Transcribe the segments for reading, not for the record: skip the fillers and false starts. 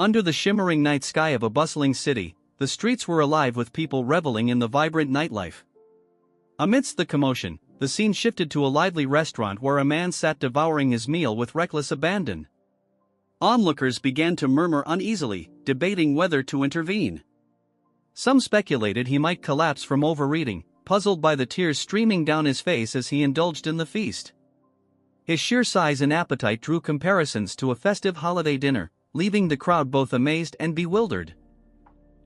Under the shimmering night sky of a bustling city, the streets were alive with people reveling in the vibrant nightlife. Amidst the commotion, the scene shifted to a lively restaurant where a man sat devouring his meal with reckless abandon. Onlookers began to murmur uneasily, debating whether to intervene. Some speculated he might collapse from overeating, puzzled by the tears streaming down his face as he indulged in the feast. His sheer size and appetite drew comparisons to a festive holiday dinner, leaving the crowd both amazed and bewildered.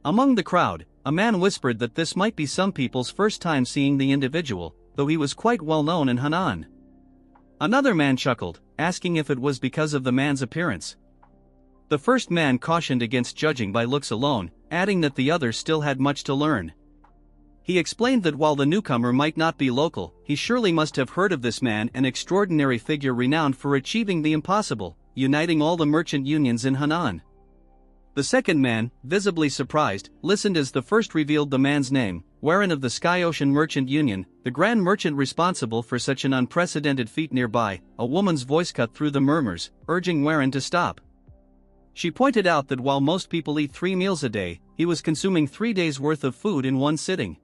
Among the crowd, a man whispered that this might be some people's first time seeing the individual, though he was quite well known in Henan. Another man chuckled, asking if it was because of the man's appearance. The first man cautioned against judging by looks alone, adding that the others still had much to learn. He explained that while the newcomer might not be local, he surely must have heard of this man, an extraordinary figure renowned for achieving the impossible, uniting all the merchant unions in Henan. The second man, visibly surprised, listened as the first revealed the man's name, Warren of the Sky Ocean Merchant Union, the grand merchant responsible for such an unprecedented feat. Nearby, a woman's voice cut through the murmurs, urging Warren to stop. She pointed out that while most people eat 3 meals a day, he was consuming 3 days' worth of food in one sitting.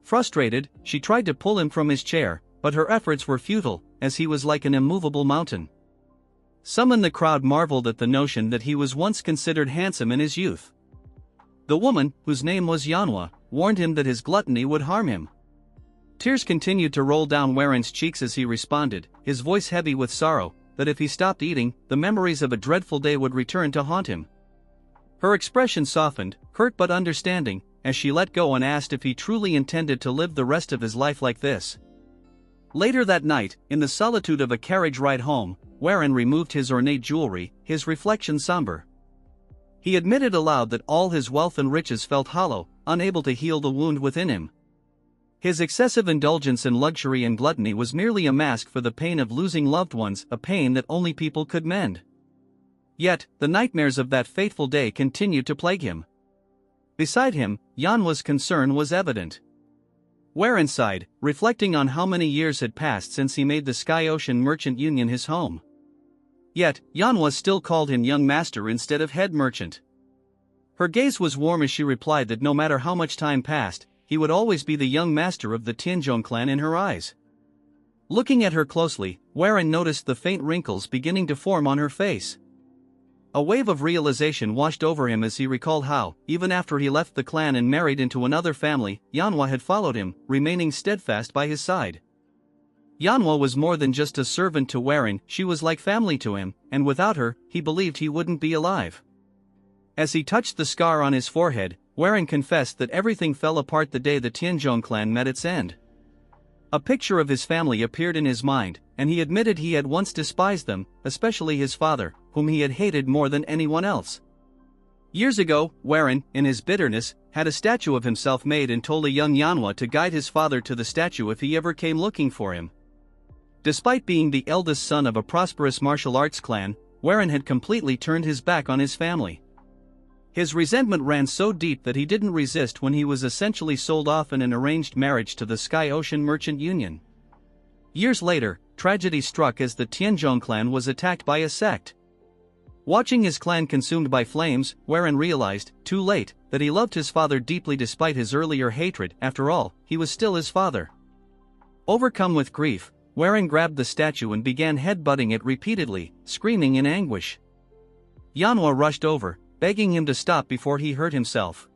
Frustrated, she tried to pull him from his chair, but her efforts were futile, as he was like an immovable mountain. Some in the crowd marveled at the notion that he was once considered handsome in his youth. The woman, whose name was Yanhwa, warned him that his gluttony would harm him. Tears continued to roll down Warren's cheeks as he responded, his voice heavy with sorrow, that if he stopped eating, the memories of a dreadful day would return to haunt him. Her expression softened, hurt but understanding, as she let go and asked if he truly intended to live the rest of his life like this. Later that night, in the solitude of a carriage ride home, Warren removed his ornate jewelry, his reflection somber. He admitted aloud that all his wealth and riches felt hollow, unable to heal the wound within him. His excessive indulgence in luxury and gluttony was merely a mask for the pain of losing loved ones, a pain that only people could mend. Yet, the nightmares of that fateful day continued to plague him. Beside him, Yanhwa's concern was evident. Warren sighed, reflecting on how many years had passed since he made the Sky Ocean Merchant Union his home. Yet, Yanhwa still called him young master instead of head merchant. Her gaze was warm as she replied that no matter how much time passed, he would always be the young master of the Tianzhong clan in her eyes. Looking at her closely, Warren noticed the faint wrinkles beginning to form on her face. A wave of realization washed over him as he recalled how, even after he left the clan and married into another family, Yanhwa had followed him, remaining steadfast by his side. Yanhwa was more than just a servant to Warren, she was like family to him, and without her, he believed he wouldn't be alive. As he touched the scar on his forehead, Warren confessed that everything fell apart the day the Tianzhong clan met its end. A picture of his family appeared in his mind, and he admitted he had once despised them, especially his father, whom he had hated more than anyone else. Years ago, Warren, in his bitterness, had a statue of himself made and told a young Yanhwa to guide his father to the statue if he ever came looking for him. Despite being the eldest son of a prosperous martial arts clan, Warren had completely turned his back on his family. His resentment ran so deep that he didn't resist when he was essentially sold off in an arranged marriage to the Sky Ocean Merchant Union. Years later, tragedy struck as the Tianzhong clan was attacked by a sect. Watching his clan consumed by flames, Warren realized, too late, that he loved his father deeply despite his earlier hatred. After all, he was still his father. Overcome with grief, Warren grabbed the statue and began headbutting it repeatedly, screaming in anguish. Yanhwa rushed over, begging him to stop before he hurt himself.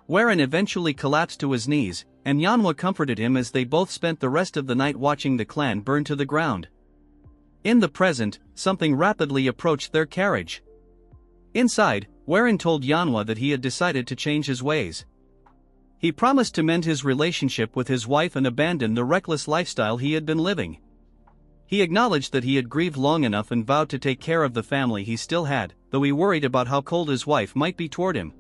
Warren eventually collapsed to his knees, and Yanhwa comforted him as they both spent the rest of the night watching the clan burn to the ground. In the present, something rapidly approached their carriage. Inside, Warren told Yanhwa that he had decided to change his ways. He promised to mend his relationship with his wife and abandon the reckless lifestyle he had been living. He acknowledged that he had grieved long enough and vowed to take care of the family he still had, though he worried about how cold his wife might be toward him.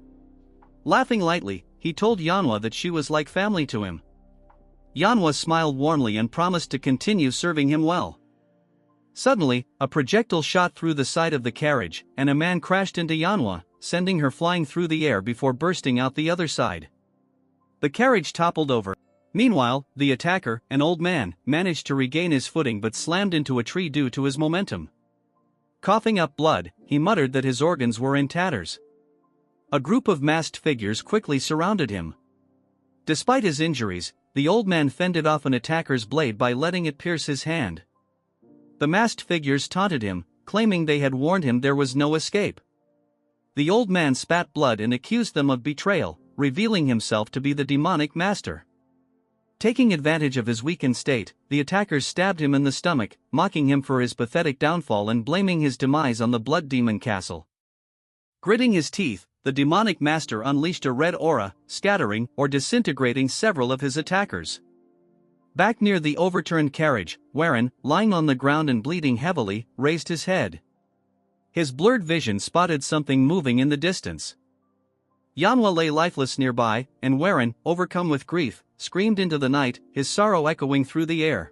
Laughing lightly, he told Yanhwa that she was like family to him. Yanhwa smiled warmly and promised to continue serving him well. Suddenly, a projectile shot through the side of the carriage, and a man crashed into Yanhwa, sending her flying through the air before bursting out the other side. The carriage toppled over. Meanwhile, the attacker, an old man, managed to regain his footing but slammed into a tree due to his momentum. Coughing up blood, he muttered that his organs were in tatters. A group of masked figures quickly surrounded him. Despite his injuries, the old man fended off an attacker's blade by letting it pierce his hand. The masked figures taunted him, claiming they had warned him there was no escape. The old man spat blood and accused them of betrayal, revealing himself to be the demonic master. Taking advantage of his weakened state, the attackers stabbed him in the stomach, mocking him for his pathetic downfall and blaming his demise on the blood demon castle. Gritting his teeth, the demonic master unleashed a red aura, scattering or disintegrating several of his attackers. Back near the overturned carriage, Warren, lying on the ground and bleeding heavily, raised his head. His blurred vision spotted something moving in the distance. Manhwa lay lifeless nearby, and Warren, overcome with grief, screamed into the night, his sorrow echoing through the air.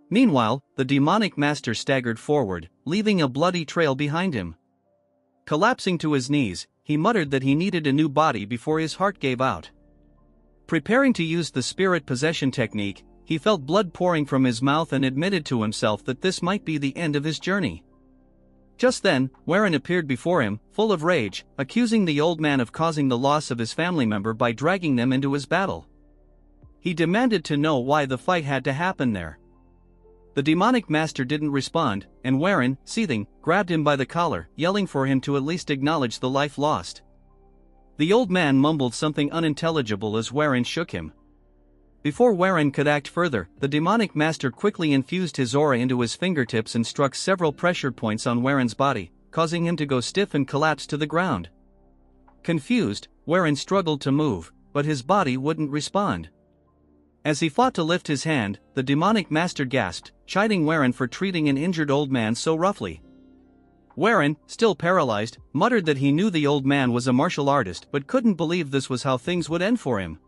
Meanwhile, the demonic master staggered forward, leaving a bloody trail behind him. Collapsing to his knees, he muttered that he needed a new body before his heart gave out. Preparing to use the spirit possession technique, he felt blood pouring from his mouth and admitted to himself that this might be the end of his journey. Just then, Warren appeared before him, full of rage, accusing the old man of causing the loss of his family member by dragging them into his battle. He demanded to know why the fight had to happen there. The demonic master didn't respond, and Warren, seething, grabbed him by the collar, yelling for him to at least acknowledge the life lost. The old man mumbled something unintelligible as Warren shook him. Before Warren could act further, the demonic master quickly infused his aura into his fingertips and struck several pressure points on Warren's body, causing him to go stiff and collapse to the ground. Confused, Warren struggled to move, but his body wouldn't respond. As he fought to lift his hand, the demonic master gasped, chiding Warren for treating an injured old man so roughly. Warren, still paralyzed, muttered that he knew the old man was a martial artist but couldn't believe this was how things would end for him.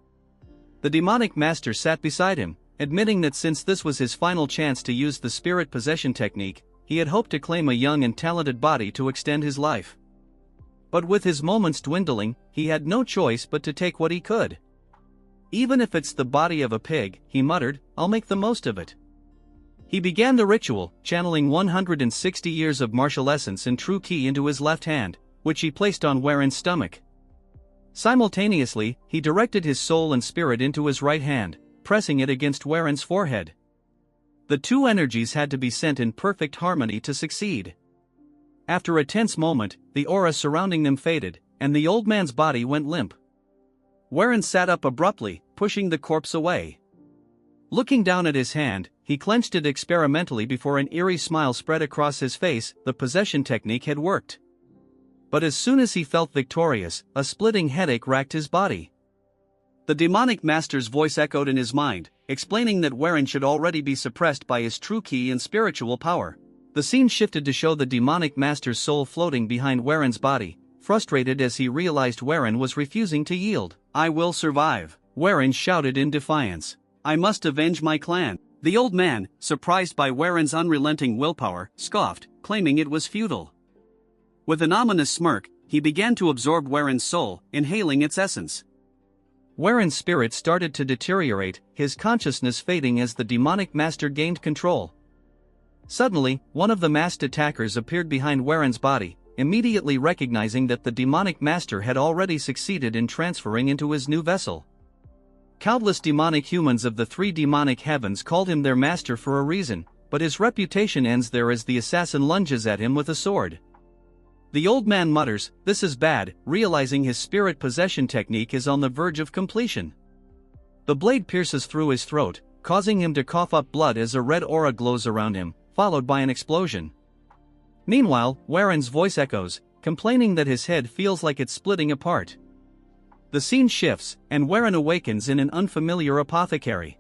The demonic master sat beside him, admitting that since this was his final chance to use the spirit possession technique, he had hoped to claim a young and talented body to extend his life. But with his moments dwindling, he had no choice but to take what he could. Even if it's the body of a pig, he muttered, I'll make the most of it. He began the ritual, channeling 160 years of martial essence and true ki into his left hand, which he placed on Warren's stomach. Simultaneously, he directed his soul and spirit into his right hand, pressing it against Warren's forehead. The two energies had to be sent in perfect harmony to succeed. After a tense moment, the aura surrounding them faded, and the old man's body went limp. Warren sat up abruptly, pushing the corpse away. Looking down at his hand, he clenched it experimentally before an eerie smile spread across his face. The possession technique had worked. But as soon as he felt victorious, a splitting headache racked his body. The demonic master's voice echoed in his mind, explaining that Warren should already be suppressed by his true ki and spiritual power. The scene shifted to show the demonic master's soul floating behind Warren's body, frustrated as he realized Warren was refusing to yield. I will survive, Warren shouted in defiance. I must avenge my clan. The old man, surprised by Warren's unrelenting willpower, scoffed, claiming it was futile. With an ominous smirk, he began to absorb Warren's soul, inhaling its essence. Warren's spirit started to deteriorate, his consciousness fading as the demonic master gained control. Suddenly, one of the masked attackers appeared behind Warren's body, immediately recognizing that the demonic master had already succeeded in transferring into his new vessel. Countless demonic humans of the three demonic heavens called him their master for a reason, but his reputation ends there as the assassin lunges at him with a sword. The old man mutters, "This is bad," realizing his spirit possession technique is on the verge of completion. The blade pierces through his throat, causing him to cough up blood as a red aura glows around him, followed by an explosion. Meanwhile, Warren's voice echoes, complaining that his head feels like it's splitting apart. The scene shifts, and Warren awakens in an unfamiliar apothecary.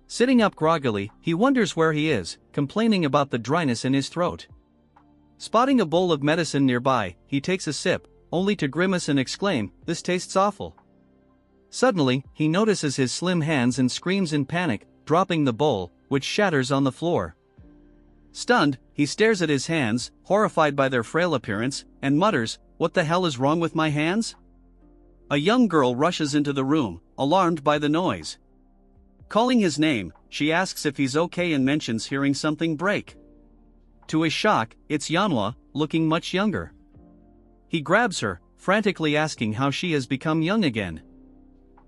Sitting up groggily, he wonders where he is, complaining about the dryness in his throat. Spotting a bowl of medicine nearby, he takes a sip, only to grimace and exclaim, "This tastes awful." Suddenly, he notices his slim hands and screams in panic, dropping the bowl, which shatters on the floor. Stunned, he stares at his hands, horrified by their frail appearance, and mutters, "What the hell is wrong with my hands?" A young girl rushes into the room, alarmed by the noise. Calling his name, she asks if he's okay and mentions hearing something break. To his shock, it's Yanhwa, looking much younger. He grabs her, frantically asking how she has become young again.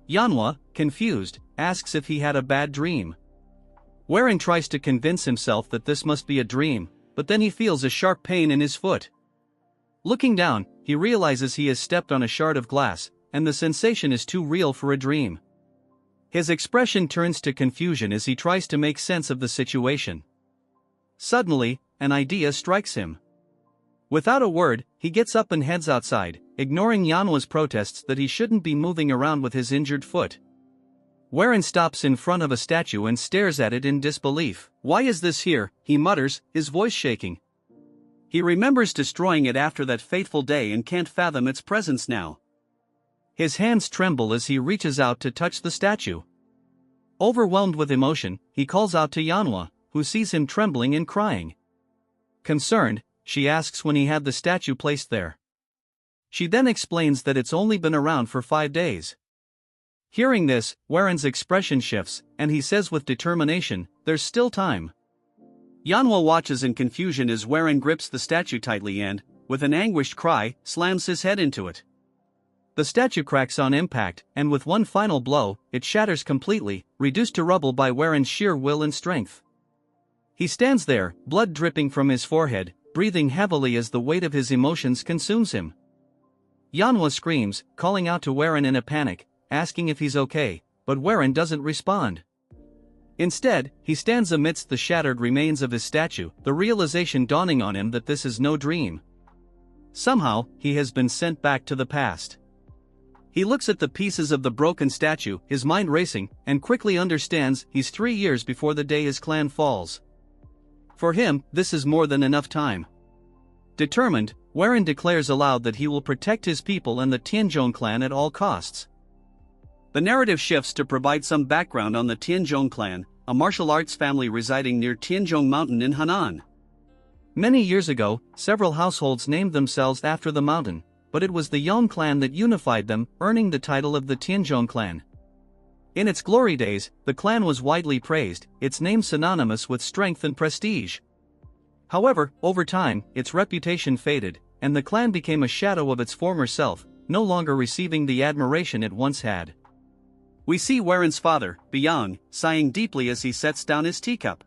Yanhwa, confused, asks if he had a bad dream. Warren tries to convince himself that this must be a dream, but then he feels a sharp pain in his foot. Looking down, he realizes he has stepped on a shard of glass, and the sensation is too real for a dream. His expression turns to confusion as he tries to make sense of the situation. Suddenly, an idea strikes him. Without a word, he gets up and heads outside, ignoring Yanhwa's protests that he shouldn't be moving around with his injured foot. Warren stops in front of a statue and stares at it in disbelief. "Why is this here?" he mutters, his voice shaking. He remembers destroying it after that fateful day and can't fathom its presence now. His hands tremble as he reaches out to touch the statue. Overwhelmed with emotion, he calls out to Yanhwa, who sees him trembling and crying. Concerned, she asks when he had the statue placed there. She then explains that it's only been around for 5 days. Hearing this, Warren's expression shifts, and he says with determination, "There's still time." Yanhwa watches in confusion as Warren grips the statue tightly and, with an anguished cry, slams his head into it. The statue cracks on impact, and with one final blow, it shatters completely, reduced to rubble by Warren's sheer will and strength. He stands there, blood dripping from his forehead, breathing heavily as the weight of his emotions consumes him. Yanhwa screams, calling out to Warren in a panic, asking if he's okay, but Warren doesn't respond. Instead, he stands amidst the shattered remains of his statue, the realization dawning on him that this is no dream. Somehow, he has been sent back to the past. He looks at the pieces of the broken statue, his mind racing, and quickly understands he's 3 years before the day his clan falls. For him, this is more than enough time. Determined, Warren declares aloud that he will protect his people and the Tianzhong clan at all costs. The narrative shifts to provide some background on the Tianzhong clan, a martial arts family residing near Tianzhong Mountain in Henan. Many years ago, several households named themselves after the mountain, but it was the Yong clan that unified them, earning the title of the Tianzhong clan. In its glory days, the clan was widely praised, its name synonymous with strength and prestige. However, over time, its reputation faded, and the clan became a shadow of its former self, no longer receiving the admiration it once had. We see Warren's father, Yong, sighing deeply as he sets down his teacup.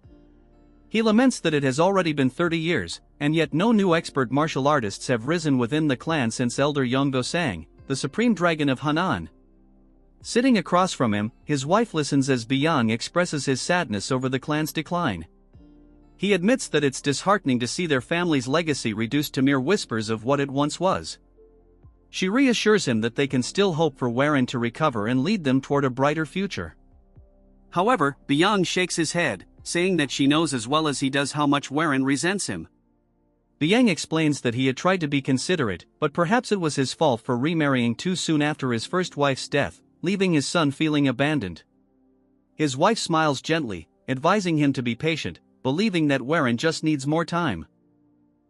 He laments that it has already been 30 years, and yet no new expert martial artists have risen within the clan since Elder Yong Gosang, the supreme dragon of Henan. Sitting across from him, his wife listens as Yong expresses his sadness over the clan's decline. He admits that it's disheartening to see their family's legacy reduced to mere whispers of what it once was. She reassures him that they can still hope for Warren to recover and lead them toward a brighter future. However, Yong shakes his head, saying that she knows as well as he does how much Warren resents him. Yang explains that he had tried to be considerate, but perhaps it was his fault for remarrying too soon after his first wife's death, leaving his son feeling abandoned. His wife smiles gently, advising him to be patient, believing that Warren just needs more time.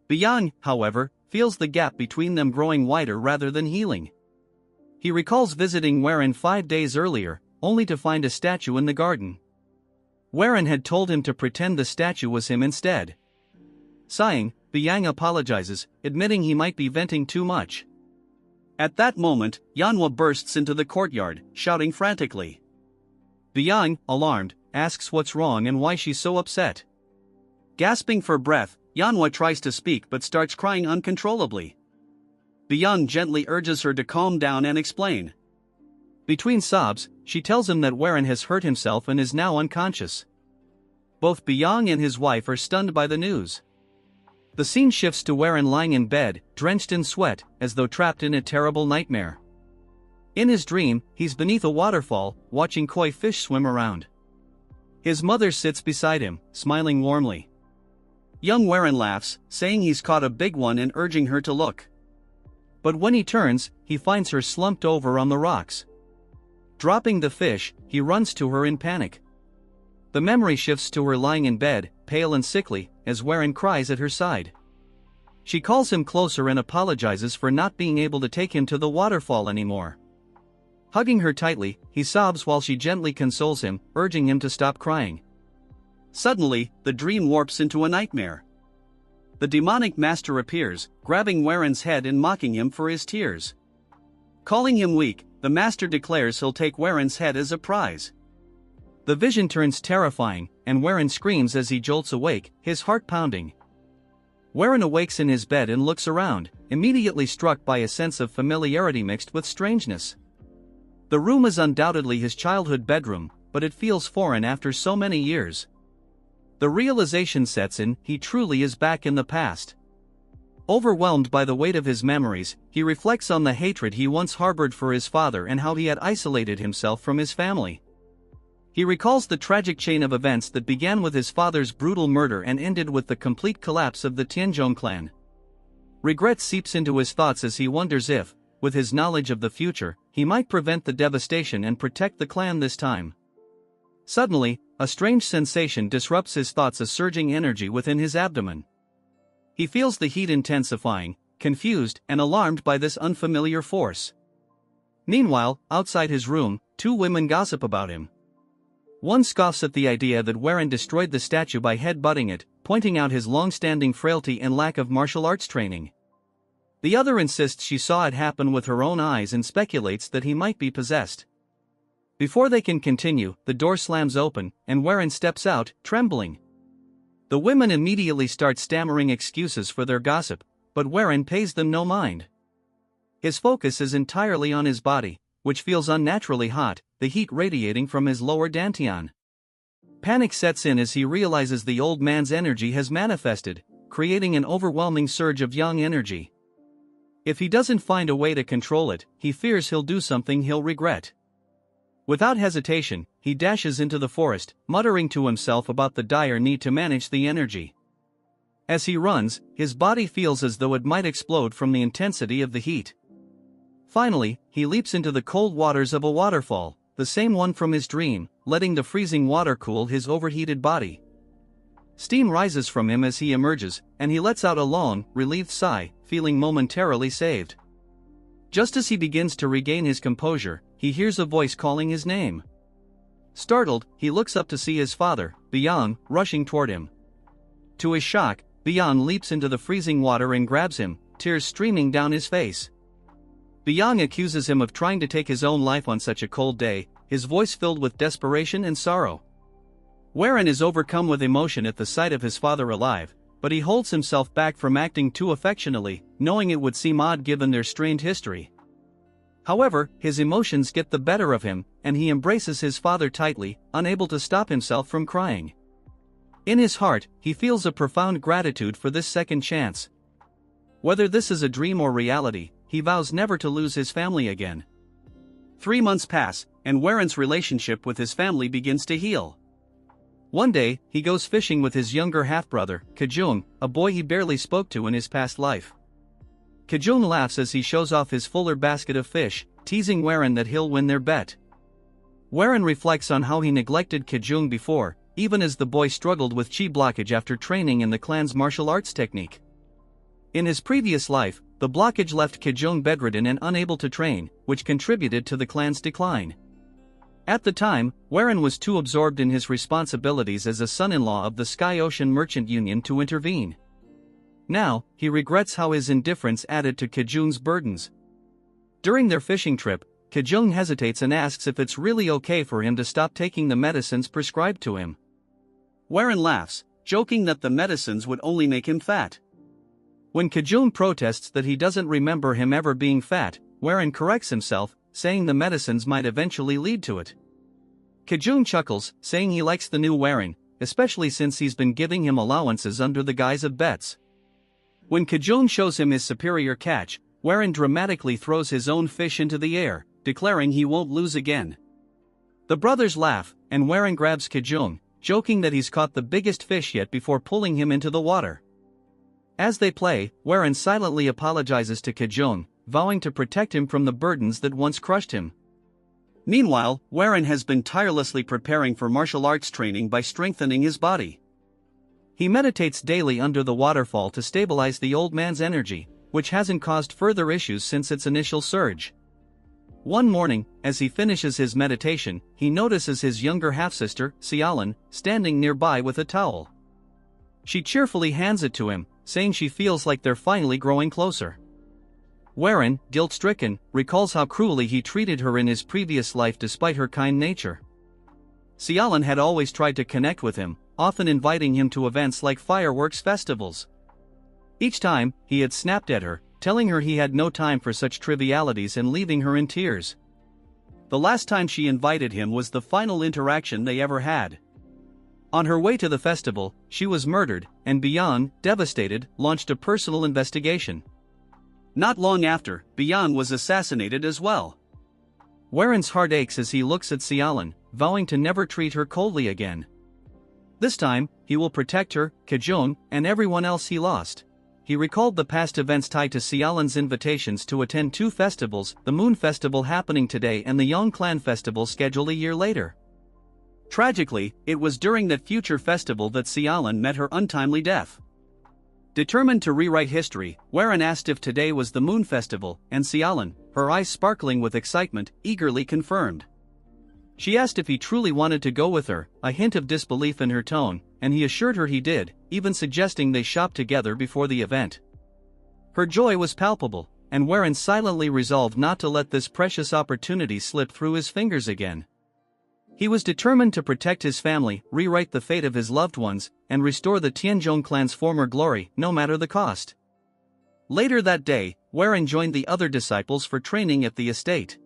Yang, however, feels the gap between them growing wider rather than healing. He recalls visiting Warren 5 days earlier, only to find a statue in the garden. Warren had told him to pretend the statue was him instead. Sighing, Yang apologizes, admitting he might be venting too much. At that moment, Yanhwa bursts into the courtyard, shouting frantically. Yang, alarmed, asks what's wrong and why she's so upset. Gasping for breath, Yanhwa tries to speak but starts crying uncontrollably. Yang gently urges her to calm down and explain. Between sobs, she tells him that Warren has hurt himself and is now unconscious. Both Yang and his wife are stunned by the news. The scene shifts to Warren lying in bed, drenched in sweat, as though trapped in a terrible nightmare. In his dream, he's beneath a waterfall, watching koi fish swim around. His mother sits beside him, smiling warmly. Young Warren laughs, saying he's caught a big one and urging her to look. But when he turns, he finds her slumped over on the rocks. Dropping the fish, he runs to her in panic. The memory shifts to her lying in bed, pale and sickly, as Warren cries at her side. She calls him closer and apologizes for not being able to take him to the waterfall anymore. Hugging her tightly, he sobs while she gently consoles him, urging him to stop crying. Suddenly, the dream warps into a nightmare. The demonic master appears, grabbing Waren's head and mocking him for his tears. Calling him weak, the master declares he'll take Waren's head as a prize. The vision turns terrifying, and Waren screams as he jolts awake, his heart pounding. Waren awakes in his bed and looks around, immediately struck by a sense of familiarity mixed with strangeness. The room is undoubtedly his childhood bedroom, but it feels foreign after so many years. The realization sets in, he truly is back in the past. Overwhelmed by the weight of his memories, he reflects on the hatred he once harbored for his father and how he had isolated himself from his family. He recalls the tragic chain of events that began with his father's brutal murder and ended with the complete collapse of the Tianzhong clan. Regret seeps into his thoughts as he wonders if, with his knowledge of the future, he might prevent the devastation and protect the clan this time. Suddenly, a strange sensation disrupts his thoughts, a surging energy within his abdomen. He feels the heat intensifying, confused and alarmed by this unfamiliar force. Meanwhile, outside his room, two women gossip about him. One scoffs at the idea that Waren destroyed the statue by head-butting it, pointing out his long-standing frailty and lack of martial arts training. The other insists she saw it happen with her own eyes and speculates that he might be possessed. Before they can continue, the door slams open, and Waren steps out, trembling. The women immediately start stammering excuses for their gossip, but Waren pays them no mind. His focus is entirely on his body, which feels unnaturally hot, the heat radiating from his lower dantian. Panic sets in as he realizes the old man's energy has manifested, creating an overwhelming surge of yang energy. If he doesn't find a way to control it, he fears he'll do something he'll regret. Without hesitation, he dashes into the forest, muttering to himself about the dire need to manage the energy. As he runs, his body feels as though it might explode from the intensity of the heat. Finally, he leaps into the cold waters of a waterfall, the same one from his dream, letting the freezing water cool his overheated body. Steam rises from him as he emerges, and he lets out a long, relieved sigh, feeling momentarily saved. Just as he begins to regain his composure, he hears a voice calling his name. Startled, he looks up to see his father, Yong, rushing toward him. To his shock, Yong leaps into the freezing water and grabs him, tears streaming down his face. Yong accuses him of trying to take his own life on such a cold day, his voice filled with desperation and sorrow. Waren is overcome with emotion at the sight of his father alive, but he holds himself back from acting too affectionately, knowing it would seem odd given their strained history. However, his emotions get the better of him, and he embraces his father tightly, unable to stop himself from crying. In his heart, he feels a profound gratitude for this second chance. Whether this is a dream or reality, he vows never to lose his family again. 3 months pass, and Waren's relationship with his family begins to heal. One day, he goes fishing with his younger half-brother, Kajung, a boy he barely spoke to in his past life. Kajung laughs as he shows off his fuller basket of fish, teasing Waren that he'll win their bet. Waren reflects on how he neglected Kajung before, even as the boy struggled with chi blockage after training in the clan's martial arts technique. In his previous life, the blockage left Kajung bedridden and unable to train, which contributed to the clan's decline. At the time, Waren was too absorbed in his responsibilities as a son-in-law of the Sky Ocean Merchant Union to intervene. Now, he regrets how his indifference added to Kajung's burdens. During their fishing trip, Kajung hesitates and asks if it's really okay for him to stop taking the medicines prescribed to him. Waren laughs, joking that the medicines would only make him fat. When Kajung protests that he doesn't remember him ever being fat, Waren corrects himself, saying the medicines might eventually lead to it. Kajung chuckles, saying he likes the new Waren, especially since he's been giving him allowances under the guise of bets. When Kajung shows him his superior catch, Waren dramatically throws his own fish into the air, declaring he won't lose again. The brothers laugh, and Waren grabs Kajung, joking that he's caught the biggest fish yet before pulling him into the water. As they play, Waren silently apologizes to Kajung, vowing to protect him from the burdens that once crushed him. Meanwhile, Waren has been tirelessly preparing for martial arts training by strengthening his body. He meditates daily under the waterfall to stabilize the old man's energy, which hasn't caused further issues since its initial surge. One morning, as he finishes his meditation, he notices his younger half-sister, Xiaolin, standing nearby with a towel. She cheerfully hands it to him, saying she feels like they're finally growing closer. Warren, guilt-stricken, recalls how cruelly he treated her in his previous life despite her kind nature. Sialan had always tried to connect with him, often inviting him to events like fireworks festivals. Each time, he had snapped at her, telling her he had no time for such trivialities and leaving her in tears. The last time she invited him was the final interaction they ever had. On her way to the festival, she was murdered, and Beyond, devastated, launched a personal investigation. Not long after, Beyond was assassinated as well. Warren's heart aches as he looks at Sialan, vowing to never treat her coldly again. This time, he will protect her, Kajong, and everyone else he lost. He recalled the past events tied to Sialan's invitations to attend 2 festivals, the Moon Festival happening today and the Yong Clan Festival scheduled a year later. Tragically, it was during that future festival that Sialan met her untimely death. Determined to rewrite history, Warren asked if today was the Moon Festival, and Sialan, her eyes sparkling with excitement, eagerly confirmed. She asked if he truly wanted to go with her, a hint of disbelief in her tone, and he assured her he did, even suggesting they shop together before the event. Her joy was palpable, and Warren silently resolved not to let this precious opportunity slip through his fingers again. He was determined to protect his family, rewrite the fate of his loved ones, and restore the Tianzhong clan's former glory, no matter the cost. Later that day, Warren joined the other disciples for training at the estate.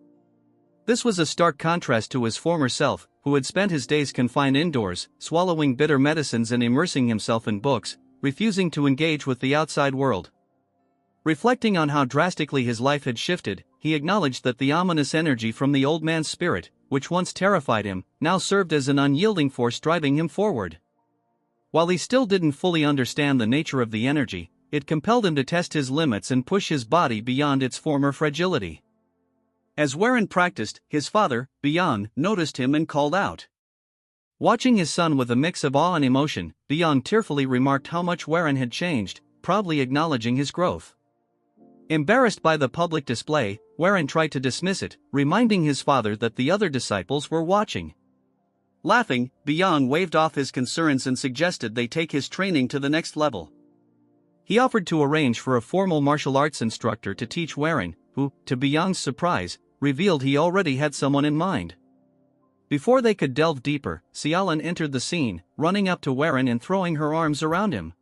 This was a stark contrast to his former self, who had spent his days confined indoors, swallowing bitter medicines and immersing himself in books, refusing to engage with the outside world. Reflecting on how drastically his life had shifted, he acknowledged that the ominous energy from the old man's spirit, which once terrified him, now served as an unyielding force driving him forward. While he still didn't fully understand the nature of the energy, it compelled him to test his limits and push his body beyond its former fragility. As Warren practiced, his father, Beyond, noticed him and called out. Watching his son with a mix of awe and emotion, Beyond tearfully remarked how much Warren had changed, proudly acknowledging his growth. Embarrassed by the public display, Warren tried to dismiss it, reminding his father that the other disciples were watching. Laughing, Beyond waved off his concerns and suggested they take his training to the next level. He offered to arrange for a formal martial arts instructor to teach Warren, who, to Beyond's surprise, revealed he already had someone in mind. Before they could delve deeper, Sialan entered the scene, running up to Warren and throwing her arms around him.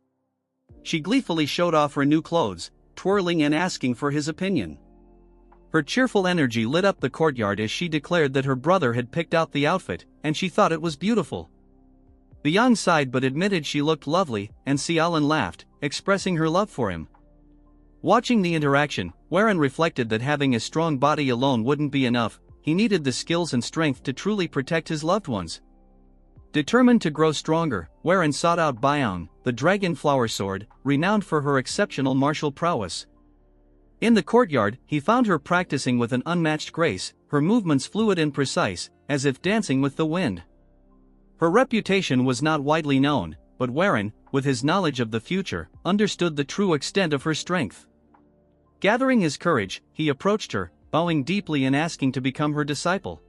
She gleefully showed off her new clothes, twirling and asking for his opinion. Her cheerful energy lit up the courtyard as she declared that her brother had picked out the outfit, and she thought it was beautiful. Beyond sighed but admitted she looked lovely, and Sialan laughed, expressing her love for him. Watching the interaction, Warren reflected that having a strong body alone wouldn't be enough, he needed the skills and strength to truly protect his loved ones. Determined to grow stronger, Warren sought out Byong, the dragon flower sword, renowned for her exceptional martial prowess. In the courtyard, he found her practicing with an unmatched grace, her movements fluid and precise, as if dancing with the wind. Her reputation was not widely known, but Warren, with his knowledge of the future, understood the true extent of her strength. Gathering his courage, he approached her, bowing deeply and asking to become her disciple.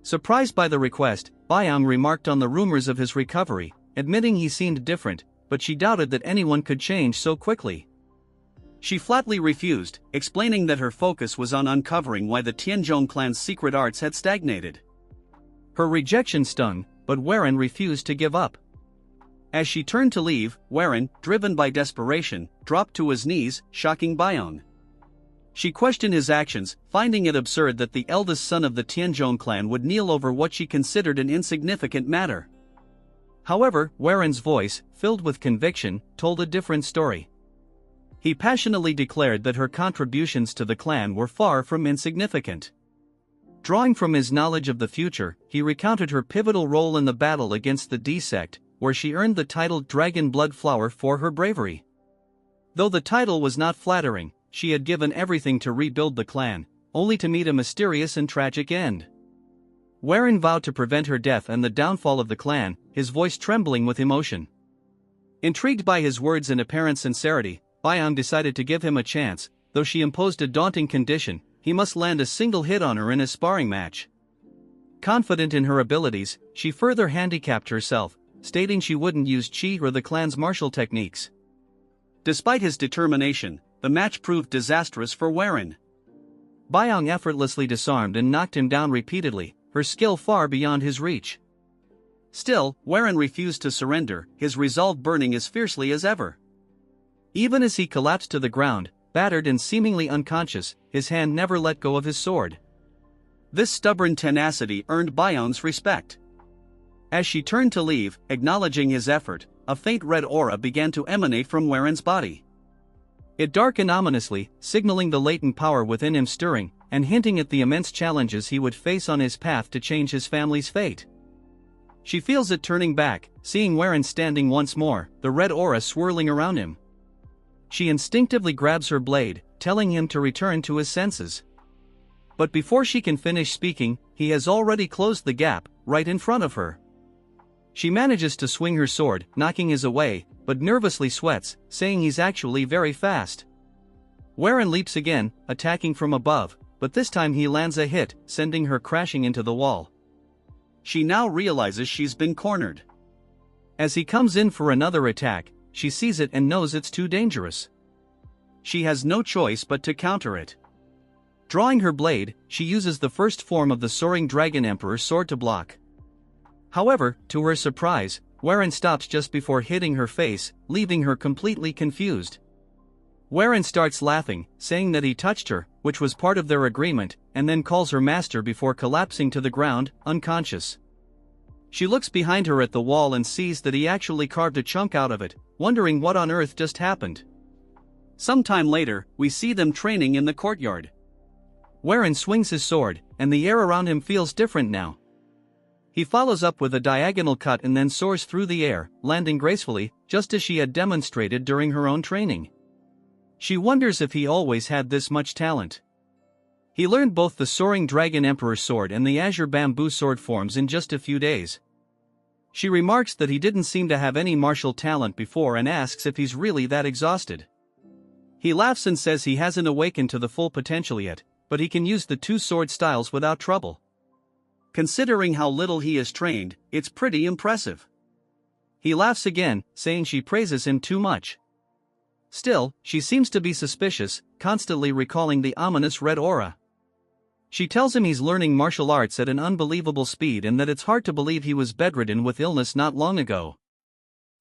Surprised by the request, Byong remarked on the rumors of his recovery, admitting he seemed different, but she doubted that anyone could change so quickly. She flatly refused, explaining that her focus was on uncovering why the Tianzhong clan's secret arts had stagnated. Her rejection stung, but Warren refused to give up. As she turned to leave, Warren, driven by desperation, dropped to his knees, shocking Byong. She questioned his actions, finding it absurd that the eldest son of the Tianzhong clan would kneel over what she considered an insignificant matter. However, Warren's voice, filled with conviction, told a different story. He passionately declared that her contributions to the clan were far from insignificant. Drawing from his knowledge of the future, he recounted her pivotal role in the battle against the D sect, where she earned the title Dragon Blood Flower for her bravery. Though the title was not flattering, she had given everything to rebuild the clan, only to meet a mysterious and tragic end. Warren vowed to prevent her death and the downfall of the clan, his voice trembling with emotion. Intrigued by his words and apparent sincerity, Byong decided to give him a chance, though she imposed a daunting condition: he must land a single hit on her in a sparring match. Confident in her abilities, she further handicapped herself, stating she wouldn't use chi or the clan's martial techniques. Despite his determination, the match proved disastrous for Warren. Byung effortlessly disarmed and knocked him down repeatedly, her skill far beyond his reach. Still, Warren refused to surrender, his resolve burning as fiercely as ever. Even as he collapsed to the ground, battered and seemingly unconscious, his hand never let go of his sword. This stubborn tenacity earned Byung's respect. As she turned to leave, acknowledging his effort, a faint red aura began to emanate from Warren's body. It darkened ominously, signaling the latent power within him stirring, and hinting at the immense challenges he would face on his path to change his family's fate. She feels it turning back, seeing Warren standing once more, the red aura swirling around him. She instinctively grabs her blade, telling him to return to his senses. But before she can finish speaking, he has already closed the gap, right in front of her. She manages to swing her sword, knocking his away, but nervously sweats, saying he's actually very fast. Warren leaps again, attacking from above, but this time he lands a hit, sending her crashing into the wall. She now realizes she's been cornered. As he comes in for another attack, she sees it and knows it's too dangerous. She has no choice but to counter it. Drawing her blade, she uses the first form of the Soaring Dragon Emperor's sword to block. However, to her surprise, Warren stops just before hitting her face, leaving her completely confused. Warren starts laughing, saying that he touched her, which was part of their agreement, and then calls her master before collapsing to the ground, unconscious. She looks behind her at the wall and sees that he actually carved a chunk out of it, wondering what on earth just happened. Sometime later, we see them training in the courtyard. Warren swings his sword, and the air around him feels different now. He follows up with a diagonal cut and then soars through the air, landing gracefully, just as she had demonstrated during her own training. She wonders if he always had this much talent. He learned both the Soaring Dragon Emperor's sword and the Azure Bamboo sword forms in just a few days. She remarks that he didn't seem to have any martial talent before and asks if he's really that exhausted. He laughs and says he hasn't awakened to the full potential yet, but he can use the two sword styles without trouble. Considering how little he is trained, it's pretty impressive. He laughs again, saying she praises him too much. Still, she seems to be suspicious, constantly recalling the ominous red aura. She tells him he's learning martial arts at an unbelievable speed and that it's hard to believe he was bedridden with illness not long ago.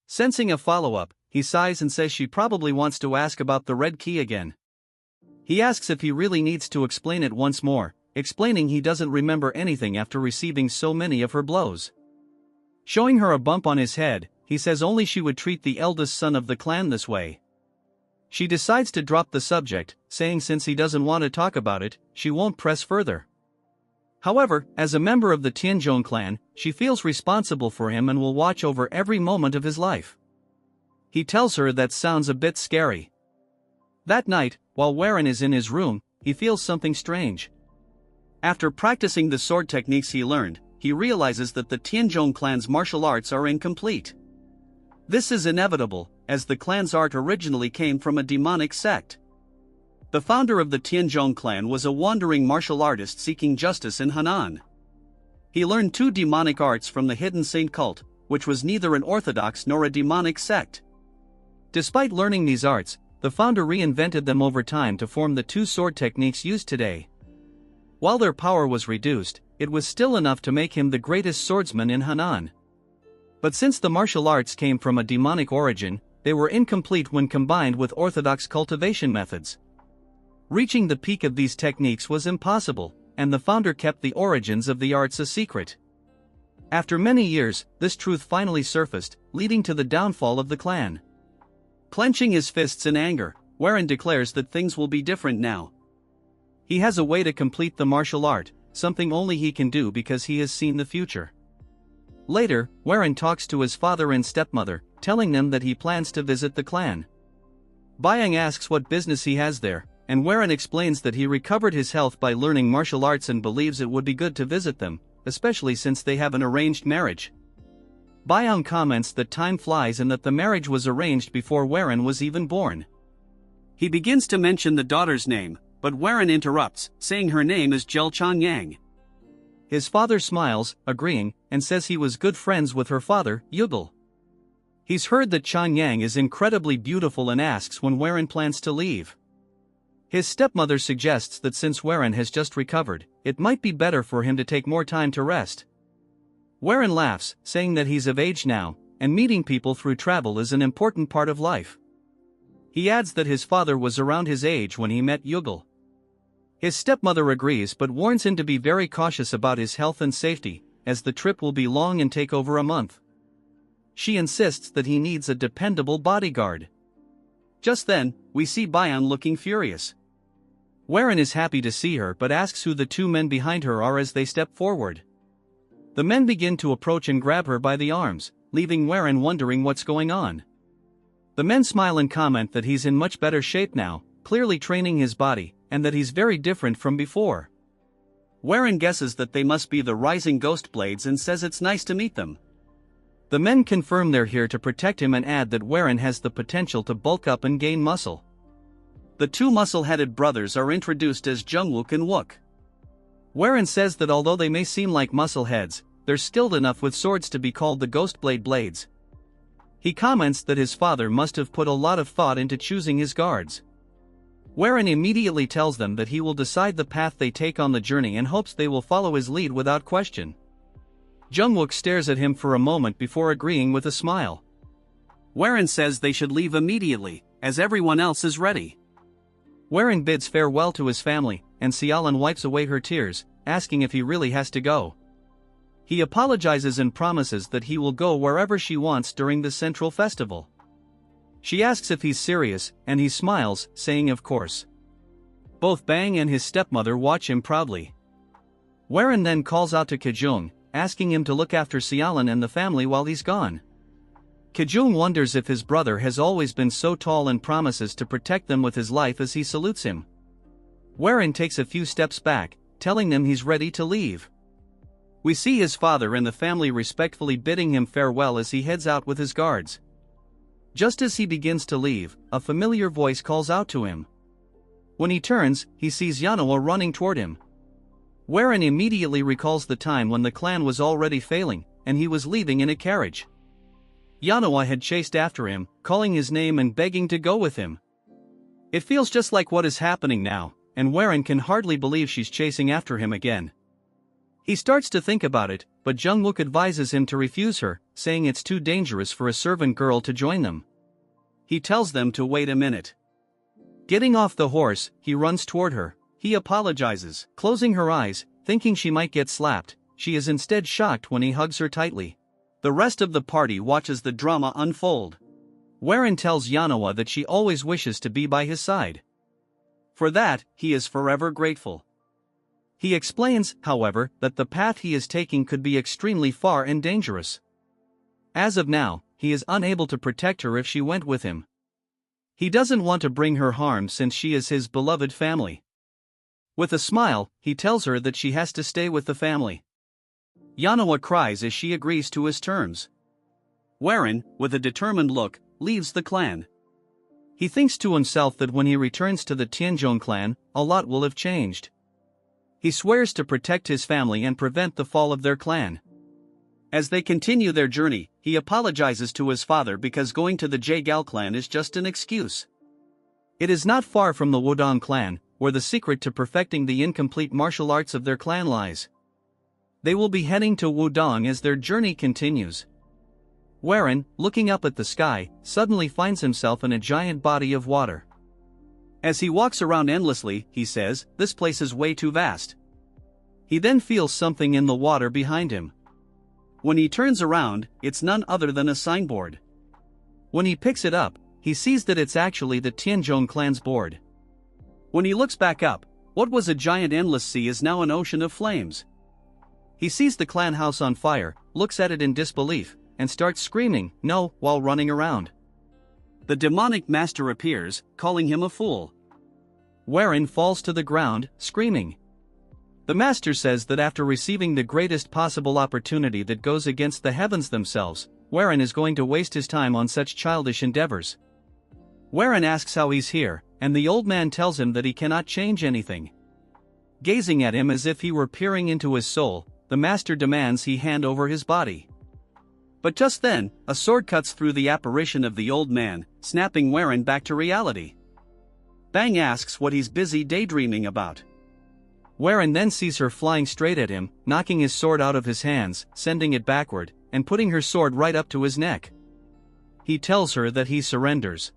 Sensing a follow-up, he sighs and says she probably wants to ask about the red key again. He asks if he really needs to explain it once more, explaining he doesn't remember anything after receiving so many of her blows. Showing her a bump on his head, he says only she would treat the eldest son of the clan this way. She decides to drop the subject, saying since he doesn't want to talk about it, she won't press further. However, as a member of the Tianzhong clan, she feels responsible for him and will watch over every moment of his life. He tells her that sounds a bit scary. That night, while Warren is in his room, he feels something strange. After practicing the sword techniques he learned, he realizes that the Tianzhong clan's martial arts are incomplete. This is inevitable, as the clan's art originally came from a demonic sect. The founder of the Tianzhong clan was a wandering martial artist seeking justice in Henan. He learned two demonic arts from the hidden saint cult, which was neither an orthodox nor a demonic sect. Despite learning these arts, the founder reinvented them over time to form the two sword techniques used today. While their power was reduced, it was still enough to make him the greatest swordsman in Henan. But since the martial arts came from a demonic origin, they were incomplete when combined with orthodox cultivation methods. Reaching the peak of these techniques was impossible, and the founder kept the origins of the arts a secret. After many years, this truth finally surfaced, leading to the downfall of the clan. Clenching his fists in anger, Warren declares that things will be different now. He has a way to complete the martial art, something only he can do because he has seen the future. Later, Warren talks to his father and stepmother, telling them that he plans to visit the clan. Byung asks what business he has there, and Warren explains that he recovered his health by learning martial arts and believes it would be good to visit them, especially since they have an arranged marriage. Byung comments that time flies and that the marriage was arranged before Warren was even born. He begins to mention the daughter's name, but Warren interrupts, saying her name is Jel Changyang. His father smiles, agreeing, and says he was good friends with her father, Yugel. He's heard that Yang is incredibly beautiful and asks when Warren plans to leave. His stepmother suggests that since Warren has just recovered, it might be better for him to take more time to rest. Warren laughs, saying that he's of age now, and meeting people through travel is an important part of life. He adds that his father was around his age when he met Yugel. His stepmother agrees but warns him to be very cautious about his health and safety, as the trip will be long and take over a month. She insists that he needs a dependable bodyguard. Just then, we see Bayan looking furious. Warren is happy to see her but asks who the two men behind her are as they step forward. The men begin to approach and grab her by the arms, leaving Warren wondering what's going on. The men smile and comment that he's in much better shape now, clearly training his body, and that he's very different from before. Warren guesses that they must be the Rising Ghost Blades and says it's nice to meet them. The men confirm they're here to protect him and add that Warren has the potential to bulk up and gain muscle. The two muscle-headed brothers are introduced as Jungwook and Wook. Warren says that although they may seem like muscle-heads, they're skilled enough with swords to be called the Ghostblade Blades. He comments that his father must have put a lot of thought into choosing his guards. Warren immediately tells them that he will decide the path they take on the journey and hopes they will follow his lead without question. Jungwook stares at him for a moment before agreeing with a smile. Warren says they should leave immediately, as everyone else is ready. Warren bids farewell to his family, and Xiaolan wipes away her tears, asking if he really has to go. He apologizes and promises that he will go wherever she wants during the central festival. She asks if he's serious, and he smiles, saying of course. Both Bang and his stepmother watch him proudly. Warren then calls out to Kajung, asking him to look after Xiaolan and the family while he's gone. Kajung wonders if his brother has always been so tall and promises to protect them with his life as he salutes him. Warren takes a few steps back, telling them he's ready to leave. We see his father and the family respectfully bidding him farewell as he heads out with his guards. Just as he begins to leave, a familiar voice calls out to him. When he turns, he sees Yanoa running toward him. Warren immediately recalls the time when the clan was already failing, and he was leaving in a carriage. Yanoa had chased after him, calling his name and begging to go with him. It feels just like what is happening now, and Warren can hardly believe she's chasing after him again. He starts to think about it, but Jungwook advises him to refuse her, saying it's too dangerous for a servant girl to join them. He tells them to wait a minute. Getting off the horse, he runs toward her. He apologizes, closing her eyes, thinking she might get slapped. She is instead shocked when he hugs her tightly. The rest of the party watches the drama unfold. Warren tells Yanoa that she always wishes to be by his side. For that, he is forever grateful. He explains, however, that the path he is taking could be extremely far and dangerous. As of now, he is unable to protect her if she went with him. He doesn't want to bring her harm since she is his beloved family. With a smile, he tells her that she has to stay with the family. Yanoa cries as she agrees to his terms. Warren, with a determined look, leaves the clan. He thinks to himself that when he returns to the Tianzhong clan, a lot will have changed. He swears to protect his family and prevent the fall of their clan. As they continue their journey, he apologizes to his father because going to the Jaegal clan is just an excuse. It is not far from the Wudong clan, where the secret to perfecting the incomplete martial arts of their clan lies. They will be heading to Wudong as their journey continues. Warren, looking up at the sky, suddenly finds himself in a giant body of water. As he walks around endlessly, he says, "This place is way too vast." He then feels something in the water behind him. When he turns around, it's none other than a signboard. When he picks it up, he sees that it's actually the Tianzhong clan's board. When he looks back up, what was a giant endless sea is now an ocean of flames. He sees the clan house on fire, looks at it in disbelief, and starts screaming, "No," while running around. The demonic master appears, calling him a fool. Warren falls to the ground, screaming. The master says that after receiving the greatest possible opportunity that goes against the heavens themselves, Warren is going to waste his time on such childish endeavors. Warren asks how he's here, and the old man tells him that he cannot change anything. Gazing at him as if he were peering into his soul, the master demands he hand over his body. But just then, a sword cuts through the apparition of the old man, snapping Warren back to reality. Bang asks what he's busy daydreaming about. Warren then sees her flying straight at him, knocking his sword out of his hands, sending it backward, and putting her sword right up to his neck. He tells her that he surrenders.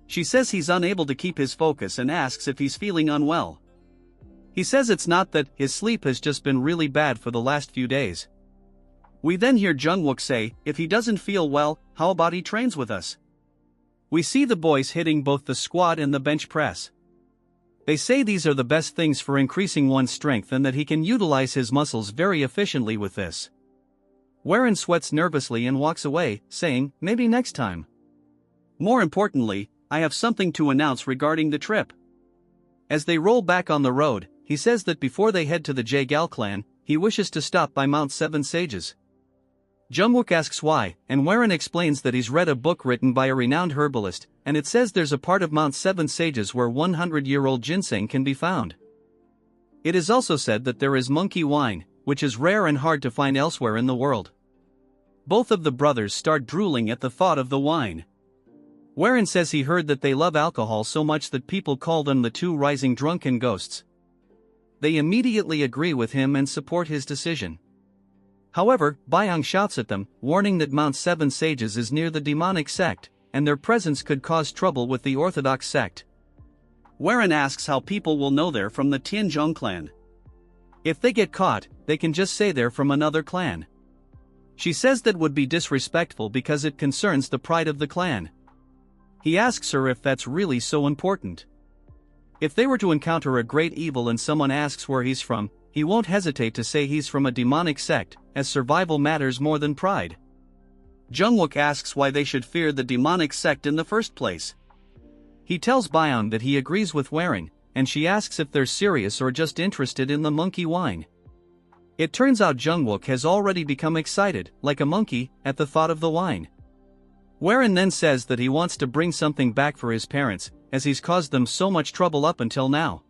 She says he's unable to keep his focus and asks if he's feeling unwell. He says it's not that, his sleep has just been really bad for the last few days. We then hear Jungwook say, if he doesn't feel well, how about he trains with us? We see the boys hitting both the squat and the bench press. They say these are the best things for increasing one's strength and that he can utilize his muscles very efficiently with this. Warren sweats nervously and walks away, saying, maybe next time. More importantly, I have something to announce regarding the trip. As they roll back on the road, he says that before they head to the Yahello clan, he wishes to stop by Mount Seven Sages. Jungwook asks why, and Warren explains that he's read a book written by a renowned herbalist, and it says there's a part of Mount Seven Sages where 100-year-old ginseng can be found. It is also said that there is monkey wine, which is rare and hard to find elsewhere in the world. Both of the brothers start drooling at the thought of the wine. Warren says he heard that they love alcohol so much that people call them the two rising drunken ghosts. They immediately agree with him and support his decision. However, Byung shouts at them, warning that Mount Seven Sages is near the demonic sect, and their presence could cause trouble with the orthodox sect. Warren asks how people will know they're from the Tianzhong clan. If they get caught, they can just say they're from another clan. She says that would be disrespectful because it concerns the pride of the clan. He asks her if that's really so important. If they were to encounter a great evil and someone asks where he's from, he won't hesitate to say he's from a demonic sect, as survival matters more than pride. Jungwook asks why they should fear the demonic sect in the first place. He tells Byung that he agrees with Warren, and she asks if they're serious or just interested in the monkey wine. It turns out Jungwook has already become excited, like a monkey, at the thought of the wine. Warren then says that he wants to bring something back for his parents, as he's caused them so much trouble up until now.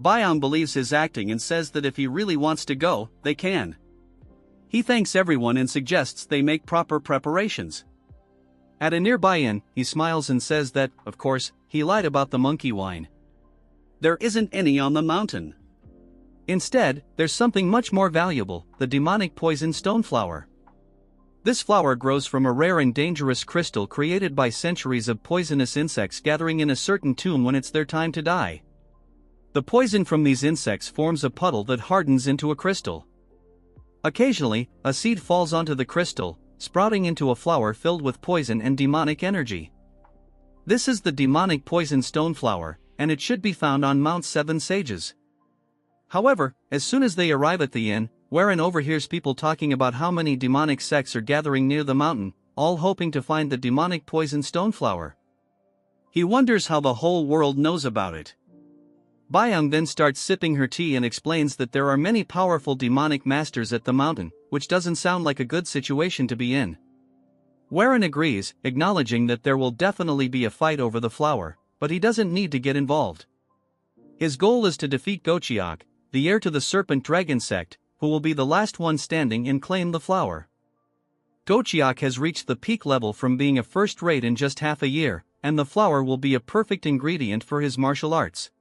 Byung believes his acting and says that if he really wants to go, they can. He thanks everyone and suggests they make proper preparations. At a nearby inn, he smiles and says that, of course, he lied about the monkey wine. There isn't any on the mountain. Instead, there's something much more valuable, the demonic poison stoneflower. This flower grows from a rare and dangerous crystal created by centuries of poisonous insects gathering in a certain tomb when it's their time to die. The poison from these insects forms a puddle that hardens into a crystal. Occasionally, a seed falls onto the crystal, sprouting into a flower filled with poison and demonic energy. This is the demonic poison stoneflower, and it should be found on Mount Seven Sages. However, as soon as they arrive at the inn, Warren overhears people talking about how many demonic sects are gathering near the mountain, all hoping to find the demonic poison stoneflower. He wonders how the whole world knows about it. Byung then starts sipping her tea and explains that there are many powerful demonic masters at the mountain, which doesn't sound like a good situation to be in. Warren agrees, acknowledging that there will definitely be a fight over the flower, but he doesn't need to get involved. His goal is to defeat Gochiok, the heir to the Serpent Dragon sect, who will be the last one standing and claim the flower. Gochiok has reached the peak level from being a first-rate in just half a year, and the flower will be a perfect ingredient for his martial arts.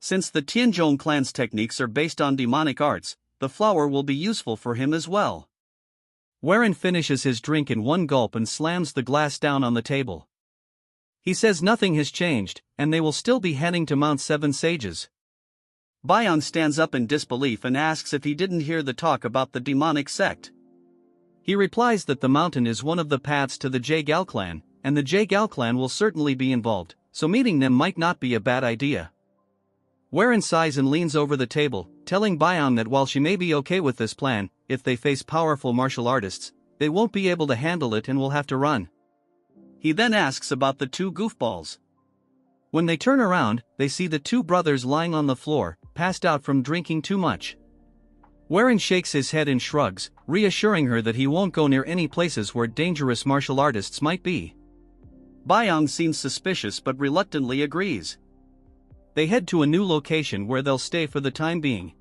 Since the Tianzhong clan's techniques are based on demonic arts, the flower will be useful for him as well. Warren finishes his drink in one gulp and slams the glass down on the table. He says nothing has changed, and they will still be heading to Mount Seven Sages. Byung stands up in disbelief and asks if he didn't hear the talk about the demonic sect. He replies that the mountain is one of the paths to the Yahello clan, and the Yahello clan will certainly be involved, so meeting them might not be a bad idea. Warren sighs and leans over the table, telling Byung that while she may be okay with this plan, if they face powerful martial artists, they won't be able to handle it and will have to run. He then asks about the two goofballs. When they turn around, they see the two brothers lying on the floor, passed out from drinking too much. Warren shakes his head and shrugs, reassuring her that he won't go near any places where dangerous martial artists might be. Byung seems suspicious but reluctantly agrees. They head to a new location where they'll stay for the time being.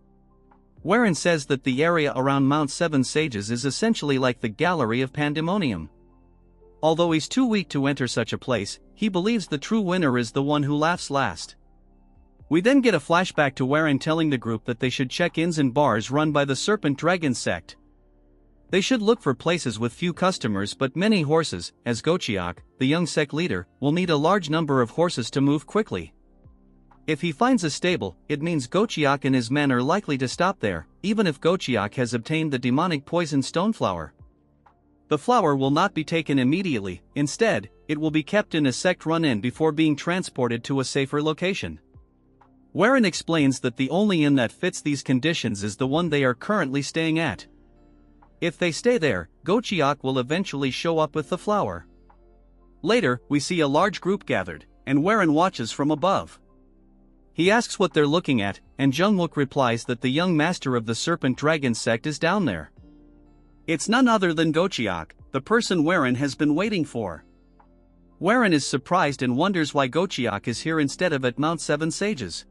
Warren says that the area around Mount Seven Sages is essentially like the Gallery of Pandemonium. Although he's too weak to enter such a place, he believes the true winner is the one who laughs last. We then get a flashback to Warren telling the group that they should check inns and bars run by the Serpent Dragon sect. They should look for places with few customers but many horses, as Gochiak, the young sect leader, will need a large number of horses to move quickly. If he finds a stable, it means Gochiak and his men are likely to stop there, even if Gochiak has obtained the demonic poison stoneflower. The flower will not be taken immediately, instead, it will be kept in a sect run-in before being transported to a safer location. Warren explains that the only inn that fits these conditions is the one they are currently staying at. If they stay there, Gochiak will eventually show up with the flower. Later, we see a large group gathered, and Warren watches from above. He asks what they're looking at, and Jungwook replies that the young master of the Serpent Dragon sect is down there. It's none other than Gochiak, the person Warren has been waiting for. Warren is surprised and wonders why Gochiak is here instead of at Mount Seven Sages.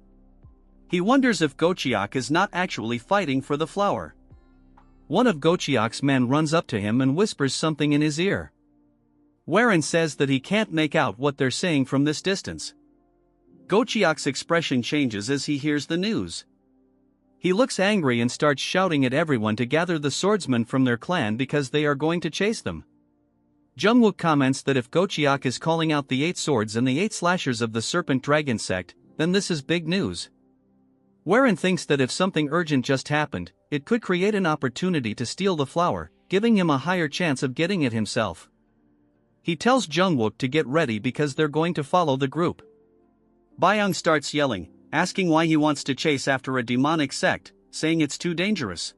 He wonders if Gochiak is not actually fighting for the flower. One of Gochiak's men runs up to him and whispers something in his ear. Warren says that he can't make out what they're saying from this distance. Gochiak's expression changes as he hears the news. He looks angry and starts shouting at everyone to gather the swordsmen from their clan because they are going to chase them. Jungwook comments that if Gochiak is calling out the 8 swords and the 8 slashers of the Serpent Dragon sect, then this is big news. Warren thinks that if something urgent just happened, it could create an opportunity to steal the flower, giving him a higher chance of getting it himself. He tells Jungwook to get ready because they're going to follow the group. Byung starts yelling, asking why he wants to chase after a demonic sect, saying it's too dangerous.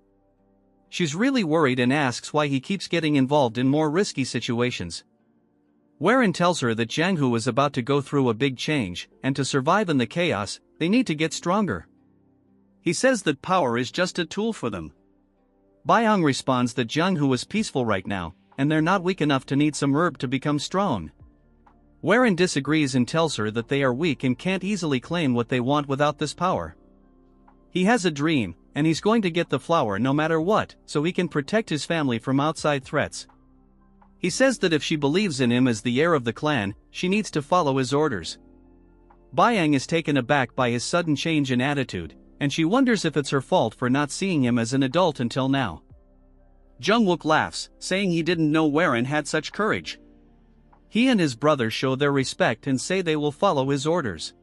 She's really worried and asks why he keeps getting involved in more risky situations. Warren tells her that Janghu is about to go through a big change, and to survive in the chaos, they need to get stronger. He says that power is just a tool for them. Byung responds that Janghu is peaceful right now, and they're not weak enough to need some herb to become strong. Warren disagrees and tells her that they are weak and can't easily claim what they want without this power. He has a dream, and he's going to get the flower no matter what, so he can protect his family from outside threats. He says that if she believes in him as the heir of the clan, she needs to follow his orders. Byung is taken aback by his sudden change in attitude, and she wonders if it's her fault for not seeing him as an adult until now. Jungwook laughs, saying he didn't know Warren had such courage. He and his brother show their respect and say they will follow his orders.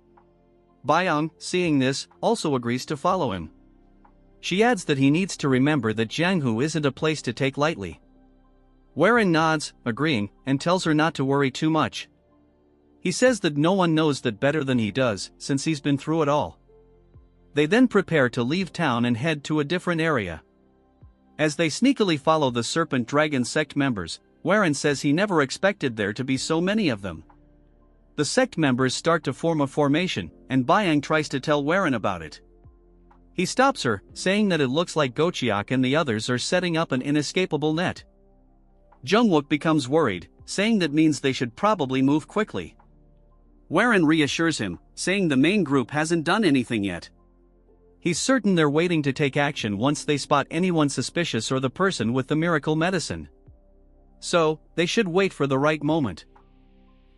Byung, seeing this, also agrees to follow him. She adds that he needs to remember that Janghu isn't a place to take lightly. Warren nods, agreeing, and tells her not to worry too much. He says that no one knows that better than he does, since he's been through it all. They then prepare to leave town and head to a different area. As they sneakily follow the Serpent Dragon sect members, Warren says he never expected there to be so many of them. The sect members start to form a formation, and Byung tries to tell Warren about it. He stops her, saying that it looks like Gochiak and the others are setting up an inescapable net. Jungwook becomes worried, saying that means they should probably move quickly. Warren reassures him, saying the main group hasn't done anything yet. He's certain they're waiting to take action once they spot anyone suspicious or the person with the miracle medicine. So, they should wait for the right moment.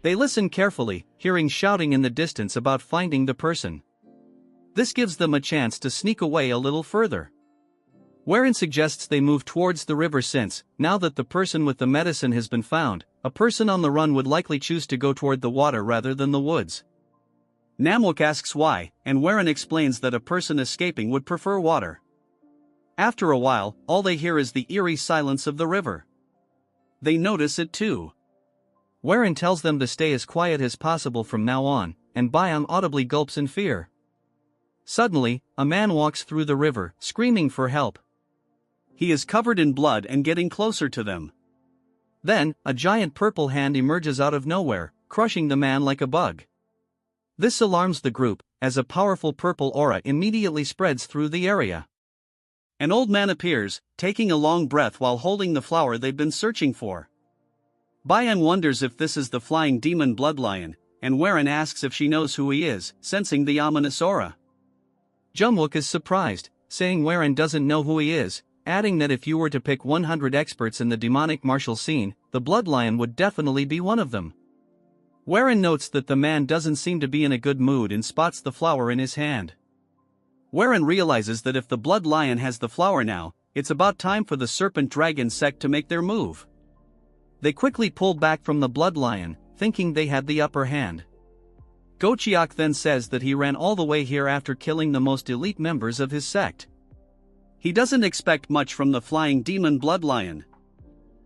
They listen carefully, hearing shouting in the distance about finding the person. This gives them a chance to sneak away a little further. Warren suggests they move towards the river since, now that the person with the medicine has been found, a person on the run would likely choose to go toward the water rather than the woods. Namwook asks why, and Warren explains that a person escaping would prefer water. After a while, all they hear is the eerie silence of the river. They notice it too. Warren tells them to stay as quiet as possible from now on, and Byung audibly gulps in fear. Suddenly, a man walks through the river, screaming for help. He is covered in blood and getting closer to them. Then, a giant purple hand emerges out of nowhere, crushing the man like a bug. This alarms the group, as a powerful purple aura immediately spreads through the area. An old man appears, taking a long breath while holding the flower they've been searching for. Byung wonders if this is the flying demon bloodlion, and Warren asks if she knows who he is, sensing the ominous aura. Jungwook is surprised, saying Warren doesn't know who he is, adding that if you were to pick 100 experts in the demonic martial scene, the Bloodlion would definitely be one of them. Warren notes that the man doesn't seem to be in a good mood and spots the flower in his hand. Warren realizes that if the Bloodlion has the flower now, it's about time for the Serpent Dragon sect to make their move. They quickly pull back from the Bloodlion, thinking they had the upper hand. Gochiak then says that he ran all the way here after killing the most elite members of his sect. He doesn't expect much from the flying demon Bloodlion.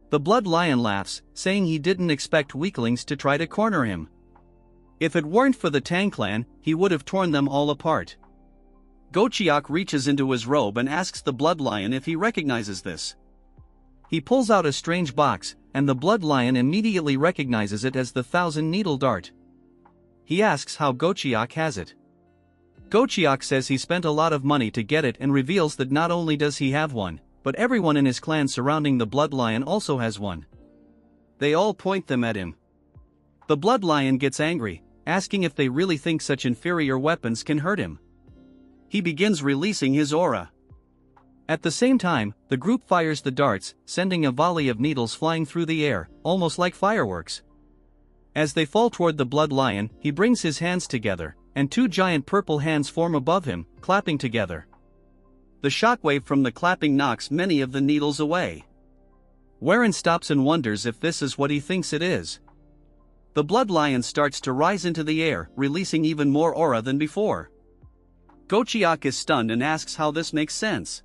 The Bloodlion laughs, saying he didn't expect weaklings to try to corner him. If it weren't for the Tang clan, he would have torn them all apart. Gochiak reaches into his robe and asks the Bloodlion if he recognizes this. He pulls out a strange box, and the Bloodlion immediately recognizes it as the Thousand Needle Dart. He asks how Gochiak has it. Gochiak says he spent a lot of money to get it and reveals that not only does he have one, but everyone in his clan surrounding the Bloodlion also has one. They all point them at him. The Bloodlion gets angry, asking if they really think such inferior weapons can hurt him. He begins releasing his aura. At the same time, the group fires the darts, sending a volley of needles flying through the air, almost like fireworks. As they fall toward the Bloodlion, he brings his hands together, and two giant purple hands form above him, clapping together. The shockwave from the clapping knocks many of the needles away. Warren stops and wonders if this is what he thinks it is. The Bloodlion starts to rise into the air, releasing even more aura than before. Gochiak is stunned and asks how this makes sense.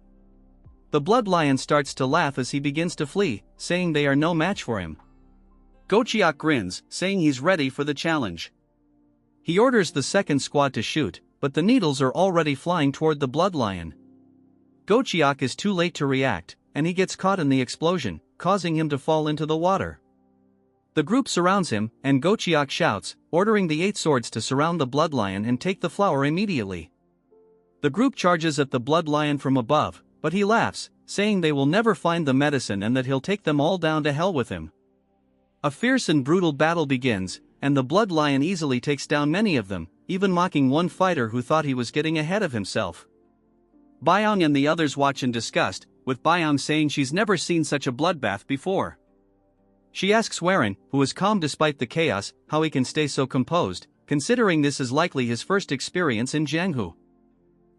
The Bloodlion starts to laugh as he begins to flee, saying they are no match for him. Gochiak grins, saying he's ready for the challenge. He orders the second squad to shoot, but the needles are already flying toward the Bloodlion. Gochiak is too late to react, and he gets caught in the explosion, causing him to fall into the water. The group surrounds him, and Gochiak shouts, ordering the 8 swords to surround the Bloodlion and take the flower immediately. The group charges at the Bloodlion from above, but he laughs, saying they will never find the medicine and that he'll take them all down to hell with him. A fierce and brutal battle begins, and the Bloodlion easily takes down many of them, even mocking one fighter who thought he was getting ahead of himself. Byong and the others watch in disgust, with Byong saying she's never seen such a bloodbath before. She asks Warren, who is calm despite the chaos, how he can stay so composed, considering this is likely his first experience in Jianghu.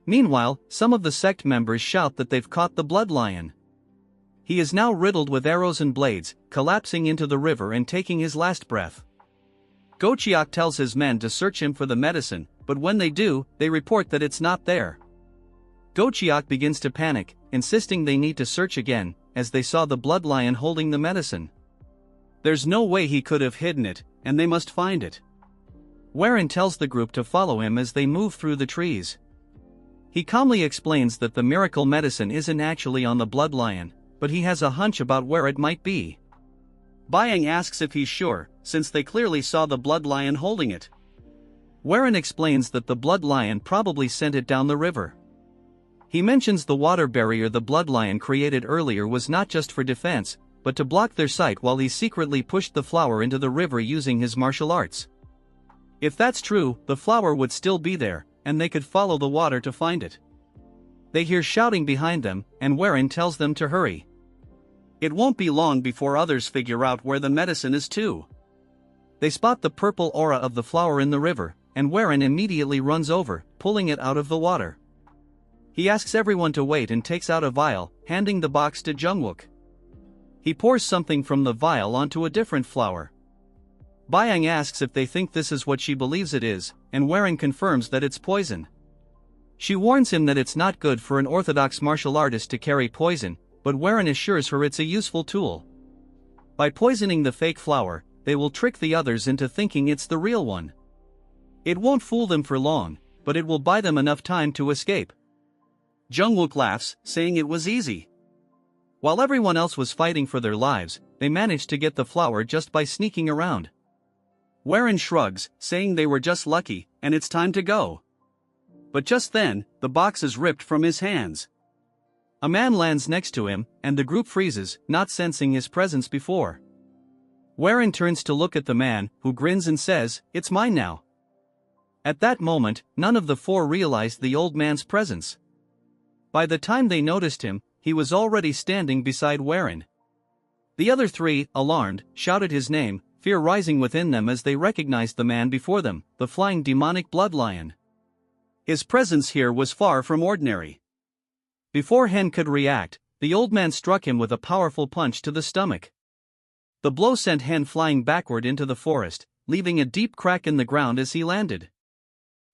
Meanwhile, some of the sect members shout that they've caught the Bloodlion. He is now riddled with arrows and blades, collapsing into the river and taking his last breath. Gochiak tells his men to search him for the medicine, but when they do, they report that it's not there. Gochiak begins to panic, insisting they need to search again, as they saw the Bloodlion holding the medicine. There's no way he could have hidden it, and they must find it. Warren tells the group to follow him as they move through the trees. He calmly explains that the miracle medicine isn't actually on the Bloodlion, but he has a hunch about where it might be. Byang asks if he's sure, since they clearly saw the Bloodlion holding it. Warren explains that the Bloodlion probably sent it down the river. He mentions the water barrier the Bloodlion created earlier was not just for defense, but to block their sight while he secretly pushed the flower into the river using his martial arts. If that's true, the flower would still be there, and they could follow the water to find it. They hear shouting behind them, and Warren tells them to hurry. It won't be long before others figure out where the medicine is too. They spot the purple aura of the flower in the river, and Warren immediately runs over, pulling it out of the water. He asks everyone to wait and takes out a vial, handing the box to Jungwook. He pours something from the vial onto a different flower. Byang asks if they think this is what she believes it is, and Warren confirms that it's poison. She warns him that it's not good for an orthodox martial artist to carry poison, but Warren assures her it's a useful tool. By poisoning the fake flower, they will trick the others into thinking it's the real one. It won't fool them for long, but it will buy them enough time to escape. Jungwook laughs, saying it was easy. While everyone else was fighting for their lives, they managed to get the flower just by sneaking around. Warren shrugs, saying they were just lucky, and it's time to go. But just then, the box is ripped from his hands. A man lands next to him, and the group freezes, not sensing his presence before. Warren turns to look at the man, who grins and says, "It's mine now." At that moment, none of the 4 realized the old man's presence. By the time they noticed him, he was already standing beside Warren. The other three, alarmed, shouted his name, fear rising within them as they recognized the man before them, the flying demonic blood lion. His presence here was far from ordinary. Before Hen could react, the old man struck him with a powerful punch to the stomach. The blow sent Hen flying backward into the forest, leaving a deep crack in the ground as he landed.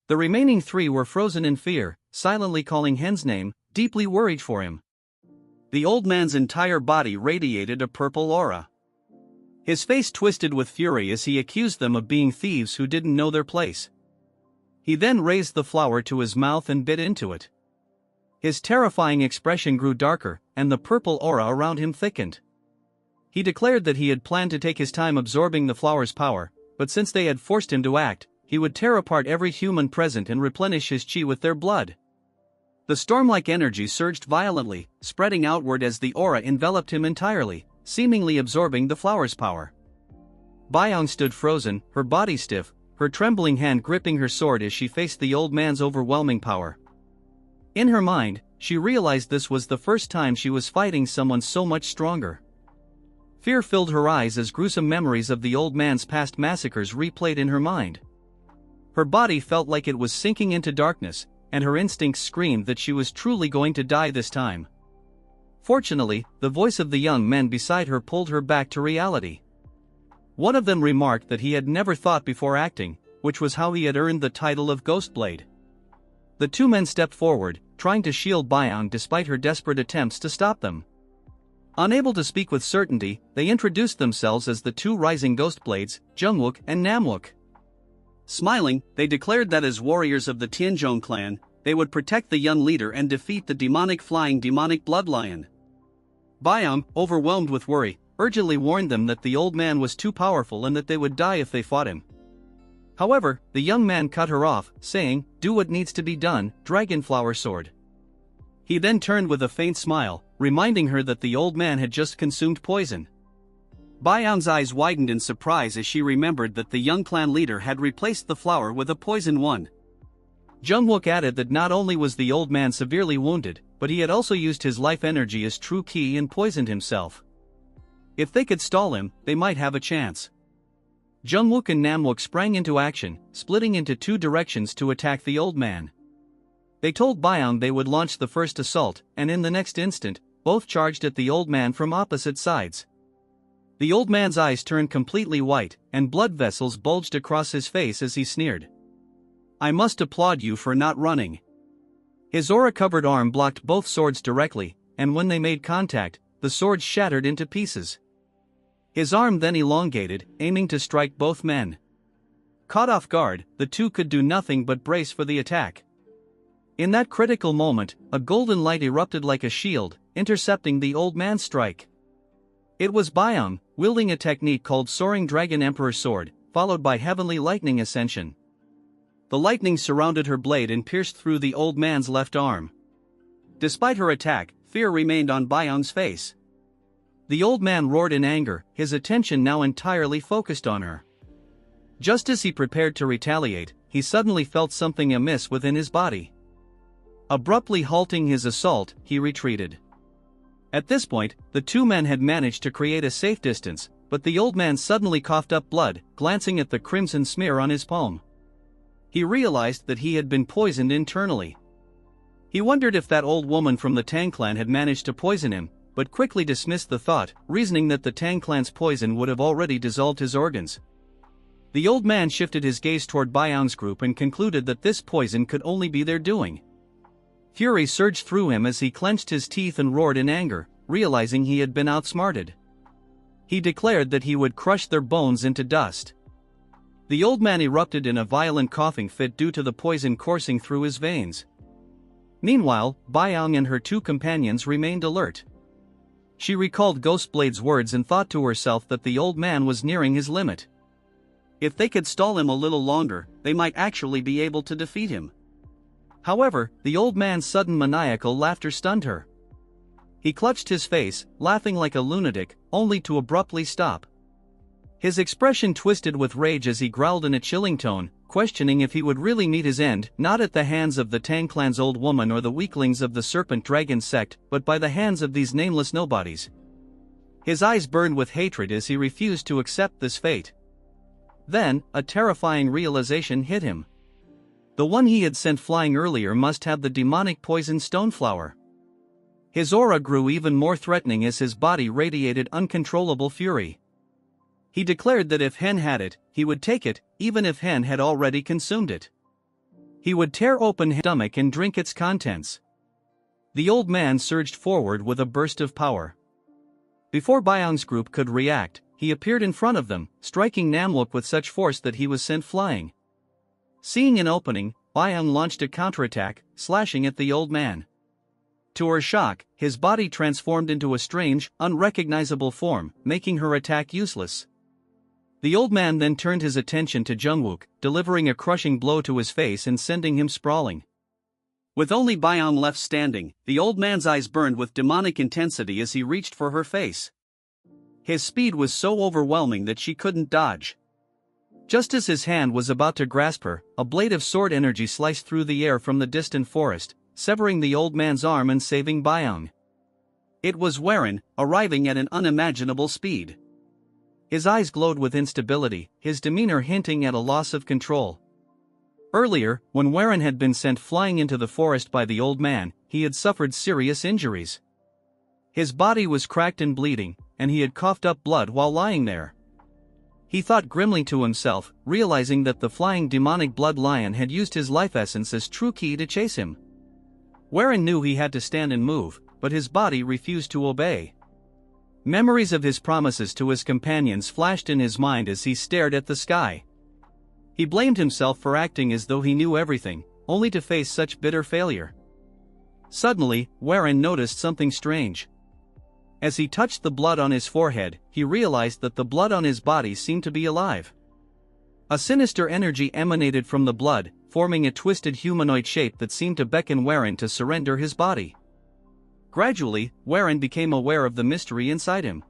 The remaining three were frozen in fear, silently calling Hen's name, deeply worried for him. The old man's entire body radiated a purple aura. His face twisted with fury as he accused them of being thieves who didn't know their place. He then raised the flower to his mouth and bit into it. His terrifying expression grew darker, and the purple aura around him thickened. He declared that he had planned to take his time absorbing the flower's power, but since they had forced him to act, he would tear apart every human present and replenish his chi with their blood. The storm-like energy surged violently, spreading outward as the aura enveloped him entirely, seemingly absorbing the flower's power. Byong stood frozen, her body stiff, her trembling hand gripping her sword as she faced the old man's overwhelming power. In her mind, she realized this was the first time she was fighting someone so much stronger. Fear filled her eyes as gruesome memories of the old man's past massacres replayed in her mind. Her body felt like it was sinking into darkness, and her instincts screamed that she was truly going to die this time. Fortunately, the voice of the young men beside her pulled her back to reality. One of them remarked that he had never thought before acting, which was how he had earned the title of Ghostblade. The two men stepped forward, trying to shield Byong despite her desperate attempts to stop them. Unable to speak with certainty, they introduced themselves as the two rising Ghostblades, Jungwook and Namwook. Smiling, they declared that as warriors of the Tianzhong clan, they would protect the young leader and defeat the demonic blood lion. Byong, overwhelmed with worry, urgently warned them that the old man was too powerful and that they would die if they fought him. However, the young man cut her off, saying, "Do what needs to be done, Dragonflower Sword." He then turned with a faint smile, reminding her that the old man had just consumed poison. Byong's eyes widened in surprise as she remembered that the young clan leader had replaced the flower with a poisoned one. Jungwook added that not only was the old man severely wounded, but he had also used his life energy as true ki and poisoned himself. If they could stall him, they might have a chance. Jungwook and Namwook sprang into action, splitting into two directions to attack the old man. They told Byong they would launch the first assault, and in the next instant, both charged at the old man from opposite sides. The old man's eyes turned completely white, and blood vessels bulged across his face as he sneered. "I must applaud you for not running." His aura-covered arm blocked both swords directly, and when they made contact, the swords shattered into pieces. His arm then elongated, aiming to strike both men. Caught off guard, the two could do nothing but brace for the attack. In that critical moment, a golden light erupted like a shield, intercepting the old man's strike. It was Byong, wielding a technique called Soaring Dragon Emperor Sword, followed by Heavenly Lightning Ascension. The lightning surrounded her blade and pierced through the old man's left arm. Despite her attack, fear remained on Byong's face. The old man roared in anger, his attention now entirely focused on her. Just as he prepared to retaliate, he suddenly felt something amiss within his body. Abruptly halting his assault, he retreated. At this point, the two men had managed to create a safe distance, but the old man suddenly coughed up blood, glancing at the crimson smear on his palm. He realized that he had been poisoned internally. He wondered if that old woman from the Tang clan had managed to poison him, but quickly dismissed the thought, reasoning that the Tang clan's poison would have already dissolved his organs. The old man shifted his gaze toward Byong's group and concluded that this poison could only be their doing. Fury surged through him as he clenched his teeth and roared in anger, realizing he had been outsmarted. He declared that he would crush their bones into dust. The old man erupted in a violent coughing fit due to the poison coursing through his veins. Meanwhile, Byong and her two companions remained alert. She recalled Ghostblade's words and thought to herself that the old man was nearing his limit. If they could stall him a little longer, they might actually be able to defeat him. However, the old man's sudden maniacal laughter stunned her. He clutched his face, laughing like a lunatic, only to abruptly stop. His expression twisted with rage as he growled in a chilling tone, questioning if he would really meet his end, not at the hands of the Tang clan's old woman or the weaklings of the Serpent Dragon sect, but by the hands of these nameless nobodies. His eyes burned with hatred as he refused to accept this fate. Then, a terrifying realization hit him. The one he had sent flying earlier must have the demonic poison stoneflower. His aura grew even more threatening as his body radiated uncontrollable fury. He declared that if Hen had it, he would take it, even if Hen had already consumed it. He would tear open his stomach and drink its contents. The old man surged forward with a burst of power. Before Byung's group could react, he appeared in front of them, striking Namlook with such force that he was sent flying. Seeing an opening, Byung launched a counterattack, slashing at the old man. To her shock, his body transformed into a strange, unrecognizable form, making her attack useless. The old man then turned his attention to Jungwook, delivering a crushing blow to his face and sending him sprawling. With only Byung left standing, the old man's eyes burned with demonic intensity as he reached for her face. His speed was so overwhelming that she couldn't dodge. Just as his hand was about to grasp her, a blade of sword energy sliced through the air from the distant forest, severing the old man's arm and saving Byung. It was Warren, arriving at an unimaginable speed. His eyes glowed with instability, his demeanor hinting at a loss of control. Earlier, when Warren had been sent flying into the forest by the old man, he had suffered serious injuries. His body was cracked and bleeding, and he had coughed up blood while lying there. He thought grimly to himself, realizing that the flying demonic blood lion had used his life essence as true key to chase him. Warren knew he had to stand and move, but his body refused to obey. Memories of his promises to his companions flashed in his mind as he stared at the sky. He blamed himself for acting as though he knew everything, only to face such bitter failure. Suddenly, Warren noticed something strange. As he touched the blood on his forehead, he realized that the blood on his body seemed to be alive. A sinister energy emanated from the blood, forming a twisted humanoid shape that seemed to beckon Warren to surrender his body. Gradually, Warren became aware of the mystery inside him.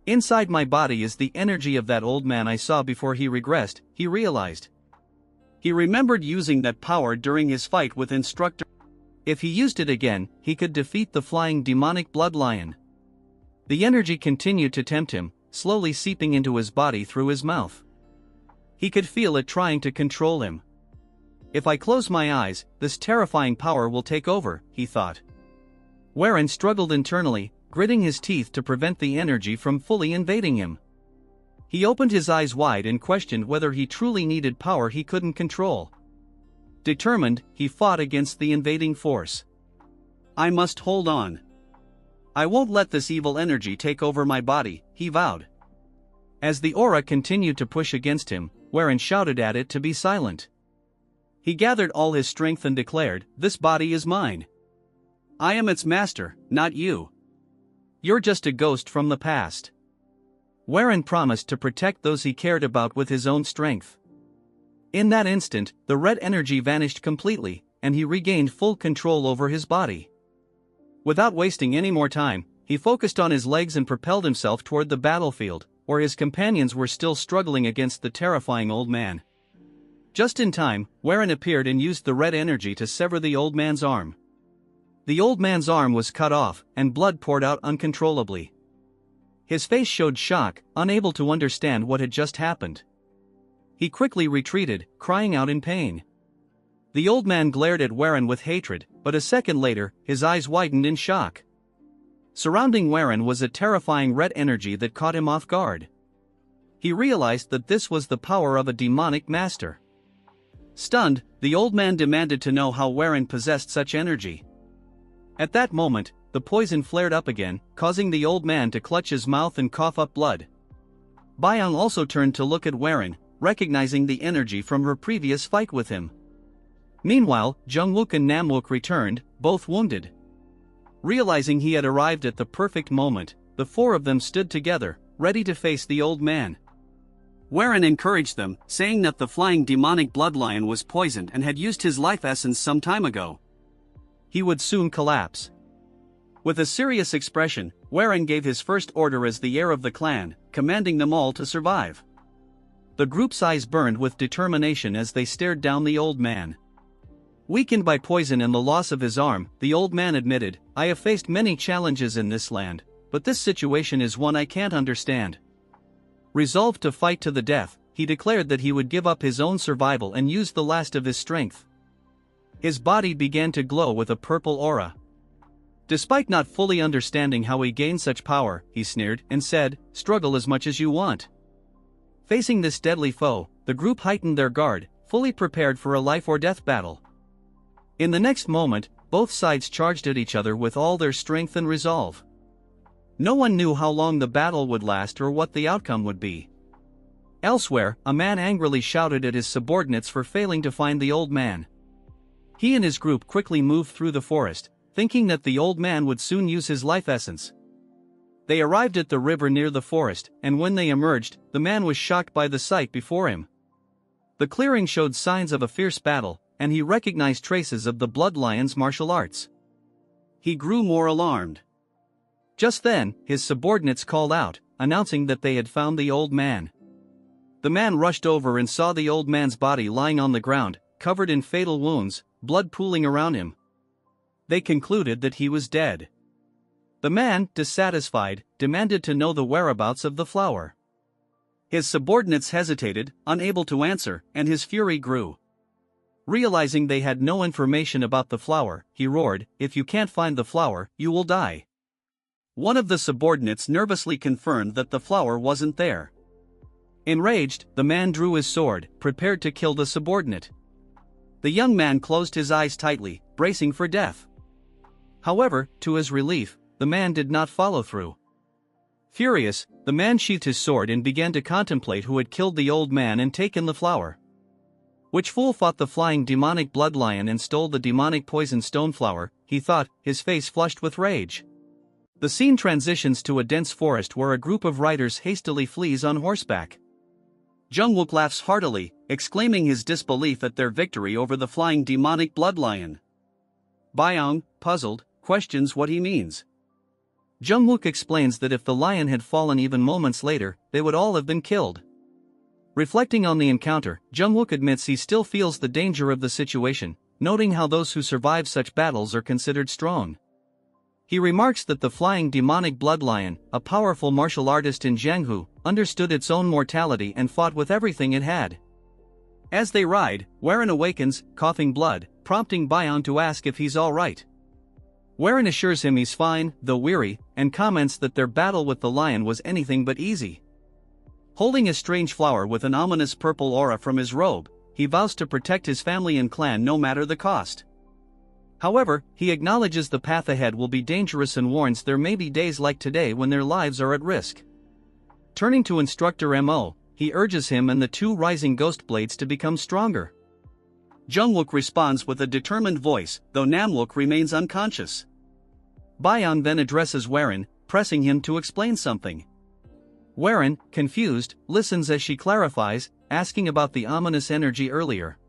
Inside my body is the energy of that old man I saw before he regressed, he realized. He remembered using that power during his fight with Instructor. If he used it again, he could defeat the flying demonic blood lion. The energy continued to tempt him, slowly seeping into his body through his mouth. He could feel it trying to control him. If I close my eyes, this terrifying power will take over, he thought. Warren struggled internally, gritting his teeth to prevent the energy from fully invading him. He opened his eyes wide and questioned whether he truly needed power he couldn't control. Determined, he fought against the invading force. I must hold on. I won't let this evil energy take over my body, he vowed. As the aura continued to push against him, Warren shouted at it to be silent. He gathered all his strength and declared, "This body is mine. I am its master, not you. You're just a ghost from the past." Warren promised to protect those he cared about with his own strength. In that instant, the red energy vanished completely, and he regained full control over his body. Without wasting any more time, he focused on his legs and propelled himself toward the battlefield, where his companions were still struggling against the terrifying old man. Just in time, Warren appeared and used the red energy to sever the old man's arm. The old man's arm was cut off, and blood poured out uncontrollably. His face showed shock, unable to understand what had just happened. He quickly retreated, crying out in pain. The old man glared at Warren with hatred, but a second later, his eyes widened in shock. Surrounding Warren was a terrifying red energy that caught him off guard. He realized that this was the power of a demonic master. Stunned, the old man demanded to know how Warren possessed such energy. At that moment, the poison flared up again, causing the old man to clutch his mouth and cough up blood. Byung also turned to look at Warren, recognizing the energy from her previous fight with him. Meanwhile, Jungwook and Namwook returned, both wounded. Realizing he had arrived at the perfect moment, the four of them stood together, ready to face the old man. Warren encouraged them, saying that the flying demonic bloodlion was poisoned and had used his life essence some time ago. He would soon collapse. With a serious expression, Warren gave his first order as the heir of the clan, commanding them all to survive. The group's eyes burned with determination as they stared down the old man. Weakened by poison and the loss of his arm, the old man admitted, "I have faced many challenges in this land, but this situation is one I can't understand." Resolved to fight to the death, he declared that he would give up his own survival and use the last of his strength. His body began to glow with a purple aura. Despite not fully understanding how he gained such power, he sneered and said, "Struggle as much as you want." Facing this deadly foe, the group heightened their guard, fully prepared for a life-or-death battle. In the next moment, both sides charged at each other with all their strength and resolve. No one knew how long the battle would last or what the outcome would be. Elsewhere, a man angrily shouted at his subordinates for failing to find the old man. He and his group quickly moved through the forest, thinking that the old man would soon use his life essence. They arrived at the river near the forest, and when they emerged, the man was shocked by the sight before him. The clearing showed signs of a fierce battle, and he recognized traces of the blood lion's martial arts. He grew more alarmed. Just then, his subordinates called out, announcing that they had found the old man. The man rushed over and saw the old man's body lying on the ground, covered in fatal wounds, blood pooling around him. They concluded that he was dead. The man, dissatisfied, demanded to know the whereabouts of the flower. His subordinates hesitated, unable to answer, and his fury grew. Realizing they had no information about the flower, he roared, "If you can't find the flower, you will die." One of the subordinates nervously confirmed that the flower wasn't there. Enraged, the man drew his sword, prepared to kill the subordinate. The young man closed his eyes tightly, bracing for death. However, to his relief, the man did not follow through. Furious, the man sheathed his sword and began to contemplate who had killed the old man and taken the flower. Which fool fought the flying demonic blood lion and stole the demonic poison stone flower, he thought, his face flushed with rage. The scene transitions to a dense forest where a group of riders hastily flees on horseback. Jungwook laughs heartily, exclaiming his disbelief at their victory over the flying demonic blood lion. Byung, puzzled, questions what he means. Jungwook explains that if the lion had fallen even moments later, they would all have been killed. Reflecting on the encounter, Jungwook admits he still feels the danger of the situation, noting how those who survive such battles are considered strong. He remarks that the flying demonic blood lion, a powerful martial artist in Jianghu, understood its own mortality and fought with everything it had. As they ride, Warren awakens, coughing blood, prompting Byung to ask if he's alright. Warren assures him he's fine, though weary, and comments that their battle with the lion was anything but easy. Holding a strange flower with an ominous purple aura from his robe, he vows to protect his family and clan no matter the cost. However, he acknowledges the path ahead will be dangerous and warns there may be days like today when their lives are at risk. Turning to Instructor Mo, he urges him and the two rising ghost blades to become stronger. Jungwook responds with a determined voice, though Namwook remains unconscious. Byung then addresses Warren, pressing him to explain something. Warren, confused, listens as she clarifies, asking about the ominous energy earlier.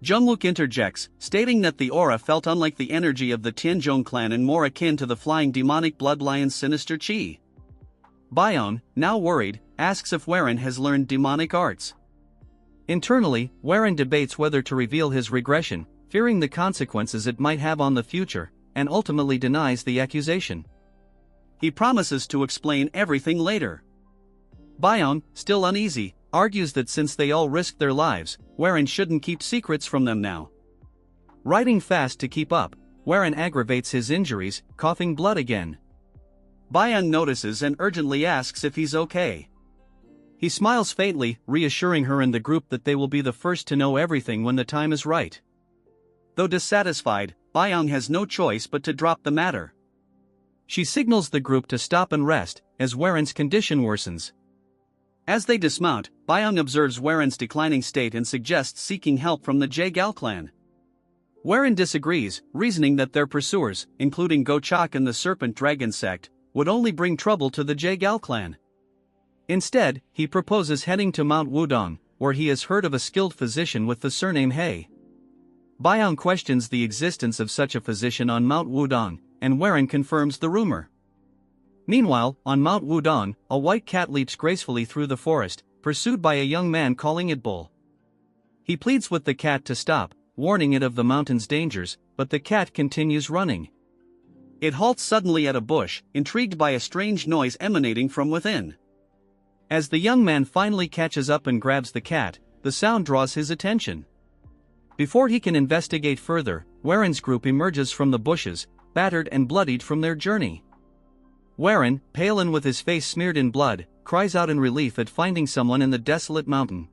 Jungwook interjects, stating that the aura felt unlike the energy of the Tianzhong clan and more akin to the flying demonic blood lion's sinister chi. Byung, now worried, asks if Warren has learned demonic arts. Internally, Warren debates whether to reveal his regression, fearing the consequences it might have on the future, and ultimately denies the accusation. He promises to explain everything later. Byung, still uneasy, argues that since they all risked their lives, Warren shouldn't keep secrets from them now. Riding fast to keep up, Warren aggravates his injuries, coughing blood again. Byung notices and urgently asks if he's okay. He smiles faintly, reassuring her and the group that they will be the first to know everything when the time is right. Though dissatisfied, Byung has no choice but to drop the matter. She signals the group to stop and rest, as Warren's condition worsens. As they dismount, Byung observes Warren's declining state and suggests seeking help from the Jaegal clan. Warren disagrees, reasoning that their pursuers, including Gochak and the Serpent Dragon sect, would only bring trouble to the Jaegal clan. Instead, he proposes heading to Mount Wudong, where he has heard of a skilled physician with the surname Heir. Byung questions the existence of such a physician on Mount Wudong, and Warren confirms the rumor. Meanwhile, on Mount Wudong, a white cat leaps gracefully through the forest, pursued by a young man calling it Bull. He pleads with the cat to stop, warning it of the mountain's dangers, but the cat continues running. It halts suddenly at a bush, intrigued by a strange noise emanating from within. As the young man finally catches up and grabs the cat, the sound draws his attention. Before he can investigate further, Warren's group emerges from the bushes, battered and bloodied from their journey. Warren, pale and with his face smeared in blood, cries out in relief at finding someone in the desolate mountain.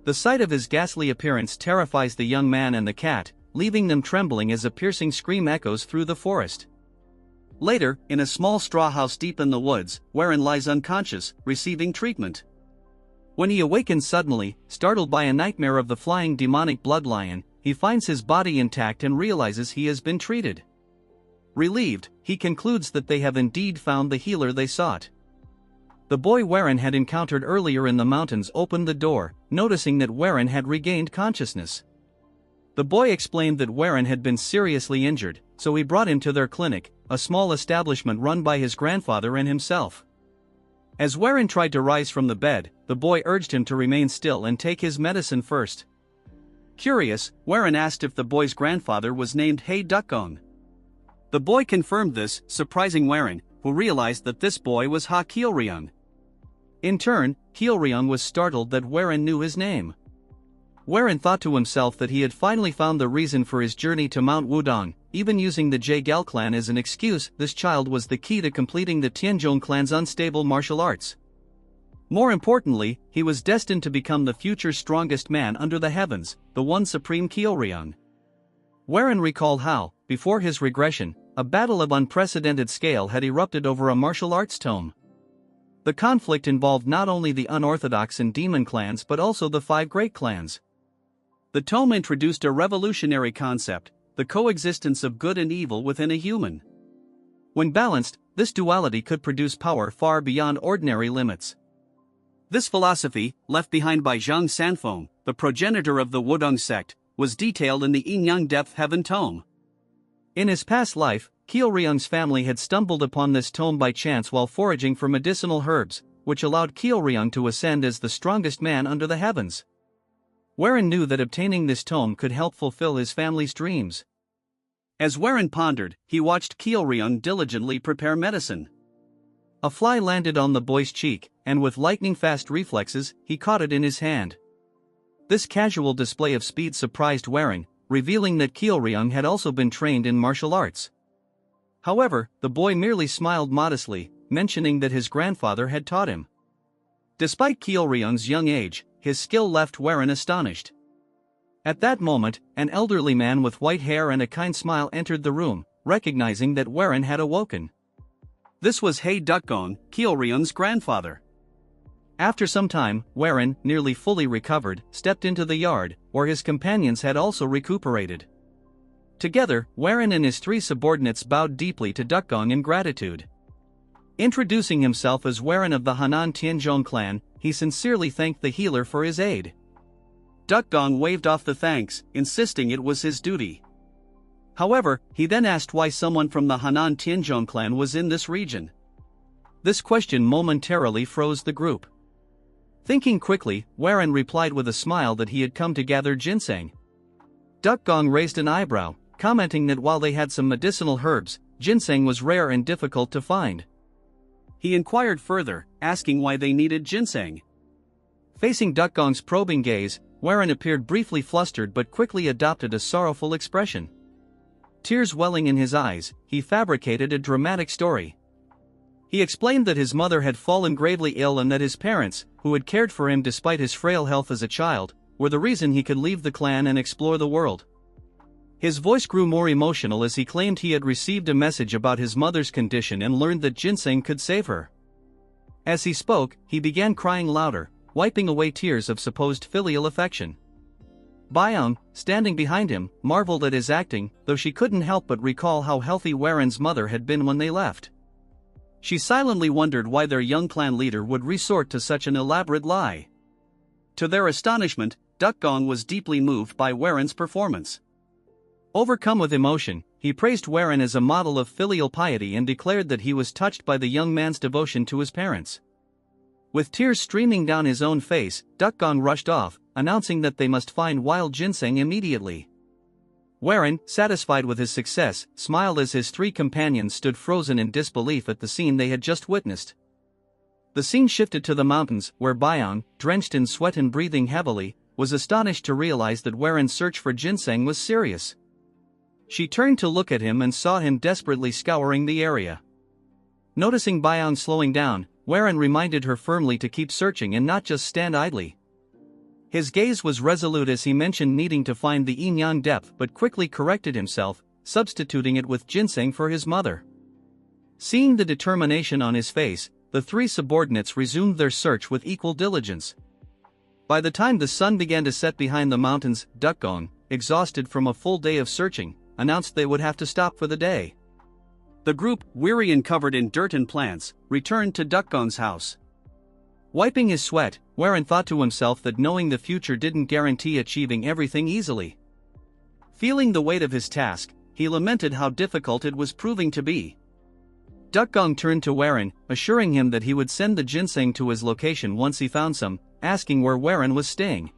The sight of his ghastly appearance terrifies the young man and the cat, leaving them trembling as a piercing scream echoes through the forest. Later, in a small straw house deep in the woods, Warren lies unconscious, receiving treatment. When he awakens suddenly, startled by a nightmare of the flying demonic blood lion, he finds his body intact and realizes he has been treated. Relieved, he concludes that they have indeed found the healer they sought. The boy Warren had encountered earlier in the mountains opened the door, noticing that Warren had regained consciousness. The boy explained that Warren had been seriously injured, so he brought him to their clinic, a small establishment run by his grandfather and himself. As Warren tried to rise from the bed, the boy urged him to remain still and take his medicine first. Curious, Warren asked if the boy's grandfather was named Hei Dukgong. The boy confirmed this, surprising Warren, who realized that this boy was Ha Kielryung. In turn, Kielryung was startled that Warren knew his name. Warren thought to himself that he had finally found the reason for his journey to Mount Wudong, even using the Jaegal clan as an excuse. This child was the key to completing the Tianzhong clan's unstable martial arts. More importantly, he was destined to become the future strongest man under the heavens, the one supreme Kielryung. Warren recalled how, before his regression, a battle of unprecedented scale had erupted over a martial arts tome. The conflict involved not only the unorthodox and demon clans but also the 5 great clans. The tome introduced a revolutionary concept, the coexistence of good and evil within a human. When balanced, this duality could produce power far beyond ordinary limits. This philosophy, left behind by Zhang Sanfeng, the progenitor of the Wudong sect, was detailed in the Yin-Yang Depth Heaven tome. In his past life, Kielryung's family had stumbled upon this tome by chance while foraging for medicinal herbs, which allowed Kielryung to ascend as the strongest man under the heavens. Warren knew that obtaining this tome could help fulfill his family's dreams. As Warren pondered, he watched Kielryung diligently prepare medicine. A fly landed on the boy's cheek, and with lightning-fast reflexes, he caught it in his hand. This casual display of speed surprised Warren, revealing that Kielryung had also been trained in martial arts. However, the boy merely smiled modestly, mentioning that his grandfather had taught him. Despite Kielryung's young age, his skill left Warren astonished. At that moment, an elderly man with white hair and a kind smile entered the room, recognizing that Warren had awoken. This was Hei Dukgong, Kielryung's grandfather. After some time, Warren, nearly fully recovered, stepped into the yard, where his companions had also recuperated. Together, Warren and his 3 subordinates bowed deeply to Dukgong in gratitude. Introducing himself as Warren of the Hanan Tianzhong clan, he sincerely thanked the healer for his aid. Dukgong waved off the thanks, insisting it was his duty. However, he then asked why someone from the Hanan Tianzhong clan was in this region. This question momentarily froze the group. Thinking quickly, Warren replied with a smile that he had come to gather ginseng. Dukgong raised an eyebrow, commenting that while they had some medicinal herbs, ginseng was rare and difficult to find. He inquired further, asking why they needed ginseng. Facing Dukgong's probing gaze, Warren appeared briefly flustered but quickly adopted a sorrowful expression. Tears welling in his eyes, he fabricated a dramatic story. He explained that his mother had fallen gravely ill and that his parents, who had cared for him despite his frail health as a child, were the reason he could leave the clan and explore the world. His voice grew more emotional as he claimed he had received a message about his mother's condition and learned that ginseng could save her. As he spoke, he began crying louder, wiping away tears of supposed filial affection. Byung, standing behind him, marveled at his acting, though she couldn't help but recall how healthy Warren's mother had been when they left. She silently wondered why their young clan leader would resort to such an elaborate lie. To their astonishment, Dukgong was deeply moved by Warren's performance. Overcome with emotion, he praised Warren as a model of filial piety and declared that he was touched by the young man's devotion to his parents. With tears streaming down his own face, Dukgong rushed off, announcing that they must find wild ginseng immediately. Warren, satisfied with his success, smiled as his three companions stood frozen in disbelief at the scene they had just witnessed. The scene shifted to the mountains, where Byong, drenched in sweat and breathing heavily, was astonished to realize that Warren's search for ginseng was serious. She turned to look at him and saw him desperately scouring the area. Noticing Byong slowing down, Warren reminded her firmly to keep searching and not just stand idly. His gaze was resolute as he mentioned needing to find the yin-yang depth but quickly corrected himself, substituting it with ginseng for his mother. Seeing the determination on his face, the three subordinates resumed their search with equal diligence. By the time the sun began to set behind the mountains, Dukgong, exhausted from a full day of searching, announced they would have to stop for the day. The group, weary and covered in dirt and plants, returned to Dukgong's house. Wiping his sweat, Warren thought to himself that knowing the future didn't guarantee achieving everything easily. Feeling the weight of his task, he lamented how difficult it was proving to be. Dukgong turned to Warren, assuring him that he would send the ginseng to his location once he found some, asking where Warren was staying.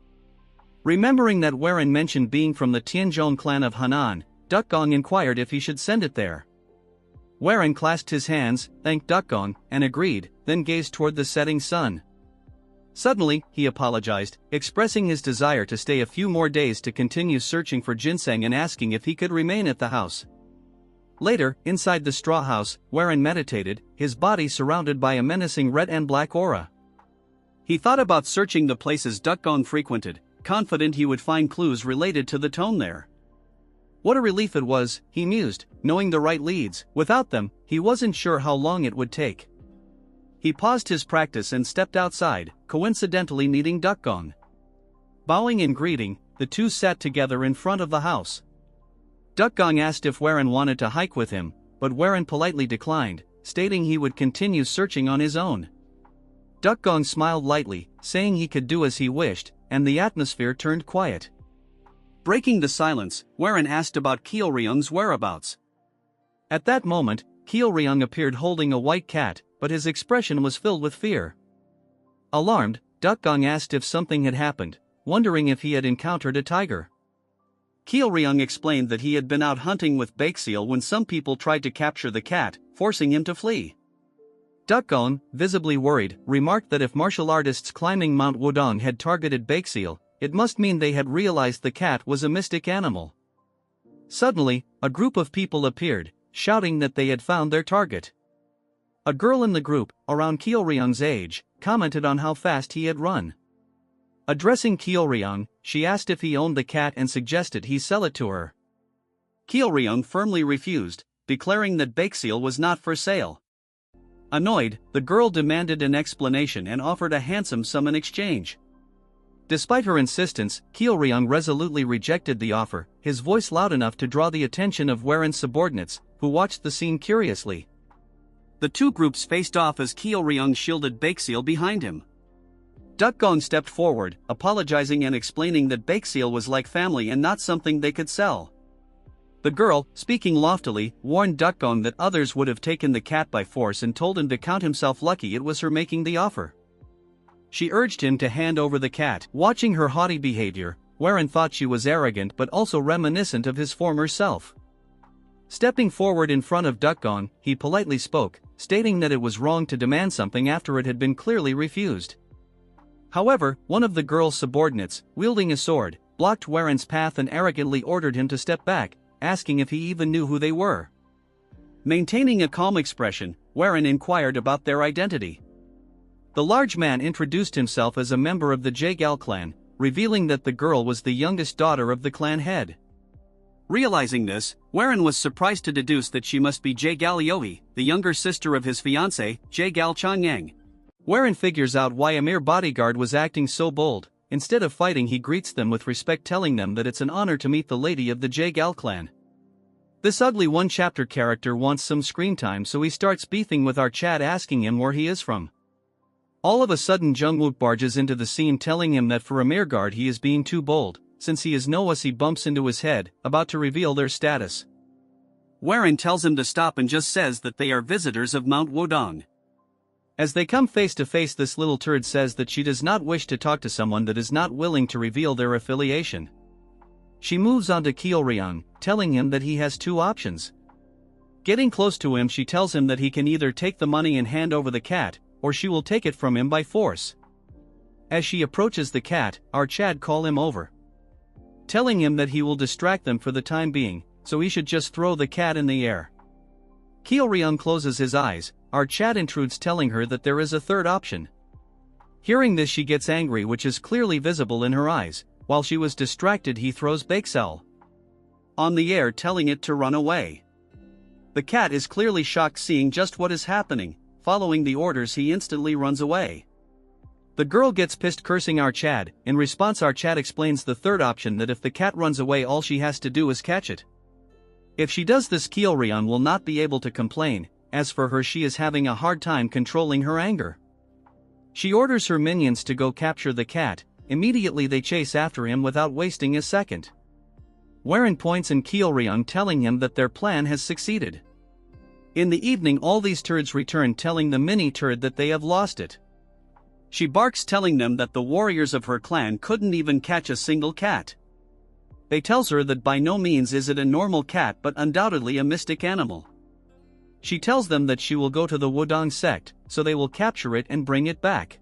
Remembering that Warren mentioned being from the Tianzhong clan of Henan, Dukgong inquired if he should send it there. Warren clasped his hands, thanked Dukgong, and agreed, then gazed toward the setting sun. Suddenly, he apologized, expressing his desire to stay a few more days to continue searching for ginseng and asking if he could remain at the house. Later, inside the straw house, Warren meditated, his body surrounded by a menacing red and black aura. He thought about searching the places Dukgong frequented, confident he would find clues related to the tone there. What a relief it was, he mused, knowing the right leads. Without them, he wasn't sure how long it would take. He paused his practice and stepped outside, coincidentally meeting Dukgong. Bowing in greeting, the two sat together in front of the house. Dukgong asked if Warren wanted to hike with him, but Warren politely declined, stating he would continue searching on his own. Dukgong smiled lightly, saying he could do as he wished, and the atmosphere turned quiet. Breaking the silence, Warren asked about Kyeolryung's whereabouts. At that moment, Kyeolryung appeared holding a white cat, but his expression was filled with fear. Alarmed, Dukgong asked if something had happened, wondering if he had encountered a tiger. Kyeolryung explained that he had been out hunting with Baekseal when some people tried to capture the cat, forcing him to flee. Dukgong, visibly worried, remarked that if martial artists climbing Mount Wodong had targeted Baekseal, it must mean they had realized the cat was a mystic animal. Suddenly, a group of people appeared, shouting that they had found their target. A girl in the group, around Kyeolryung's age, commented on how fast he had run. Addressing Kyeolryung, she asked if he owned the cat and suggested he sell it to her. Kyeolryung firmly refused, declaring that Baekseal was not for sale. Annoyed, the girl demanded an explanation and offered a handsome sum in exchange. Despite her insistence, Kyeolryung resolutely rejected the offer, his voice loud enough to draw the attention of Warren's subordinates, who watched the scene curiously. The two groups faced off as Kyeolryung shielded Baekseal behind him. Dukgong stepped forward, apologizing and explaining that Baekseal was like family and not something they could sell. The girl, speaking loftily, warned Dukgong that others would have taken the cat by force and told him to count himself lucky it was her making the offer. She urged him to hand over the cat. Watching her haughty behavior, Warren thought she was arrogant but also reminiscent of his former self. Stepping forward in front of Dukgong, he politely spoke, stating that it was wrong to demand something after it had been clearly refused. However, one of the girl's subordinates, wielding a sword, blocked Warren's path and arrogantly ordered him to step back, asking if he even knew who they were. Maintaining a calm expression, Warren inquired about their identity. The large man introduced himself as a member of the Jaegal clan, revealing that the girl was the youngest daughter of the clan head. Realizing this, Warren was surprised to deduce that she must be Jaegal Yohi, the younger sister of his fiancée, Jaegal Changyang. Warren figures out why a mere bodyguard was acting so bold. Instead of fighting, he greets them with respect, telling them that it's an honor to meet the lady of the Jaegal clan. This ugly one-chapter character wants some screen time, so he starts beefing with our Chad, asking him where he is from. All of a sudden Jungwook barges into the scene, telling him that for a mere guard he is being too bold, since he is Noah's. He bumps into his head, about to reveal their status. Warren tells him to stop and just says that they are visitors of Mount Wodong. As they come face to face, this little turd says that she does not wish to talk to someone that is not willing to reveal their affiliation. She moves on to Kyoryung, telling him that he has two options. Getting close to him, she tells him that he can either take the money and hand over the cat, or she will take it from him by force. As she approaches the cat, our Chad calls him over, telling him that he will distract them for the time being, so he should just throw the cat in the air. Kyoryung closes his eyes. Our Chad intrudes, telling her that there is a third option. Hearing this, she gets angry, which is clearly visible in her eyes. While she was distracted, he throws Bakesel on the air, telling it to run away. The cat is clearly shocked, seeing just what is happening. Following the orders, he instantly runs away. The girl gets pissed, cursing our Chad. In response, our Chad explains the third option, that if the cat runs away, all she has to do is catch it. If she does this, Kyoryung will not be able to complain. As for her, she is having a hard time controlling her anger. She orders her minions to go capture the cat. Immediately they chase after him without wasting a second. Warren points in Kyoryung, telling him that their plan has succeeded. In the evening, all these turds return, telling the mini turd that they have lost it. She barks, telling them that the warriors of her clan couldn't even catch a single cat. They tells her that by no means is it a normal cat, but undoubtedly a mystic animal. She tells them that she will go to the Wudong sect, so they will capture it and bring it back.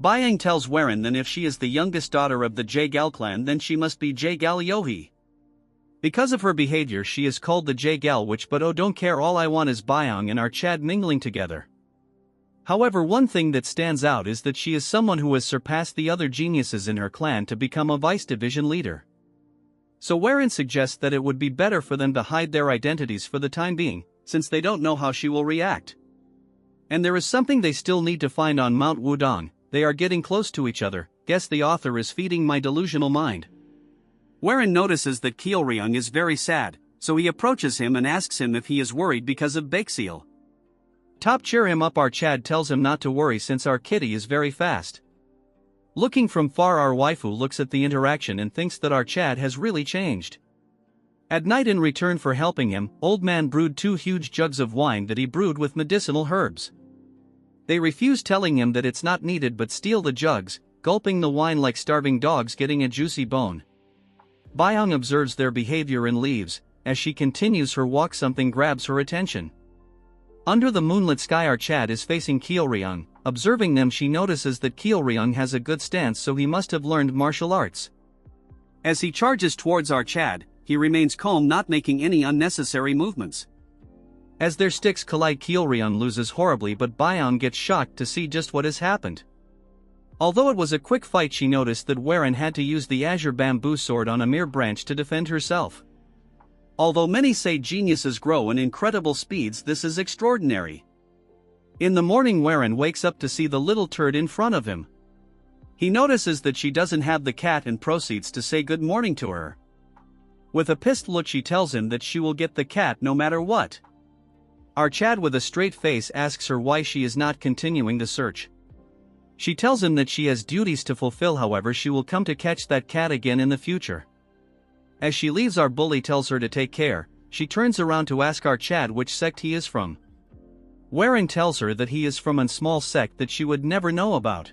Byang tells Warren that if she is the youngest daughter of the Jaegal clan, then she must be Jaegal Yohi. Because of her behavior, she is called the Jaegal witch, but oh, don't care, all I want is Byang and our Chad mingling together. However, one thing that stands out is that she is someone who has surpassed the other geniuses in her clan to become a vice division leader. So Warren suggests that it would be better for them to hide their identities for the time being, since they don't know how she will react. And there is something they still need to find on Mount Wudong. They are getting close to each other. Guess the author is feeding my delusional mind. Warren notices that Kyoryung is very sad, so he approaches him and asks him if he is worried because of Bakeseal. Top cheer him up. Our Chad tells him not to worry since our kitty is very fast. Looking from far, our waifu looks at the interaction and thinks that our Chad has really changed. At night, in return for helping him, Old Man brewed 2 huge jugs of wine that he brewed with medicinal herbs. They refuse, telling him that it's not needed, but steal the jugs, gulping the wine like starving dogs getting a juicy bone. Byong observes their behavior and leaves. As she continues her walk, something grabs her attention. Under the moonlit sky, our Chad is facing Kyoryung. Observing them, she notices that Kyoryung has a good stance, so he must have learned martial arts. As he charges towards our Chad, he remains calm, not making any unnecessary movements. As their sticks collide, Kyoryung loses horribly, but Byong gets shocked to see just what has happened. Although it was a quick fight, she noticed that Warren had to use the azure bamboo sword on a mere branch to defend herself. Although many say geniuses grow in incredible speeds, this is extraordinary. In the morning, Warren wakes up to see the little turd in front of him. He notices that she doesn't have the cat and proceeds to say good morning to her. With a pissed look, she tells him that she will get the cat no matter what. Our Chad, with a straight face, asks her why she is not continuing the search. She tells him that she has duties to fulfill, however she will come to catch that cat again in the future. As she leaves, our bully tells her to take care. She turns around to ask our Chad which sect he is from. Warren tells her that he is from a small sect that she would never know about.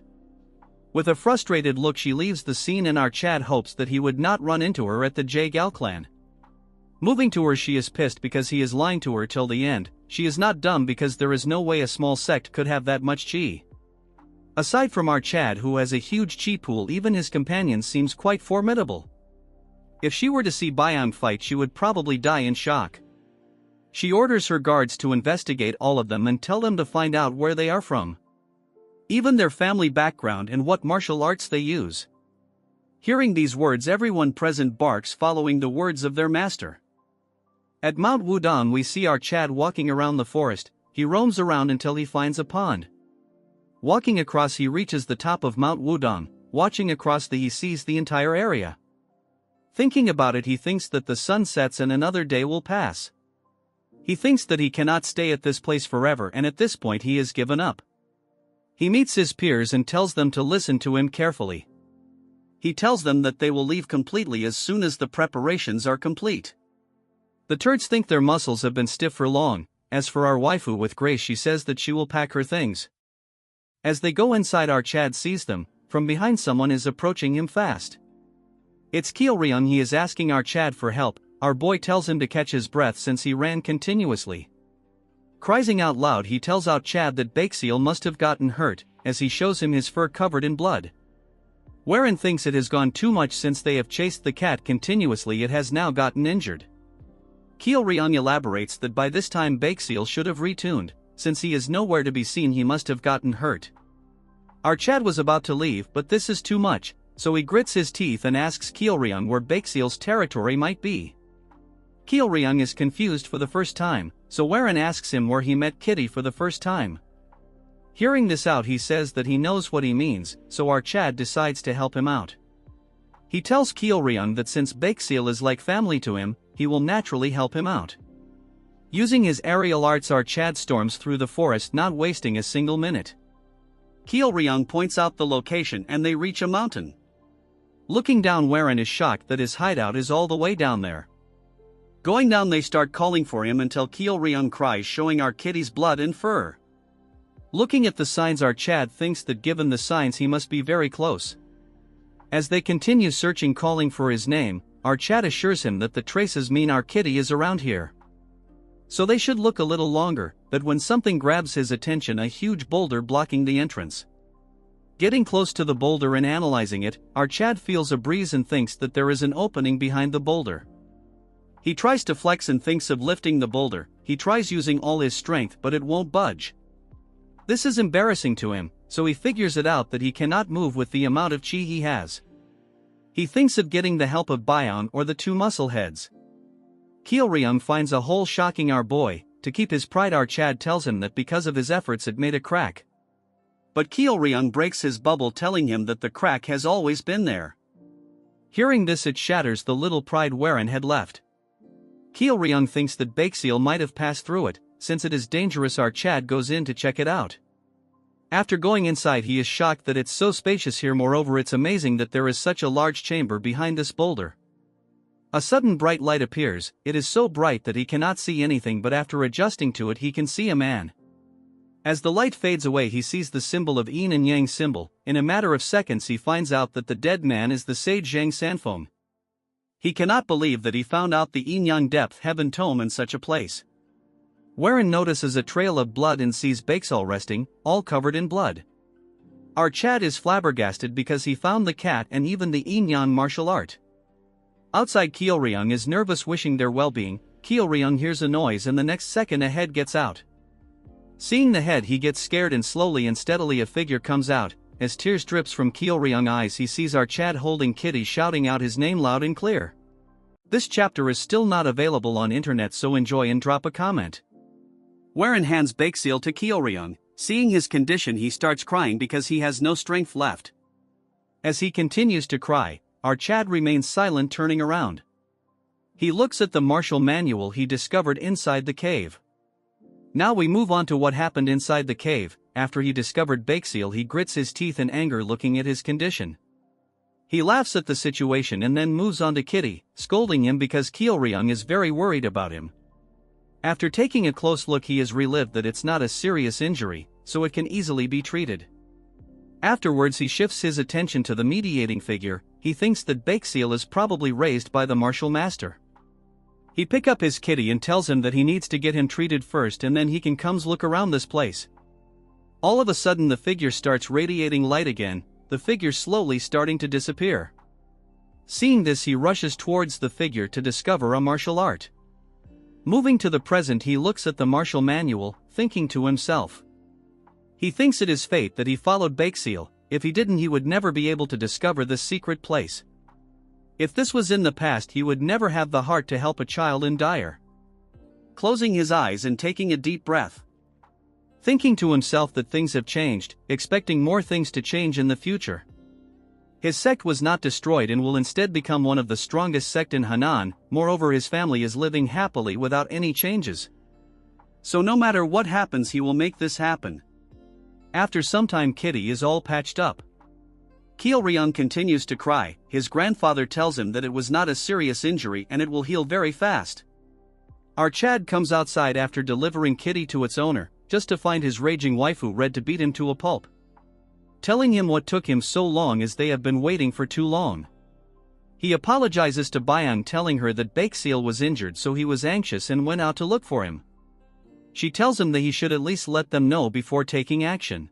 With a frustrated look, she leaves the scene, and our Chad hopes that he would not run into her at the Jaegal clan. Moving to her, she is pissed because he is lying to her till the end. She is not dumb, because there is no way a small sect could have that much chi. Aside from our Chad, who has a huge chi pool, even his companion seems quite formidable. If she were to see Byong fight, she would probably die in shock. She orders her guards to investigate all of them and tell them to find out where they are from, even their family background and what martial arts they use. Hearing these words, everyone present barks, following the words of their master. At Mount Wudong, we see our Chad walking around the forest. He roams around until he finds a pond. Walking across, he reaches the top of Mount Wudong. Watching across, he sees the entire area. Thinking about it, he thinks that the sun sets and another day will pass. He thinks that he cannot stay at this place forever, and at this point he has given up. He meets his peers and tells them to listen to him carefully. He tells them that they will leave completely as soon as the preparations are complete. The turds think their muscles have been stiff for long. As for our waifu with Grace, she says that she will pack her things. As they go inside, our Chad sees them. From behind, someone is approaching him fast. It's Ryung. He is asking our Chad for help. Our boy tells him to catch his breath since he ran continuously. Crying out loud, he tells out Chad that Baekseal must have gotten hurt, as he shows him his fur covered in blood. Wherein thinks it has gone too much since they have chased the cat continuously, it has now gotten injured. Ryung elaborates that by this time Baekseal should have retuned, since he is nowhere to be seen, he must have gotten hurt. Our Chad was about to leave, but this is too much, so he grits his teeth and asks Ryung where Baekseal's territory might be. Ryung is confused for the first time, so Wherein asks him where he met Kitty for the first time. Hearing this out, he says that he knows what he means, so our Chad decides to help him out. He tells Ryung that since Baekseal is like family to him, he will naturally help him out. Using his aerial arts, our Chad storms through the forest, not wasting a single minute. Ryung points out the location and they reach a mountain. Looking down, Wherein is shocked that his hideout is all the way down there. Going down, they start calling for him until Ryung cries, showing our Kitty's blood and fur. Looking at the signs, our Chad thinks that given the signs he must be very close. As they continue searching, calling for his name, our Chad assures him that the traces mean our Kitty is around here. So they should look a little longer, but when something grabs his attention, a huge boulder blocking the entrance. Getting close to the boulder and analyzing it, our Chad feels a breeze and thinks that there is an opening behind the boulder. He tries to flex and thinks of lifting the boulder. He tries using all his strength, but it won't budge. This is embarrassing to him, so he figures it out that he cannot move with the amount of chi he has. He thinks of getting the help of Bion or the two muscle heads. Ryung finds a hole, shocking our boy. To keep his pride, our Chad tells him that because of his efforts it made a crack. But Ryung breaks his bubble, telling him that the crack has always been there. Hearing this, it shatters the little pride Wherein had left. Ryung thinks that Baekseal might have passed through it. Since it is dangerous, our Chad goes in to check it out. After going inside, he is shocked that it's so spacious here. Moreover, it's amazing that there is such a large chamber behind this boulder. A sudden bright light appears. It is so bright that he cannot see anything, but after adjusting to it he can see a man. As the light fades away, he sees the symbol of Yin and Yang symbol. In a matter of seconds he finds out that the dead man is the sage Zhang Sanfeng. He cannot believe that he found out the Yin-Yang depth heaven tome in such a place. Wherein notices a trail of blood and sees Baekseal resting, all covered in blood. Our Chad is flabbergasted because he found the cat and even the Yin-Yang martial art. Outside, Ryung is nervous, wishing their well-being. Ryung hears a noise and the next second a head gets out. Seeing the head, he gets scared and slowly and steadily a figure comes out. As tears drips from Ryung's eyes, he sees our Chad holding Kitty, shouting out his name loud and clear. This chapter is still not available on internet, so enjoy and drop a comment. Wherein hands Baekseal to Ryung. Seeing his condition, he starts crying because he has no strength left. As he continues to cry, our Chad remains silent, turning around. He looks at the martial manual he discovered inside the cave. Now we move on to what happened inside the cave. After he discovered Baekseal, he grits his teeth in anger looking at his condition. He laughs at the situation and then moves on to Kitty, scolding him because Ryung is very worried about him. After taking a close look, he is relieved that it's not a serious injury, so it can easily be treated. Afterwards he shifts his attention to the mediating figure. He thinks that Baekseal is probably raised by the martial master. He picks up his Kitty and tells him that he needs to get him treated first and then he can come look around this place. All of a sudden the figure starts radiating light again, the figure slowly starting to disappear. Seeing this, he rushes towards the figure to discover a martial art. Moving to the present, he looks at the martial manual, thinking to himself. He thinks it is fate that he followed Baekseal. If he didn't, he would never be able to discover this secret place. If this was in the past, he would never have the heart to help a child in dire. Closing his eyes and taking a deep breath. Thinking to himself that things have changed, expecting more things to change in the future. His sect was not destroyed and will instead become one of the strongest sect in Henan. Moreover, his family is living happily without any changes. So no matter what happens, he will make this happen. After some time, Kitty is all patched up. Ryung continues to cry. His grandfather tells him that it was not a serious injury and it will heal very fast. Our Chad comes outside after delivering Kitty to its owner, just to find his raging waifu ready to beat him to a pulp. telling him what took him so long as they have been waiting for too long. He apologizes to Byung, telling her that Baekseal was injured, so he was anxious and went out to look for him. She tells him that he should at least let them know before taking action.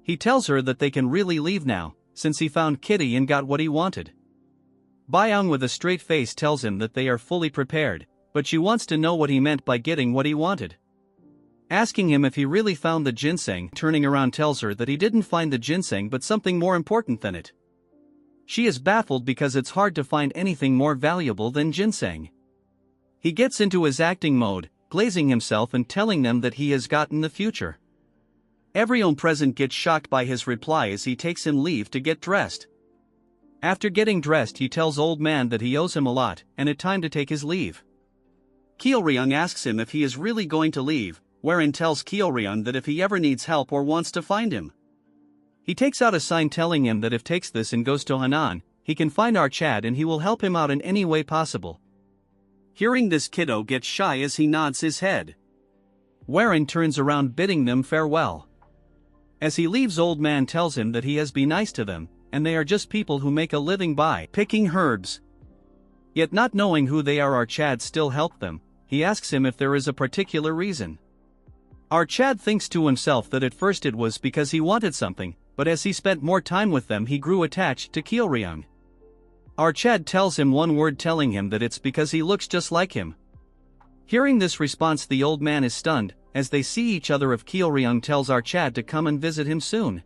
He tells her that they can really leave now, since he found Kitty and got what he wanted. Byung with a straight face tells him that they are fully prepared, but she wants to know what he meant by getting what he wanted. Asking him if he really found the ginseng, turning around tells her that he didn't find the ginseng but something more important than it. She is baffled because it's hard to find anything more valuable than ginseng. He gets into his acting mode, glazing himself and telling them that he has gotten the future. Everyone present gets shocked by his reply as he takes him leave to get dressed. After getting dressed, he tells Old Man that he owes him a lot and it's time to take his leave. Kyeolryung asks him if he is really going to leave, wherein tells Kyeolryung that if he ever needs help or wants to find him. He takes out a sign telling him that if takes this and goes to Hanan, he can find Archad and he will help him out in any way possible. Hearing this, kiddo gets shy as he nods his head. Wherein turns around bidding them farewell. As he leaves, Old Man tells him that he has been nice to them, and they are just people who make a living by picking herbs. Yet not knowing who they are, Archad still helped them. He asks him if there is a particular reason. Archad thinks to himself that at first it was because he wanted something, but as he spent more time with them he grew attached to Kyeolryung. Archad tells him one word, telling him that it's because he looks just like him. Hearing this response, the Old Man is stunned. As they see each other, if Kyeolryung tells Archad to come and visit him soon.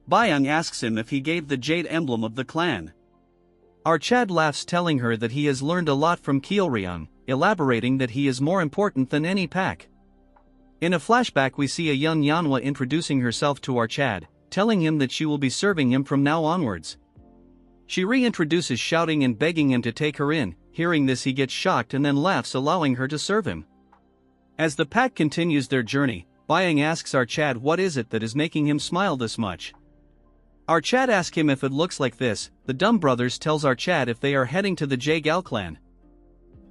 Byung asks him if he gave the jade emblem of the clan. Archad laughs, telling her that he has learned a lot from Kyeolryung, elaborating that he is more important than any pack. In a flashback we see a young Manhwa introducing herself to Archad, telling him that she will be serving him from now onwards. She reintroduces, shouting and begging him to take her in. Hearing this, he gets shocked and then laughs, allowing her to serve him. As the pack continues their journey, Byung asks Archad what is it that is making him smile this much. Archad asks him if it looks like this. The Dumb Brothers tells Archad if they are heading to the Jaegal clan.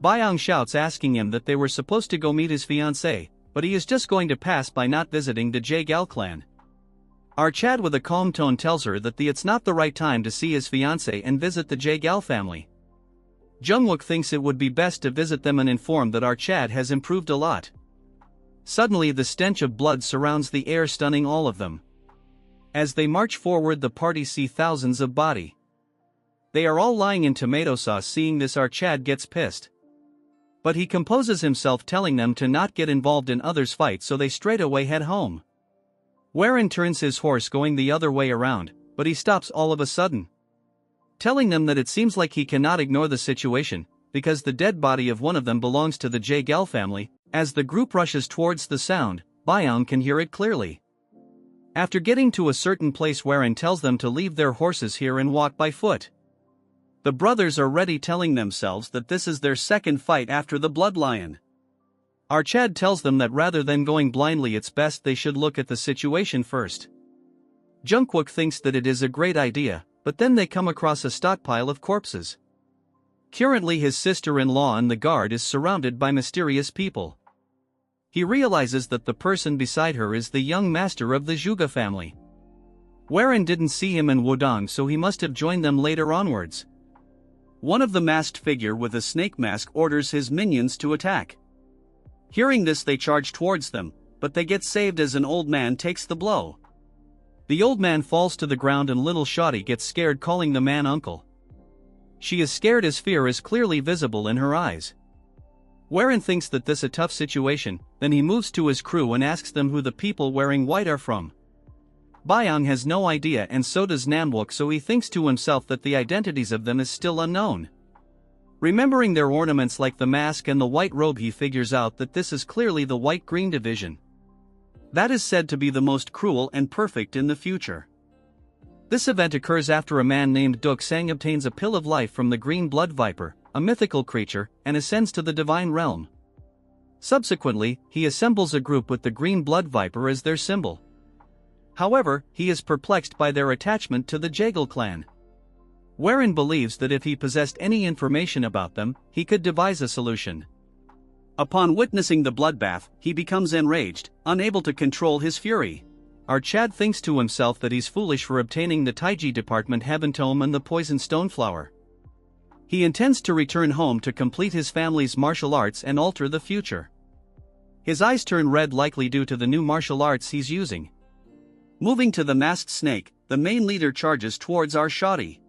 Byung shouts, asking him that they were supposed to go meet his fiancée, but he is just going to pass by not visiting the Jaegal clan. Archad with a calm tone tells her that it's not the right time to see his fiancée and visit the Jaegal family. Jungwook thinks it would be best to visit them and inform that Archad has improved a lot. Suddenly the stench of blood surrounds the air, stunning all of them. As they march forward, the party see thousands of body. They are all lying in tomato sauce. Seeing this, Archad gets pissed. But he composes himself, telling them to not get involved in others' fights, so they straight away head home. Wherein turns his horse going the other way around, but he stops all of a sudden. Telling them that it seems like he cannot ignore the situation, because the dead body of one of them belongs to the Jaegal family. As the group rushes towards the sound, Byung can hear it clearly. After getting to a certain place, wherein tells them to leave their horses here and walk by foot. The brothers are ready, telling themselves that this is their second fight after the Blood Lion. Archad tells them that rather than going blindly, it's best they should look at the situation first. Jungwook thinks that it is a great idea, but then they come across a stockpile of corpses. Currently his sister-in-law and the guard is surrounded by mysterious people. He realizes that the person beside her is the young master of the Zhuge family. Wherein didn't see him in Wudong, so he must have joined them later onwards. One of the masked figure with a snake mask orders his minions to attack. Hearing this, they charge towards them, but they get saved as an old man takes the blow. The old man falls to the ground and little Shawty gets scared, calling the man uncle. She is scared as fear is clearly visible in her eyes. Wherein thinks that this a tough situation, then he moves to his crew and asks them who the people wearing white are from. Byung has no idea, and so does Namwook, so he thinks to himself that the identities of them is still unknown. Remembering their ornaments like the mask and the white robe, he figures out that this is clearly the white-green division. That is said to be the most cruel and perfect in the future. This event occurs after a man named Duksang obtains a pill of life from the green blood viper, a mythical creature, and ascends to the divine realm. Subsequently, he assembles a group with the green blood viper as their symbol. However, he is perplexed by their attachment to the Jaegal clan. Wherein believes that if he possessed any information about them, he could devise a solution. Upon witnessing the bloodbath, he becomes enraged, unable to control his fury. our Chad thinks to himself that he's foolish for obtaining the Taiji department Heaven Tome and the Poison Stoneflower. He intends to return home to complete his family's martial arts and alter the future. His eyes turn red, likely due to the new martial arts he's using. Moving to the masked snake, the main leader charges towards our Shawty.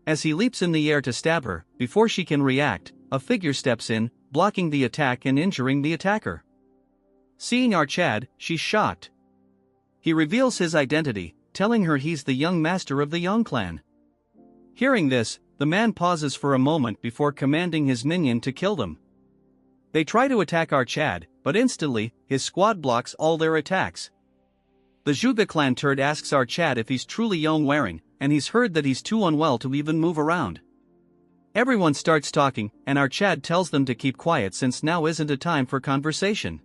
As he leaps in the air to stab her, before she can react, a figure steps in, blocking the attack and injuring the attacker. Seeing our Chad, she's shocked. He reveals his identity, telling her he's the young master of the Yong clan. Hearing this, the man pauses for a moment before commanding his minion to kill them. They try to attack our Chad, but instantly, his squad blocks all their attacks. The Zhuge clan turd asks our Chad if he's truly Yong wearing, and he's heard that he's too unwell to even move around. Everyone starts talking, and our Chad tells them to keep quiet since now isn't a time for conversation.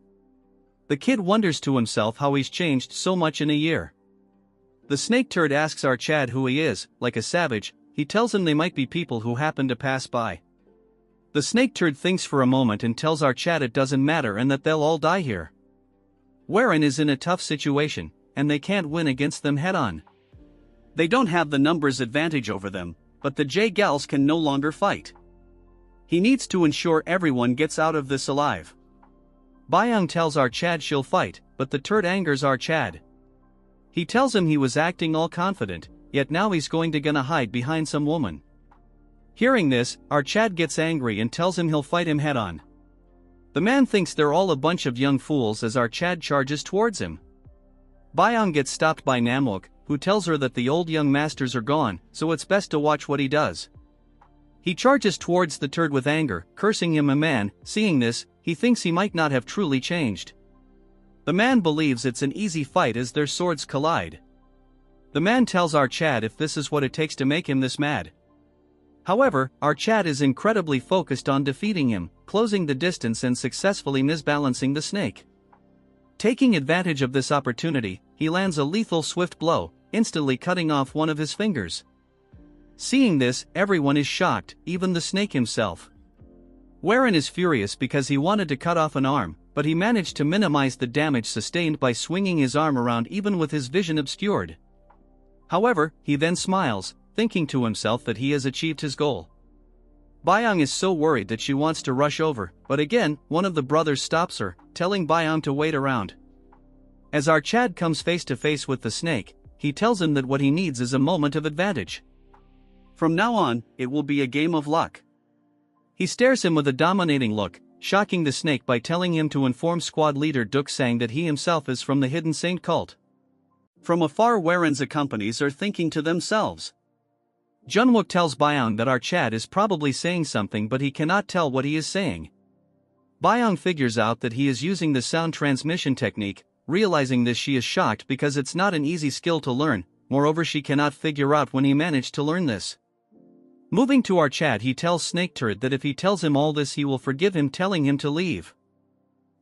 The kid wonders to himself how he's changed so much in a year. The snake turd asks our Chad who he is. Like a savage, he tells him they might be people who happen to pass by. The snake turd thinks for a moment and tells our Chad it doesn't matter and that they'll all die here. Warren is in a tough situation, and they can't win against them head-on. They don't have the numbers advantage over them, but the J-Gals can no longer fight. He needs to ensure everyone gets out of this alive. Byung tells our Chad she'll fight, but the turd angers our Chad. He tells him he was acting all confident, yet now he's gonna hide behind some woman. Hearing this, our Chad gets angry and tells him he'll fight him head-on. The man thinks they're all a bunch of young fools as our Chad charges towards him. Byung gets stopped by Namwook, who tells her that the old young masters are gone, so it's best to watch what he does. He charges towards the turd with anger, cursing him a man. Seeing this, he thinks he might not have truly changed. The man believes it's an easy fight as their swords collide. The man tells our Chad if this is what it takes to make him this mad. However, our Chad is incredibly focused on defeating him, closing the distance and successfully misbalancing the snake. Taking advantage of this opportunity, he lands a lethal swift blow, instantly cutting off one of his fingers. Seeing this, everyone is shocked, even the snake himself. Warren is furious because he wanted to cut off an arm, but he managed to minimize the damage sustained by swinging his arm around even with his vision obscured. However, he then smiles, thinking to himself that he has achieved his goal. Byung is so worried that she wants to rush over, but again, one of the brothers stops her, telling Byung to wait around. As our Chad comes face to face with the snake, he tells him that what he needs is a moment of advantage. From now on, it will be a game of luck. He stares him with a dominating look, shocking the snake by telling him to inform squad leader Duk Sang that he himself is from the Hidden Saint cult. From afar, Warren's companies are thinking to themselves. Junwook tells Byung that our Chad is probably saying something, but he cannot tell what he is saying. Byung figures out that he is using the sound transmission technique. Realizing this, she is shocked because it's not an easy skill to learn. Moreover, she cannot figure out when he managed to learn this. Moving to our Chad, he tells Snake Turd that if he tells him all this he will forgive him, telling him to leave.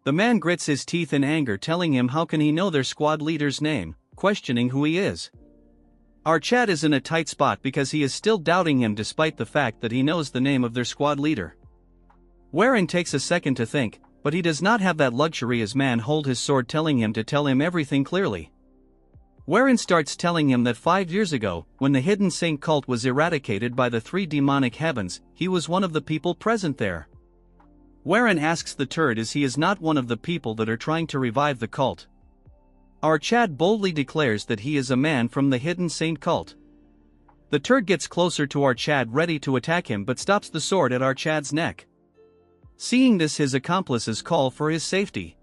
The man grits his teeth in anger, telling him how can he know their squad leader's name, questioning who he is. Our Chad is in a tight spot because he is still doubting him despite the fact that he knows the name of their squad leader. Warren takes a second to think, but he does not have that luxury as man hold his sword, telling him to tell him everything clearly. Warren starts telling him that 5 years ago, when the Hidden Saint cult was eradicated by the 3 demonic heavens, he was one of the people present there. Warren asks the turd as he is not one of the people that are trying to revive the cult. Our Chad boldly declares that he is a man from the Hidden Saint cult. The turd gets closer to our Chad, ready to attack him, but stops the sword at our Chad's neck. Seeing this, his accomplices call for his safety.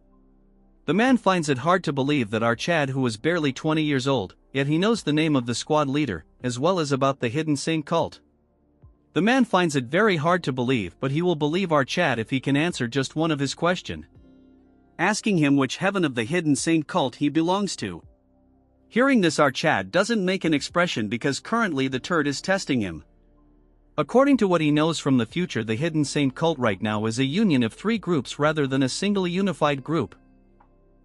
The man finds it hard to believe that our Chad, who is barely 20 years old, yet he knows the name of the squad leader, as well as about the Hidden Saint cult. The man finds it very hard to believe, but he will believe our Chad if he can answer just one of his questions, asking him which heaven of the Hidden Saint cult he belongs to. Hearing this, our Chad doesn't make an expression because currently the turd is testing him. According to what he knows from the future, the Hidden Saint cult right now is a union of 3 groups rather than a single unified group.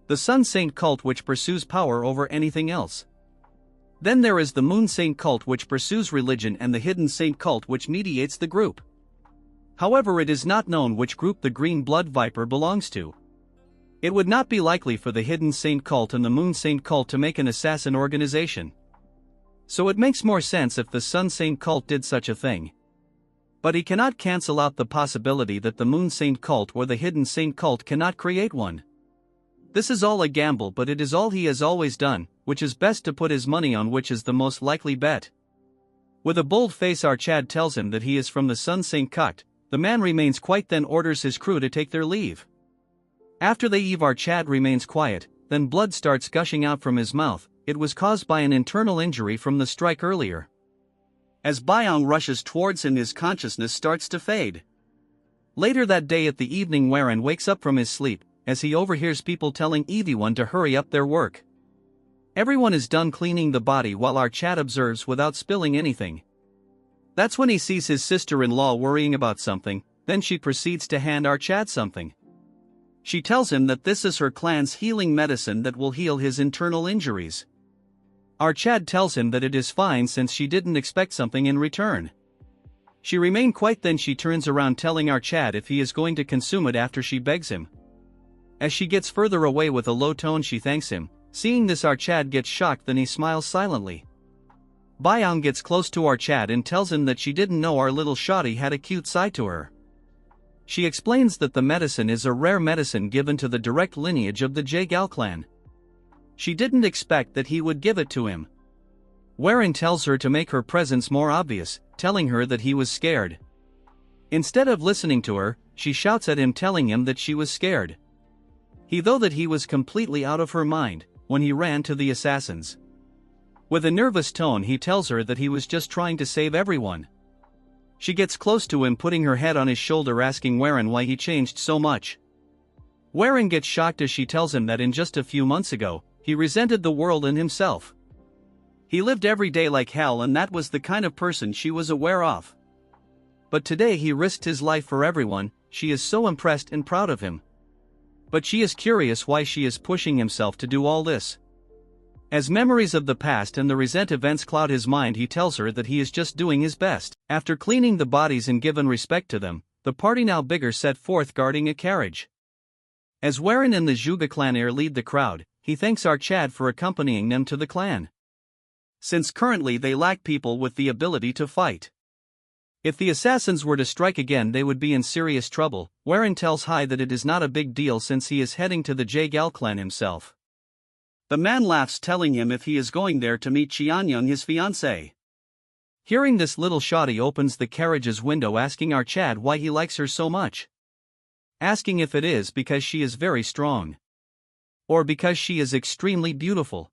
The Sun Saint cult, which pursues power over anything else. Then there is the Moon Saint cult, which pursues religion, and the Hidden Saint cult, which mediates the group. However, it is not known which group the Green Blood Viper belongs to. It would not be likely for the Hidden Saint cult and the Moon Saint cult to make an assassin organization. So it makes more sense if the Sun Saint cult did such a thing. But he cannot cancel out the possibility that the Moon Saint cult or the Hidden Saint cult cannot create one. This is all a gamble, but it is all he has always done, which is best to put his money on which is the most likely bet. With a bold face, Archad tells him that he is from the Sun Saint cult. The man remains quiet, then orders his crew to take their leave. After they leave, Archad remains quiet, then blood starts gushing out from his mouth. It was caused by an internal injury from the strike earlier. As Byong rushes towards him, his consciousness starts to fade. Later that day at the evening, Warren wakes up from his sleep, as he overhears people telling everyone to hurry up their work. Everyone is done cleaning the body while Archad observes without spilling anything. That's when he sees his sister-in-law worrying about something, then she proceeds to hand Archad something. She tells him that this is her clan's healing medicine that will heal his internal injuries. Archad tells him that it is fine since she didn't expect something in return. She remains quiet, then she turns around telling Archad if he is going to consume it after she begs him. As she gets further away with a low tone, she thanks him. Seeing this, Archad gets shocked, then he smiles silently. Byong gets close to Archad and tells him that she didn't know our little shawty had a cute side to her. She explains that the medicine is a rare medicine given to the direct lineage of the Yahello clan. She didn't expect that he would give it to him. Warren tells her to make her presence more obvious, telling her that he was scared. Instead of listening to her, she shouts at him, telling him that she was scared. He thought that he was completely out of her mind when he ran to the assassins. With a nervous tone, he tells her that he was just trying to save everyone. She gets close to him, putting her head on his shoulder, asking Warren why he changed so much. Warren gets shocked as she tells him that in just a few months ago, he resented the world and himself. He lived every day like hell, and that was the kind of person she was aware of. But today he risked his life for everyone. She is so impressed and proud of him. But she is curious why she is pushing himself to do all this. As memories of the past and the recent events cloud his mind, he tells her that he is just doing his best. After cleaning the bodies and given respect to them, the party, now bigger, set forth guarding a carriage. As Warren and the Zhuge clan heir lead the crowd, he thanks Archad for accompanying them to the clan. Since currently they lack people with the ability to fight. If the assassins were to strike again, they would be in serious trouble. Warren tells Hai that it is not a big deal since he is heading to the Yahello clan himself. The man laughs, telling him if he is going there to meet Qianyang, his fiancée. Hearing this, little Shadi opens the carriage's window, asking Archad why he likes her so much. Asking if it is because she is very strong. Or because she is extremely beautiful.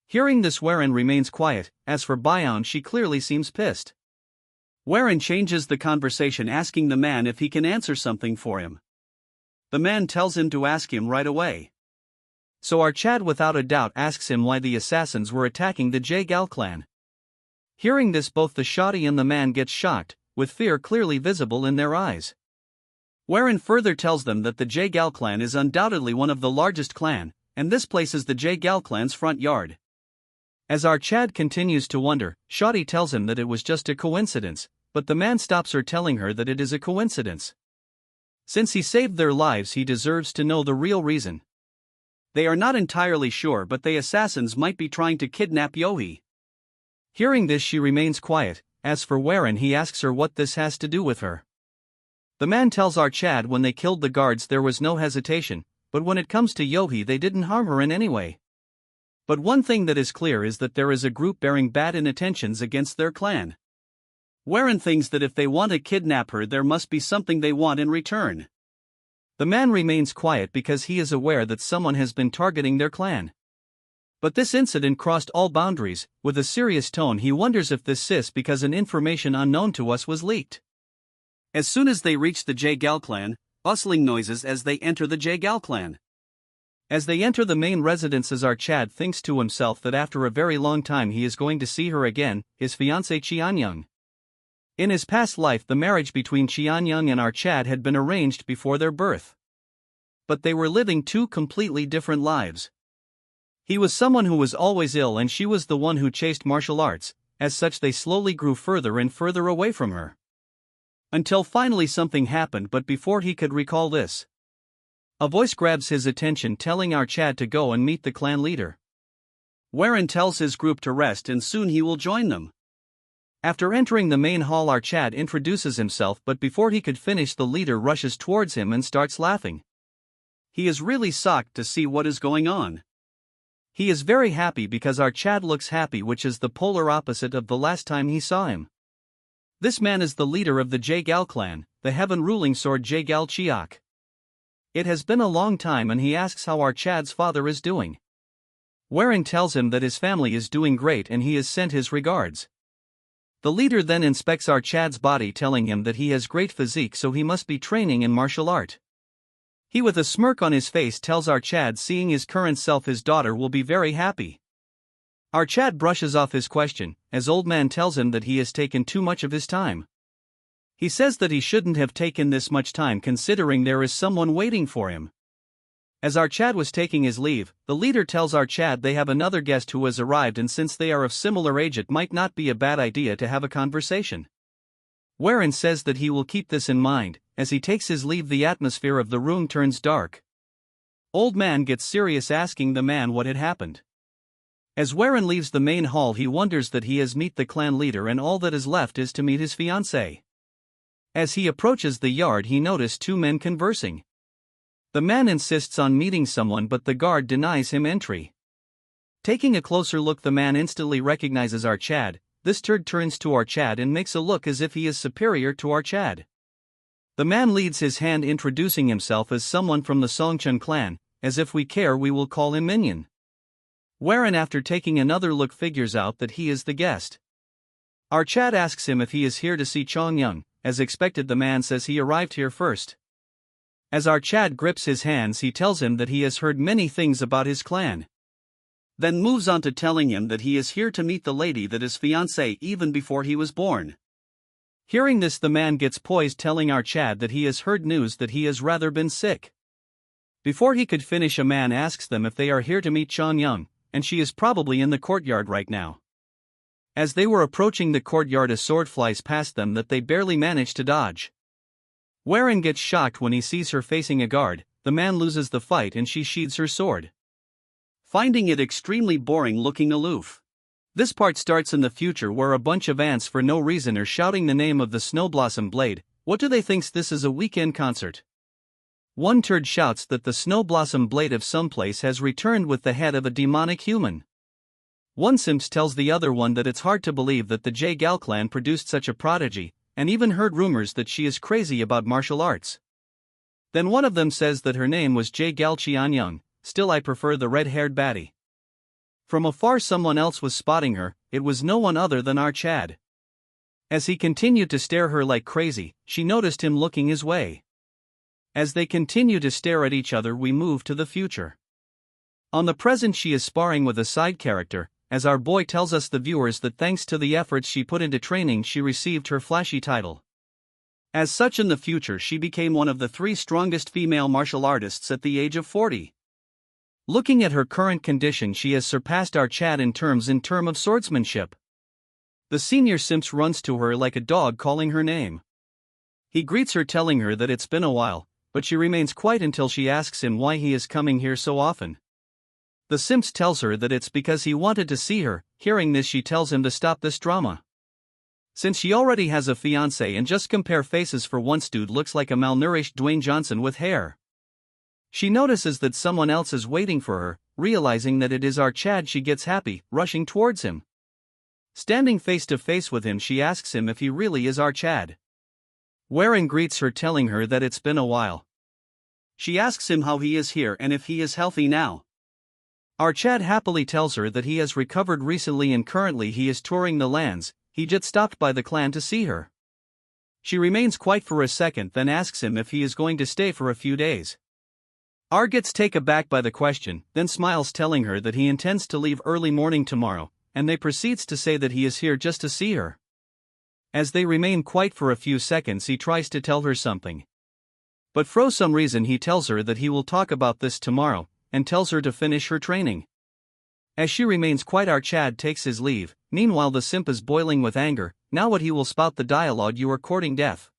Hearing this, Warren remains quiet. As for Byong, she clearly seems pissed. Warren changes the conversation, asking the man if he can answer something for him. The man tells him to ask him right away. So Archad without a doubt asks him why the assassins were attacking the Yahello clan. Hearing this, both the Shadi and the man get shocked, with fear clearly visible in their eyes. Warren further tells them that the Yahello clan is undoubtedly one of the largest clan, and this place is the Yahello clan's front yard. As Archad continues to wonder, Shadi tells him that it was just a coincidence, but the man stops her, telling her that it is a coincidence. Since he saved their lives, he deserves to know the real reason. They are not entirely sure, but the assassins might be trying to kidnap Yohi. Hearing this, she remains quiet. As for Warren, he asks her what this has to do with her. The man tells Archad when they killed the guards there was no hesitation, but when it comes to Yohi they didn't harm her in any way. But one thing that is clear is that there is a group bearing bad intentions against their clan. Warren thinks that if they want to kidnap her, there must be something they want in return. The man remains quiet because he is aware that someone has been targeting their clan. But this incident crossed all boundaries. With a serious tone, he wonders if this is because an information unknown to us was leaked. As soon as they reach the Yahello clan, bustling noises as they enter the Yahello clan. As they enter the main residences, Archad thinks to himself that after a very long time he is going to see her again, his fiancée Qianyang. In his past life, the marriage between Qianyang and Archad had been arranged before their birth. But they were living two completely different lives. He was someone who was always ill, and she was the one who chased martial arts. As such, they slowly grew further and further away from her. Until finally something happened, but before he could recall this, A voice grabs his attention telling our Chad to go and meet the clan leader. Warren tells his group to rest and soon he will join them. After entering the main hall, our Chad introduces himself, but before he could finish, the leader rushes towards him and starts laughing. He is really shocked to see what is going on. He is very happy because our Chad looks happy, which is the polar opposite of the last time he saw him. This man is the leader of the Jagal clan, the heaven-ruling sword Jagal Chiak. It has been a long time and he asks how our Chad's father is doing. Warren tells him that his family is doing great and he has sent his regards. The leader then inspects our Chad's body, telling him that he has great physique, so he must be training in martial art. He, with a smirk on his face, tells our Chad seeing his current self, his daughter will be very happy. Our Chad brushes off his question, as old man tells him that he has taken too much of his time. He says that he shouldn't have taken this much time considering there is someone waiting for him. As our Chad was taking his leave, the leader tells our Chad they have another guest who has arrived, and since they are of similar age it might not be a bad idea to have a conversation. Warren says that he will keep this in mind. As he takes his leave, the atmosphere of the room turns dark. Old man gets serious, asking the man what had happened. As Warren leaves the main hall, he wonders that he has met the clan leader and all that is left is to meet his fiancée. As he approaches the yard, he notices two men conversing. The man insists on meeting someone, but the guard denies him entry. Taking a closer look, the man instantly recognizes our Chad. This turd turns to our Chad and makes a look as if he is superior to our Chad. The man leads his hand, introducing himself as someone from the Songchun clan. As if we care, we will call him Minion. Warren, after taking another look, figures out that he is the guest. Our Chad asks him if he is here to see Chong Young. As expected, the man says he arrived here first. As our Chad grips his hands, he tells him that he has heard many things about his clan. Then moves on to telling him that he is here to meet the lady that is fiancée even before he was born. Hearing this, the man gets poised, telling our Chad that he has heard news that he has rather been sick. Before he could finish, a man asks them if they are here to meet Chong Young, and she is probably in the courtyard right now. As they were approaching the courtyard, a sword flies past them that they barely manage to dodge. Warren gets shocked when he sees her facing a guard. The man loses the fight and she sheathes her sword, finding it extremely boring, looking aloof. This part starts in the future where a bunch of ants for no reason are shouting the name of the Snowblossom Blade. What do they think this is, a weekend concert? One turd shouts that the Snowblossom Blade of someplace has returned with the head of a demonic human. One simps tells the other one that it's hard to believe that the Jagal clan produced such a prodigy, and even heard rumors that she is crazy about martial arts. Then one of them says that her name was Jagal Young. Still, I prefer the red-haired baddie. From afar, someone else was spotting her. It was no one other than our Chad. As he continued to stare her like crazy, she noticed him looking his way. As they continue to stare at each other, we move to the future. On the present, she is sparring with a side character, as our boy tells us, the viewers, that thanks to the efforts she put into training, she received her flashy title. As such, in the future, she became one of the 3 strongest female martial artists at the age of 40. Looking at her current condition, she has surpassed our Chad in term of swordsmanship. The senior simps runs to her like a dog, calling her name. He greets her, telling her that it's been a while, but she remains quiet until she asks him why he is coming here so often. The simps tells her that it's because he wanted to see her. Hearing this, she tells him to stop this drama, since she already has a fiancé, and just compare faces for once, dude looks like a malnourished Dwayne Johnson with hair. She notices that someone else is waiting for her. Realizing that it is our Chad, she gets happy, rushing towards him. Standing face to face with him, she asks him if he really is our Chad. Warren greets her, telling her that it's been a while. She asks him how he is here and if he is healthy now. Our Chad happily tells her that he has recovered recently and currently he is touring the lands. He just stopped by the clan to see her. She remains quiet for a second, then asks him if he is going to stay for a few days. R gets taken aback by the question, then smiles, telling her that he intends to leave early morning tomorrow, and they proceeds to say that he is here just to see her. As they remain quiet for a few seconds, he tries to tell her something, but for some reason he tells her that he will talk about this tomorrow, and tells her to finish her training. As she remains quiet, our Chad takes his leave. Meanwhile, the simp is boiling with anger. Now what he will spout the dialogue, you are courting death.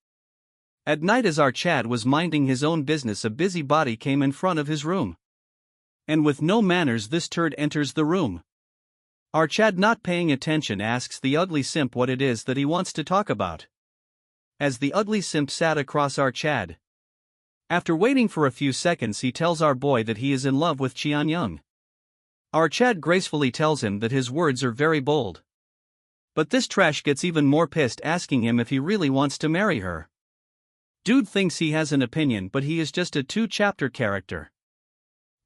At night, as our Chad was minding his own business, a busybody came in front of his room. And with no manners, this turd enters the room. Our Chad, not paying attention, asks the ugly simp what it is that he wants to talk about. As the ugly simp sat across our Chad. After waiting for a few seconds, he tells our boy that he is in love with Yong. Our Chad gracefully tells him that his words are very bold. But this trash gets even more pissed, asking him if he really wants to marry her. Dude thinks he has an opinion, but he is just a 2-chapter character.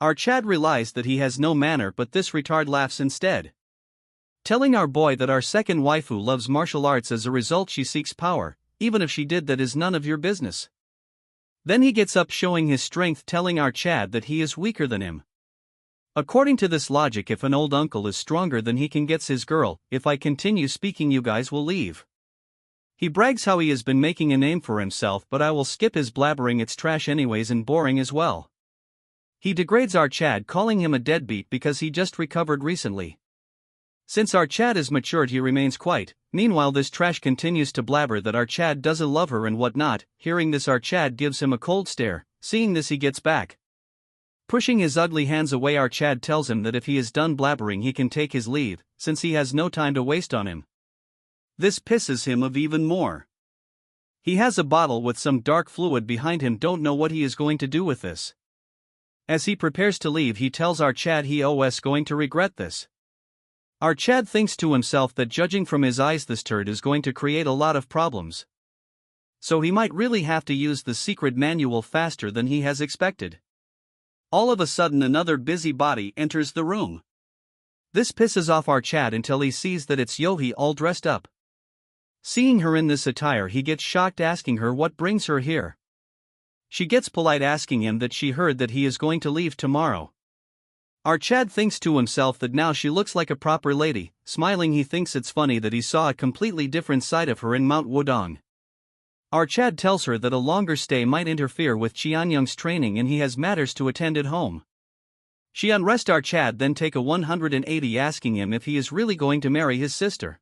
Our Chad realized that he has no manner, but this retard laughs instead, telling our boy that our second waifu loves martial arts. As a result, she seeks power. Even if she did, that is none of your business. Then he gets up, showing his strength, telling our Chad that he is weaker than him. According to this logic, if an old uncle is stronger than he can get his girl, if I continue speaking you guys will leave. He brags how he has been making a name for himself, but I will skip his blabbering, it's trash anyways and boring as well. He degrades our Chad, calling him a deadbeat because he just recovered recently. Since our Chad is matured, he remains quiet. Meanwhile, this trash continues to blabber that our Chad doesn't love her and whatnot. Hearing this, our Chad gives him a cold stare. Seeing this, he gets back. Pushing his ugly hands away, our Chad tells him that if he is done blabbering, he can take his leave, since he has no time to waste on him. This pisses him off even more. He has a bottle with some dark fluid behind him, don't know what he is going to do with this. As he prepares to leave, he tells our Chad he is going to regret this. Our Chad thinks to himself that judging from his eyes, this turd is going to create a lot of problems. So he might really have to use the secret manual faster than he has expected. All of a sudden, another busybody enters the room. This pisses off our Chad until he sees that it's Yohi, all dressed up. Seeing her in this attire, he gets shocked, asking her what brings her here. She gets polite, asking him that she heard that he is going to leave tomorrow. Our Chad thinks to himself that now she looks like a proper lady. Smiling, he thinks it's funny that he saw a completely different side of her in Mount Wudong. Our Chad tells her that a longer stay might interfere with Yong's training and he has matters to attend at home. She unrests our Chad, then take a 180, asking him if he is really going to marry his sister.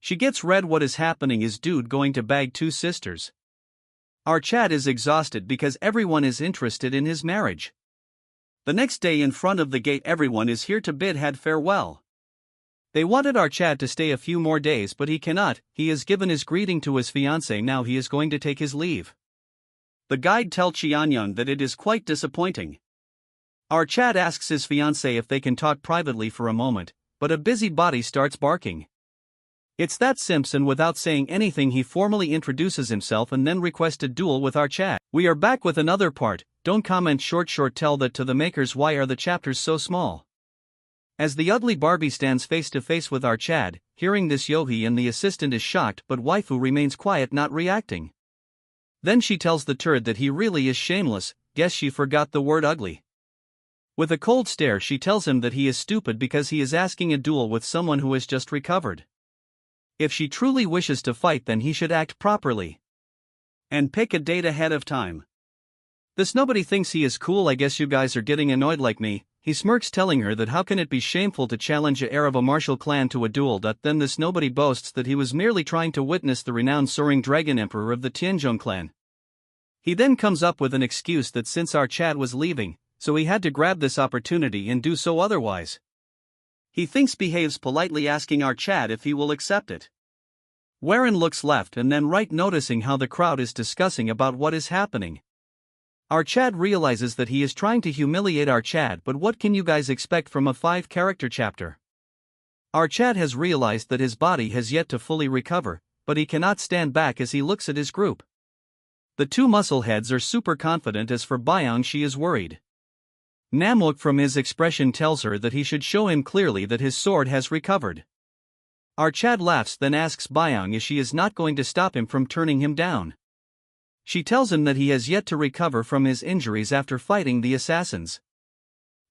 She gets red. What is happening? Is dude going to bag 2 sisters? Our Chad is exhausted because everyone is interested in his marriage. The next day, in front of the gate, everyone is here to bid had farewell. They wanted our Chad to stay a few more days, but he cannot. He has given his greeting to his fiancée, now he is going to take his leave. The guide tells Yong that it is quite disappointing. Our Chad asks his fiancée if they can talk privately for a moment, but a busybody starts barking. It's that Simpson. Without saying anything, he formally introduces himself and then requests a duel with our Chad. We are back with another part. Don't comment short, tell that to the makers. Why are the chapters so small? As the ugly Barbie stands face to face with our Chad, hearing this, Yohi and the assistant is shocked, but waifu remains quiet, not reacting. Then she tells the turd that he really is shameless. Guess she forgot the word ugly. With a cold stare, she tells him that he is stupid because he is asking a duel with someone who has just recovered. If she truly wishes to fight, then he should act properly and pick a date ahead of time. This nobody thinks he is cool. I guess you guys are getting annoyed like me. He smirks, telling her that how can it be shameful to challenge a heir of a martial clan to a duel. Then this nobody boasts that he was merely trying to witness the renowned soaring dragon emperor of the Tianzhong clan. He then comes up with an excuse that since our Chad was leaving, so he had to grab this opportunity and do so otherwise. He thinks, behaves politely, asking our Chad if he will accept it. Warren looks left and then right, noticing how the crowd is discussing about what is happening. Our Chad realizes that he is trying to humiliate our Chad, but what can you guys expect from a 5-character chapter? Our Chad has realized that his body has yet to fully recover, but he cannot stand back as he looks at his group. The 2 muscleheads are super confident. As for Byung, she is worried. Namwook, from his expression, tells her that he should show him clearly that his sword has recovered. Our Chad laughs, then asks Byung if she is not going to stop him from turning him down. She tells him that he has yet to recover from his injuries after fighting the assassins.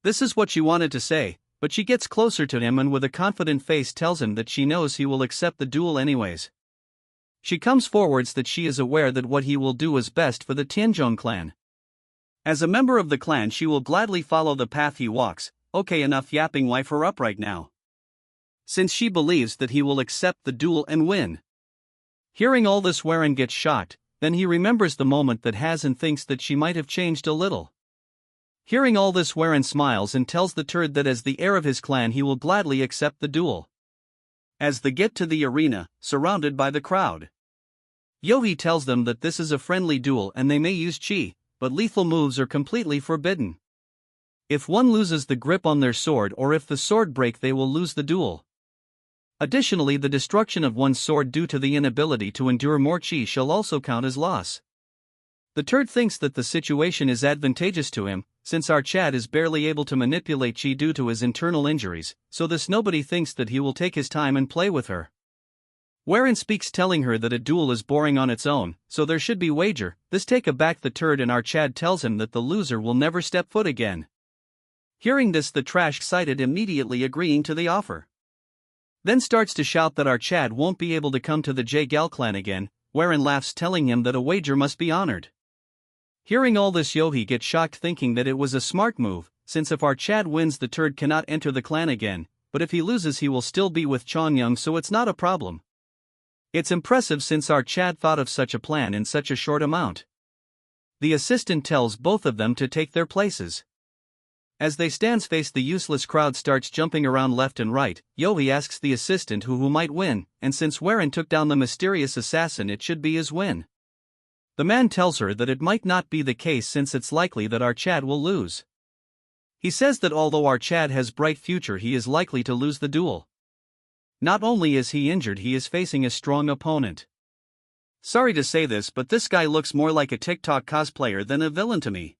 This is what she wanted to say, but she gets closer to him and with a confident face tells him that she knows he will accept the duel anyways. She comes forwards that she is aware that what he will do is best for the Tianzhong clan. As a member of the clan, she will gladly follow the path he walks. Okay, enough yapping, wife her up right now, since she believes that he will accept the duel and win. Hearing all this, Warren gets shocked. Then he remembers the moment that has and thinks that she might have changed a little. Hearing all this, Warren smiles and tells the turd that as the heir of his clan he will gladly accept the duel. As they get to the arena, surrounded by the crowd, Yohi tells them that this is a friendly duel and they may use chi, but lethal moves are completely forbidden. If one loses the grip on their sword or if the sword break, they will lose the duel. Additionally, the destruction of one's sword due to the inability to endure more chi shall also count as loss. The turd thinks that the situation is advantageous to him, since our Chad is barely able to manipulate chi due to his internal injuries, so this nobody thinks that he will take his time and play with her. Warren speaks, telling her that a duel is boring on its own, so there should be wager. This take aback the turd, and our Chad tells him that the loser will never step foot again. Hearing this, the trash excited immediately agreeing to the offer. Then starts to shout that our Chad won't be able to come to the J-Gal clan again. Warren laughs, telling him that a wager must be honored. Hearing all this, Yohi gets shocked, thinking that it was a smart move, since if our Chad wins, the turd cannot enter the clan again, but if he loses he will still be with Yong, so it's not a problem. It's impressive since our Chad thought of such a plan in such a short amount. The assistant tells both of them to take their places. As they stand face, the useless crowd starts jumping around left and right. Yohi asks the assistant who might win, and since Warren took down the mysterious assassin, it should be his win. The man tells her that it might not be the case since it's likely that our Chad will lose. He says that although our Chad has bright future, he is likely to lose the duel. Not only is he injured, he is facing a strong opponent. Sorry to say this, but this guy looks more like a TikTok cosplayer than a villain to me.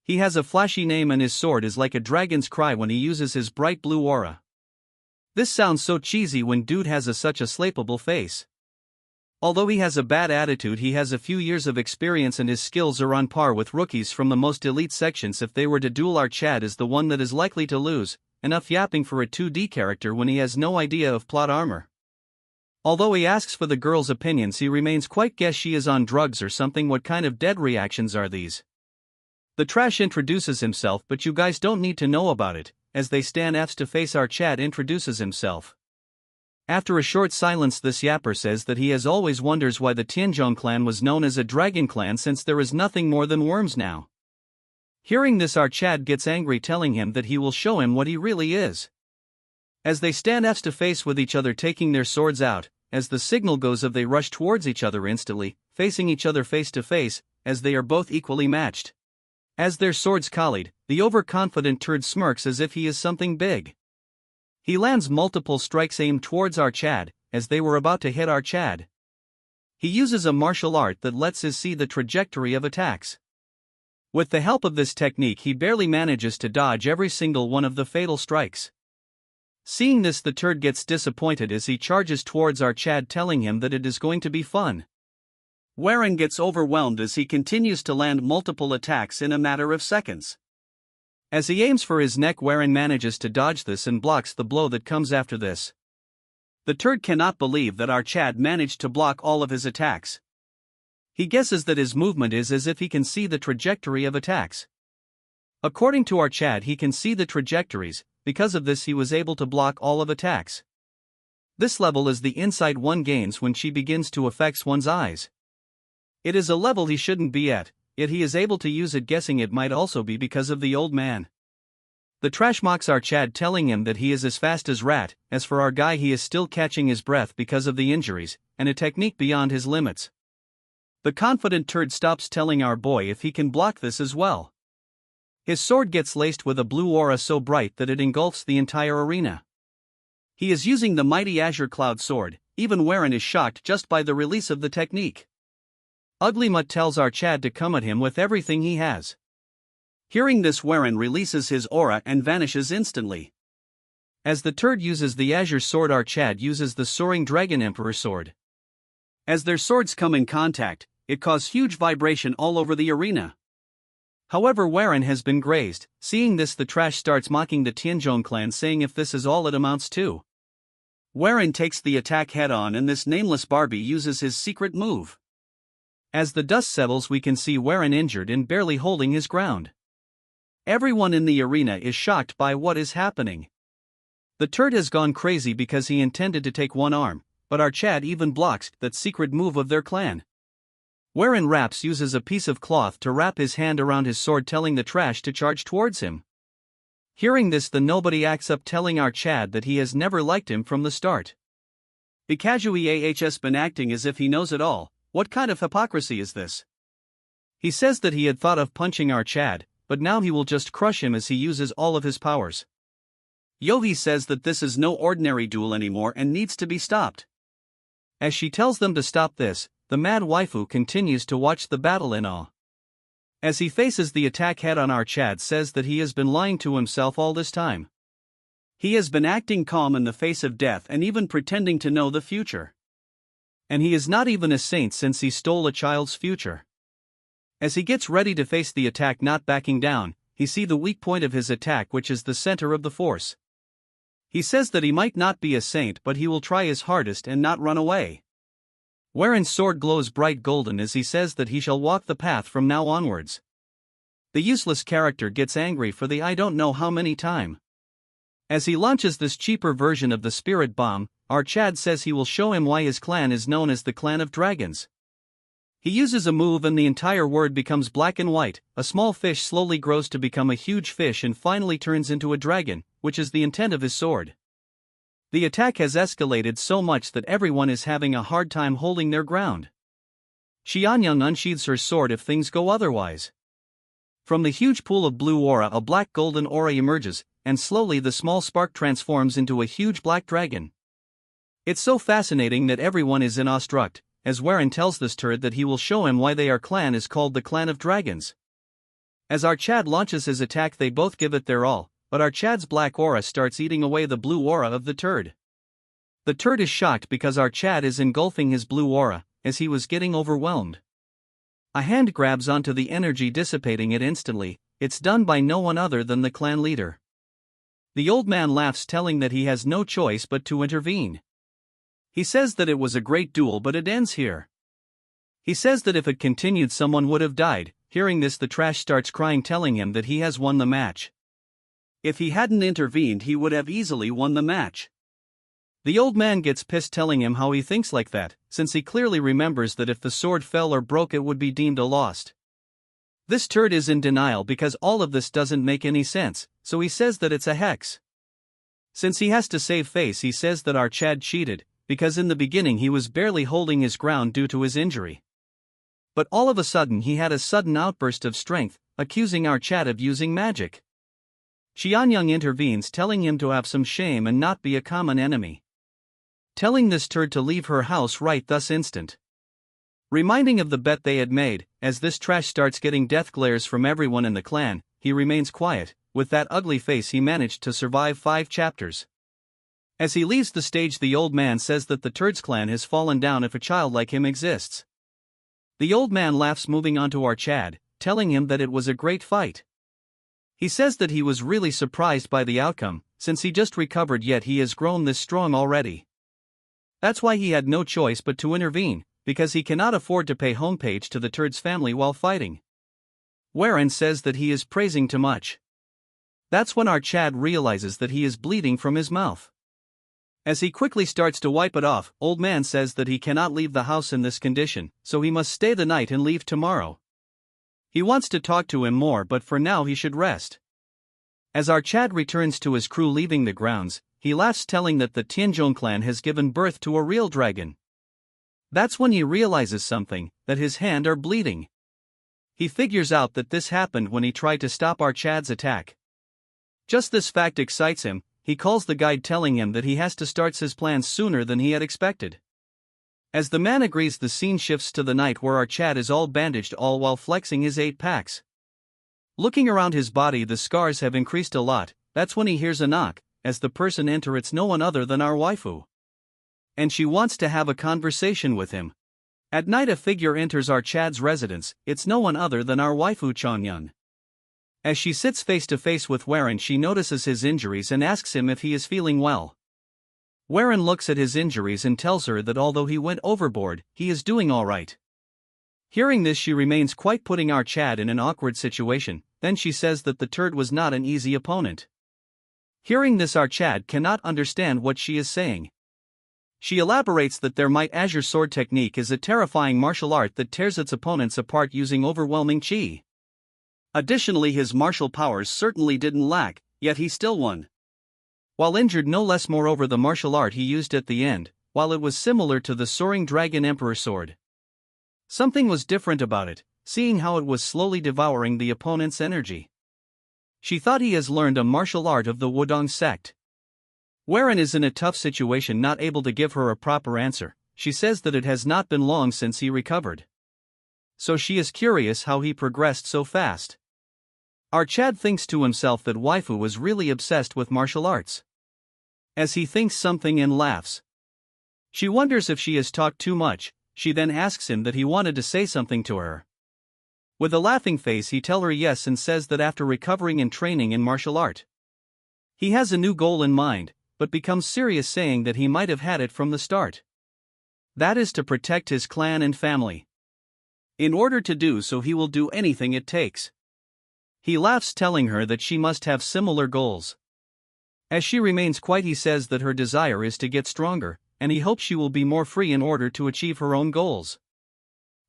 He has a flashy name and his sword is like a dragon's cry when he uses his bright blue aura. This sounds so cheesy when dude has such a slappable face. Although he has a bad attitude, he has a few years of experience and his skills are on par with rookies from the most elite sections. If they were to duel, our Chad is the one that is likely to lose. Enough yapping for a 2D character when he has no idea of plot armor. Although he asks for the girl's opinions, he remains quite guess she is on drugs or something. What kind of dead reactions are these? The trash introduces himself, but you guys don't need to know about it. As they stand face to face, our Chad introduces himself. After a short silence, this yapper says that he has always wonders why the Tianzhong clan was known as a dragon clan, since there is nothing more than worms now. Hearing this, our Chad gets angry, telling him that he will show him what he really is. As they stand face to face with each other, taking their swords out, as the signal goes of, they rush towards each other instantly, facing each other face to face, as they are both equally matched. As their swords collide, the overconfident turd smirks as if he is something big. He lands multiple strikes aimed towards our Chad, as they were about to hit our Chad. He uses a martial art that lets us see the trajectory of attacks. With the help of this technique, he barely manages to dodge every single one of the fatal strikes. Seeing this, the turd gets disappointed as he charges towards our Chad, telling him that it is going to be fun. Warren gets overwhelmed as he continues to land multiple attacks in a matter of seconds. As he aims for his neck, Warren manages to dodge this and blocks the blow that comes after this. The turd cannot believe that our Chad managed to block all of his attacks. He guesses that his movement is as if he can see the trajectory of attacks. According to our Chad, he can see the trajectories. Because of this, he was able to block all of attacks. This level is the insight one gains when she begins to affect one's eyes. It is a level he shouldn't be at, yet he is able to use it, guessing it might also be because of the old man. The trash mocks our Chad, telling him that he is as fast as rat. As for our guy, he is still catching his breath because of the injuries, and a technique beyond his limits. The confident turd stops, telling our boy if he can block this as well. His sword gets laced with a blue aura so bright that it engulfs the entire arena. He is using the mighty Azure Cloud sword. Even Warren is shocked just by the release of the technique. Ugly Mutt tells our Chad to come at him with everything he has. Hearing this, Warren releases his aura and vanishes instantly. As the turd uses the Azure sword, our Chad uses the Soaring Dragon Emperor sword. As their swords come in contact, it causes huge vibration all over the arena. However, Warren has been grazed. Seeing this, the trash starts mocking the Tianzhong clan, saying if this is all it amounts to. Warren takes the attack head on, and this nameless Barbie uses his secret move. As the dust settles, we can see Warren injured and barely holding his ground. Everyone in the arena is shocked by what is happening. The turd has gone crazy because he intended to take one arm, but our Chad even blocks that secret move of their clan. wherein Raps uses a piece of cloth to wrap his hand around his sword, telling the trash to charge towards him. Hearing this, the nobody acts up, telling our Chad that he has never liked him from the start. Because has been acting as if he knows it all. What kind of hypocrisy is this? He says that he had thought of punching our Chad, but now he will just crush him as he uses all of his powers. Yohi says that this is no ordinary duel anymore and needs to be stopped. As she tells them to stop this, the mad waifu continues to watch the battle in awe. As he faces the attack head on, our Chad says that he has been lying to himself all this time. He has been acting calm in the face of death and even pretending to know the future. And he is not even a saint since he stole a child's future. As he gets ready to face the attack, not backing down, he sees the weak point of his attack, which is the center of the force. He says that he might not be a saint, but he will try his hardest and not run away. Wherein sword glows bright golden as he says that he shall walk the path from now onwards. The useless character gets angry for the I don't know how many time. As he launches this cheaper version of the spirit bomb, our Chad says he will show him why his clan is known as the Clan of Dragons. He uses a move and the entire word becomes black and white. A small fish slowly grows to become a huge fish and finally turns into a dragon, which is the intent of his sword. The attack has escalated so much that everyone is having a hard time holding their ground. Xianyang unsheathes her sword if things go otherwise. From the huge pool of blue aura, a black golden aura emerges, and slowly the small spark transforms into a huge black dragon. It's so fascinating that everyone is in awestruck, as Warren tells this turd that he will show him why their clan is called the Clan of Dragons. As our Chad launches his attack, they both give it their all, but our Chad's black aura starts eating away the blue aura of the turd. The turd is shocked because our Chad is engulfing his blue aura, as he was getting overwhelmed. A hand grabs onto the energy, dissipating it instantly. It's done by no one other than the clan leader. The old man laughs, telling that he has no choice but to intervene. He says that it was a great duel, but it ends here. He says that if it continued, someone would have died. Hearing this, the trash starts crying, telling him that he has won the match. If he hadn't intervened, he would have easily won the match. The old man gets pissed, telling him how he thinks like that, since he clearly remembers that if the sword fell or broke, it would be deemed a loss. This turd is in denial because all of this doesn't make any sense, so he says that it's a hex. Since he has to save face, he says that our Chad cheated, because in the beginning he was barely holding his ground due to his injury. But all of a sudden he had a sudden outburst of strength, accusing our Chad of using magic. Xianyang intervenes, telling him to have some shame and not be a common enemy. Telling this turd to leave her house right thus instant. Reminding of the bet they had made, as this trash starts getting death glares from everyone in the clan, he remains quiet. With that ugly face, he managed to survive 5 chapters. As he leaves the stage, the old man says that the turd's clan has fallen down if a child like him exists. The old man laughs, moving on to our Chad, telling him that it was a great fight. He says that he was really surprised by the outcome, since he just recovered, yet he has grown this strong already. That's why he had no choice but to intervene, because he cannot afford to pay homepage to the turd's family while fighting. Warren says that he is praising too much. That's when our Chad realizes that he is bleeding from his mouth. As he quickly starts to wipe it off, old man says that he cannot leave the house in this condition, so he must stay the night and leave tomorrow. He wants to talk to him more, but for now he should rest. As our Chad returns to his crew leaving the grounds, he laughs, telling that the Tianzhong clan has given birth to a real dragon. That's when he realizes something, that his hands are bleeding. He figures out that this happened when he tried to stop our Chad's attack. Just this fact excites him. He calls the guide, telling him that he has to start his plans sooner than he had expected. As the man agrees, the scene shifts to the night where our Chad is all bandaged, all while flexing his 8 packs. Looking around his body, the scars have increased a lot. That's when he hears a knock. As the person enters, it's no one other than our waifu. And she wants to have a conversation with him. At night, a figure enters our Chad's residence. It's no one other than our waifu Chongyun. As she sits face to face with Warren, she notices his injuries and asks him if he is feeling well. Warren looks at his injuries and tells her that although he went overboard, he is doing alright. Hearing this, she remains quiet, putting our Chad in an awkward situation. Then she says that the turd was not an easy opponent. Hearing this, our Chad cannot understand what she is saying. She elaborates that their Might Azure Sword technique is a terrifying martial art that tears its opponents apart using overwhelming chi. Additionally, his martial powers certainly didn't lack, yet he still won. While injured no less, moreover, the martial art he used at the end, while it was similar to the Soaring Dragon Emperor sword, something was different about it, seeing how it was slowly devouring the opponent's energy. She thought he has learned a martial art of the Wudong sect. Wherein is in a tough situation, not able to give her a proper answer. She says that it has not been long since he recovered. So she is curious how he progressed so fast. Our Chad thinks to himself that waifu was really obsessed with martial arts. As he thinks something and laughs. She wonders if she has talked too much. She then asks him that he wanted to say something to her. With a laughing face he tells her yes and says that after recovering and training in martial art, he has a new goal in mind, but becomes serious, saying that he might have had it from the start. That is to protect his clan and family. In order to do so he will do anything it takes. He laughs, telling her that she must have similar goals. As she remains quiet he says that her desire is to get stronger, and he hopes she will be more free in order to achieve her own goals.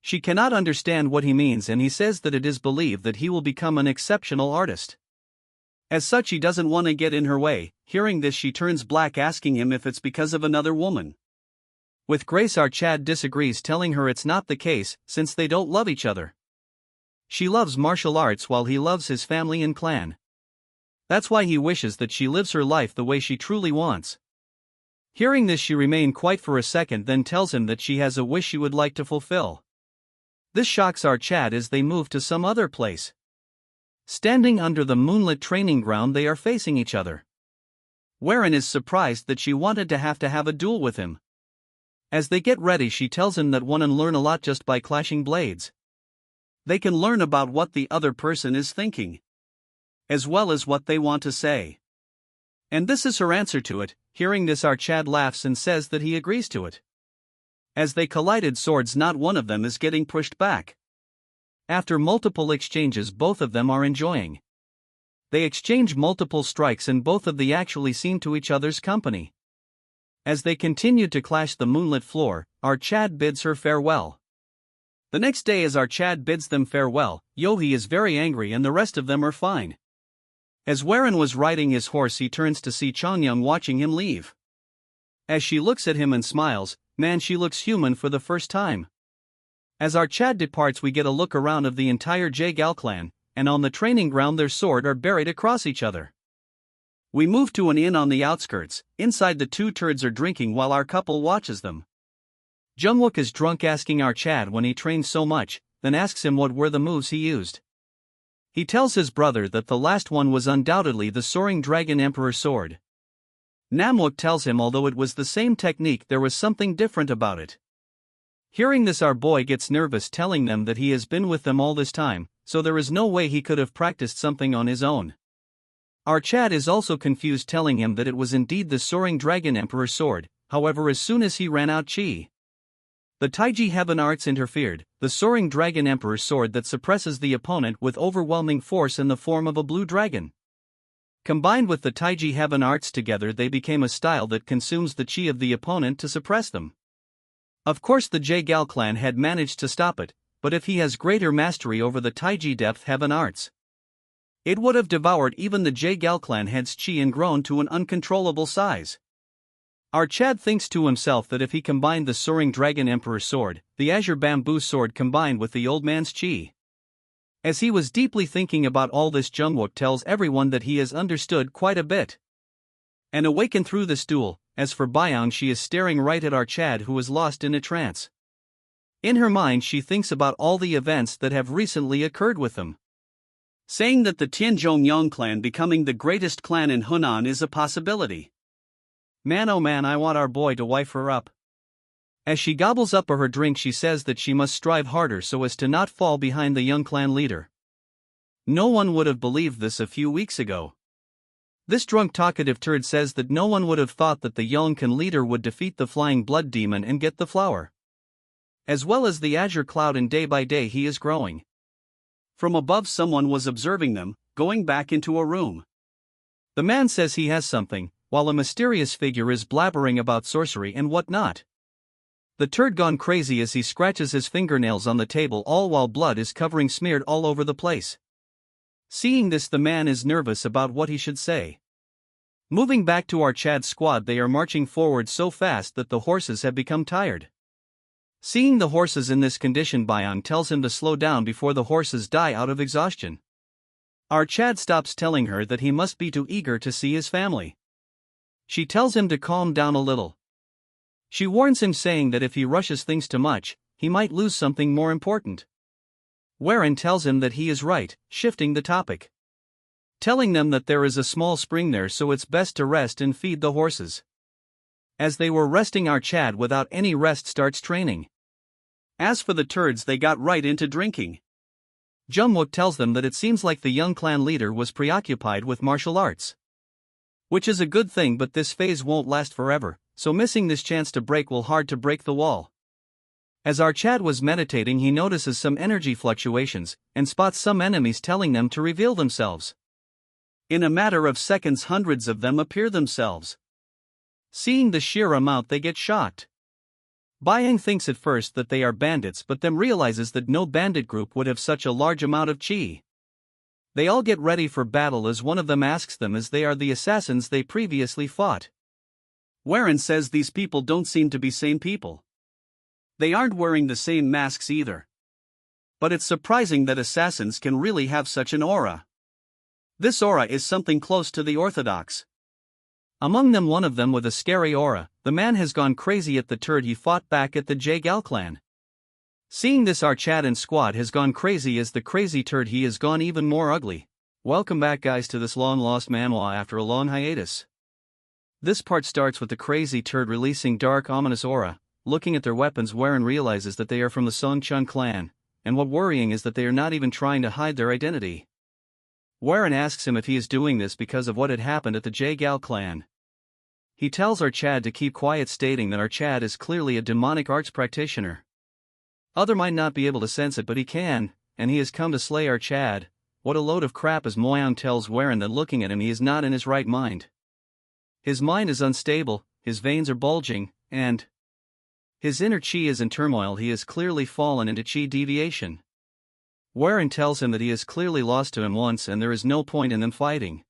She cannot understand what he means, and he says that it is believed that he will become an exceptional artist. As such he doesn't want to get in her way. Hearing this she turns black, asking him if it's because of another woman. With grace our Chad disagrees, telling her it's not the case, since they don't love each other. She loves martial arts while he loves his family and clan. That's why he wishes that she lives her life the way she truly wants. Hearing this she remains quiet for a second, then tells him that she has a wish she would like to fulfill. This shocks our Chad as they move to some other place. Standing under the moonlit training ground they are facing each other. Wherein is surprised that she wanted to have a duel with him. As they get ready she tells him that one can learn a lot just by clashing blades. They can learn about what the other person is thinking, as well as what they want to say. And this is her answer to it. Hearing this our Chad laughs and says that he agrees to it. As they collided swords, not one of them is getting pushed back. After multiple exchanges both of them are enjoying. They exchange multiple strikes and both of them actually seem to each other's company. As they continue to clash the moonlit floor, our Chad bids her farewell. The next day as our Chad bids them farewell, Yohei is very angry and the rest of them are fine. As Warren was riding his horse he turns to see Changyang watching him leave. As she looks at him and smiles, man, she looks human for the first time. As our Chad departs we get a look around of the entire Jaegal clan, and on the training ground their swords are buried across each other. We move to an inn on the outskirts. Inside the two turds are drinking while our couple watches them. Jungwook is drunk, asking our Chad when he trained so much, then asks him what were the moves he used. He tells his brother that the last one was undoubtedly the Soaring Dragon Emperor sword. Namwook tells him although it was the same technique there was something different about it. Hearing this our boy gets nervous, telling them that he has been with them all this time, so there is no way he could have practiced something on his own. Our Chad is also confused, telling him that it was indeed the Soaring Dragon Emperor sword. However, as soon as he ran out chi, the Taiji Heaven Arts interfered. The Soaring Dragon Emperor sword that suppresses the opponent with overwhelming force in the form of a blue dragon. Combined with the Taiji Heaven Arts together they became a style that consumes the chi of the opponent to suppress them. Of course the Jaegal clan had managed to stop it, but if he has greater mastery over the Taiji Depth Heaven Arts, it would have devoured even the Jaegal clan head's chi and grown to an uncontrollable size. Our Chad thinks to himself that if he combined the Soaring Dragon Emperor sword, the Azure Bamboo sword combined with the old man's chi. As he was deeply thinking about all this, Jungwook tells everyone that he has understood quite a bit and awakened through this duel. As for Byong, she is staring right at our Chad, who is lost in a trance. In her mind she thinks about all the events that have recently occurred with them, saying that the Tianzhong clan becoming the greatest clan in Hunan is a possibility. Man, oh man, I want our boy to wife her up. As she gobbles up her drink she says that she must strive harder so as to not fall behind the young clan leader. No one would have believed this a few weeks ago. This drunk talkative turd says that no one would have thought that the Yong clan leader would defeat the flying blood demon and get the flower, as well as the azure cloud, and day by day he is growing. From above someone was observing them, going back into a room. The man says he has something, while a mysterious figure is blabbering about sorcery and whatnot. The turd gone crazy as he scratches his fingernails on the table, all while blood is covering smeared all over the place. Seeing this, the man is nervous about what he should say. Moving back to our Chad squad, they are marching forward so fast that the horses have become tired. Seeing the horses in this condition, Bayan tells him to slow down before the horses die out of exhaustion. Our Chad stops, telling her that he must be too eager to see his family. She tells him to calm down a little. She warns him, saying that if he rushes things too much, he might lose something more important. Warren tells him that he is right, shifting the topic, telling them that there is a small spring there, so it's best to rest and feed the horses. As they were resting, our Chad without any rest starts training. As for the turds, they got right into drinking. Jungwook tells them that it seems like the young clan leader was preoccupied with martial arts, which is a good thing, but this phase won't last forever, so missing this chance to break will hard to break the wall. As our Chad was meditating, he notices some energy fluctuations, and spots some enemies, telling them to reveal themselves. In a matter of seconds, hundreds of them appear themselves. Seeing the sheer amount, they get shocked. Bayan thinks at first that they are bandits, but then realizes that no bandit group would have such a large amount of chi. They all get ready for battle as one of them asks them as they are the assassins they previously fought. Warren says these people don't seem to be same people. They aren't wearing the same masks either. But it's surprising that assassins can really have such an aura. This aura is something close to the orthodox. Among them, one of them with a scary aura, the man has gone crazy at the turd he fought back at the Yahello clan. Seeing this, our Chad and squad has gone crazy as the crazy turd he has gone even more ugly. Welcome back, guys, to this long lost manhwa after a long hiatus. This part starts with the crazy turd releasing dark ominous aura. Looking at their weapons, Warren realizes that they are from the Songchun clan, and what worrying is that they are not even trying to hide their identity. Warren asks him if he is doing this because of what had happened at the Yahello clan. He tells our Chad to keep quiet, stating that our Chad is clearly a demonic arts practitioner. Other might not be able to sense it, but he can, and he has come to slay our Chad. What a load of crap, as Moyan tells Warren that looking at him he is not in his right mind. His mind is unstable, his veins are bulging, and his inner chi is in turmoil. He has clearly fallen into chi deviation. Warren tells him that he has clearly lost to him once and there is no point in them fighting.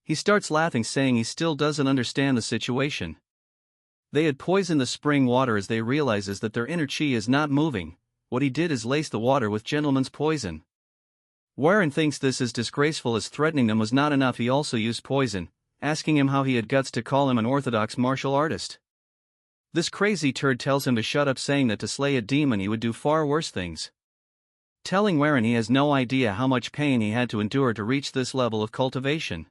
He starts laughing, saying he still doesn't understand the situation. They had poisoned the spring water as they realizes that their inner chi is not moving. What he did is lace the water with gentleman's poison. Warren thinks this is disgraceful, as threatening them was not enough, he also used poison, asking him how he had guts to call him an orthodox martial artist. This crazy turd tells him to shut up, saying that to slay a demon he would do far worse things. Telling Warren he has no idea how much pain he had to endure to reach this level of cultivation.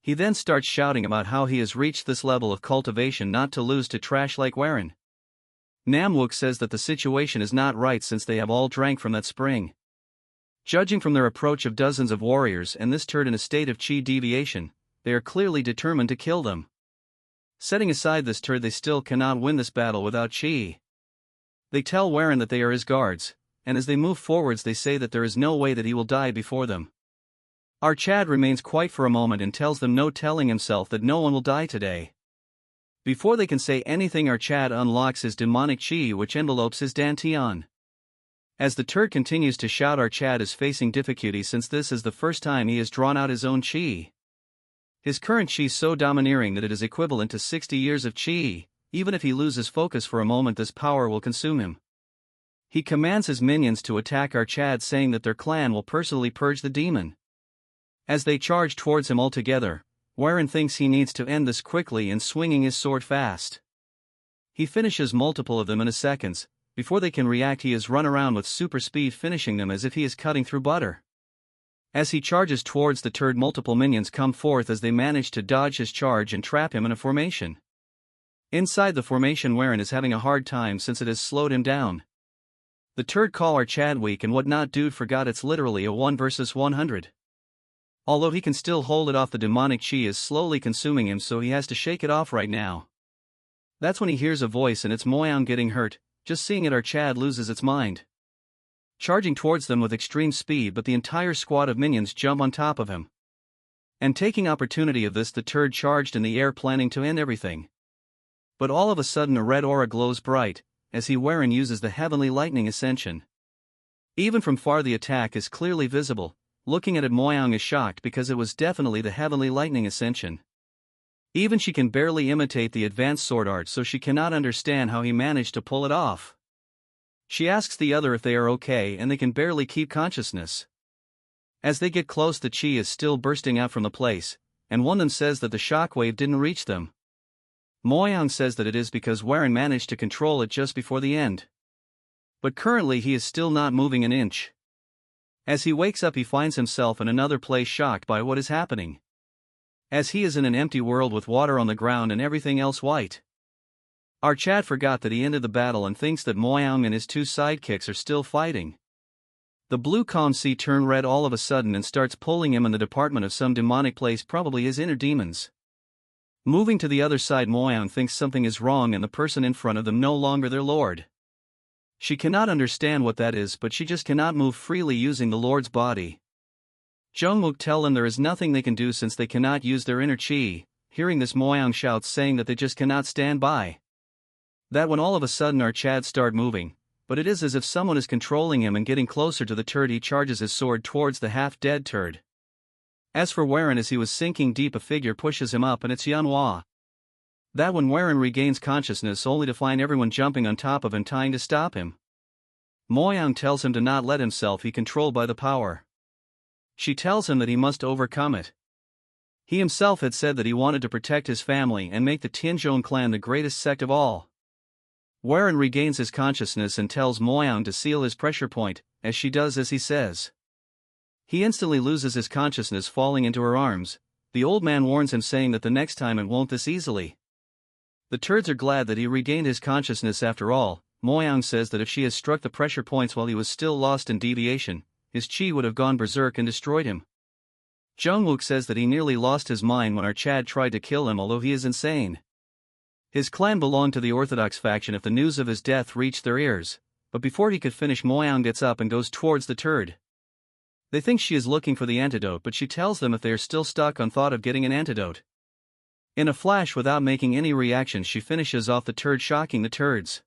He then starts shouting about how he has reached this level of cultivation not to lose to trash like Warren. Namwook says that the situation is not right since they have all drank from that spring. Judging from their approach of dozens of warriors and this turd in a state of chi deviation, they are clearly determined to kill them. Setting aside this turd, they still cannot win this battle without chi. They tell Warren that they are his guards, and as they move forwards they say that there is no way that he will die before them. Our Chad remains quiet for a moment and tells them no, telling himself that no one will die today. Before they can say anything, our Chad unlocks his demonic chi which envelopes his dantian. As the turd continues to shout, our Chad is facing difficulty since this is the first time he has drawn out his own chi. His current chi is so domineering that it is equivalent to 60 years of chi. Even if he loses focus for a moment, this power will consume him. He commands his minions to attack our Chad, saying that their clan will personally purge the demon. As they charge towards him all together, Warren thinks he needs to end this quickly and swinging his sword fast. He finishes multiple of them in a second. Before they can react, he has run around with super speed, finishing them as if he is cutting through butter. As he charges towards the turd, multiple minions come forth as they manage to dodge his charge and trap him in a formation. Inside the formation, Warren is having a hard time since it has slowed him down. The turd call our Chad weak and whatnot. Dude forgot it's literally a 1 versus 100. Although he can still hold it off, the demonic chi is slowly consuming him, so he has to shake it off right now. That's when he hears a voice and it's Moyan getting hurt. Just seeing it, our Chad loses its mind, charging towards them with extreme speed, but the entire squad of minions jump on top of him. And taking opportunity of this, the turd charged in the air, planning to end everything. But all of a sudden a red aura glows bright, as Heir uses the heavenly lightning ascension. Even from far the attack is clearly visible. Looking at it, Moyang is shocked because it was definitely the heavenly lightning ascension. Even she can barely imitate the advanced sword art, so she cannot understand how he managed to pull it off. She asks the other if they are okay, and they can barely keep consciousness. As they get close, the chi is still bursting out from the place, and one of them says that the shockwave didn't reach them. Moyang says that it is because Heir managed to control it just before the end. But currently he is still not moving an inch. As he wakes up, he finds himself in another place, shocked by what is happening. As he is in an empty world with water on the ground and everything else white. Our Chad forgot that he ended the battle and thinks that Moyang and his two sidekicks are still fighting. The blue calm sea turns red all of a sudden and starts pulling him in the department of some demonic place, probably his inner demons. Moving to the other side, Moyang thinks something is wrong and the person in front of them no longer their lord. She cannot understand what that is, but she just cannot move freely using the lord's body. Jungwook tell them there is nothing they can do since they cannot use their inner chi. Hearing this, Moyang shouts, saying that they just cannot stand by. That when all of a sudden our Chad start moving, but it is as if someone is controlling him, and getting closer to the turd he charges his sword towards the half-dead turd. As for Heir, as he was sinking deep, a figure pushes him up, and it's Manhwa. That when Heir regains consciousness, only to find everyone jumping on top of him, trying to stop him. Moyang tells him to not let himself be controlled by the power. She tells him that he must overcome it. He himself had said that he wanted to protect his family and make the Tianzhong clan the greatest sect of all. Heir regains his consciousness and tells Moyang to seal his pressure point, as she does as he says. He instantly loses his consciousness, falling into her arms. The old man warns him, saying that the next time it won't this easily. The turds are glad that he regained his consciousness after all. Moyang says that if she has struck the pressure points while he was still lost in deviation, his chi would have gone berserk and destroyed him. Jungwook says that he nearly lost his mind when our Chad tried to kill him, although he is insane. His clan belonged to the Orthodox faction if the news of his death reached their ears, but before he could finish, Moyang gets up and goes towards the turd. They think she is looking for the antidote, but she tells them if they are still stuck on thought of getting an antidote. In a flash, without making any reaction, she finishes off the turd, shocking the turds.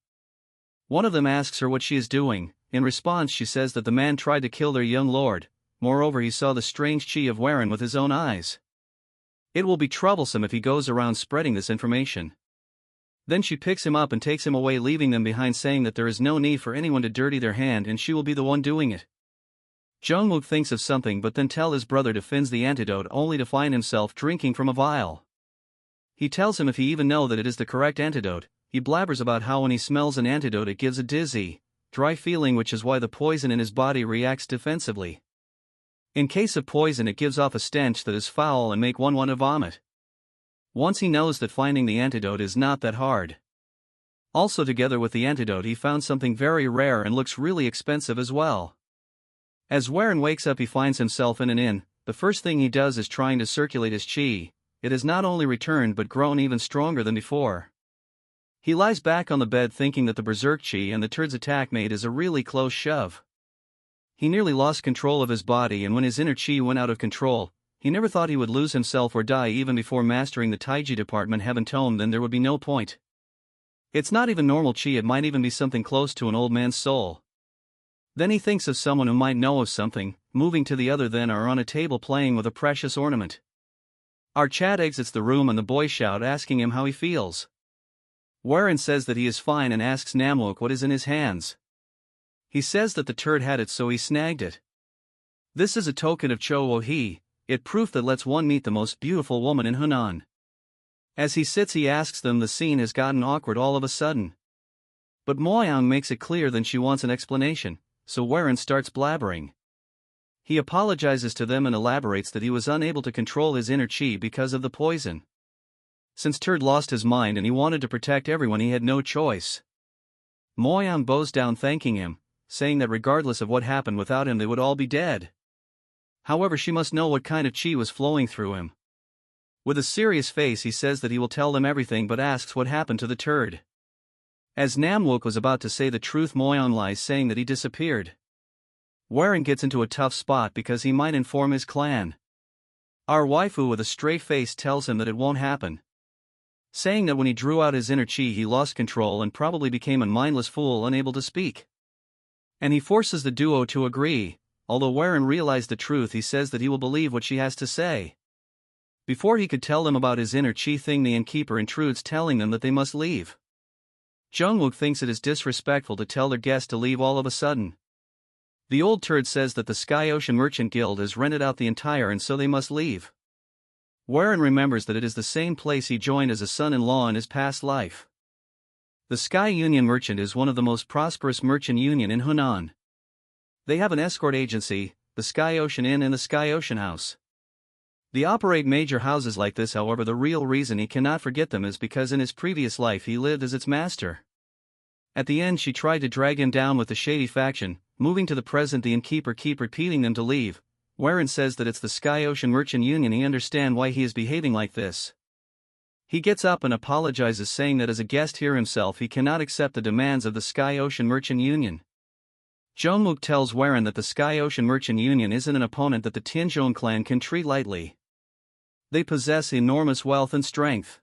One of them asks her what she is doing. In response, she says that the man tried to kill their young lord. Moreover, he saw the strange chi of Heir with his own eyes. It will be troublesome if he goes around spreading this information. Then she picks him up and takes him away, leaving them behind, saying that there is no need for anyone to dirty their hand and she will be the one doing it. Jungwook thinks of something, but then tells his brother to finish the antidote, only to find himself drinking from a vial. He tells him if he even know that it is the correct antidote. He blabbers about how when he smells an antidote it gives a dizzy, dry feeling, which is why the poison in his body reacts defensively. In case of poison, it gives off a stench that is foul and make one want to vomit. Once he knows that finding the antidote is not that hard. Also, together with the antidote, he found something very rare and looks really expensive as well. As Heir wakes up, he finds himself in an inn. The first thing he does is trying to circulate his chi. It has not only returned but grown even stronger than before. He lies back on the bed thinking that the berserk chi and the turd's attack made is a really close shove. He nearly lost control of his body, and when his inner chi went out of control, he never thought he would lose himself or die even before mastering the Taiji department Heaven Tome. Then there would be no point. It's not even normal chi, it might even be something close to an old man's soul. Then he thinks of someone who might know of something. Moving to the other, then are on a table playing with a precious ornament. Our Chad exits the room and the boys shout, asking him how he feels. Heir says that he is fine and asks Namwook what is in his hands. He says that the turd had it, so he snagged it. This is a token of Cho-wo-hee, it proof that lets one meet the most beautiful woman in Hunan. As he sits, he asks them. The scene has gotten awkward all of a sudden. But Moyang makes it clear that she wants an explanation, so Heir starts blabbering. He apologizes to them and elaborates that he was unable to control his inner chi because of the poison. Since Turd lost his mind and he wanted to protect everyone, he had no choice. Moyang bows down thanking him, saying that regardless of what happened without him they would all be dead. However, she must know what kind of chi was flowing through him. With a serious face, he says that he will tell them everything, but asks what happened to the turd. As Namwook was about to say the truth, Moyang lies, saying that he disappeared. Heir gets into a tough spot because he might inform his clan. Our waifu with a straight face tells him that it won't happen, saying that when he drew out his inner chi he lost control and probably became a mindless fool unable to speak. And he forces the duo to agree, although Warren realized the truth he says that he will believe what she has to say. Before he could tell them about his inner chi thing, the innkeeper intrudes, telling them that they must leave. Jungwook thinks it is disrespectful to tell their guest to leave all of a sudden. The old turd says that the Sky Ocean Merchant Guild has rented out the entire and so they must leave. Warren remembers that it is the same place he joined as a son-in-law in his past life. The Sky Union Merchant is one of the most prosperous merchant union in Hunan. They have an escort agency, the Sky Ocean Inn and the Sky Ocean House. They operate major houses like this. However, the real reason he cannot forget them is because in his previous life he lived as its master. At the end she tried to drag him down with the shady faction. Moving to the present, the innkeeper keep repeating them to leave. Warren says that it's the Sky Ocean Merchant Union. He understands why he is behaving like this. He gets up and apologizes, saying that as a guest here himself he cannot accept the demands of the Sky Ocean Merchant Union. Jungwook tells Warren that the Sky Ocean Merchant Union isn't an opponent that the Tianzhong clan can treat lightly. They possess enormous wealth and strength.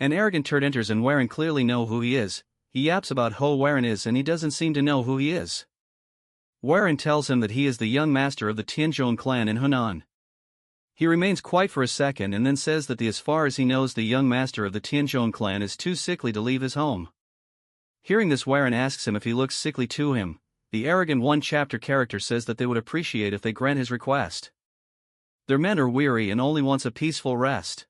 An arrogant turd enters and Warren clearly know who he is. He yaps about who Warren is and he doesn't seem to know who he is. Warren tells him that he is the young master of the Tianzhong clan in Hunan. He remains quiet for a second and then says that as far as he knows the young master of the Tianzhong clan is too sickly to leave his home. Hearing this, Warren asks him if he looks sickly to him. The arrogant one-chapter character says that they would appreciate if they grant his request. Their men are weary and only wants a peaceful rest.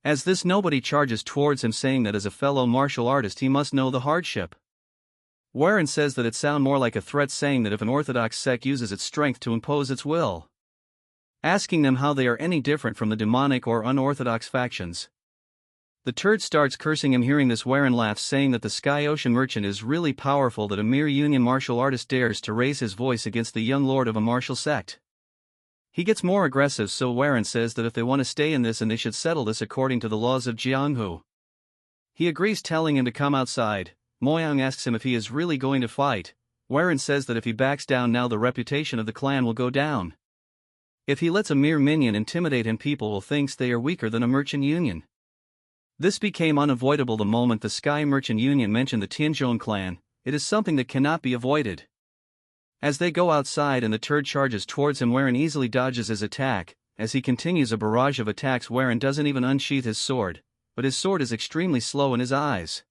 As this, nobody charges towards him, saying that as a fellow martial artist he must know the hardship. Warren says that it sounds more like a threat, saying that if an orthodox sect uses its strength to impose its will. Asking them how they are any different from the demonic or unorthodox factions. The turd starts cursing him. Hearing this, Warren laughs, saying that the Sky Ocean Merchant is really powerful, that a mere union martial artist dares to raise his voice against the young lord of a martial sect. He gets more aggressive, so Warren says that if they want to stay in this and they should settle this according to the laws of Jianghu. He agrees, telling him to come outside. Moyang asks him if he is really going to fight. Warren says that if he backs down now the reputation of the clan will go down. If he lets a mere minion intimidate him, people will think they are weaker than a merchant union. This became unavoidable the moment the Sky Merchant Union mentioned the Tianzhong clan. It is something that cannot be avoided. As they go outside and the turd charges towards him, Warren easily dodges his attack. As he continues a barrage of attacks, Warren doesn't even unsheath his sword, but his sword is extremely slow in his eyes.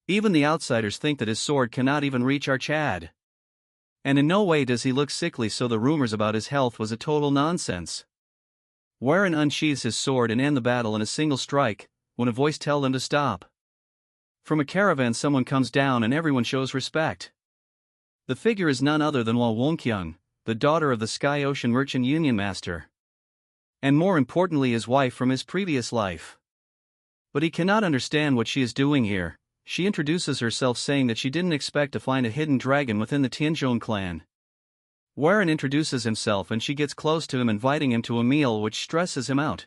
Even the outsiders think that his sword cannot even reach our Chad. And in no way does he look sickly, so the rumors about his health was a total nonsense. Warren unsheathes his sword and ends the battle in a single strike, when a voice tells them to stop. From a caravan someone comes down and everyone shows respect. The figure is none other than Hwa Wongkyung, the daughter of the Sky Ocean Merchant Union Master. And more importantly, his wife from his previous life. But he cannot understand what she is doing here. She introduces herself, saying that she didn't expect to find a hidden dragon within the Tianzhong clan. Warren introduces himself and she gets close to him, inviting him to a meal, which stresses him out.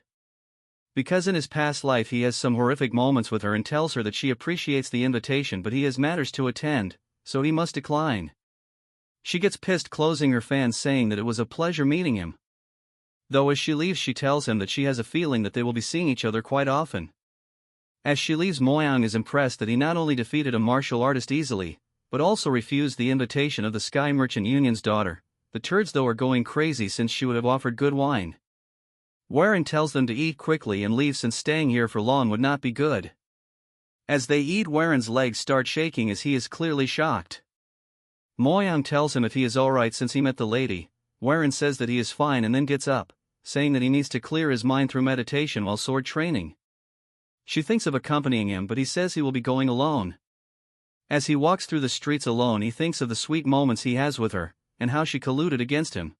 Because in his past life he has some horrific moments with her, and tells her that she appreciates the invitation but he has matters to attend, so he must decline. She gets pissed, closing her fan, saying that it was a pleasure meeting him. Though as she leaves she tells him that she has a feeling that they will be seeing each other quite often. As she leaves, Moyang is impressed that he not only defeated a martial artist easily, but also refused the invitation of the Sky Merchant Union's daughter. The turds though are going crazy since she would have offered good wine. Warren tells them to eat quickly and leave, since staying here for long would not be good. As they eat, Warren's legs start shaking as he is clearly shocked. Moyang tells him if he is alright since he met the lady. Warren says that he is fine and then gets up, saying that he needs to clear his mind through meditation while sword training. She thinks of accompanying him, but he says he will be going alone. As he walks through the streets alone, he thinks of the sweet moments he has with her, and how she colluded against him.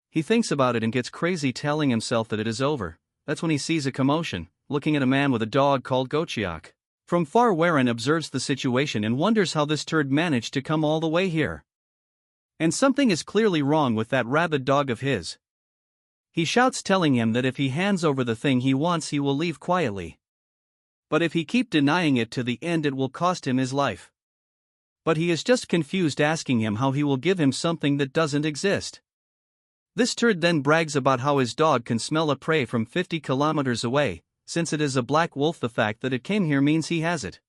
He thinks about it and gets crazy, telling himself that it is over. That's when he sees a commotion, looking at a man with a dog called Gochiak. From far, Warren observes the situation and wonders how this turd managed to come all the way here. And something is clearly wrong with that rabid dog of his. He shouts, telling him that if he hands over the thing he wants he will leave quietly. But if he keep denying it to the end it will cost him his life. But he is just confused, asking him how he will give him something that doesn't exist. This turd then brags about how his dog can smell a prey from 50 kilometers away. Since it is a black wolf, the fact that it came here means he has it.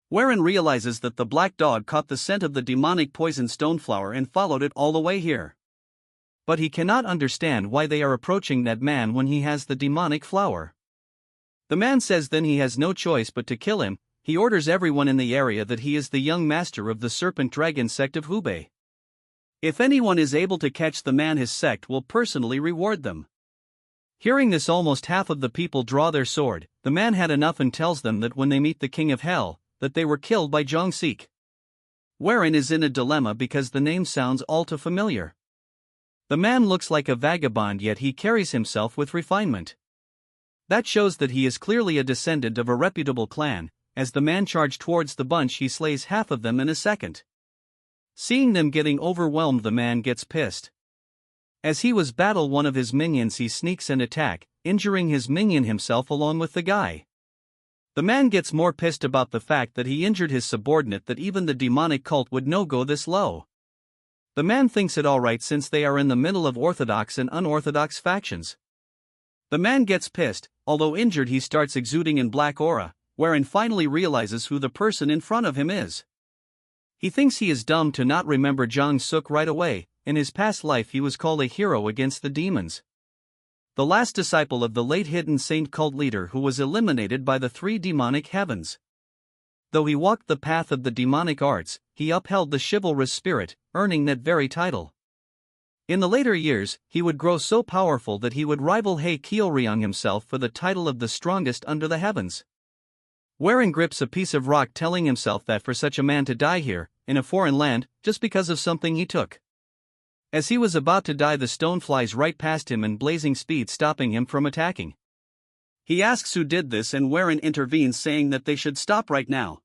Warren realizes that the black dog caught the scent of the demonic poison stoneflower and followed it all the way here. But he cannot understand why they are approaching that man when he has the demonic flower. The man says then he has no choice but to kill him. He orders everyone in the area that he is the young master of the serpent dragon sect of Hubei. If anyone is able to catch the man, his sect will personally reward them. Hearing this, almost half of the people draw their sword. The man had enough and tells them that when they meet the king of hell, that they were killed by Zhong. Warren is in a dilemma because the name sounds all too familiar. The man looks like a vagabond, yet he carries himself with refinement. That shows that he is clearly a descendant of a reputable clan. As the man charged towards the bunch, he slays half of them in a second. Seeing them getting overwhelmed, the man gets pissed. As he was battle one of his minions, he sneaks and attack, injuring his minion himself along with the guy. The man gets more pissed about the fact that he injured his subordinate that even the demonic cult would no go this low. The man thinks it alright since they are in the middle of orthodox and unorthodox factions. The man gets pissed. Although injured, he starts exuding in black aura. Warren finally realizes who the person in front of him is. He thinks he is dumb to not remember Zhang Suk right away. In his past life he was called a hero against the demons. The last disciple of the late hidden saint cult leader who was eliminated by the three demonic heavens. Though he walked the path of the demonic arts, he upheld the chivalrous spirit, earning that very title. In the later years, he would grow so powerful that he would rival He Kyoryong himself for the title of the strongest under the heavens. Warren grips a piece of rock, telling himself that for such a man to die here, in a foreign land, just because of something he took. As he was about to die, the stone flies right past him in blazing speed, stopping him from attacking. He asks who did this, and Warren intervenes, saying that they should stop right now.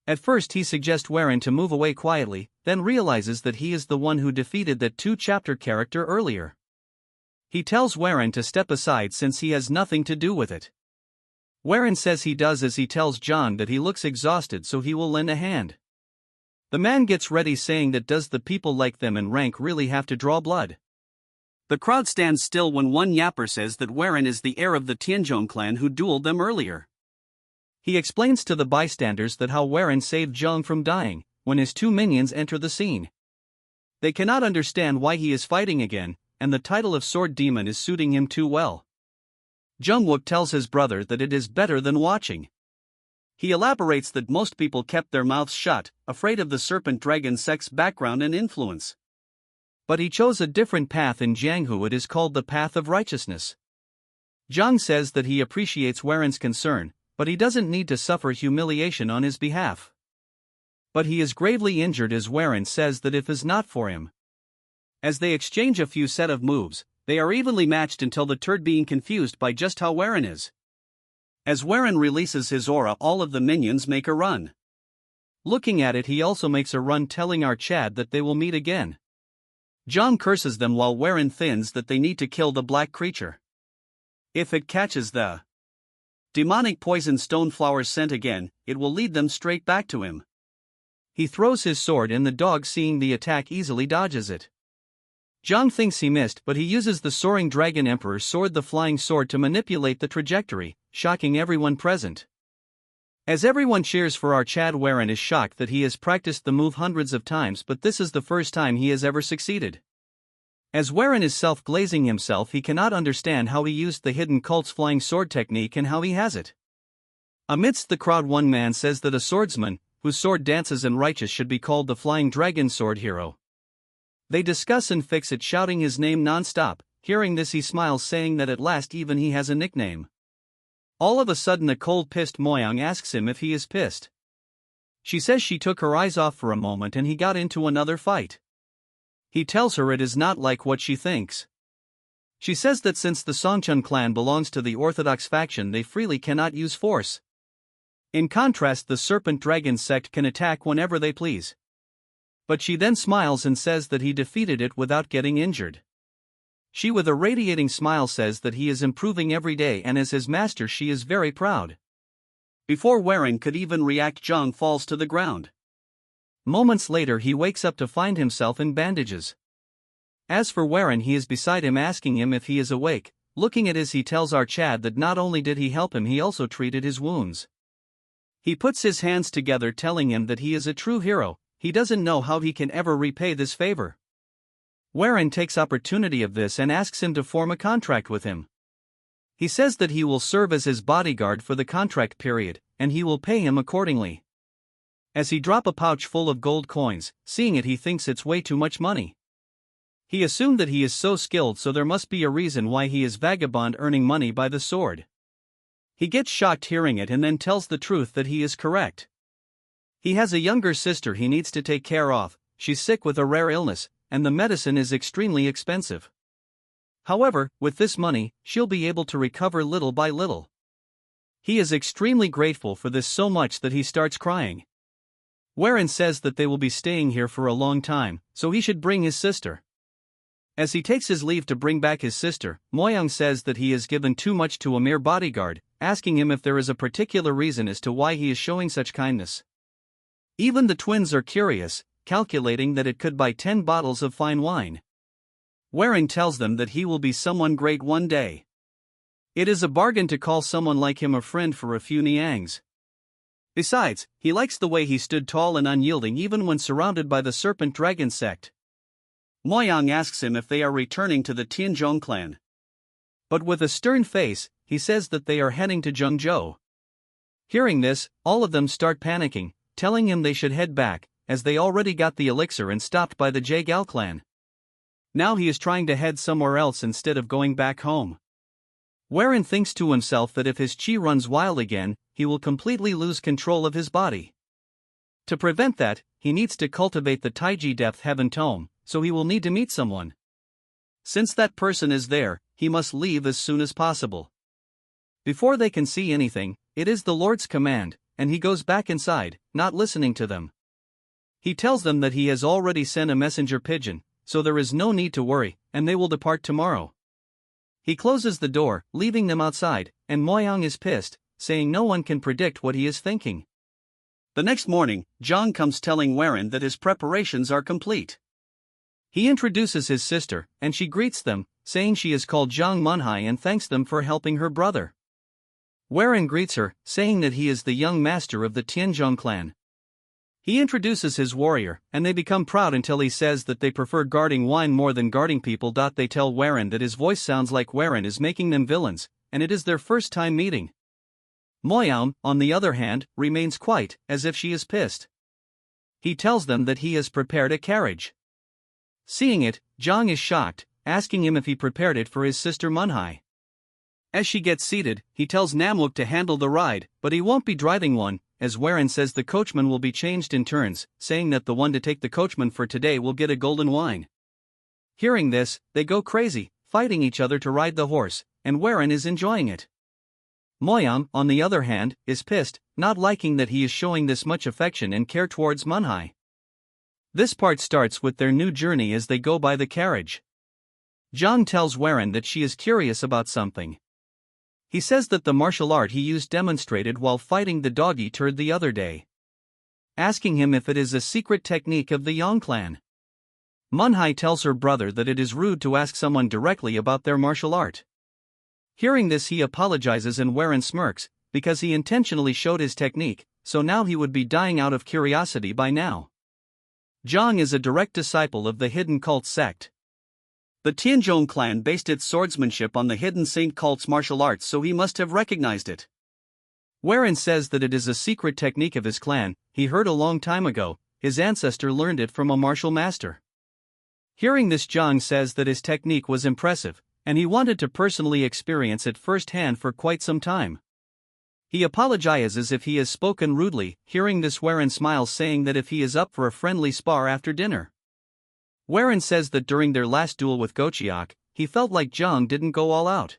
At first he suggests Warren to move away quietly, then realizes that he is the one who defeated that 2-chapter character earlier. He tells Warren to step aside since he has nothing to do with it. Warren says he does, as he tells John that he looks exhausted, so he will lend a hand. The man gets ready, saying that does the people like them in rank really have to draw blood? The crowd stands still when one yapper says that Warren is the heir of the Tianzhong clan who dueled them earlier. He explains to the bystanders that how Warren saved Zhong from dying, when his two minions enter the scene. They cannot understand why he is fighting again, and the title of Sword Demon is suiting him too well. Jungwook tells his brother that it is better than watching. He elaborates that most people kept their mouths shut, afraid of the serpent dragon sect's background and influence. But he chose a different path in Jianghu. It is called the path of righteousness. Zhang says that he appreciates Warren's concern, but he doesn't need to suffer humiliation on his behalf. But he is gravely injured, as Warren says that if is not for him. As they exchange a few set of moves, they are evenly matched until the turd being confused by just how Warren is. As Warren releases his aura, all of the minions make a run. Looking at it, he also makes a run, telling our Chad that they will meet again. John curses them while Warren thins that they need to kill the black creature. If it catches the demonic poison stoneflower scent again, it will lead them straight back to him. He throws his sword, and the dog, seeing the attack, easily dodges it. Zhang thinks he missed, but he uses the soaring dragon emperor's sword, the flying sword, to manipulate the trajectory, shocking everyone present. As everyone cheers for our Chad, Warren is shocked that he has practiced the move hundreds of times, but this is the first time he has ever succeeded. As Warren is self-glazing himself, he cannot understand how he used the hidden cult's flying sword technique and how he has it. Amidst the crowd, one man says that a swordsman, whose sword dances and righteous, should be called the Flying Dragon Sword Hero. They discuss and fix it, shouting his name non-stop. Hearing this, he smiles, saying that at last even he has a nickname. All of a sudden, a cold-pissed Moyang asks him if he is pissed. She says she took her eyes off for a moment and he got into another fight. He tells her it is not like what she thinks. She says that since the Songchun clan belongs to the Orthodox faction, they freely cannot use force. In contrast, the Serpent Dragon sect can attack whenever they please. But she then smiles and says that he defeated it without getting injured. She, with a radiating smile, says that he is improving every day, and as his master she is very proud. Before Warren could even react, Zhang falls to the ground. Moments later, he wakes up to find himself in bandages. As for Warren, he is beside him asking him if he is awake. Looking at his, he tells our Chad that not only did he help him, he also treated his wounds. He puts his hands together telling him that he is a true hero. He doesn't know how he can ever repay this favor. Warren takes opportunity of this and asks him to form a contract with him. He says that he will serve as his bodyguard for the contract period, and he will pay him accordingly. As he drop a pouch full of gold coins, seeing it he thinks it's way too much money. He assumed that he is so skilled, so there must be a reason why he is vagabond earning money by the sword. He gets shocked hearing it and then tells the truth that he is correct. He has a younger sister he needs to take care of. She's sick with a rare illness, and the medicine is extremely expensive. However, with this money, she'll be able to recover little by little. He is extremely grateful for this, so much that he starts crying. Warren says that they will be staying here for a long time, so he should bring his sister. As he takes his leave to bring back his sister, Moyang says that he has given too much to a mere bodyguard, asking him if there is a particular reason as to why he is showing such kindness. Even the twins are curious, calculating that it could buy 10 bottles of fine wine. Warren tells them that he will be someone great one day. It is a bargain to call someone like him a friend for a few niangs. Besides, he likes the way he stood tall and unyielding even when surrounded by the Serpent Dragon sect. Moyang asks him if they are returning to the Tianzhong clan. But with a stern face, he says that they are heading to Zhengzhou. Hearing this, all of them start panicking, telling him they should head back, as they already got the elixir and stopped by the Jagal clan. Now he is trying to head somewhere else instead of going back home. Warren thinks to himself that if his chi runs wild again, he will completely lose control of his body. To prevent that, he needs to cultivate the Taiji Depth Heaven Tome, so he will need to meet someone. Since that person is there, he must leave as soon as possible. Before they can see anything, it is the Lord's command, and he goes back inside, not listening to them. He tells them that he has already sent a messenger pigeon, so there is no need to worry, and they will depart tomorrow. He closes the door, leaving them outside, and Moyang is pissed, saying no one can predict what he is thinking. The next morning, Zhang comes telling Warren that his preparations are complete. He introduces his sister, and she greets them, saying she is called Zhang Manhai and thanks them for helping her brother. Warren greets her, saying that he is the young master of the Tianzhong clan. He introduces his warrior, and they become proud until he says that they prefer guarding wine more than guarding people. They tell Warren that his voice sounds like Warren is making them villains, and it is their first time meeting. Moyang, on the other hand, remains quiet, as if she is pissed. He tells them that he has prepared a carriage. Seeing it, Zhang is shocked, asking him if he prepared it for his sister Manhai. As she gets seated, he tells Namwook to handle the ride, but he won't be driving one, as Warren says the coachman will be changed in turns, saying that the one to take the coachman for today will get a golden wine. Hearing this, they go crazy, fighting each other to ride the horse, and Warren is enjoying it. Moyang, on the other hand, is pissed, not liking that he is showing this much affection and care towards Manhai. This part starts with their new journey as they go by the carriage. Zhang tells Warren that she is curious about something. He says that the martial art he used demonstrated while fighting the dog-eater the other day. Asking him if it is a secret technique of the Yong clan. Manhai tells her brother that it is rude to ask someone directly about their martial art. Hearing this, he apologizes and Warren smirks, because he intentionally showed his technique, so now he would be dying out of curiosity by now. Zhang is a direct disciple of the hidden cult sect. The Tianzhong clan based its swordsmanship on the hidden saint cult's martial arts, so he must have recognized it. Warren says that it is a secret technique of his clan, he heard a long time ago, his ancestor learned it from a martial master. Hearing this, Zhang says that his technique was impressive, and he wanted to personally experience it firsthand for quite some time. He apologizes if he has spoken rudely. Hearing this, Warren smiles, saying that if he is up for a friendly spar after dinner. Warren says that during their last duel with Gochiak, he felt like Zhang didn't go all out.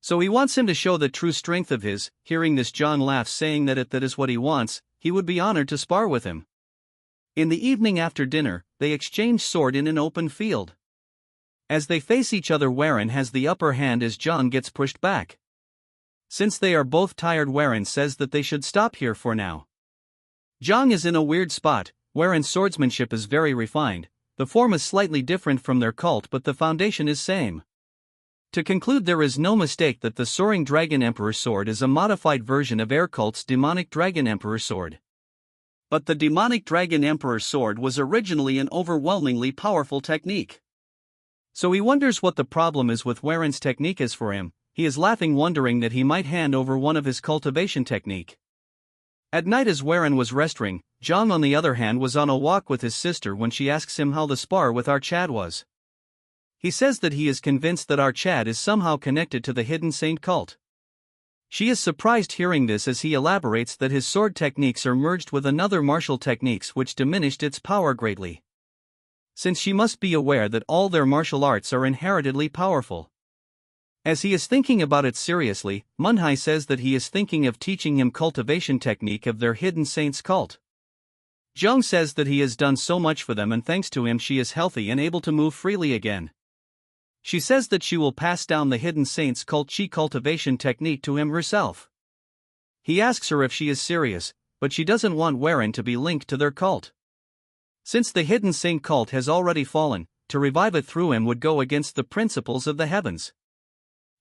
So he wants him to show the true strength of his. Hearing this, Zhang laughs, saying that if that is what he wants, he would be honored to spar with him. In the evening after dinner, they exchange sword in an open field. As they face each other, Warren has the upper hand as Zhang gets pushed back. Since they are both tired, Warren says that they should stop here for now. Zhang is in a weird spot. Warren's swordsmanship is very refined, The form is slightly different from their cult, but the foundation is same. To conclude, there is no mistake that the Soaring Dragon Emperor sword is a modified version of Heir cult's Demonic Dragon Emperor sword. But the Demonic Dragon Emperor sword was originally an overwhelmingly powerful technique. So he wonders what the problem is with Waren's technique is for him. He is laughing, wondering that he might hand over one of his cultivation technique. At night, as Waren was resting, Yong on the other hand was on a walk with his sister when she asks him how the spar with Archad was. He says that he is convinced that Archad is somehow connected to the hidden saint cult. She is surprised hearing this, as he elaborates that his sword techniques are merged with another martial techniques which diminished its power greatly. Since she must be aware that all their martial arts are inheritedly powerful. As he is thinking about it seriously, Manhwa says that he is thinking of teaching him cultivation technique of their hidden saints cult. Yong says that he has done so much for them, and thanks to him she is healthy and able to move freely again. She says that she will pass down the hidden saints cult chi cultivation technique to him herself. He asks her if she is serious, but she doesn't want Waren to be linked to their cult. Since the hidden saint cult has already fallen, to revive it through him would go against the principles of the heavens.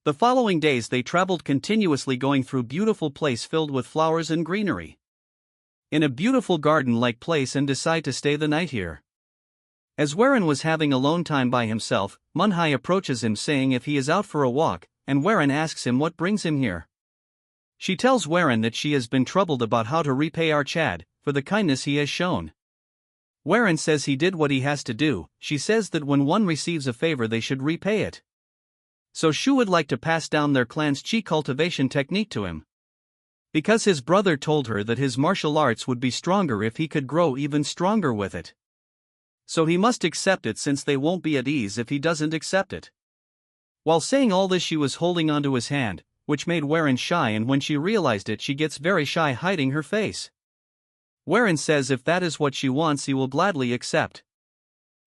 The following days they traveled continuously, going through beautiful place filled with flowers and greenery. In a beautiful garden-like place, and decide to stay the night here. As Waren was having alone time by himself, Manhwa approaches him saying if he is out for a walk, and Waren asks him what brings him here. She tells Waren that she has been troubled about how to repay Archad for the kindness he has shown. Waren says he did what he has to do. She says that when one receives a favor they should repay it. So she would like to pass down their clan's chi cultivation technique to him. Because his brother told her that his martial arts would be stronger if he could grow even stronger with it. So he must accept it, since they won't be at ease if he doesn't accept it. While saying all this she was holding onto his hand, which made Waren shy, and when she realized it she gets very shy, hiding her face. Waren says if that is what she wants he will gladly accept.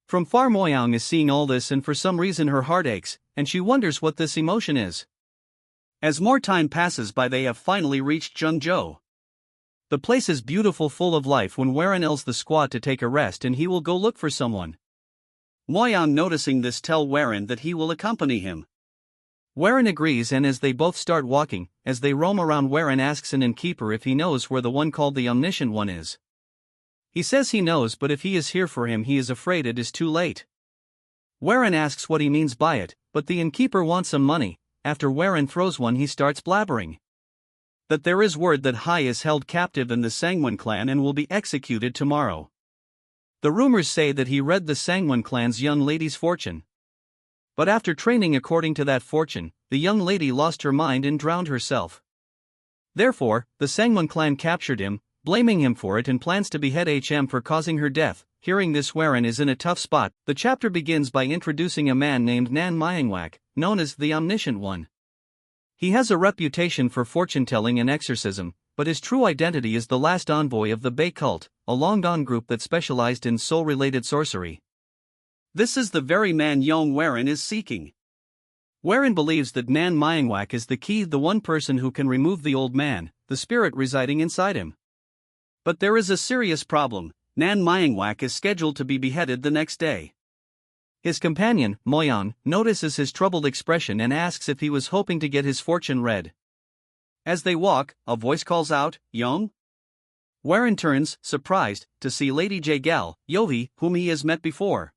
From far Moyang is seeing all this, and for some reason her heart aches, and she wonders what this emotion is. As more time passes by they have finally reached Zhengzhou. The place is beautiful, full of life, when Waren tells the squad to take a rest and he will go look for someone. Moyang, noticing this, tell Waren that he will accompany him. Waren agrees, and as they both start walking, as they roam around, Waren asks an innkeeper if he knows where the one called the Omniscient One is. He says he knows, but if he is here for him he is afraid it is too late. Waren asks what he means by it, but the innkeeper wants some money. After Waren throws one he starts blabbering that there is word that Hai is held captive in the Sangwon clan and will be executed tomorrow. The rumors say that he read the Sangwon clan's young lady's fortune. But after training according to that fortune, the young lady lost her mind and drowned herself. Therefore, the Sangwon clan captured him, blaming him for it, and plans to behead him for causing her death. Hearing this, Waren is in a tough spot. The chapter begins by introducing a man named Nan Myangwak, known as the Omniscient One. He has a reputation for fortune-telling and exorcism, but his true identity is the last envoy of the Bei cult, a long-gone group that specialized in soul-related sorcery. This is the very man Yong Waren is seeking. Waren believes that Nan Myangwak is the key, the one person who can remove the old man, the spirit residing inside him. But there is a serious problem. Nan Myangwak is scheduled to be beheaded the next day. His companion, Moyan, notices his troubled expression and asks if he was hoping to get his fortune read. As they walk, a voice calls out, "Yong?" Waren turns, surprised, to see Lady Jagal, Yohi, whom he has met before.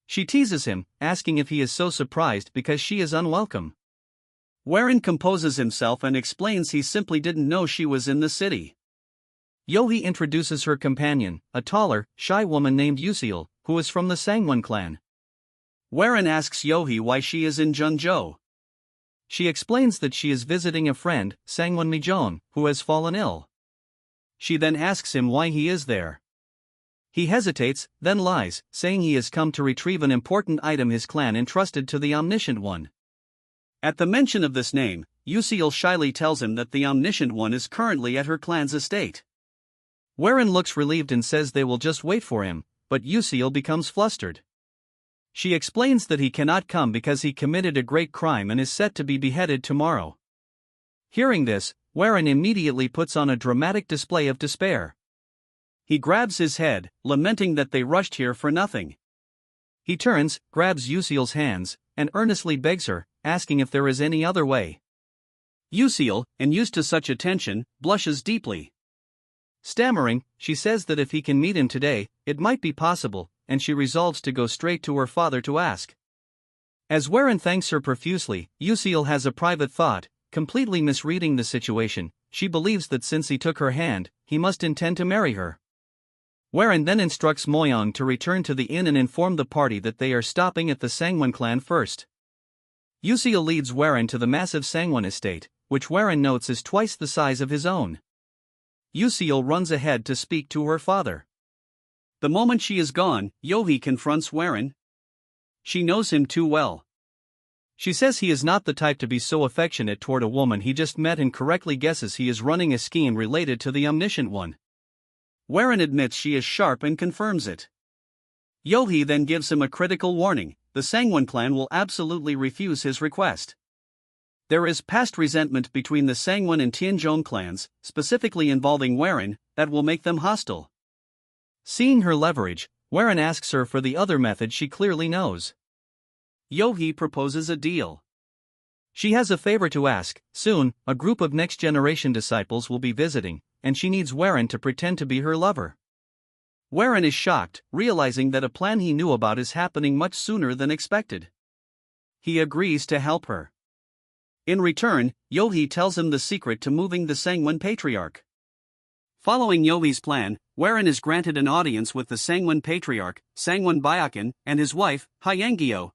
She teases him, asking if he is so surprised because she is unwelcome. Waren composes himself and explains he simply didn't know she was in the city. Yohi introduces her companion, a taller, shy woman named Yusil, who is from the Sangwon clan. Waren asks Yohi why she is in Zhengzhou. She explains that she is visiting a friend, Sangwon Mijon, who has fallen ill. She then asks him why he is there. He hesitates, then lies, saying he has come to retrieve an important item his clan entrusted to the Omniscient One. At the mention of this name, Yusil shyly tells him that the Omniscient One is currently at her clan's estate. Waren looks relieved and says they will just wait for him, but Yusil becomes flustered. She explains that he cannot come because he committed a great crime and is set to be beheaded tomorrow. Hearing this, Waren immediately puts on a dramatic display of despair. He grabs his head, lamenting that they rushed here for nothing. He turns, grabs Yuseal's hands, and earnestly begs her, asking if there is any other way. Yuseal, unused to such attention, blushes deeply. Stammering, she says that if he can meet him today, it might be possible, and she resolves to go straight to her father to ask. As Warren thanks her profusely, Yuseal has a private thought, completely misreading the situation. She believes that since he took her hand, he must intend to marry her. Warren then instructs Moyong to return to the inn and inform the party that they are stopping at the Sangwon clan first. Yuseal leads Warren to the massive Sangwon estate, which Warren notes is twice the size of his own. Yuseal runs ahead to speak to her father. The moment she is gone, Yohei confronts Warren. She knows him too well. She says he is not the type to be so affectionate toward a woman he just met and correctly guesses he is running a scheme related to the Omniscient One. Warren admits she is sharp and confirms it. Yohei then gives him a critical warning: the Sangwon clan will absolutely refuse his request. There is past resentment between the Sangwon and Tianzhong clans, specifically involving Warren, that will make them hostile. Seeing her leverage, Warren asks her for the other method she clearly knows. Yohei proposes a deal. She has a favor to ask. Soon, a group of next-generation disciples will be visiting, and she needs Warren to pretend to be her lover. Warren is shocked, realizing that a plan he knew about is happening much sooner than expected. He agrees to help her. In return, Yohei tells him the secret to moving the Sangwon Patriarch. Following Yohei's plan, Warren is granted an audience with the Sangwon Patriarch, Sangwon Byakan, and his wife, Hyangyo.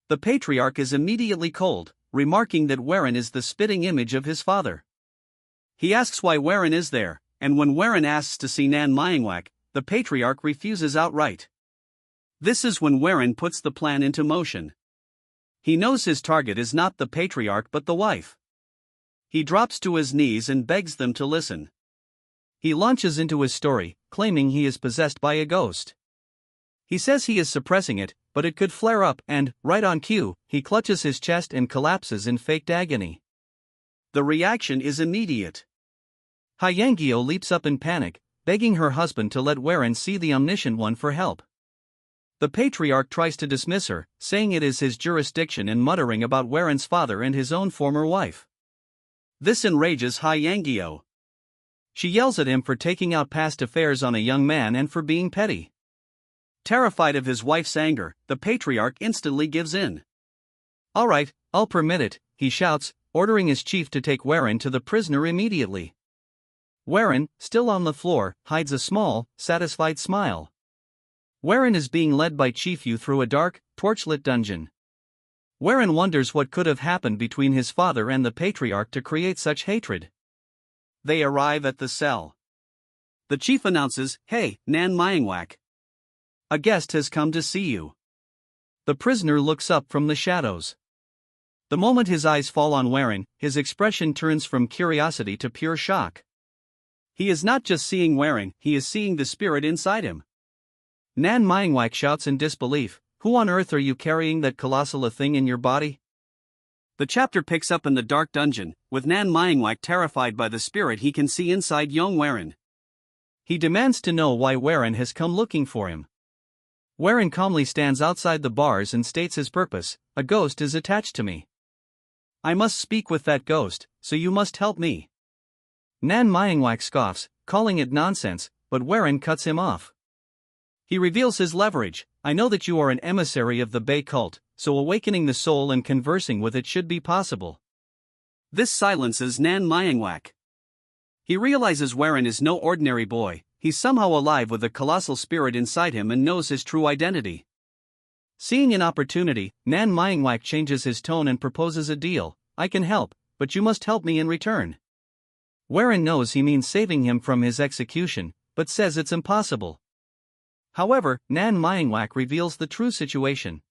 The Patriarch is immediately cold, remarking that Warren is the spitting image of his father. He asks why Warren is there, and when Warren asks to see Nan Myangwak, the Patriarch refuses outright. This is when Warren puts the plan into motion. He knows his target is not the Patriarch but the wife. He drops to his knees and begs them to listen. He launches into his story, claiming he is possessed by a ghost. He says he is suppressing it, but it could flare up and, right on cue, he clutches his chest and collapses in faked agony. The reaction is immediate. Hyangyo leaps up in panic, begging her husband to let Warren see the Omniscient One for help. The Patriarch tries to dismiss her, saying it is his jurisdiction and muttering about Warren's father and his own former wife. This enrages Hyangyo. She yells at him for taking out past affairs on a young man and for being petty. Terrified of his wife's anger, the Patriarch instantly gives in. "All right, I'll permit it," he shouts, ordering his chief to take Warren to the prisoner immediately. Warren, still on the floor, hides a small, satisfied smile. Warren is being led by Chief Yu through a dark, torchlit dungeon. Warren wonders what could have happened between his father and the Patriarch to create such hatred. They arrive at the cell. The chief announces, "Hey, Nan Myangwak. A guest has come to see you." The prisoner looks up from the shadows. The moment his eyes fall on Warren, his expression turns from curiosity to pure shock. He is not just seeing Warren, he is seeing the spirit inside him. Nan Myangwak shouts in disbelief, "Who on earth are you carrying that colossal a thing in your body?" The chapter picks up in the dark dungeon, with Nan Myangwak terrified by the spirit he can see inside young Warren. He demands to know why Warren has come looking for him. Warren calmly stands outside the bars and states his purpose: "A ghost is attached to me. I must speak with that ghost, so you must help me." Nan Myangwak scoffs, calling it nonsense, but Warren cuts him off. He reveals his leverage: "I know that you are an emissary of the Bei cult, so awakening the soul and conversing with it should be possible." This silences Nan Myangwak. He realizes Warren is no ordinary boy, he's somehow alive with a colossal spirit inside him and knows his true identity. Seeing an opportunity, Nan Myangwak changes his tone and proposes a deal: "I can help, but you must help me in return." Warren knows he means saving him from his execution, but says it's impossible. However, Nan Myangwak reveals the true situation.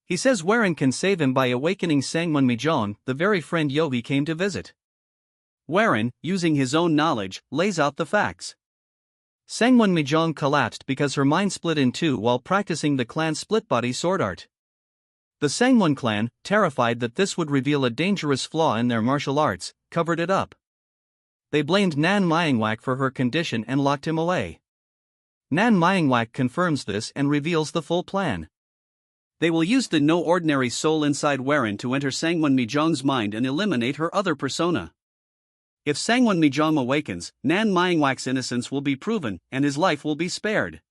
He says Warren can save him by awakening Sangwon Mijong, the very friend Yohei came to visit. Warren, using his own knowledge, lays out the facts. Sangwon Mijong collapsed because her mind split in two while practicing the clan's split-body sword art. The Sangwon clan, terrified that this would reveal a dangerous flaw in their martial arts, covered it up. They blamed Nan Myangwak for her condition and locked him away. ManhwaCapped confirms this and reveals the full plan. They will use the no ordinary soul inside Warren to enter Sangwon Mijong's mind and eliminate her other persona. If Sangwon Mijong awakens, ManhwaCapped's innocence will be proven and his life will be spared.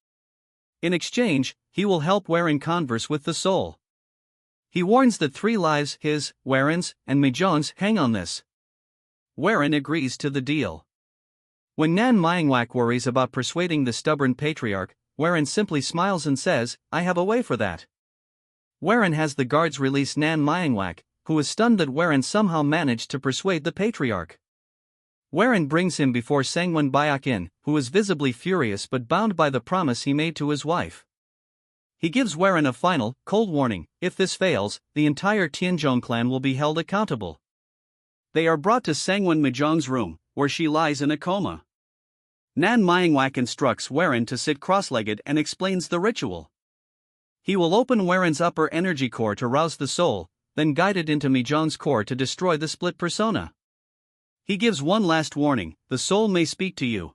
In exchange, he will help Warren converse with the soul. He warns that 3 lives, his, Warren's, and Mijong's, hang on this. Warren agrees to the deal. When ManhwaCapped worries about persuading the stubborn patriarch, Warren simply smiles and says, "I have a way for that." Warren has the guards release ManhwaCapped, who is stunned that Warren somehow managed to persuade the patriarch. Warren brings him before Sangwon Byakin, who is visibly furious but bound by the promise he made to his wife. He gives Warren a final, cold warning: if this fails, the entire Tianzhong clan will be held accountable. They are brought to Sangwon Mijong's room, where she lies in a coma. ManhwaCapped instructs Warren to sit cross-legged and explains the ritual. He will open Warren's upper energy core to rouse the soul, then guide it into Mijong's core to destroy the split persona. He gives one last warning: the soul may speak to you.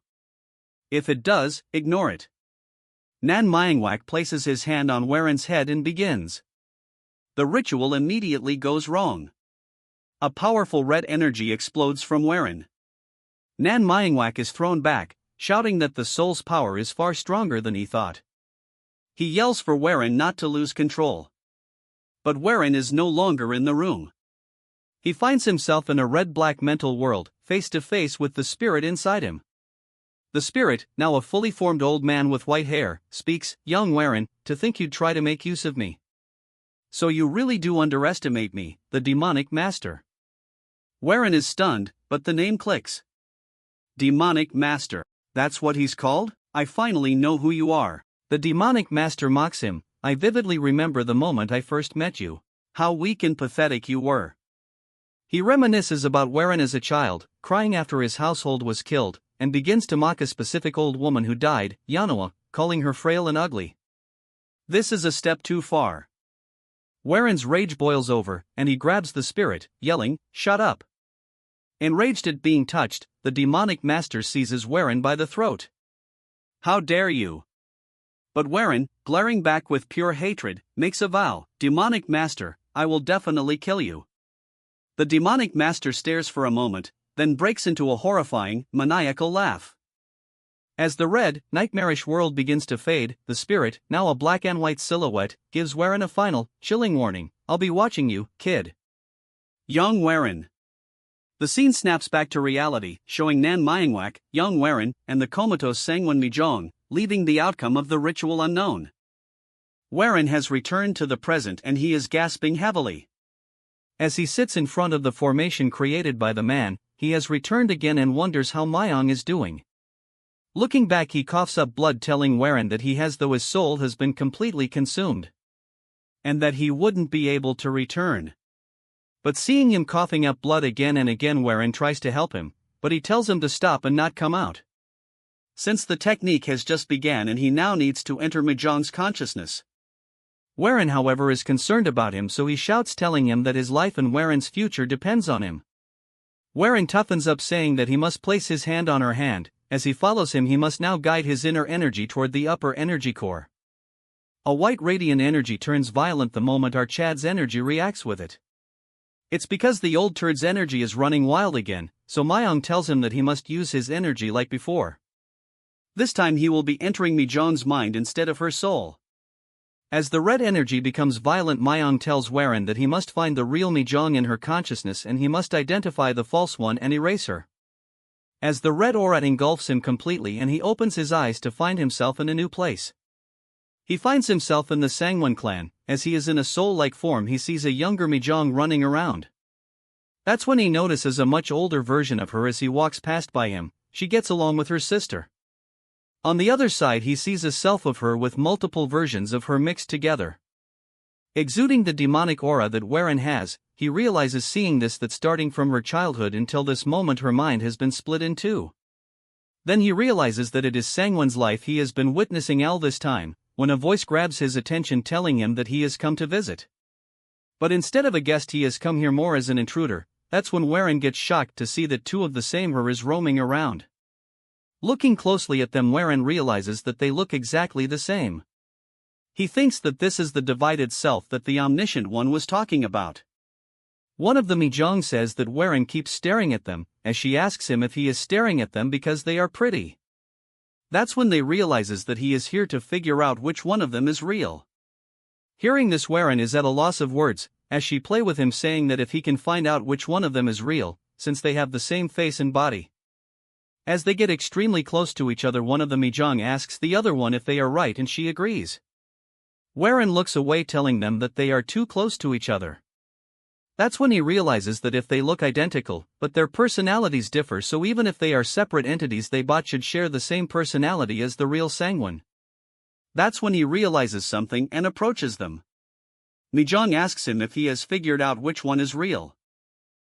If it does, ignore it. ManhwaCapped places his hand on Warren's head and begins. The ritual immediately goes wrong. A powerful red energy explodes from Warren. ManhwaCapped is thrown back, shouting that the soul's power is far stronger than he thought. He yells for Warren not to lose control. But Warren is no longer in the room. He finds himself in a red-black mental world, face to face with the spirit inside him. The spirit, now a fully formed old man with white hair, speaks, "Young Warren, to think you'd try to make use of me. So you really do underestimate me, the demonic master." Warren is stunned, but the name clicks. Demonic master. That's what he's called? I finally know who you are. The demonic master mocks him. I vividly remember the moment I first met you. How weak and pathetic you were. He reminisces about Warren as a child, crying after his household was killed, and begins to mock a specific old woman who died, Yanhwa, calling her frail and ugly. This is a step too far. Warren's rage boils over, and he grabs the spirit, yelling, "Shut up." Enraged at being touched, the demonic master seizes Warren by the throat. "How dare you!" But Warren, glaring back with pure hatred, makes a vow: "Demonic master, I will definitely kill you." The demonic master stares for a moment, then breaks into a horrifying, maniacal laugh. As the red, nightmarish world begins to fade, the spirit, now a black and white silhouette, gives Warren a final, chilling warning: "I'll be watching you, kid." Young Warren. The scene snaps back to reality, showing ManhwaCapped, young Warren, and the comatose Sangwon Mijong, leaving the outcome of the ritual unknown. Warren has returned to the present and he is gasping heavily. As he sits in front of the formation created by the man, he has returned again and wonders how Myong is doing. Looking back, he coughs up blood, telling Warren that he has, though his soul has been completely consumed. And that he wouldn't be able to return. But seeing him coughing up blood again and again, Warren tries to help him, but he tells him to stop and not come out. Since the technique has just begun and he now needs to enter Mijong's consciousness. Warren, however, is concerned about him, so he shouts, telling him that his life and Warren's future depends on him. Warren toughens up, saying that he must place his hand on her hand. As he follows him, he must now guide his inner energy toward the upper energy core. A white radiant energy turns violent the moment our Chad's energy reacts with it. It's because the old turd's energy is running wild again, so Myong tells him that he must use his energy like before. This time he will be entering Mijong's mind instead of her soul. As the red energy becomes violent, Myong tells Warren that he must find the real Mijong in her consciousness and he must identify the false one and erase her. As the red aura engulfs him completely and he opens his eyes to find himself in a new place. He finds himself in the Sangwon clan. As he is in a soul-like form, he sees a younger Mijong running around. That's when he notices a much older version of her as he walks past by him. She gets along with her sister. On the other side, he sees a self of her with multiple versions of her mixed together. Exuding the demonic aura that Warren has, he realizes, seeing this, that starting from her childhood until this moment her mind has been split in two. Then he realizes that it is Sangwon's life he has been witnessing all this time, when a voice grabs his attention, telling him that he has come to visit. But instead of a guest, he has come here more as an intruder. That's when Warren gets shocked to see that two of the same her is roaming around. Looking closely at them, Warren realizes that they look exactly the same. He thinks that this is the divided self that the omniscient one was talking about. One of the Mijong says that Warren keeps staring at them, as she asks him if he is staring at them because they are pretty. That's when they realizes that he is here to figure out which one of them is real. Hearing this, Warren is at a loss of words, as she play with him, saying that if he can find out which one of them is real, since they have the same face and body. As they get extremely close to each other, one of the Mijong asks the other one if they are right, and she agrees. Warren looks away, telling them that they are too close to each other. That's when he realizes that if they look identical, but their personalities differ, so even if they are separate entities, they both should share the same personality as the real Sangwon. That's when he realizes something and approaches them. Mijong asks him if he has figured out which one is real.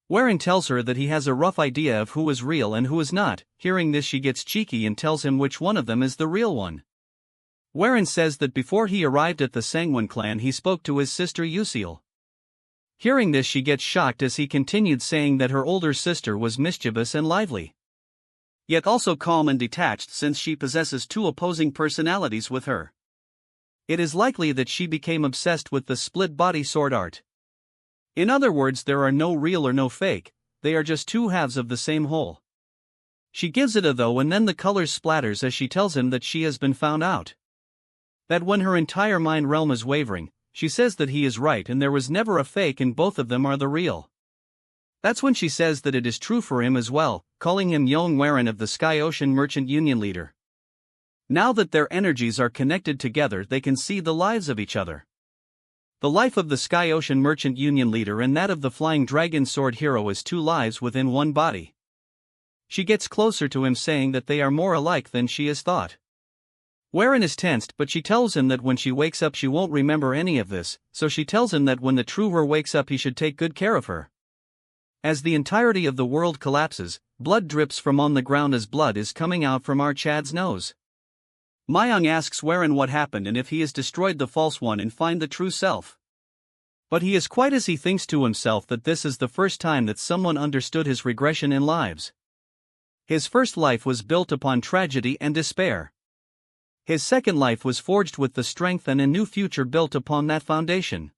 Warren tells her that he has a rough idea of who is real and who is not. Hearing this, she gets cheeky and tells him which one of them is the real one. Warren says that before he arrived at the Sangwon clan, he spoke to his sister Yusil. Hearing this, she gets shocked as he continued, saying that her older sister was mischievous and lively, yet also calm and detached, since she possesses two opposing personalities with her. It is likely that she became obsessed with the split body sword art. In other words, there are no real or no fake, they are just two halves of the same whole. She gives it a though, and then the colors splatters as she tells him that she has been found out. That when her entire mind realm is wavering, she says that he is right and there was never a fake and both of them are the real. That's when she says that it is true for him as well, calling him Yong Warren of the Sky Ocean Merchant Union leader. Now that their energies are connected together, they can see the lives of each other. The life of the Sky Ocean Merchant Union leader and that of the Flying Dragon Sword hero is two lives within one body. She gets closer to him, saying that they are more alike than she has thought. Warren is tensed, but she tells him that when she wakes up she won't remember any of this, so she tells him that when the true her wakes up he should take good care of her. As the entirety of the world collapses, blood drips from on the ground as blood is coming out from our Chad's nose. Myung asks Warren what happened and if he has destroyed the false one and find the true self. But he is quiet as he thinks to himself that this is the first time that someone understood his regression in lives. His first life was built upon tragedy and despair. His second life was forged with the strength and a new future built upon that foundation.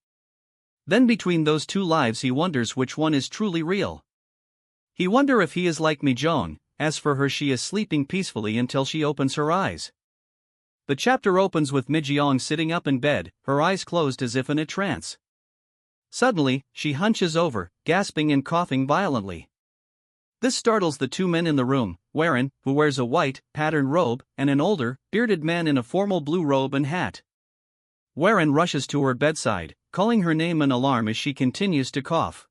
Then between those two lives he wonders which one is truly real. He wonders if he is like Mijong. As for her, she is sleeping peacefully until she opens her eyes. The chapter opens with Mijong sitting up in bed, her eyes closed as if in a trance. Suddenly, she hunches over, gasping and coughing violently. This startles the two men in the room, Warren, who wears a white, patterned robe, and an older, bearded man in a formal blue robe and hat. Warren rushes to her bedside, calling her name in alarm as she continues to cough.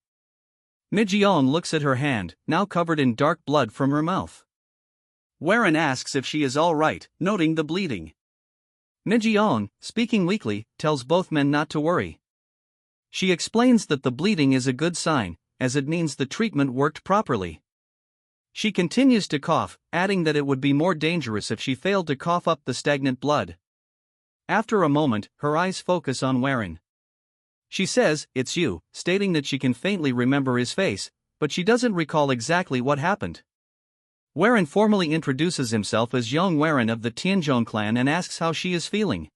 Mijong looks at her hand, now covered in dark blood from her mouth. Warren asks if she is all right, noting the bleeding. Mijong, speaking weakly, tells both men not to worry. She explains that the bleeding is a good sign, as it means the treatment worked properly. She continues to cough, adding that it would be more dangerous if she failed to cough up the stagnant blood. After a moment, her eyes focus on Warren. She says, "It's you," stating that she can faintly remember his face, but she doesn't recall exactly what happened. Warren formally introduces himself as Yong Warren of the Tianzhong clan and asks how she is feeling.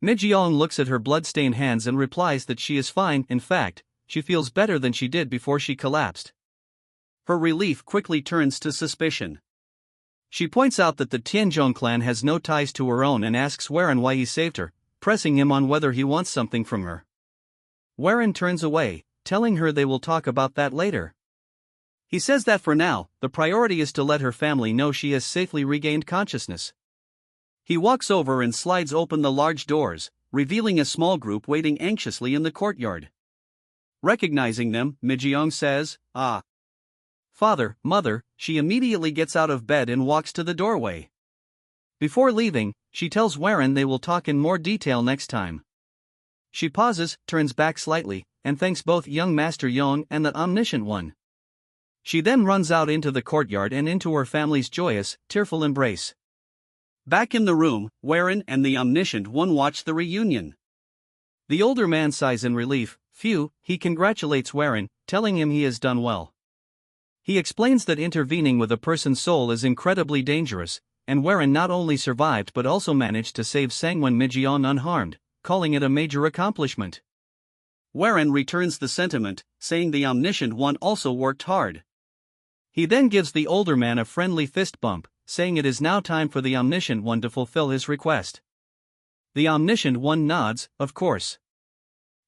Mijong looks at her blood-stained hands and replies that she is fine. In fact, she feels better than she did before she collapsed. Her relief quickly turns to suspicion. She points out that the Tianzhong clan has no ties to her own and asks Warren why he saved her, pressing him on whether he wants something from her. Warren turns away, telling her they will talk about that later. He says that for now, the priority is to let her family know she has safely regained consciousness. He walks over and slides open the large doors, revealing a small group waiting anxiously in the courtyard. Recognizing them, Mijong says, "Ah. Father, mother." She immediately gets out of bed and walks to the doorway. Before leaving, she tells Warren they will talk in more detail next time. She pauses, turns back slightly, and thanks both young Master Yong and the Omniscient One. She then runs out into the courtyard and into her family's joyous, tearful embrace. Back in the room, Warren and the Omniscient One watch the reunion. The older man sighs in relief. He congratulates Warren, telling him he has done well. He explains that intervening with a person's soul is incredibly dangerous, and Warren not only survived but also managed to save Sangwon Mijeon unharmed, calling it a major accomplishment. Warren returns the sentiment, saying the Omniscient One also worked hard. He then gives the older man a friendly fist bump, saying it is now time for the Omniscient One to fulfill his request. The Omniscient One nods, of course.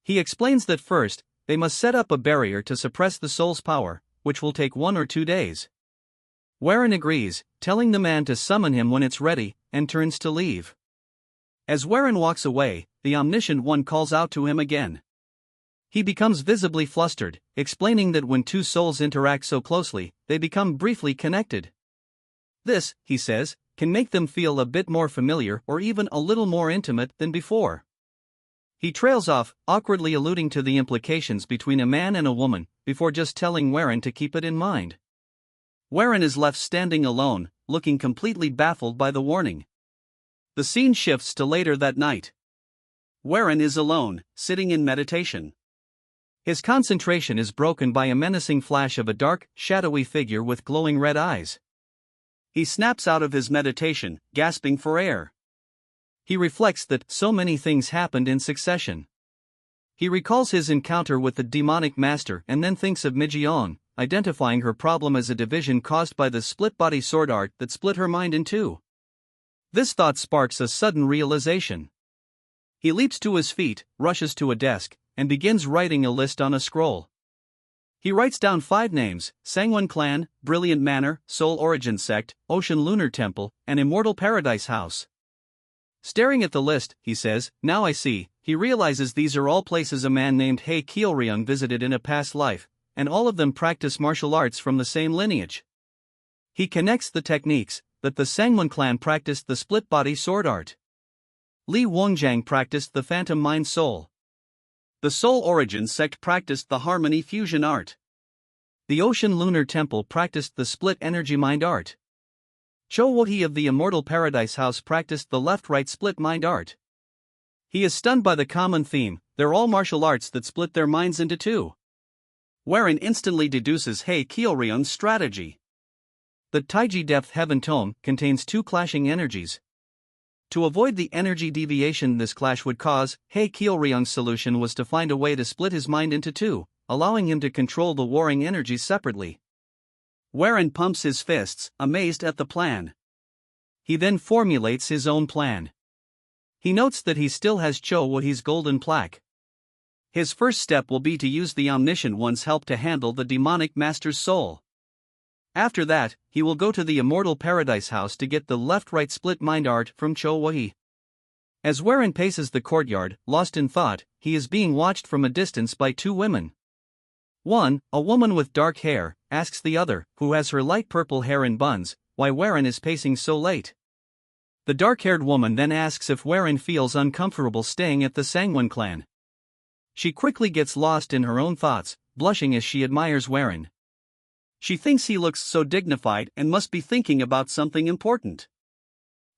He explains that first, they must set up a barrier to suppress the soul's power, which will take 1 or 2 days. Warren agrees, telling the man to summon him when it's ready, and turns to leave. As Warren walks away, the Omniscient One calls out to him again. He becomes visibly flustered, explaining that when two souls interact so closely, they become briefly connected. This, he says, can make them feel a bit more familiar or even a little more intimate than before. He trails off, awkwardly alluding to the implications between a man and a woman, before just telling Warren to keep it in mind. Warren is left standing alone, looking completely baffled by the warning. The scene shifts to later that night. Warren is alone, sitting in meditation. His concentration is broken by a menacing flash of a dark, shadowy figure with glowing red eyes. He snaps out of his meditation, gasping for air. He reflects that so many things happened in succession. He recalls his encounter with the demonic master and then thinks of Mijeon, identifying her problem as a division caused by the split-body sword art that split her mind in two. This thought sparks a sudden realization. He leaps to his feet, rushes to a desk, and begins writing a list on a scroll. He writes down 5 names: Sangwon Clan, Brilliant Manor, Soul Origin Sect, Ocean Lunar Temple, and Immortal Paradise House. Staring at the list, he says, "Now I see." He realizes these are all places a man named Hei Kyeolryung visited in a past life, and all of them practice martial arts from the same lineage. He connects the techniques, that the Sangwon clan practiced the split-body sword art. Li Wongjang practiced the Phantom Mind Soul. The Soul Origin sect practiced the Harmony Fusion art. The Ocean Lunar Temple practiced the Split Energy Mind art. Cho Wo-hee of the Immortal Paradise House practiced the left-right split mind art. He is stunned by the common theme: they're all martial arts that split their minds into two. Warren instantly deduces Hei Kyeolryung's strategy. The Taiji Depth Heaven Tome contains 2 clashing energies. To avoid the energy deviation this clash would cause, Hei Kyeolryung's solution was to find a way to split his mind into 2, allowing him to control the warring energies separately. Warren pumps his fists, amazed at the plan. He then formulates his own plan. He notes that he still has Cho Wo-hee's golden plaque. His first step will be to use the Omniscient One's help to handle the demonic master's soul. After that, he will go to the Immortal Paradise House to get the left-right split mind art from Cho Wo-hee. As Warren paces the courtyard, lost in thought, he is being watched from a distance by 2 women. One, a woman with dark hair, asks the other, who has her light purple hair in buns, why Warren is pacing so late. The dark-haired woman then asks if Warren feels uncomfortable staying at the Sangwon clan. She quickly gets lost in her own thoughts, blushing as she admires Warren. She thinks he looks so dignified and must be thinking about something important.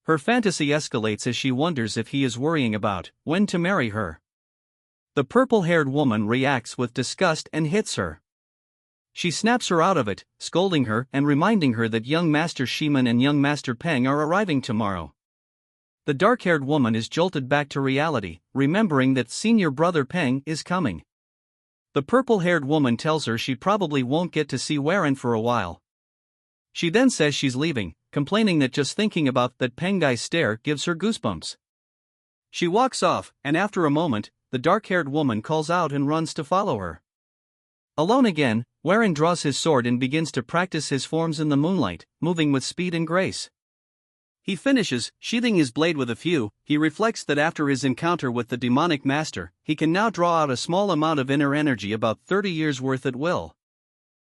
Her fantasy escalates as she wonders if he is worrying about when to marry her. The purple-haired woman reacts with disgust and hits her. She snaps her out of it, scolding her and reminding her that young Master Shiman and young Master Peng are arriving tomorrow. The dark-haired woman is jolted back to reality, remembering that senior brother Peng is coming. The purple-haired woman tells her she probably won't get to see Warren for a while. She then says she's leaving, complaining that just thinking about that Peng guy's stare gives her goosebumps. She walks off, and after a moment, the dark-haired woman calls out and runs to follow her. Alone again, Warren draws his sword and begins to practice his forms in the moonlight, moving with speed and grace. He finishes, sheathing his blade with a few. He reflects that after his encounter with the demonic master, he can now draw out a small amount of inner energy, about 30 years worth at will.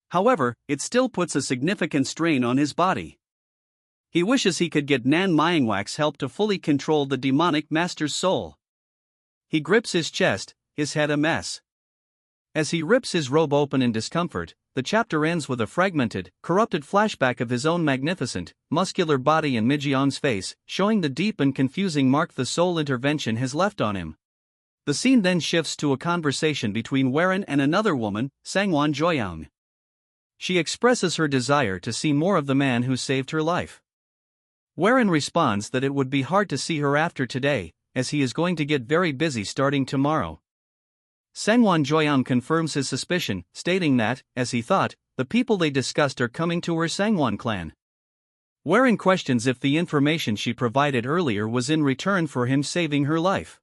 However, it still puts a significant strain on his body. He wishes he could get Nan Myingwak's help to fully control the demonic master's soul. He grips his chest, his head a mess. As he rips his robe open in discomfort, the chapter ends with a fragmented, corrupted flashback of his own magnificent, muscular body and Mijeon's face, showing the deep and confusing mark the soul intervention has left on him. The scene then shifts to a conversation between Warren and another woman, Sangwon Joyoung. She expresses her desire to see more of the man who saved her life. Warren responds that it would be hard to see her after today, as he is going to get very busy starting tomorrow. Sangwon Joyang confirms his suspicion, stating that, as he thought, the people they discussed are coming to her Sangwon clan. Warren questions if the information she provided earlier was in return for him saving her life.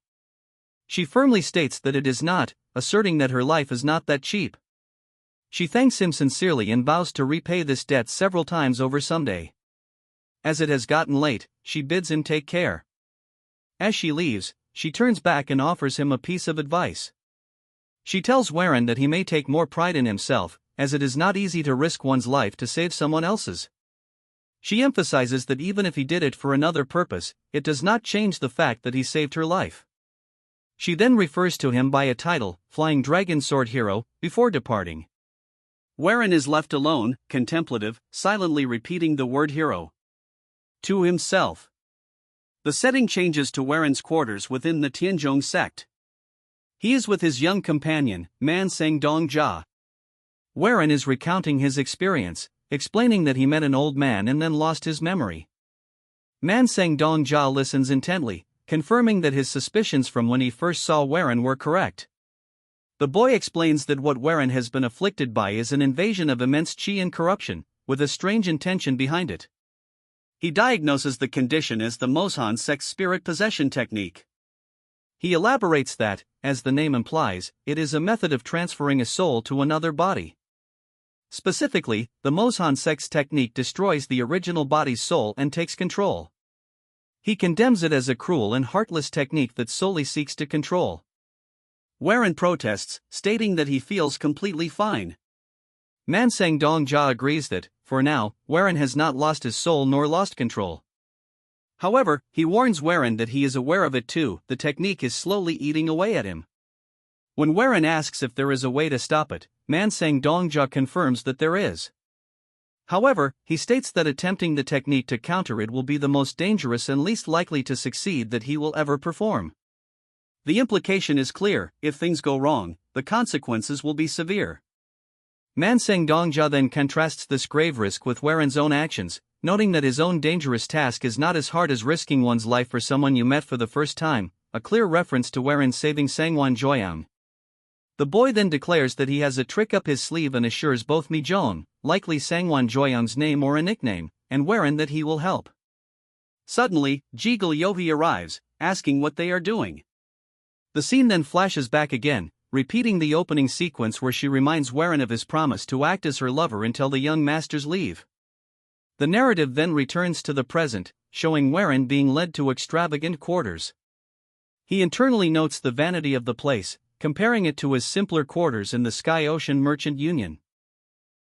She firmly states that it is not, asserting that her life is not that cheap. She thanks him sincerely and vows to repay this debt several times over someday. As it has gotten late, she bids him take care. As she leaves, she turns back and offers him a piece of advice. She tells Warren that he may take more pride in himself, as it is not easy to risk one's life to save someone else's. She emphasizes that even if he did it for another purpose, it does not change the fact that he saved her life. She then refers to him by a title, Flying Dragon Sword Hero, before departing. Warren is left alone, contemplative, silently repeating the word hero to himself. The setting changes to Warren's quarters within the Tianzhong sect. He is with his young companion, Man Sang Dong Jia. Warren is recounting his experience, explaining that he met an old man and then lost his memory. Man Sang Dong Jia listens intently, confirming that his suspicions from when he first saw Warren were correct. The boy explains that what Warren has been afflicted by is an invasion of immense qi and corruption, with a strange intention behind it. He diagnoses the condition as the Moshan sex spirit possession technique. He elaborates that, as the name implies, it is a method of transferring a soul to another body. Specifically, the Moshan sex technique destroys the original body's soul and takes control. He condemns it as a cruel and heartless technique that solely seeks to control. Warren protests, stating that he feels completely fine. Man Sang Dong Jia agrees that, for now, Warren has not lost his soul nor lost control. However, he warns Warren that he is aware of it too. The technique is slowly eating away at him. When Warren asks if there is a way to stop it, Man Sang Dong Jia confirms that there is. However, he states that attempting the technique to counter it will be the most dangerous and least likely to succeed that he will ever perform. The implication is clear: if things go wrong, the consequences will be severe. Man Sang Dong Jia then contrasts this grave risk with Warren's own actions, noting that his own dangerous task is not as hard as risking one's life for someone you met for the first time, a clear reference to Warren saving Sangwon Joyang. The boy then declares that he has a trick up his sleeve and assures both Mijong, likely Sangwon Joyang's name or a nickname, and Warren that he will help. Suddenly, Jiggle Yohi arrives, asking what they are doing. The scene then flashes back again, repeating the opening sequence where she reminds Warren of his promise to act as her lover until the young masters leave. The narrative then returns to the present, showing Warren being led to extravagant quarters. He internally notes the vanity of the place, comparing it to his simpler quarters in the Sky Ocean Merchant Union.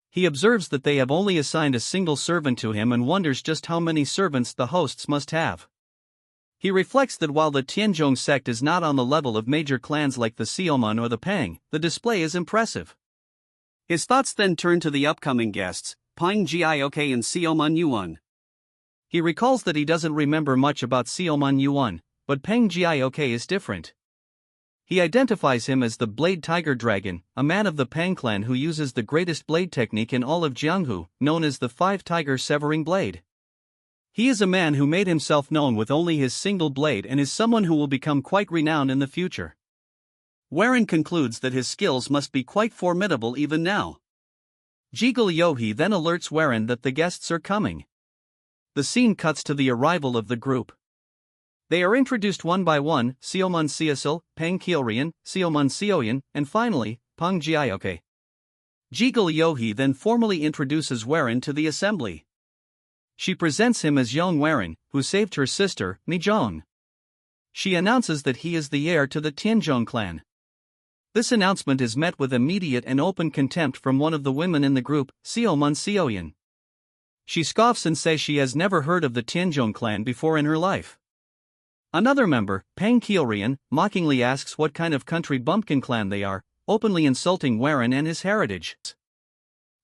He observes that they have only assigned a single servant to him and wonders just how many servants the hosts must have. He reflects that while the Tianzhong sect is not on the level of major clans like the Xiaoman or the Pang, the display is impressive. His thoughts then turn to the upcoming guests, Pang Jiok and Xiaoman Yuan. He recalls that he doesn't remember much about Xiaoman Yuan, but Pang Jiok is different. He identifies him as the Blade Tiger Dragon, a man of the Pang clan who uses the greatest blade technique in all of Jianghu, known as the Five Tiger Severing Blade. He is a man who made himself known with only his single blade and is someone who will become quite renowned in the future. Warren concludes that his skills must be quite formidable even now. Jiggle Yohi then alerts Warren that the guests are coming. The scene cuts to the arrival of the group. They are introduced one by one: Xiaoman Xiasil, Pang Kielrian, Xiaoman Xiaoyan, and finally, Pang Jiaoke. Jiggle Yohi then formally introduces Warren to the assembly. She presents him as Yong Warren, who saved her sister, Mijong. She announces that he is the heir to the Tianzhong clan. This announcement is met with immediate and open contempt from one of the women in the group, Xiaoman Xiaoyan. She scoffs and says she has never heard of the Tianzhong clan before in her life. Another member, Pang Kielrian, mockingly asks what kind of country bumpkin clan they are, openly insulting Warren and his heritage.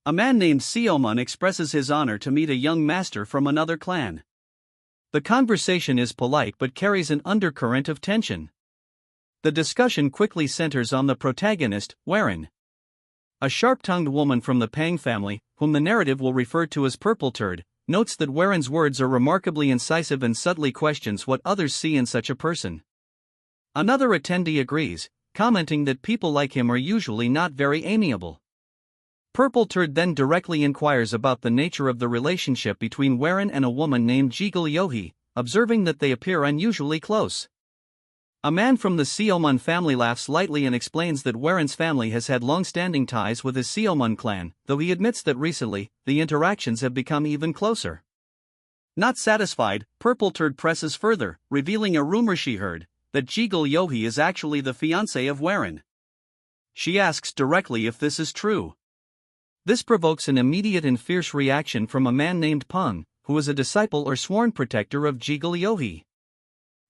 A man named Xiaoman expresses his honor to meet a young master from another clan. The conversation is polite but carries an undercurrent of tension. The discussion quickly centers on the protagonist, Warren. A sharp-tongued woman from the Pang family, whom the narrative will refer to as Purple Turd, notes that Waren's words are remarkably incisive and subtly questions what others see in such a person. Another attendee agrees, commenting that people like him are usually not very amiable. Purple Turd then directly inquires about the nature of the relationship between Waren and a woman named Jigul Yohi, observing that they appear unusually close. A man from the Seomun family laughs lightly and explains that Waren's family has had long-standing ties with his Seomun clan, though he admits that recently, the interactions have become even closer. Not satisfied, Purple Turd presses further, revealing a rumor she heard, that Jigul Yohi is actually the fiancé of Waren. She asks directly if this is true. This provokes an immediate and fierce reaction from a man named Peng, who is a disciple or sworn protector of Jigul Yohi.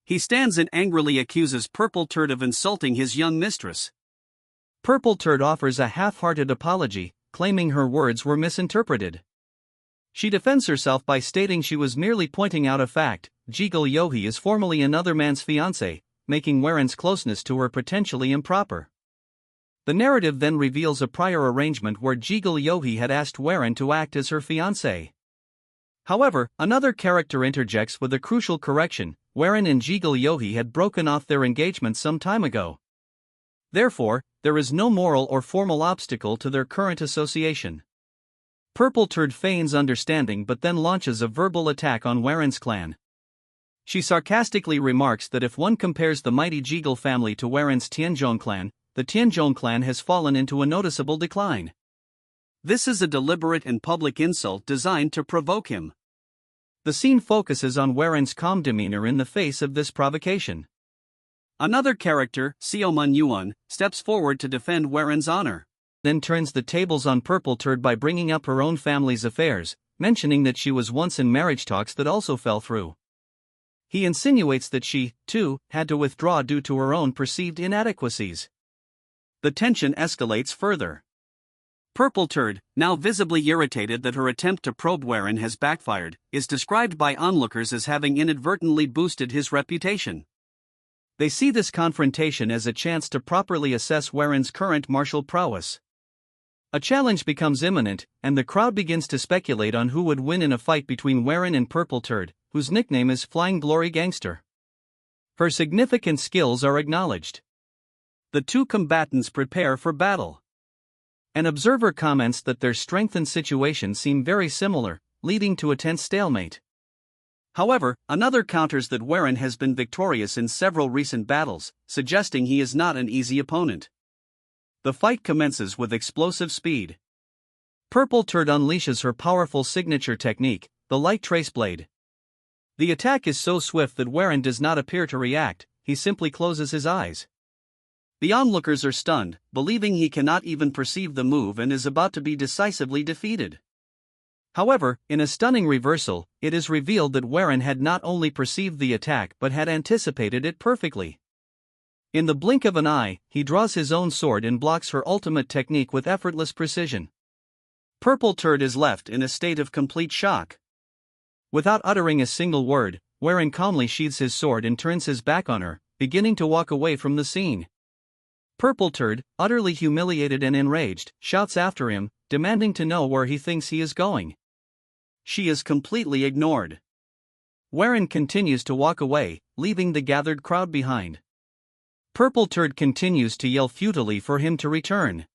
He stands and angrily accuses Purple Turd of insulting his young mistress. Purple Turd offers a half-hearted apology, claiming her words were misinterpreted. She defends herself by stating she was merely pointing out a fact: Jigul Yohi is formally another man's fiancé, making Waren's closeness to her potentially improper. The narrative then reveals a prior arrangement where Jigul Yohi had asked Waren to act as her fiancé. However, another character interjects with a crucial correction: Waren and Jigul Yohi had broken off their engagement some time ago. Therefore, there is no moral or formal obstacle to their current association. Purple Turd feigns understanding but then launches a verbal attack on Waren's clan. She sarcastically remarks that if one compares the mighty Jigul family to Waren's Tianzhong clan, the Tianzhong clan has fallen into a noticeable decline. This is a deliberate and public insult designed to provoke him. The scene focuses on Waren's calm demeanor in the face of this provocation. Another character, Seomun Yuan, steps forward to defend Waren's honor, then turns the tables on Purple Turd by bringing up her own family's affairs, mentioning that she was once in marriage talks that also fell through. He insinuates that she, too, had to withdraw due to her own perceived inadequacies. The tension escalates further. Purple Turd, now visibly irritated that her attempt to probe Waren has backfired, is described by onlookers as having inadvertently boosted his reputation. They see this confrontation as a chance to properly assess Waren's current martial prowess. A challenge becomes imminent, and the crowd begins to speculate on who would win in a fight between Waren and Purple Turd, whose nickname is Flying Glory Gangster. Her significant skills are acknowledged. The two combatants prepare for battle. An observer comments that their strength and situation seem very similar, leading to a tense stalemate. However, another counters that Waren has been victorious in several recent battles, suggesting he is not an easy opponent. The fight commences with explosive speed. Purple Turd unleashes her powerful signature technique, the Light Trace Blade. The attack is so swift that Waren does not appear to react, he simply closes his eyes. The onlookers are stunned, believing he cannot even perceive the move and is about to be decisively defeated. However, in a stunning reversal, it is revealed that Waren had not only perceived the attack but had anticipated it perfectly. In the blink of an eye, he draws his own sword and blocks her ultimate technique with effortless precision. Purple Turd is left in a state of complete shock. Without uttering a single word, Waren calmly sheathes his sword and turns his back on her, beginning to walk away from the scene. Purple Turd, utterly humiliated and enraged, shouts after him, demanding to know where he thinks he is going. She is completely ignored. Waren continues to walk away, leaving the gathered crowd behind. Purple Turd continues to yell futilely for him to return.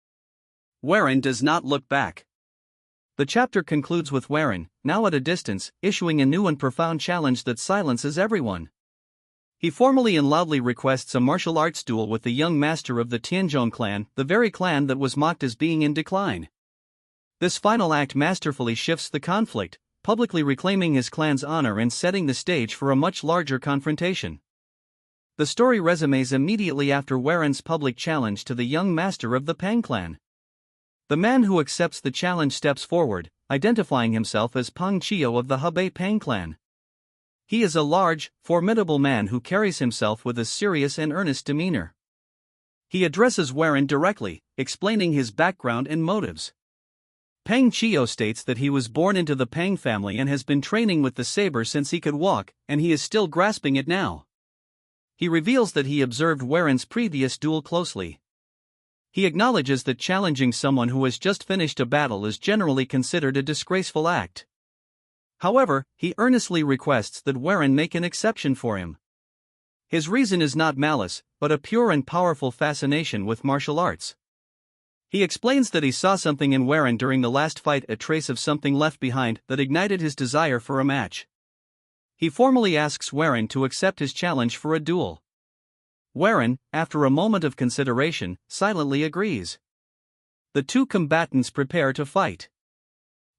Waren does not look back. The chapter concludes with Waren, now at a distance, issuing a new and profound challenge that silences everyone. He formally and loudly requests a martial arts duel with the young master of the Tianzhong clan, the very clan that was mocked as being in decline. This final act masterfully shifts the conflict, publicly reclaiming his clan's honor and setting the stage for a much larger confrontation. The story resumes immediately after Waren's public challenge to the young master of the Pang clan. The man who accepts the challenge steps forward, identifying himself as Pang Chio of the Hebei Pang clan. He is a large, formidable man who carries himself with a serious and earnest demeanor. He addresses Waren directly, explaining his background and motives. Pang Chio states that he was born into the Pang family and has been training with the saber since he could walk, and he is still grasping it now. He reveals that he observed Waren's previous duel closely. He acknowledges that challenging someone who has just finished a battle is generally considered a disgraceful act. However, he earnestly requests that Warren make an exception for him. His reason is not malice, but a pure and powerful fascination with martial arts. He explains that he saw something in Warren during the last fight, a trace of something left behind that ignited his desire for a match. He formally asks Warren to accept his challenge for a duel. Warren, after a moment of consideration, silently agrees. The two combatants prepare to fight.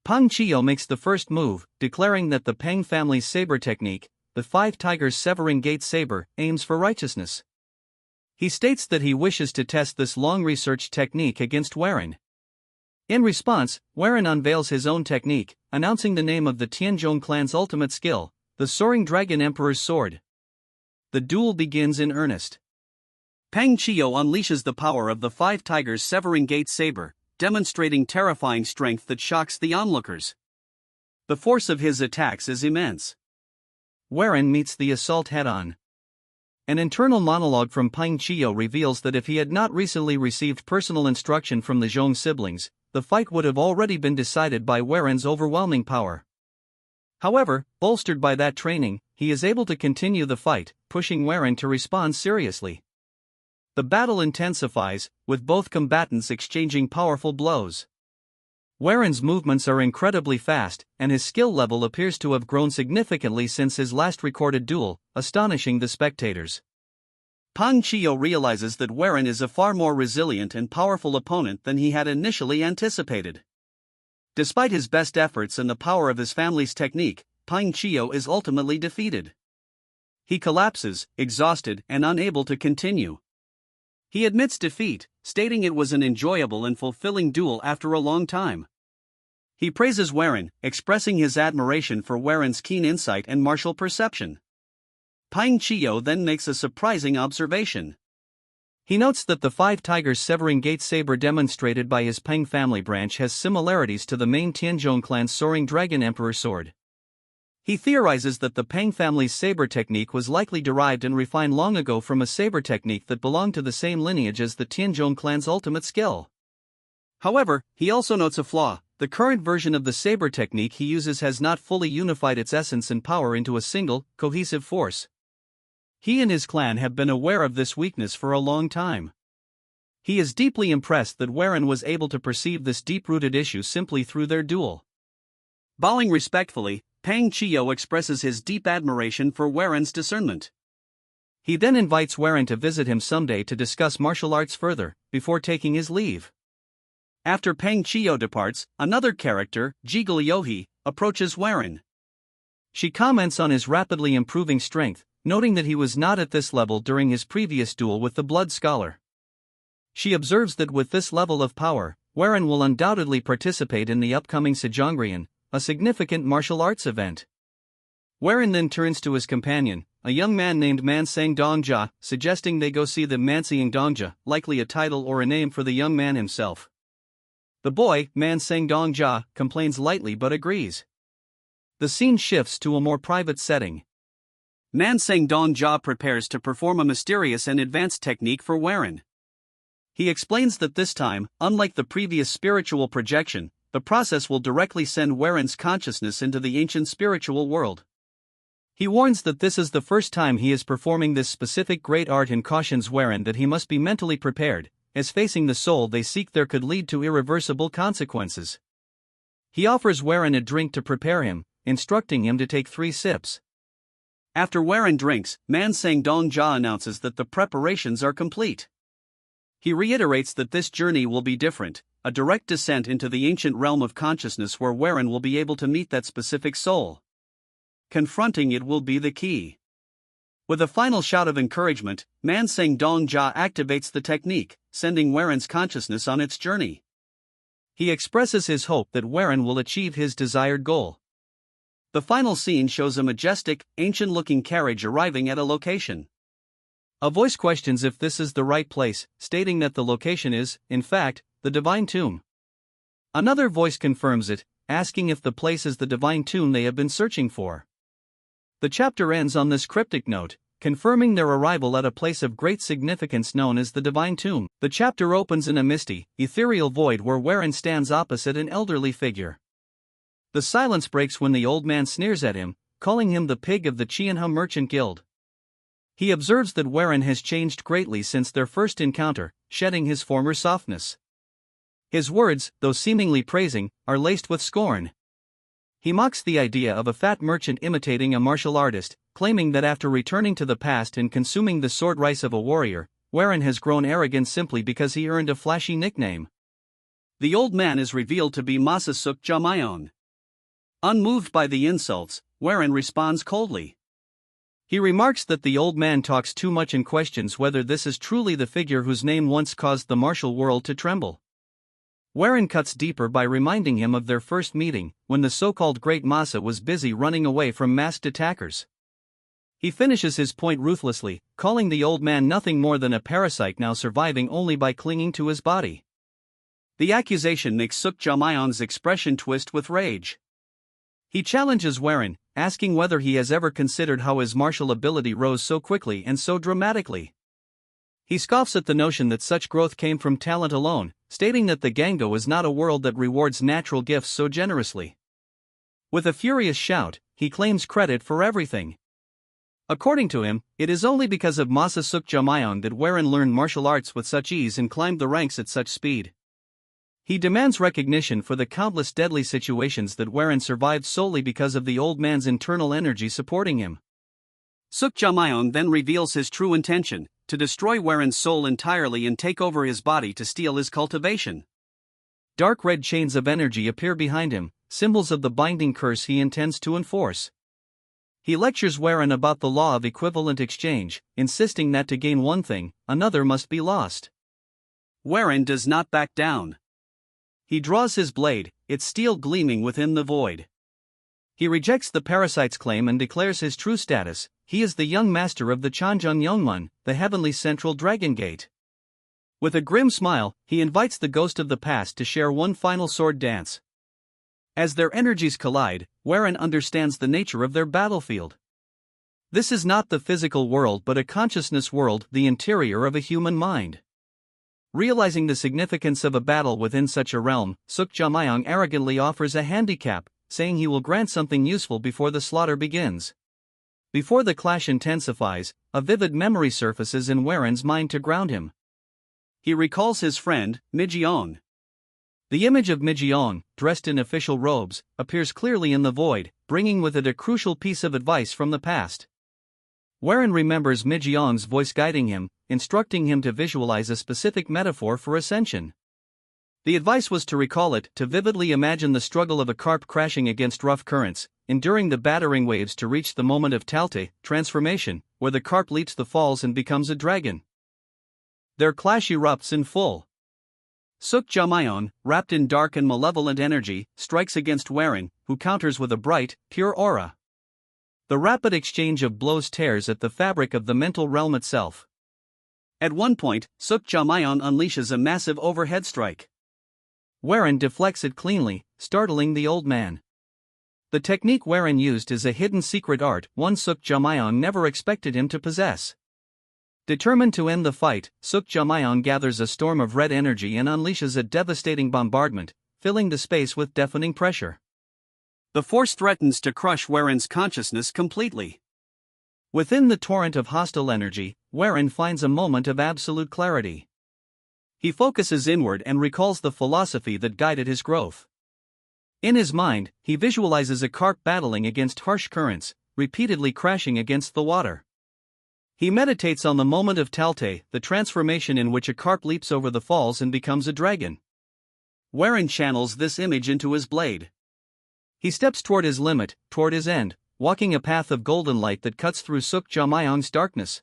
Pang Chio makes the first move, declaring that the Pang family's saber technique, the Five Tigers Severing Gate Saber, aims for righteousness. He states that he wishes to test this long-researched technique against Warren. In response, Warren unveils his own technique, announcing the name of the Tianzhong clan's ultimate skill, the Soaring Dragon Emperor's Sword. The duel begins in earnest. Pang Chio unleashes the power of the Five Tigers Severing Gate Saber, demonstrating terrifying strength that shocks the onlookers. The force of his attacks is immense. Warren meets the assault head-on. An internal monologue from Pang Chio reveals that if he had not recently received personal instruction from the Zhong siblings, the fight would have already been decided by Warren's overwhelming power. However, bolstered by that training, he is able to continue the fight, pushing Warren to respond seriously. The battle intensifies, with both combatants exchanging powerful blows. Warren's movements are incredibly fast, and his skill level appears to have grown significantly since his last recorded duel, astonishing the spectators. Pang Chio realizes that Warren is a far more resilient and powerful opponent than he had initially anticipated. Despite his best efforts and the power of his family's technique, Pang Chio is ultimately defeated. He collapses, exhausted and unable to continue. He admits defeat, stating it was an enjoyable and fulfilling duel after a long time. He praises Warren, expressing his admiration for Warren's keen insight and martial perception. Pang Chio then makes a surprising observation. He notes that the Five Tigers Severing Gate Saber demonstrated by his Pang family branch has similarities to the main Tianzhong clan's Soaring Dragon Emperor sword. He theorizes that the Pang family's saber technique was likely derived and refined long ago from a saber technique that belonged to the same lineage as the Tianzhong clan's ultimate skill. However, he also notes a flaw: the current version of the saber technique he uses has not fully unified its essence and power into a single, cohesive force. He and his clan have been aware of this weakness for a long time. He is deeply impressed that Warren was able to perceive this deep-rooted issue simply through their duel. Bowing respectfully, Pang Chio expresses his deep admiration for Warren's discernment. He then invites Warren to visit him someday to discuss martial arts further, before taking his leave. After Pang Chio departs, another character, Jigal Yohi, approaches Warren. She comments on his rapidly improving strength, noting that he was not at this level during his previous duel with the Blood Scholar. She observes that with this level of power, Warren will undoubtedly participate in the upcoming Sejongrian, a significant martial arts event. Warren then turns to his companion, a young man named Mansang Dongjia, suggesting they go see the Manseing Dongjia, likely a title or a name for the young man himself. The boy, Mansang Dongjia, complains lightly but agrees. The scene shifts to a more private setting. Mansang Dongjia prepares to perform a mysterious and advanced technique for Warren. He explains that this time, unlike the previous spiritual projection, the process will directly send Warren's consciousness into the ancient spiritual world. He warns that this is the first time he is performing this specific great art and cautions Warren that he must be mentally prepared, as facing the soul they seek there could lead to irreversible consequences. He offers Warren a drink to prepare him, instructing him to take 3 sips. After Warren drinks, Mansang Dongjia announces that the preparations are complete. He reiterates that this journey will be different, a direct descent into the ancient realm of consciousness where Warren will be able to meet that specific soul. Confronting it will be the key. With a final shout of encouragement, Mansang Dongjia activates the technique, sending Warren's consciousness on its journey. He expresses his hope that Warren will achieve his desired goal. The final scene shows a majestic, ancient-looking carriage arriving at a location. A voice questions if this is the right place, stating that the location is, in fact, the Divine Tomb. Another voice confirms it, asking if the place is the Divine Tomb they have been searching for. The chapter ends on this cryptic note: confirming their arrival at a place of great significance known as the Divine Tomb. The chapter opens in a misty, ethereal void where Warren stands opposite an elderly figure. The silence breaks when the old man sneers at him, calling him the pig of the Chianha Merchant Guild. He observes that Warren has changed greatly since their first encounter, shedding his former softness. His words, though seemingly praising, are laced with scorn. He mocks the idea of a fat merchant imitating a martial artist, claiming that after returning to the past and consuming the sword rice of a warrior, Warren has grown arrogant simply because he earned a flashy nickname. The old man is revealed to be Masa Suk Jamayon. Unmoved by the insults, Warren responds coldly. He remarks that the old man talks too much and questions whether this is truly the figure whose name once caused the martial world to tremble. Warren cuts deeper by reminding him of their first meeting, when the so-called Great Masa was busy running away from masked attackers. He finishes his point ruthlessly, calling the old man nothing more than a parasite now surviving only by clinging to his body. The accusation makes Suk Jamayon's expression twist with rage. He challenges Warren, asking whether he has ever considered how his martial ability rose so quickly and so dramatically. He scoffs at the notion that such growth came from talent alone, stating that the Gango is not a world that rewards natural gifts so generously. With a furious shout, he claims credit for everything. According to him, it is only because of Masa Suk Jamayon that Warren learned martial arts with such ease and climbed the ranks at such speed. He demands recognition for the countless deadly situations that Warren survived solely because of the old man's internal energy supporting him. Suk Jamayon then reveals his true intention, to destroy Warren's soul entirely and take over his body to steal his cultivation. Dark red chains of energy appear behind him, symbols of the binding curse he intends to enforce. He lectures Warren about the law of equivalent exchange, insisting that to gain one thing, another must be lost. Warren does not back down. He draws his blade, its steel gleaming within the void. He rejects the parasite's claim and declares his true status. He is the young master of the Chanjung Yongmun, the heavenly central dragon gate. With a grim smile, he invites the ghost of the past to share one final sword dance. As their energies collide, Warren understands the nature of their battlefield. This is not the physical world but a consciousness world, the interior of a human mind. Realizing the significance of a battle within such a realm, Suk Jamayong arrogantly offers a handicap, saying he will grant something useful before the slaughter begins. Before the clash intensifies, a vivid memory surfaces in Warren's mind to ground him. He recalls his friend, Mijiong. The image of Mijiong, dressed in official robes, appears clearly in the void, bringing with it a crucial piece of advice from the past. Warren remembers Mijiong's voice guiding him, instructing him to visualize a specific metaphor for ascension. The advice was to recall it, to vividly imagine the struggle of a carp crashing against rough currents, enduring the battering waves to reach the moment of Talte, transformation, where the carp leaps the falls and becomes a dragon. Their clash erupts in full. Suk Jamayon, wrapped in dark and malevolent energy, strikes against Warren, who counters with a bright, pure aura. The rapid exchange of blows tears at the fabric of the mental realm itself. At one point, Suk Jamayon unleashes a massive overhead strike. Warren deflects it cleanly, startling the old man. The technique Warren used is a hidden secret art, one Suk Jamayon never expected him to possess. Determined to end the fight, Suk Jamayon gathers a storm of red energy and unleashes a devastating bombardment, filling the space with deafening pressure. The force threatens to crush Warren's consciousness completely. Within the torrent of hostile energy, Warren finds a moment of absolute clarity. He focuses inward and recalls the philosophy that guided his growth. In his mind, he visualizes a carp battling against harsh currents, repeatedly crashing against the water. He meditates on the moment of Talte, the transformation in which a carp leaps over the falls and becomes a dragon. Warren channels this image into his blade. He steps toward his limit, toward his end, walking a path of golden light that cuts through Suk Jamayong's darkness.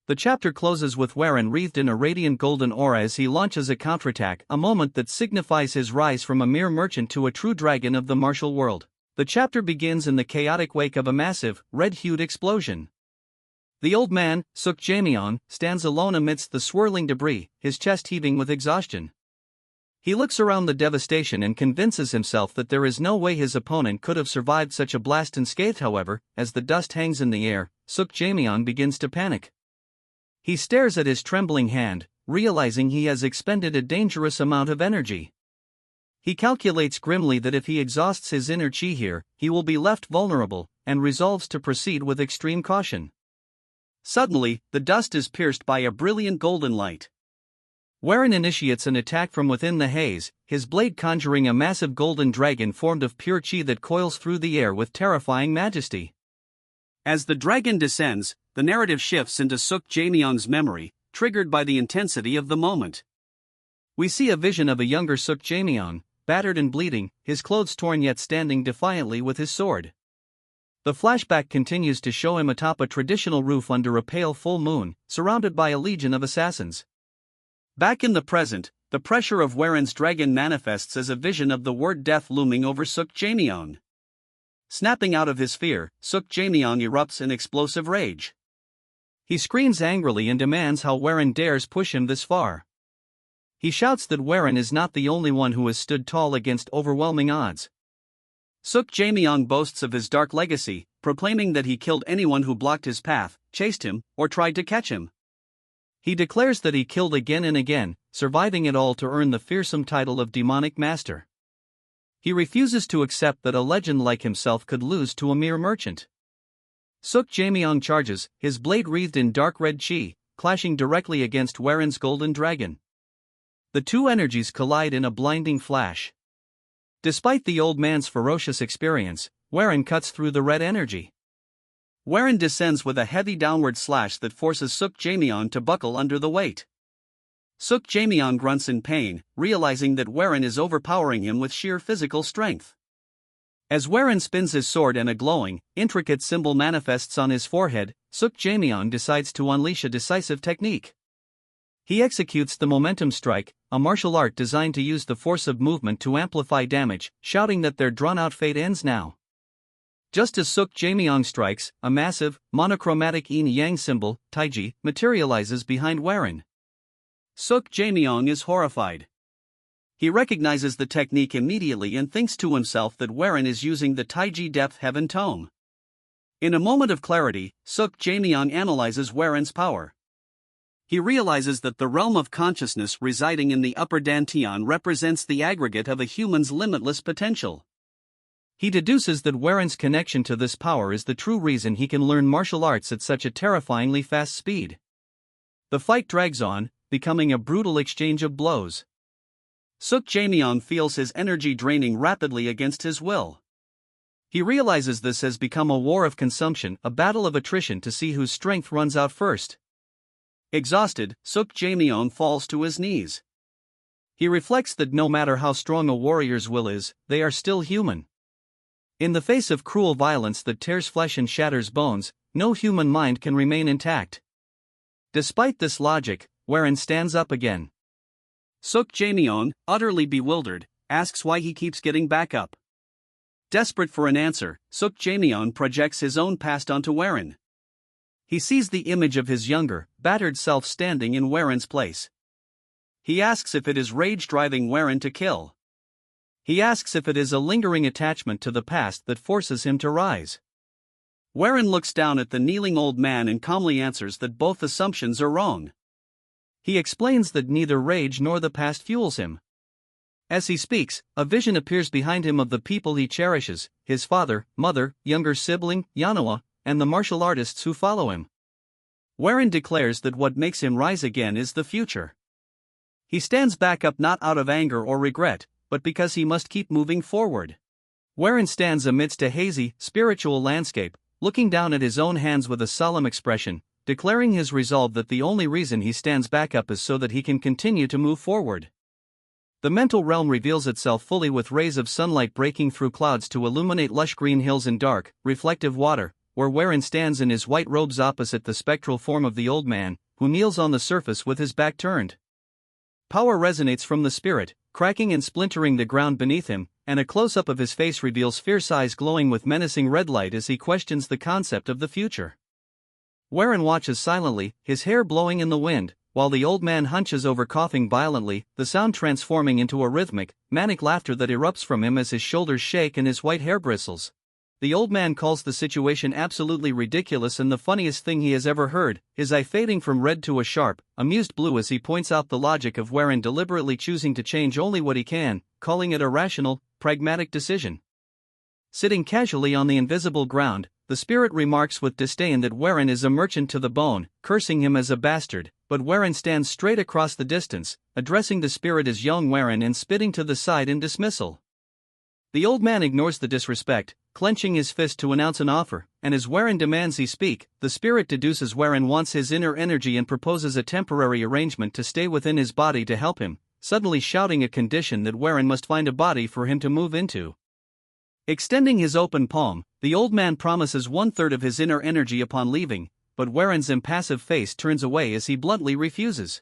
The chapter closes with Warren wreathed in a radiant golden aura as he launches a counterattack, a moment that signifies his rise from a mere merchant to a true dragon of the martial world. The chapter begins in the chaotic wake of a massive, red-hued explosion. The old man, Suk Jamayon, stands alone amidst the swirling debris, his chest heaving with exhaustion. He looks around the devastation and convinces himself that there is no way his opponent could have survived such a blast unscathed. However, as the dust hangs in the air, Suk Jaemyeon begins to panic. He stares at his trembling hand, realizing he has expended a dangerous amount of energy. He calculates grimly that if he exhausts his inner chi here, he will be left vulnerable, and resolves to proceed with extreme caution. Suddenly, the dust is pierced by a brilliant golden light. Warren initiates an attack from within the haze, his blade conjuring a massive golden dragon formed of pure chi that coils through the air with terrifying majesty. As the dragon descends, the narrative shifts into Suk Jaemyeon's memory, triggered by the intensity of the moment. We see a vision of a younger Suk Jaemyeon, battered and bleeding, his clothes torn yet standing defiantly with his sword. The flashback continues to show him atop a traditional roof under a pale full moon, surrounded by a legion of assassins. Back in the present, the pressure of Warren's dragon manifests as a vision of the word death looming over Suk Jaemyeon. Snapping out of his fear, Suk Jaemyeon erupts in explosive rage. He screams angrily and demands how Warren dares push him this far. He shouts that Warren is not the only one who has stood tall against overwhelming odds. Suk Jaemyeon boasts of his dark legacy, proclaiming that he killed anyone who blocked his path, chased him, or tried to catch him. He declares that he killed again and again, surviving it all to earn the fearsome title of demonic master. He refuses to accept that a legend like himself could lose to a mere merchant. Suk Jaemyeon charges, his blade wreathed in dark red chi, clashing directly against Warren's golden dragon. The two energies collide in a blinding flash. Despite the old man's ferocious experience, Warren cuts through the red energy. Warren descends with a heavy downward slash that forces Suk Jaemyeon to buckle under the weight. Suk Jaemyeon grunts in pain, realizing that Warren is overpowering him with sheer physical strength. As Warren spins his sword and a glowing, intricate symbol manifests on his forehead, Suk Jaemyeon decides to unleash a decisive technique. He executes the momentum strike, a martial art designed to use the force of movement to amplify damage, shouting that their drawn-out fate ends now. Just as Suk Jaemyeon strikes, a massive, monochromatic yin-yang symbol, taiji, materializes behind Warren. Suk Jaemyeon is horrified. He recognizes the technique immediately and thinks to himself that Warren is using the taiji depth heaven tome. In a moment of clarity, Suk Jaemyeon analyzes Warren's power. He realizes that the realm of consciousness residing in the upper dantian represents the aggregate of a human's limitless potential. He deduces that Warren's connection to this power is the true reason he can learn martial arts at such a terrifyingly fast speed. The fight drags on, becoming a brutal exchange of blows. Suk Jaemyeon feels his energy draining rapidly against his will. He realizes this has become a war of consumption, a battle of attrition to see whose strength runs out first. Exhausted, Suk Jaemyeon falls to his knees. He reflects that no matter how strong a warrior's will is, they are still human. In the face of cruel violence that tears flesh and shatters bones, no human mind can remain intact. Despite this logic, Warren stands up again. Suk Jaemyeon, utterly bewildered, asks why he keeps getting back up. Desperate for an answer, Suk Jaemyeon projects his own past onto Warren. He sees the image of his younger, battered self standing in Warren's place. He asks if it is rage driving Warren to kill. He asks if it is a lingering attachment to the past that forces him to rise. Warren looks down at the kneeling old man and calmly answers that both assumptions are wrong. He explains that neither rage nor the past fuels him. As he speaks, a vision appears behind him of the people he cherishes, his father, mother, younger sibling, Yanhwa, and the martial artists who follow him. Warren declares that what makes him rise again is the future. He stands back up not out of anger or regret, but because he must keep moving forward. Warren stands amidst a hazy, spiritual landscape, looking down at his own hands with a solemn expression, declaring his resolve that the only reason he stands back up is so that he can continue to move forward. The mental realm reveals itself fully with rays of sunlight breaking through clouds to illuminate lush green hills and dark, reflective water, where Warren stands in his white robes opposite the spectral form of the old man, who kneels on the surface with his back turned. Power resonates from the spirit, cracking and splintering the ground beneath him, and a close-up of his face reveals fierce eyes glowing with menacing red light as he questions the concept of the future. Warren watches silently, his hair blowing in the wind, while the old man hunches over coughing violently, the sound transforming into a rhythmic, manic laughter that erupts from him as his shoulders shake and his white hair bristles. the old man calls the situation absolutely ridiculous and the funniest thing he has ever heard, his eye fading from red to a sharp, amused blue as he points out the logic of Warren deliberately choosing to change only what he can, calling it a rational, pragmatic decision. Sitting casually on the invisible ground, the spirit remarks with disdain that Warren is a merchant to the bone, cursing him as a bastard, but Warren stands straight across the distance, addressing the spirit as Young Warren and spitting to the side in dismissal. The old man ignores the disrespect, clenching his fist to announce an offer, and as Warren demands he speak, the spirit deduces Warren wants his inner energy and proposes a temporary arrangement to stay within his body to help him, suddenly shouting a condition that Warren must find a body for him to move into. Extending his open palm, the old man promises 1/3 of his inner energy upon leaving, but Warren's impassive face turns away as he bluntly refuses.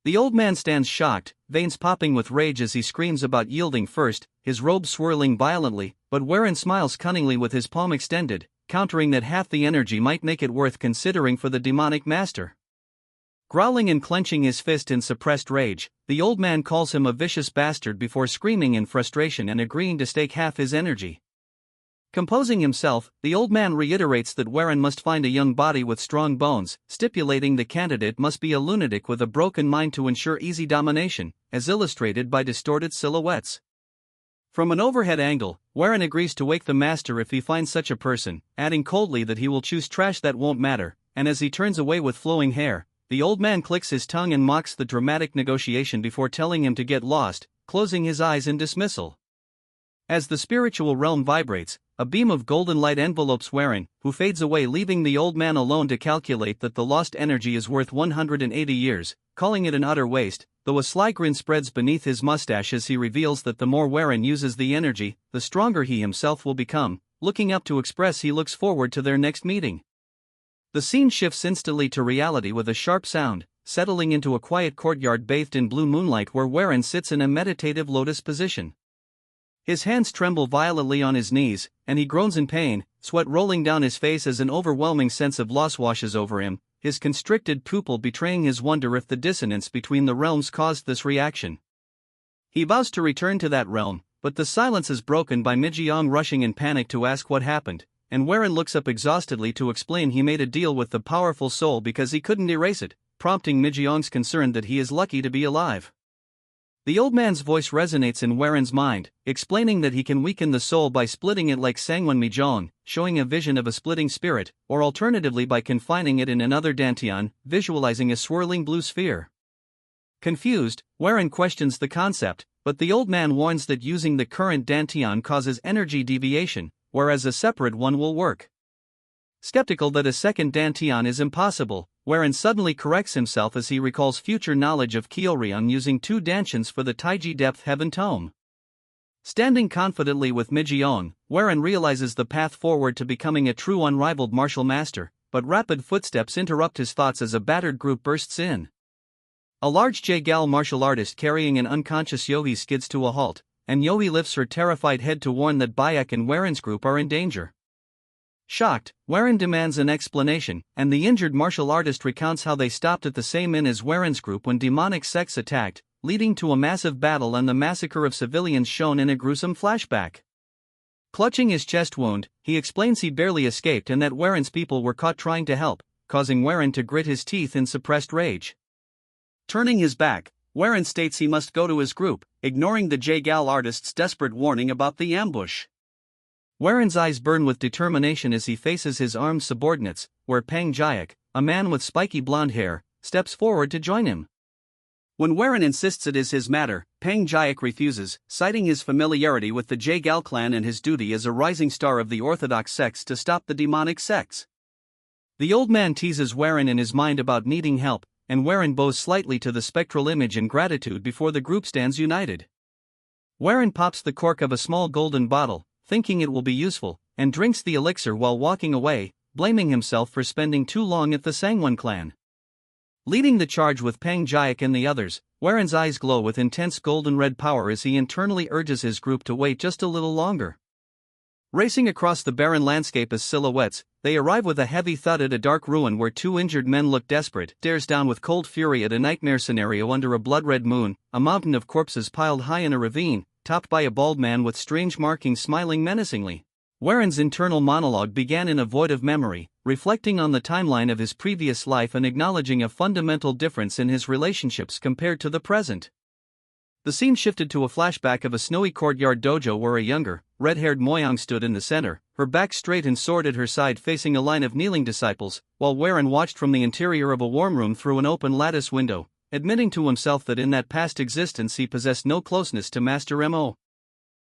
The old man stands shocked, veins popping with rage as he screams about yielding first, his robe swirling violently, but Warren smiles cunningly with his palm extended, countering that half the energy might make it worth considering for the demonic master. Growling and clenching his fist in suppressed rage, the old man calls him a vicious bastard before screaming in frustration and agreeing to stake half his energy. Composing himself, the old man reiterates that Warren must find a young body with strong bones, stipulating the candidate must be a lunatic with a broken mind to ensure easy domination, as illustrated by distorted silhouettes. From an overhead angle, Warren agrees to wake the master if he finds such a person, adding coldly that he will choose trash that won't matter, and as he turns away with flowing hair, the old man clicks his tongue and mocks the dramatic negotiation before telling him to get lost, closing his eyes in dismissal. As the spiritual realm vibrates, a beam of golden light envelopes Warren, who fades away leaving the old man alone to calculate that the lost energy is worth 180 years, calling it an utter waste, though a sly grin spreads beneath his mustache as he reveals that the more Warren uses the energy, the stronger he himself will become, looking up to express he looks forward to their next meeting. The scene shifts instantly to reality with a sharp sound, settling into a quiet courtyard bathed in blue moonlight where Warren sits in a meditative lotus position. His hands tremble violently on his knees, and he groans in pain, sweat rolling down his face as an overwhelming sense of loss washes over him, his constricted pupil betraying his wonder if the dissonance between the realms caused this reaction. He vows to return to that realm, but the silence is broken by Yong rushing in panic to ask what happened, and Warren looks up exhaustedly to explain he made a deal with the powerful soul because he couldn't erase it, prompting Yong's concern that he is lucky to be alive. The old man's voice resonates in Warren's mind, explaining that he can weaken the soul by splitting it like Sangwon Mijong, showing a vision of a splitting spirit, or alternatively by confining it in another dantian, visualizing a swirling blue sphere. Confused, Warren questions the concept, but the old man warns that using the current dantian causes energy deviation, whereas a separate one will work. Skeptical that a second dantian is impossible, Warren suddenly corrects himself as he recalls future knowledge of Kyoryang using 2 dantians for the Taiji Depth Heaven Tome. Standing confidently with Yong, Warren realizes the path forward to becoming a true unrivaled martial master, but rapid footsteps interrupt his thoughts as a battered group bursts in. A large J-Gal martial artist carrying an unconscious Yohi skids to a halt, and Yohi lifts her terrified head to warn that Bayek and Warren's group are in danger. Shocked, Warren demands an explanation, and the injured martial artist recounts how they stopped at the same inn as Warren's group when demonic sects attacked, leading to a massive battle and the massacre of civilians shown in a gruesome flashback. Clutching his chest wound, he explains he barely escaped and that Warren's people were caught trying to help, causing Warren to grit his teeth in suppressed rage. Turning his back, Warren states he must go to his group, ignoring the J-Gal artist's desperate warning about the ambush. Warren's eyes burn with determination as he faces his armed subordinates, where Pang Jayak, a man with spiky blonde hair, steps forward to join him. When Warren insists it is his matter, Pang Jayak refuses, citing his familiarity with the J-Gal clan and his duty as a rising star of the orthodox sects to stop the demonic sects. The old man teases Warren in his mind about needing help, and Warren bows slightly to the spectral image in gratitude before the group stands united. Warren pops the cork of a small golden bottle, thinking it will be useful, and drinks the elixir while walking away, blaming himself for spending too long at the Sangwon clan. Leading the charge with Pang Jayak and the others, Warren's eyes glow with intense golden red power as he internally urges his group to wait just a little longer. Racing across the barren landscape as silhouettes, they arrive with a heavy thud at a dark ruin where 2 injured men look desperate, stares down with cold fury at a nightmare scenario under a blood-red moon, a mountain of corpses piled high in a ravine, topped by a bald man with strange markings smiling menacingly. Waren's internal monologue began in a void of memory, reflecting on the timeline of his previous life and acknowledging a fundamental difference in his relationships compared to the present. The scene shifted to a flashback of a snowy courtyard dojo where a younger, red-haired Moyang stood in the center, her back straight and sword at her side facing a line of kneeling disciples, while Waren watched from the interior of a warm room through an open lattice window, admitting to himself that in that past existence he possessed no closeness to Master Mo.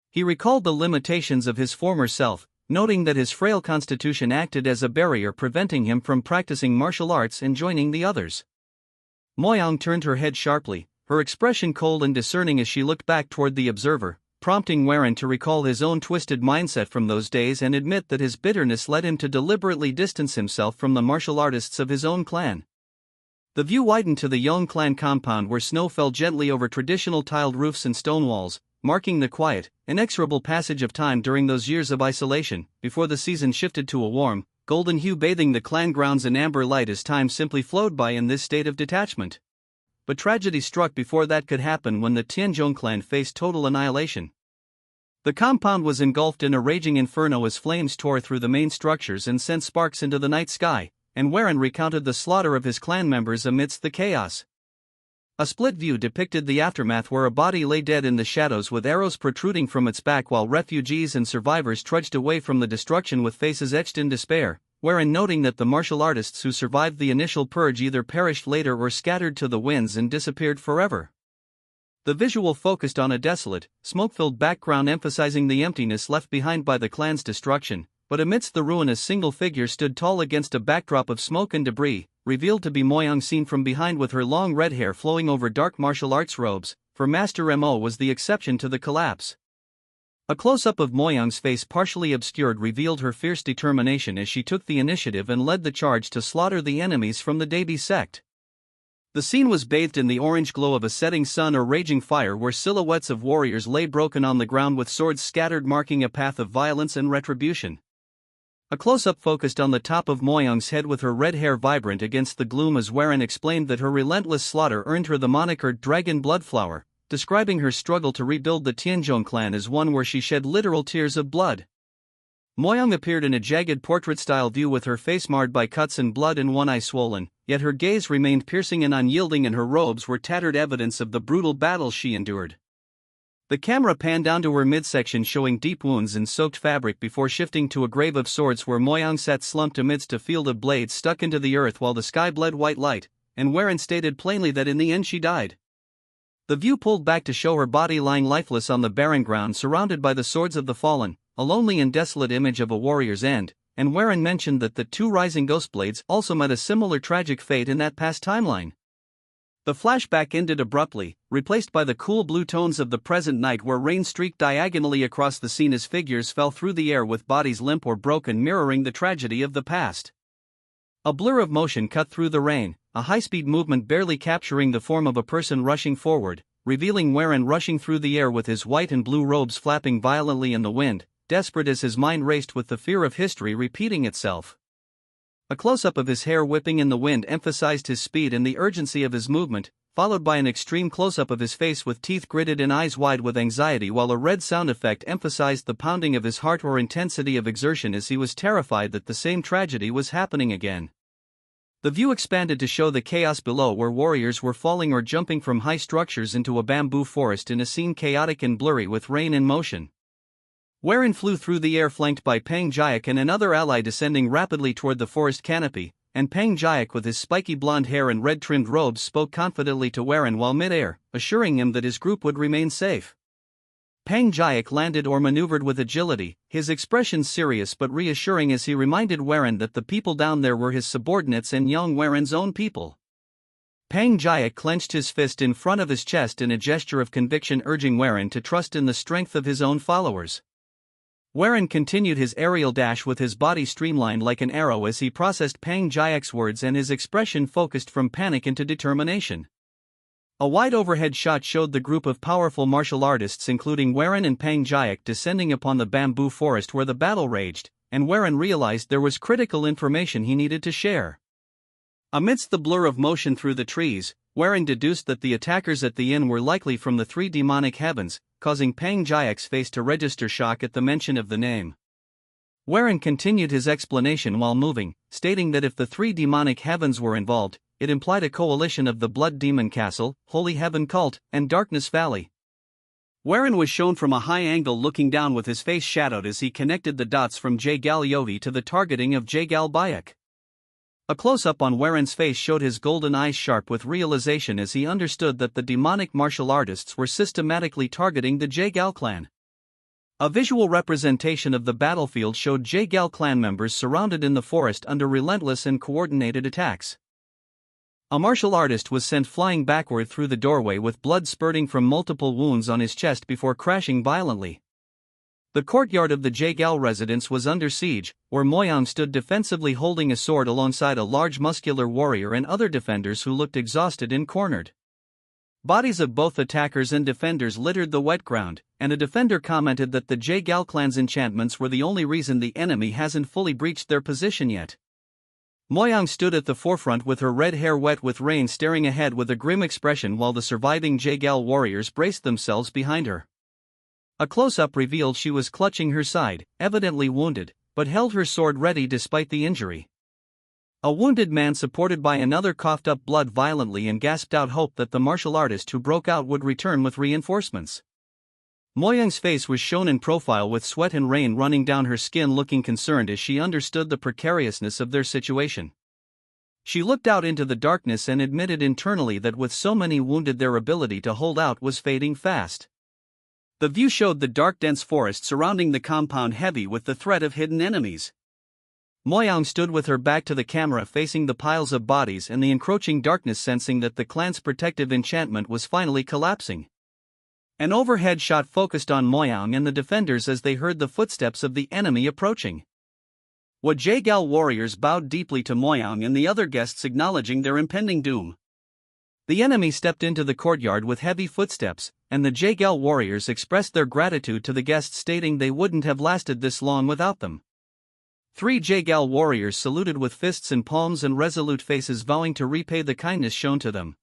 He recalled the limitations of his former self, noting that his frail constitution acted as a barrier preventing him from practicing martial arts and joining the others. Moyang turned her head sharply, her expression cold and discerning as she looked back toward the observer, prompting Waren to recall his own twisted mindset from those days and admit that his bitterness led him to deliberately distance himself from the martial artists of his own clan. The view widened to the Yong clan compound where snow fell gently over traditional tiled roofs and stone walls, marking the quiet, inexorable passage of time during those years of isolation, before the season shifted to a warm, golden hue bathing the clan grounds in amber light as time simply flowed by in this state of detachment. But tragedy struck before that could happen when the Tianzhong clan faced total annihilation. The compound was engulfed in a raging inferno as flames tore through the main structures and sent sparks into the night sky, and Waren recounted the slaughter of his clan members amidst the chaos. A split view depicted the aftermath where a body lay dead in the shadows with arrows protruding from its back while refugees and survivors trudged away from the destruction with faces etched in despair, Waren noting that the martial artists who survived the initial purge either perished later or scattered to the winds and disappeared forever. The visual focused on a desolate, smoke-filled background emphasizing the emptiness left behind by the clan's destruction, but amidst the ruin a single figure stood tall against a backdrop of smoke and debris, revealed to be Moyang seen from behind with her long red hair flowing over dark martial arts robes, for Master Mo was the exception to the collapse. A close-up of Moyang's face partially obscured revealed her fierce determination as she took the initiative and led the charge to slaughter the enemies from the Dabi sect. The scene was bathed in the orange glow of a setting sun or raging fire where silhouettes of warriors lay broken on the ground with swords scattered marking a path of violence and retribution. A close-up focused on the top of Moyang's head with her red hair vibrant against the gloom as Waren explained that her relentless slaughter earned her the moniker Dragon Bloodflower, describing her struggle to rebuild the Tianzhong clan as one where she shed literal tears of blood. Moyang appeared in a jagged portrait-style view with her face marred by cuts and blood and one eye swollen, yet her gaze remained piercing and unyielding and her robes were tattered evidence of the brutal battles she endured. The camera panned down to her midsection showing deep wounds and soaked fabric before shifting to a grave of swords where Moyang sat slumped amidst a field of blades stuck into the earth while the sky bled white light, and Waren stated plainly that in the end she died. The view pulled back to show her body lying lifeless on the barren ground surrounded by the swords of the fallen, a lonely and desolate image of a warrior's end, and Waren mentioned that the two rising ghostblades also met a similar tragic fate in that past timeline. The flashback ended abruptly, replaced by the cool blue tones of the present night where rain streaked diagonally across the scene as figures fell through the air with bodies limp or broken mirroring the tragedy of the past. A blur of motion cut through the rain, a high-speed movement barely capturing the form of a person rushing forward, revealing Waren rushing through the air with his white and blue robes flapping violently in the wind, desperate as his mind raced with the fear of history repeating itself. A close-up of his hair whipping in the wind emphasized his speed and the urgency of his movement, followed by an extreme close-up of his face with teeth gritted and eyes wide with anxiety while a red sound effect emphasized the pounding of his heart or intensity of exertion as he was terrified that the same tragedy was happening again. The view expanded to show the chaos below where warriors were falling or jumping from high structures into a bamboo forest in a scene chaotic and blurry with rain in motion. Waren flew through the air flanked by Pang Jiak and another ally descending rapidly toward the forest canopy, and Pang Jiak with his spiky blonde hair and red-trimmed robes spoke confidently to Waren while mid-air, assuring him that his group would remain safe. Pang Jiak landed or maneuvered with agility, his expression serious but reassuring as he reminded Waren that the people down there were his subordinates and Yong Waren's own people. Pang Jiak clenched his fist in front of his chest in a gesture of conviction urging Waren to trust in the strength of his own followers. Waren continued his aerial dash with his body streamlined like an arrow as he processed Pang Jiak's words and his expression focused from panic into determination. A wide overhead shot showed the group of powerful martial artists including Waren and Pang Jiak descending upon the bamboo forest where the battle raged, and Waren realized there was critical information he needed to share. Amidst the blur of motion through the trees, Waren deduced that the attackers at the inn were likely from the three demonic heavens, causing Pang Jiak's face to register shock at the mention of the name. Warren continued his explanation while moving, stating that if the three demonic heavens were involved, it implied a coalition of the Blood Demon Castle, Holy Heaven Cult, and Darkness Valley. Warren was shown from a high angle looking down with his face shadowed as he connected the dots from Jagal Yovi to the targeting of Jagal Bayak. A close-up on Warren's face showed his golden eyes sharp with realization as he understood that the demonic martial artists were systematically targeting the Jagal clan. A visual representation of the battlefield showed Jagal clan members surrounded in the forest under relentless and coordinated attacks. A martial artist was sent flying backward through the doorway with blood spurting from multiple wounds on his chest before crashing violently. The courtyard of the Jagal residence was under siege, where Moyang stood defensively holding a sword alongside a large muscular warrior and other defenders who looked exhausted and cornered. Bodies of both attackers and defenders littered the wet ground, and a defender commented that the Jagal clan's enchantments were the only reason the enemy hasn't fully breached their position yet. Moyang stood at the forefront with her red hair wet with rain, staring ahead with a grim expression while the surviving Jagal warriors braced themselves behind her. A close-up revealed she was clutching her side, evidently wounded, but held her sword ready despite the injury. A wounded man supported by another coughed up blood violently and gasped out hope that the martial artist who broke out would return with reinforcements. Moyang's face was shown in profile with sweat and rain running down her skin, looking concerned as she understood the precariousness of their situation. She looked out into the darkness and admitted internally that with so many wounded their ability to hold out was fading fast. The view showed the dark dense forest surrounding the compound heavy with the threat of hidden enemies. Moyang stood with her back to the camera facing the piles of bodies and the encroaching darkness, sensing that the clan's protective enchantment was finally collapsing. An overhead shot focused on Moyang and the defenders as they heard the footsteps of the enemy approaching. What Jagal warriors bowed deeply to Moyang and the other guests, acknowledging their impending doom. The enemy stepped into the courtyard with heavy footsteps, and the Jagal warriors expressed their gratitude to the guests, stating they wouldn't have lasted this long without them. 3 Jagal warriors saluted with fists and palms and resolute faces, vowing to repay the kindness shown to them.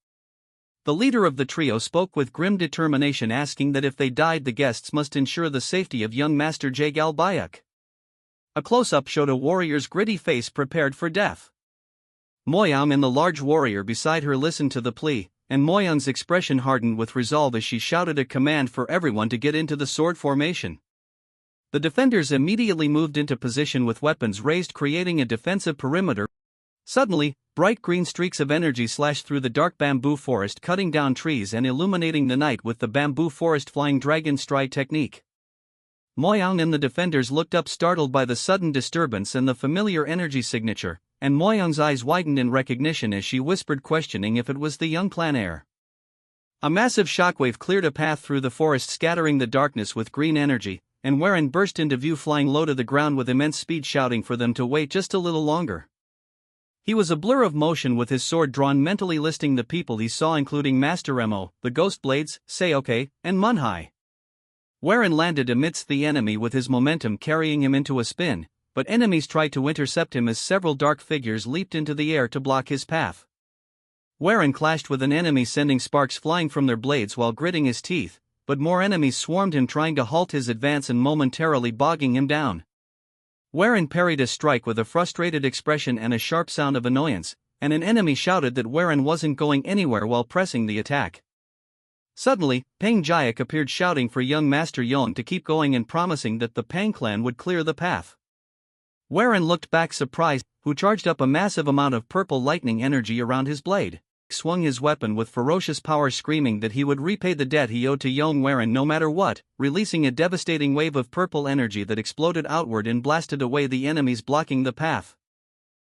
The leader of the trio spoke with grim determination, asking that if they died the guests must ensure the safety of young Master Jagal Bayak. A close-up showed a warrior's gritty face prepared for death. Moyang and the large warrior beside her listened to the plea, and Moyang's expression hardened with resolve as she shouted a command for everyone to get into the sword formation. The defenders immediately moved into position with weapons raised, creating a defensive perimeter. Suddenly, bright green streaks of energy slashed through the dark bamboo forest, cutting down trees and illuminating the night with the bamboo forest flying dragon stride technique. Moyang and the defenders looked up, startled by the sudden disturbance and the familiar energy signature, and Moyang's eyes widened in recognition as she whispered, questioning if it was the young clan Heir. A massive shockwave cleared a path through the forest, scattering the darkness with green energy, and Warren burst into view, flying low to the ground with immense speed, shouting for them to wait just a little longer. He was a blur of motion with his sword drawn, mentally listing the people he saw, including Master Emo, the Ghost Blades, Seoke, and Manhwa. Warren landed amidst the enemy with his momentum carrying him into a spin, but enemies tried to intercept him as several dark figures leaped into the air to block his path. Warren clashed with an enemy, sending sparks flying from their blades while gritting his teeth, but more enemies swarmed him, trying to halt his advance and momentarily bogging him down. Warren parried a strike with a frustrated expression and a sharp sound of annoyance, and an enemy shouted that Warren wasn't going anywhere while pressing the attack. Suddenly, Peng Jayak appeared, shouting for young Master Yong to keep going and promising that the Peng clan would clear the path. Warren looked back surprised, who charged up a massive amount of purple lightning energy around his blade, swung his weapon with ferocious power, screaming that he would repay the debt he owed to Yong Warren no matter what, releasing a devastating wave of purple energy that exploded outward and blasted away the enemies blocking the path.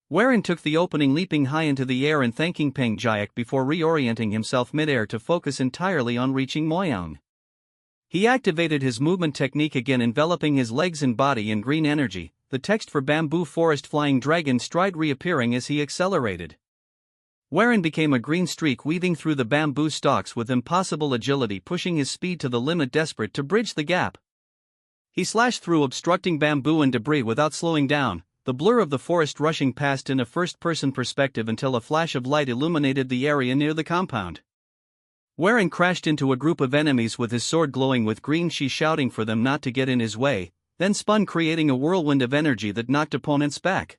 Warren took the opening, leaping high into the air and thanking Peng Jayak before reorienting himself midair to focus entirely on reaching Moyang. He activated his movement technique again, enveloping his legs and body in green energy, the text for Bamboo Forest Flying Dragon Stride reappearing as he accelerated. Warren became a green streak weaving through the bamboo stalks with impossible agility, pushing his speed to the limit, desperate to bridge the gap. He slashed through obstructing bamboo and debris without slowing down, the blur of the forest rushing past in a first-person perspective until a flash of light illuminated the area near the compound. Warren crashed into a group of enemies with his sword glowing with green, she shouting for them not to get in his way, then spun, creating a whirlwind of energy that knocked opponents back.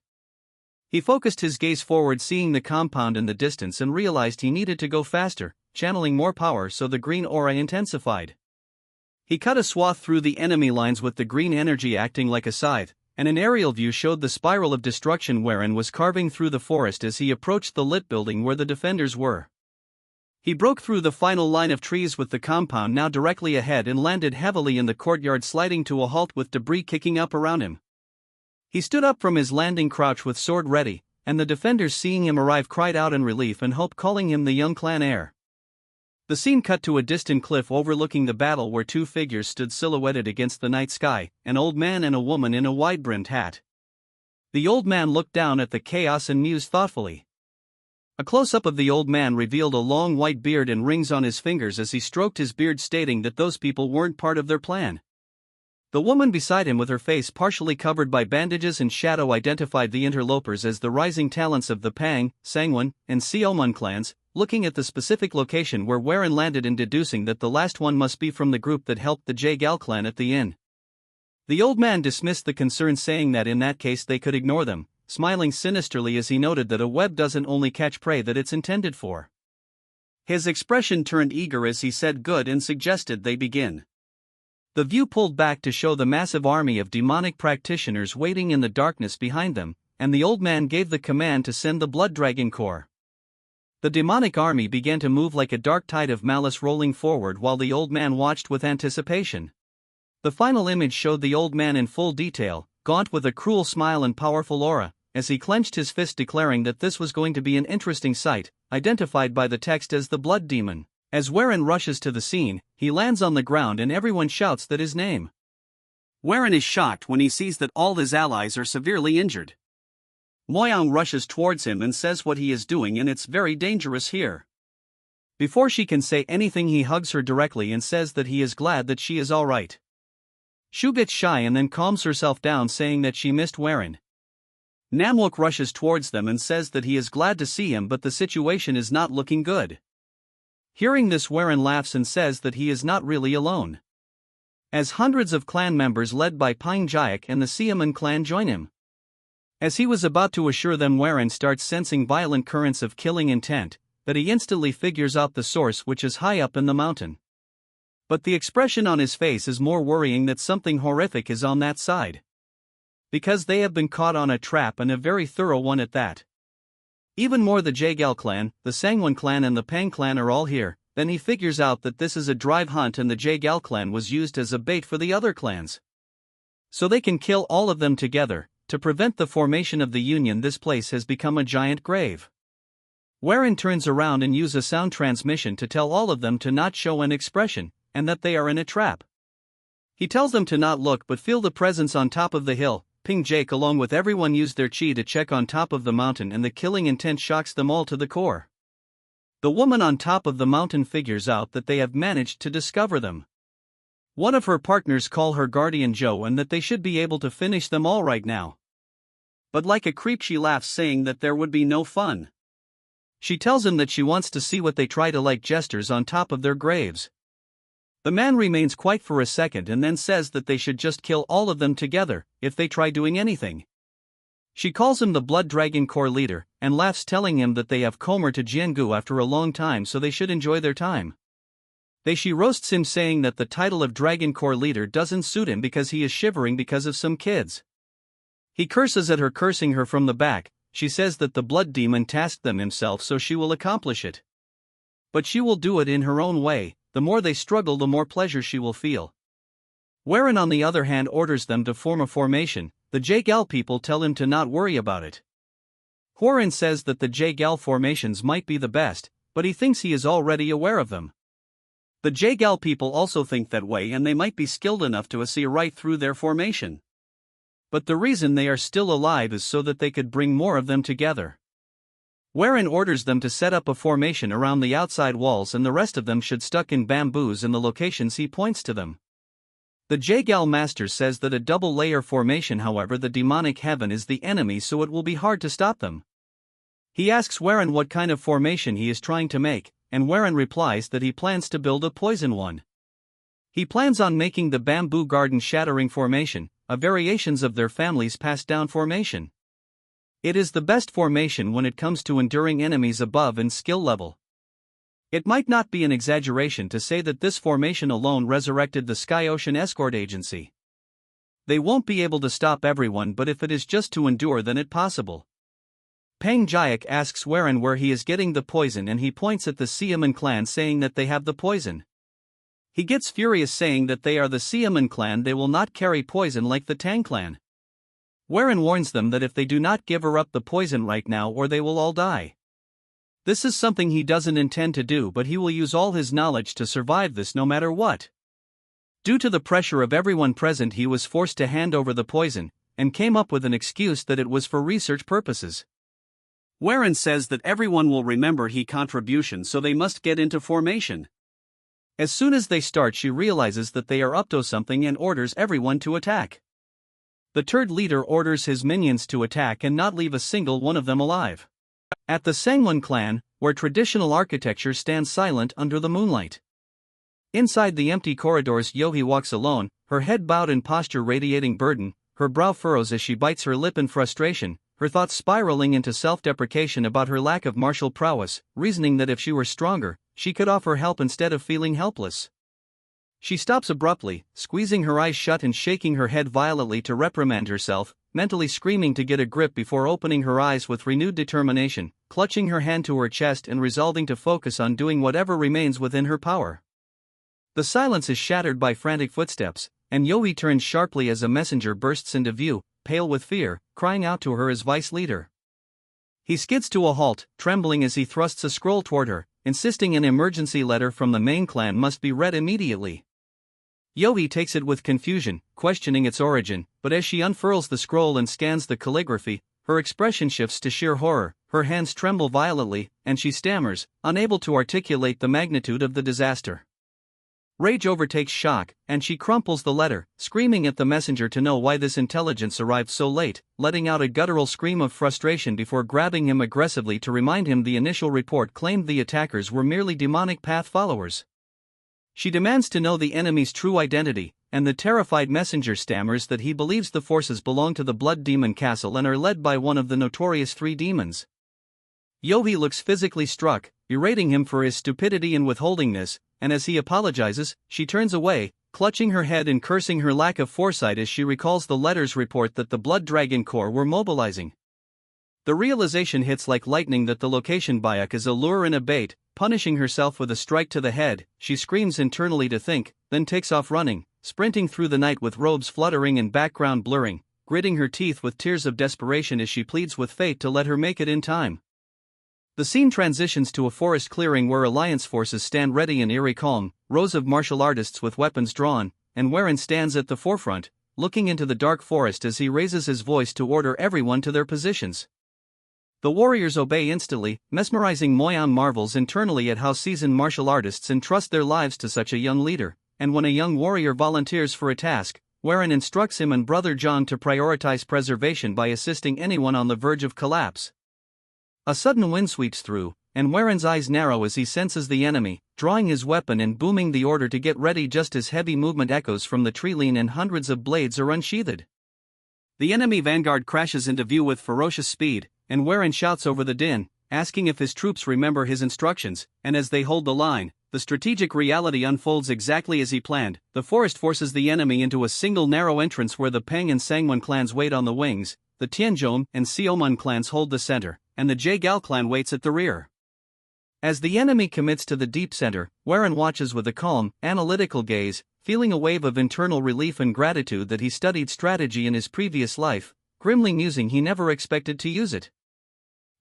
He focused his gaze forward, seeing the compound in the distance, and realized he needed to go faster, channeling more power, so the green aura intensified. He cut a swath through the enemy lines with the green energy acting like a scythe, and an aerial view showed the spiral of destruction Warren was carving through the forest as he approached the lit building where the defenders were. He broke through the final line of trees with the compound now directly ahead and landed heavily in the courtyard, sliding to a halt with debris kicking up around him. He stood up from his landing crouch with sword ready, and the defenders, seeing him arrive, cried out in relief and hope, calling him the young clan heir. The scene cut to a distant cliff overlooking the battle where two figures stood silhouetted against the night sky, an old man and a woman in a wide-brimmed hat. The old man looked down at the chaos and mused thoughtfully. A close-up of the old man revealed a long white beard and rings on his fingers as he stroked his beard, stating that those people weren't part of their plan. The woman beside him, with her face partially covered by bandages and shadow, identified the interlopers as the rising talents of the Pang, Sangwon, and Seomun clans, looking at the specific location where Warren landed and deducing that the last one must be from the group that helped the Jaegal clan at the inn. The old man dismissed the concern, saying that in that case they could ignore them, smiling sinisterly as he noted that a web doesn't only catch prey that it's intended for. His expression turned eager as he said good and suggested they begin. The view pulled back to show the massive army of demonic practitioners waiting in the darkness behind them, and the old man gave the command to send the Blood Dragon Corps. The demonic army began to move like a dark tide of malice, rolling forward while the old man watched with anticipation. The final image showed the old man in full detail, gaunt with a cruel smile and powerful aura, as he clenched his fist, declaring that this was going to be an interesting sight, identified by the text as the Blood Demon. As Warren rushes to the scene, he lands on the ground and everyone shouts that his name. Warren is shocked when he sees that all his allies are severely injured. Moyang rushes towards him and says what he is doing and it's very dangerous here. Before she can say anything, he hugs her directly and says that he is glad that she is alright. Shu gets shy and then calms herself down, saying that she missed Warren. Namwook rushes towards them and says that he is glad to see him, but the situation is not looking good. Hearing this, Warren laughs and says that he is not really alone, as hundreds of clan members led by Pine Jayak and the Seomun clan join him. As he was about to assure them, Warren starts sensing violent currents of killing intent, that he instantly figures out the source, which is high up in the mountain. But the expression on his face is more worrying, that something horrific is on that side. Because they have been caught on a trap, and a very thorough one at that. Even more, the Jaegal clan, the Sangwon clan and the Pang clan are all here. Then he figures out that this is a drive hunt and the Jaegal clan was used as a bait for the other clans. So they can kill all of them together. To prevent the formation of the Union, this place has become a giant grave. Warren turns around and uses a sound transmission to tell all of them to not show an expression, and that they are in a trap. He tells them to not look but feel the presence on top of the hill. Ping Jake along with everyone used their chi to check on top of the mountain, and the killing intent shocks them all to the core. The woman on top of the mountain figures out that they have managed to discover them. One of her partners call her guardian Joe and that they should be able to finish them all right now. But like a creep she laughs, saying that there would be no fun. She tells him that she wants to see what they try to, like jesters on top of their graves. The man remains quiet for a second and then says that they should just kill all of them together, if they try doing anything. She calls him the Blood Dragon Corps leader, and laughs, telling him that they have Comer to Jiangu after a long time, so they should enjoy their time. She roasts him, saying that the title of Dragon Corps leader doesn't suit him because he is shivering because of some kids. He curses at her, cursing her from the back. She says that the blood demon tasked them himself, so she will accomplish it. But she will do it in her own way. The more they struggle, the more pleasure she will feel. Warren, on the other hand, orders them to form a formation. The Jaegal people tell him to not worry about it. Warren says that the Jaegal formations might be the best, but he thinks he is already aware of them. The Jaegal people also think that way, and they might be skilled enough to see right through their formation. But the reason they are still alive is so that they could bring more of them together. Warren orders them to set up a formation around the outside walls, and the rest of them should stuck in bamboos in the locations he points to them. The Jaegal master says that a double-layer formation, however, the demonic heaven is the enemy, so it will be hard to stop them. He asks Warren what kind of formation he is trying to make, and Warren replies that he plans to build a poison one. He plans on making the bamboo garden shattering formation, a variations of their family's passed down formation. It is the best formation when it comes to enduring enemies above in skill level. It might not be an exaggeration to say that this formation alone resurrected the Sky Ocean Escort Agency. They won't be able to stop everyone, but if it is just to endure, then it's possible. Pang Jayak asks Warren where he is getting the poison, and he points at the Siaman clan, saying that they have the poison. He gets furious, saying that they are the Siaman clan, they will not carry poison like the Tang clan. Warren warns them that if they do not give her up the poison right now, or they will all die. This is something he doesn't intend to do, but he will use all his knowledge to survive this no matter what. Due to the pressure of everyone present, he was forced to hand over the poison, and came up with an excuse that it was for research purposes. Warren says that everyone will remember his contribution, so they must get into formation. As soon as they start, she realizes that they are up to something and orders everyone to attack. The third leader orders his minions to attack and not leave a single one of them alive. At the Sangwon clan, where traditional architecture stands silent under the moonlight. Inside the empty corridors, Yohei walks alone, her head bowed in posture radiating burden, her brow furrows as she bites her lip in frustration, her thoughts spiraling into self-deprecation about her lack of martial prowess, reasoning that if she were stronger, she could offer help instead of feeling helpless. She stops abruptly, squeezing her eyes shut and shaking her head violently to reprimand herself, mentally screaming to get a grip before opening her eyes with renewed determination, clutching her hand to her chest and resolving to focus on doing whatever remains within her power. The silence is shattered by frantic footsteps, and Yohei turns sharply as a messenger bursts into view, pale with fear, crying out to her as vice leader. He skids to a halt, trembling as he thrusts a scroll toward her, insisting an emergency letter from the main clan must be read immediately. Yohei takes it with confusion, questioning its origin, but as she unfurls the scroll and scans the calligraphy, her expression shifts to sheer horror, her hands tremble violently, and she stammers, unable to articulate the magnitude of the disaster. Rage overtakes shock, and she crumples the letter, screaming at the messenger to know why this intelligence arrived so late, letting out a guttural scream of frustration before grabbing him aggressively to remind him the initial report claimed the attackers were merely demonic path followers. She demands to know the enemy's true identity, and the terrified messenger stammers that he believes the forces belong to the Blood Demon Castle and are led by one of the notorious three demons. Yohei looks physically struck, berating him for his stupidity and withholdingness, and as he apologizes, she turns away, clutching her head and cursing her lack of foresight as she recalls the letter's report that the Blood Dragon Corps were mobilizing. The realization hits like lightning that the location Bayek is a lure and a bait. Punishing herself with a strike to the head, she screams internally to think, then takes off running, sprinting through the night with robes fluttering and background blurring, gritting her teeth with tears of desperation as she pleads with fate to let her make it in time. The scene transitions to a forest clearing where Alliance forces stand ready in eerie calm, rows of martial artists with weapons drawn, and Warren stands at the forefront, looking into the dark forest as he raises his voice to order everyone to their positions. The warriors obey instantly, mesmerizing Moyan marvels internally at how seasoned martial artists entrust their lives to such a young leader, and when a young warrior volunteers for a task, Warren instructs him and Brother John to prioritize preservation by assisting anyone on the verge of collapse. A sudden wind sweeps through, and Warren's eyes narrow as he senses the enemy, drawing his weapon and booming the order to get ready just as heavy movement echoes from the tree line and hundreds of blades are unsheathed. The enemy vanguard crashes into view with ferocious speed, and Warren shouts over the din, asking if his troops remember his instructions, and as they hold the line, the strategic reality unfolds exactly as he planned. The forest forces the enemy into a single narrow entrance where the Peng and Sangwon clans wait on the wings, the Tianzhong and Xiaoman clans hold the center, and the Jaegal clan waits at the rear. As the enemy commits to the deep center, Warren watches with a calm, analytical gaze, feeling a wave of internal relief and gratitude that he studied strategy in his previous life, grimly musing he never expected to use it.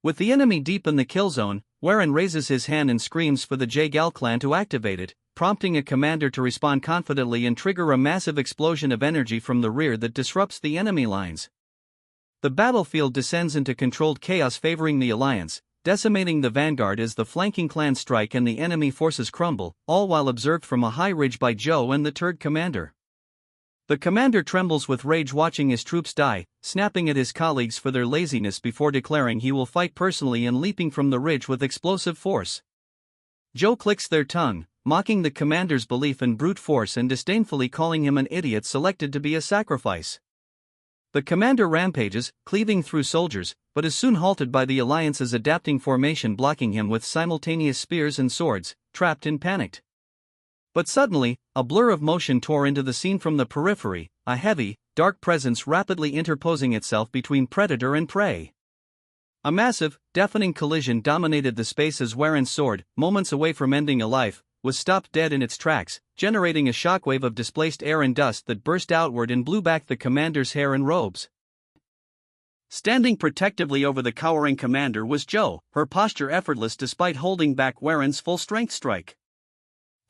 With the enemy deep in the kill zone, Warren raises his hand and screams for the Jaegal clan to activate it, prompting a commander to respond confidently and trigger a massive explosion of energy from the rear that disrupts the enemy lines. The battlefield descends into controlled chaos favoring the alliance, decimating the vanguard as the flanking clans strike and the enemy forces crumble, all while observed from a high ridge by Zhou and the third commander. The commander trembles with rage watching his troops die, snapping at his colleagues for their laziness before declaring he will fight personally and leaping from the ridge with explosive force. Zhou clicks their tongue, mocking the commander's belief in brute force and disdainfully calling him an idiot selected to be a sacrifice. The commander rampages, cleaving through soldiers, but is soon halted by the Alliance's adapting formation blocking him with simultaneous spears and swords, trapped and panicked. But suddenly, a blur of motion tore into the scene from the periphery, a heavy, dark presence rapidly interposing itself between predator and prey. A massive, deafening collision dominated the space as Waren's sword, moments away from ending a life, was stopped dead in its tracks, generating a shockwave of displaced air and dust that burst outward and blew back the commander's hair and robes. Standing protectively over the cowering commander was Jo, her posture effortless despite holding back Waren's full-strength strike.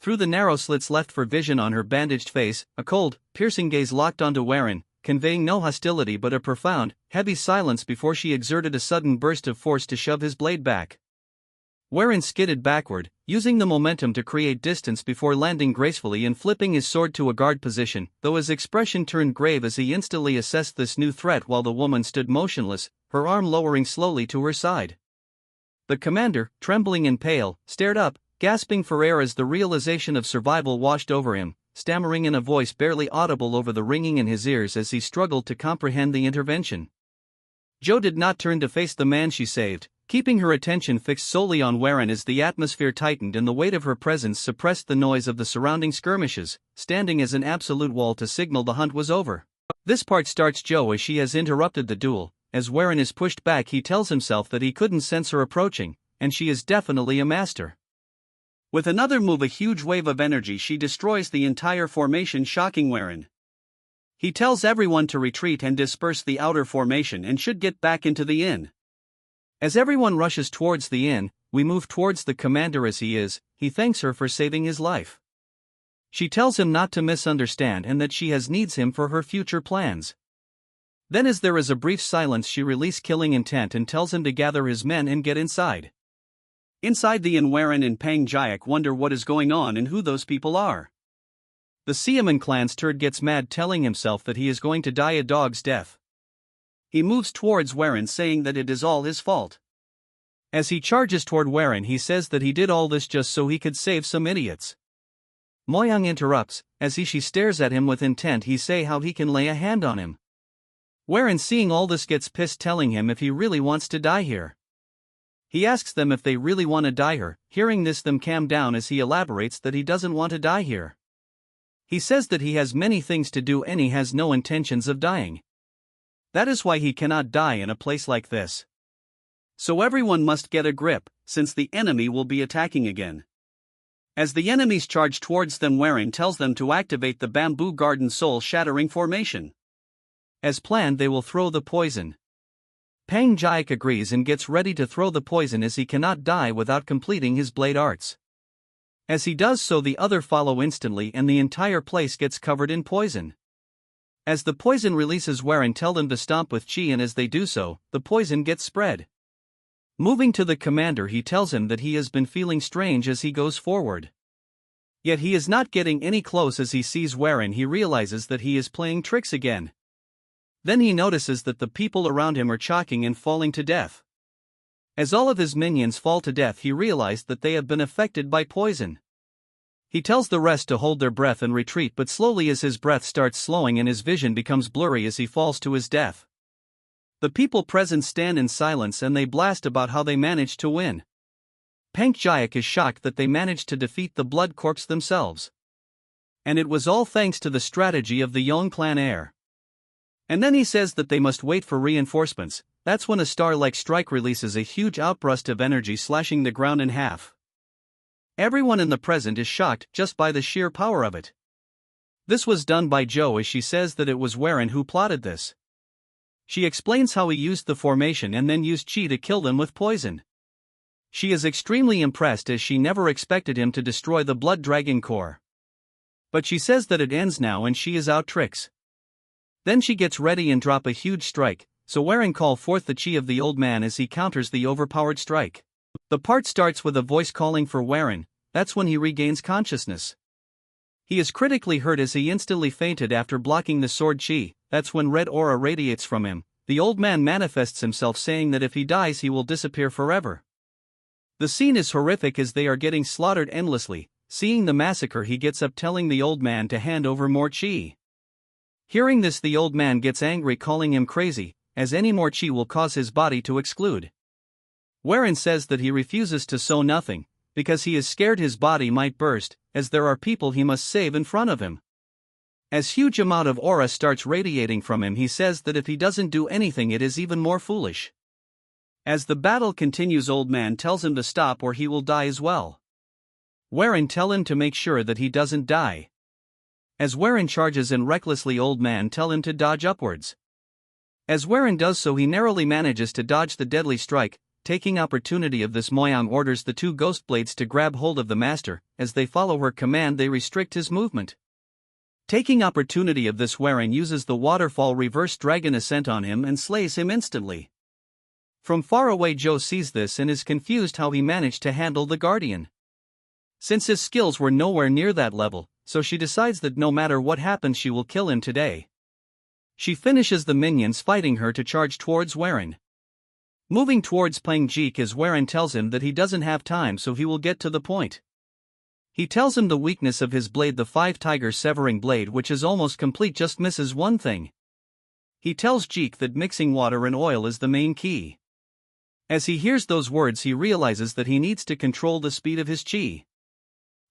Through the narrow slits left for vision on her bandaged face, a cold, piercing gaze locked onto Waren, conveying no hostility but a profound, heavy silence before she exerted a sudden burst of force to shove his blade back. Waren skidded backward, using the momentum to create distance before landing gracefully and flipping his sword to a guard position, though his expression turned grave as he instantly assessed this new threat while the woman stood motionless, her arm lowering slowly to her side. The commander, trembling and pale, stared up, gasping for air as the realization of survival washed over him, stammering in a voice barely audible over the ringing in his ears as he struggled to comprehend the intervention. Jo did not turn to face the man she saved, keeping her attention fixed solely on Waren as the atmosphere tightened and the weight of her presence suppressed the noise of the surrounding skirmishes, standing as an absolute wall to signal the hunt was over. This part starts Jo as she has interrupted the duel. As Waren is pushed back, he tells himself that he couldn't sense her approaching, and she is definitely a master. With another move, a huge wave of energy, she destroys the entire formation, shocking Waren. He tells everyone to retreat and disperse the outer formation and should get back into the inn. As everyone rushes towards the inn, we move towards the commander as he thanks her for saving his life. She tells him not to misunderstand and that she needs him for her future plans. Then as there is a brief silence, she releases killing intent and tells him to gather his men and get inside. Inside the inn, Waren and Pang Jayak wonder what is going on and who those people are. The Siaman clan's turd gets mad, telling himself that he is going to die a dog's death. He moves towards Waren saying that it is all his fault. As he charges toward Waren, he says that he did all this just so he could save some idiots. Moyang interrupts, as she stares at him with intent. He say how he can lay a hand on him. Waren, seeing all this, gets pissed, telling him if he really wants to die here. He asks them if they really want to die here. Hearing this, them calm down as he elaborates that he doesn't want to die here. He says that he has many things to do and he has no intentions of dying. That is why he cannot die in a place like this. So everyone must get a grip, since the enemy will be attacking again. As the enemies charge towards them, Waren tells them to activate the bamboo garden soul-shattering formation. As planned, they will throw the poison. Pang Jayak agrees and gets ready to throw the poison as he cannot die without completing his blade arts. As he does so, the other follow instantly and the entire place gets covered in poison. As the poison releases, Waren tell them to stomp with chi, and as they do so, the poison gets spread. Moving to the commander, he tells him that he has been feeling strange as he goes forward. Yet he is not getting any close. As he sees Waren, he realizes that he is playing tricks again. Then he notices that the people around him are choking and falling to death. As all of his minions fall to death, he realized that they have been affected by poison. He tells the rest to hold their breath and retreat, but slowly as his breath starts slowing and his vision becomes blurry as he falls to his death. The people present stand in silence and they blast about how they managed to win. Pang Jayak is shocked that they managed to defeat the blood corpse themselves. And it was all thanks to the strategy of the Yong clan Heir. And then he says that they must wait for reinforcements. That's when a star-like strike releases a huge outburst of energy, slashing the ground in half. Everyone in the present is shocked just by the sheer power of it. This was done by Jo, as she says that it was Waren who plotted this. She explains how he used the formation and then used chi to kill them with poison. She is extremely impressed as she never expected him to destroy the Blood Dragon core. But she says that it ends now and she is out tricks. Then she gets ready and drop a huge strike, so Waren call forth the chi of the old man as he counters the overpowered strike. The part starts with a voice calling for Waren. That's when he regains consciousness. He is critically hurt as he instantly fainted after blocking the sword chi. That's when red aura radiates from him. The old man manifests himself, saying that if he dies he will disappear forever. The scene is horrific as they are getting slaughtered endlessly. Seeing the massacre, he gets up telling the old man to hand over more chi. Hearing this, the old man gets angry, calling him crazy, as any more chi will cause his body to explode. Wherein says that he refuses to sow nothing, because he is scared his body might burst, as there are people he must save in front of him. As huge amount of aura starts radiating from him, he says that if he doesn't do anything it is even more foolish. As the battle continues, old man tells him to stop or he will die as well. Wherein tell him to make sure that he doesn't die. As Wherein charges in recklessly, old man tell him to dodge upwards. As Wherein does so, he narrowly manages to dodge the deadly strike. Taking opportunity of this, Moyang orders the two ghost blades to grab hold of the master. As they follow her command, they restrict his movement. Taking opportunity of this, Wherein uses the waterfall reverse dragon ascent on him and slays him instantly. From far away, Joe sees this and is confused how he managed to handle the guardian. Since his skills were nowhere near that level, so she decides that no matter what happens she will kill him today. She finishes the minions fighting her to charge towards Wherein. Moving towards Peng Jik, as Wherein tells him that he doesn't have time, so he will get to the point. He tells him the weakness of his blade, the 5-tiger severing blade, which is almost complete, just misses one thing. He tells Jik that mixing water and oil is the main key. As he hears those words, he realizes that he needs to control the speed of his chi.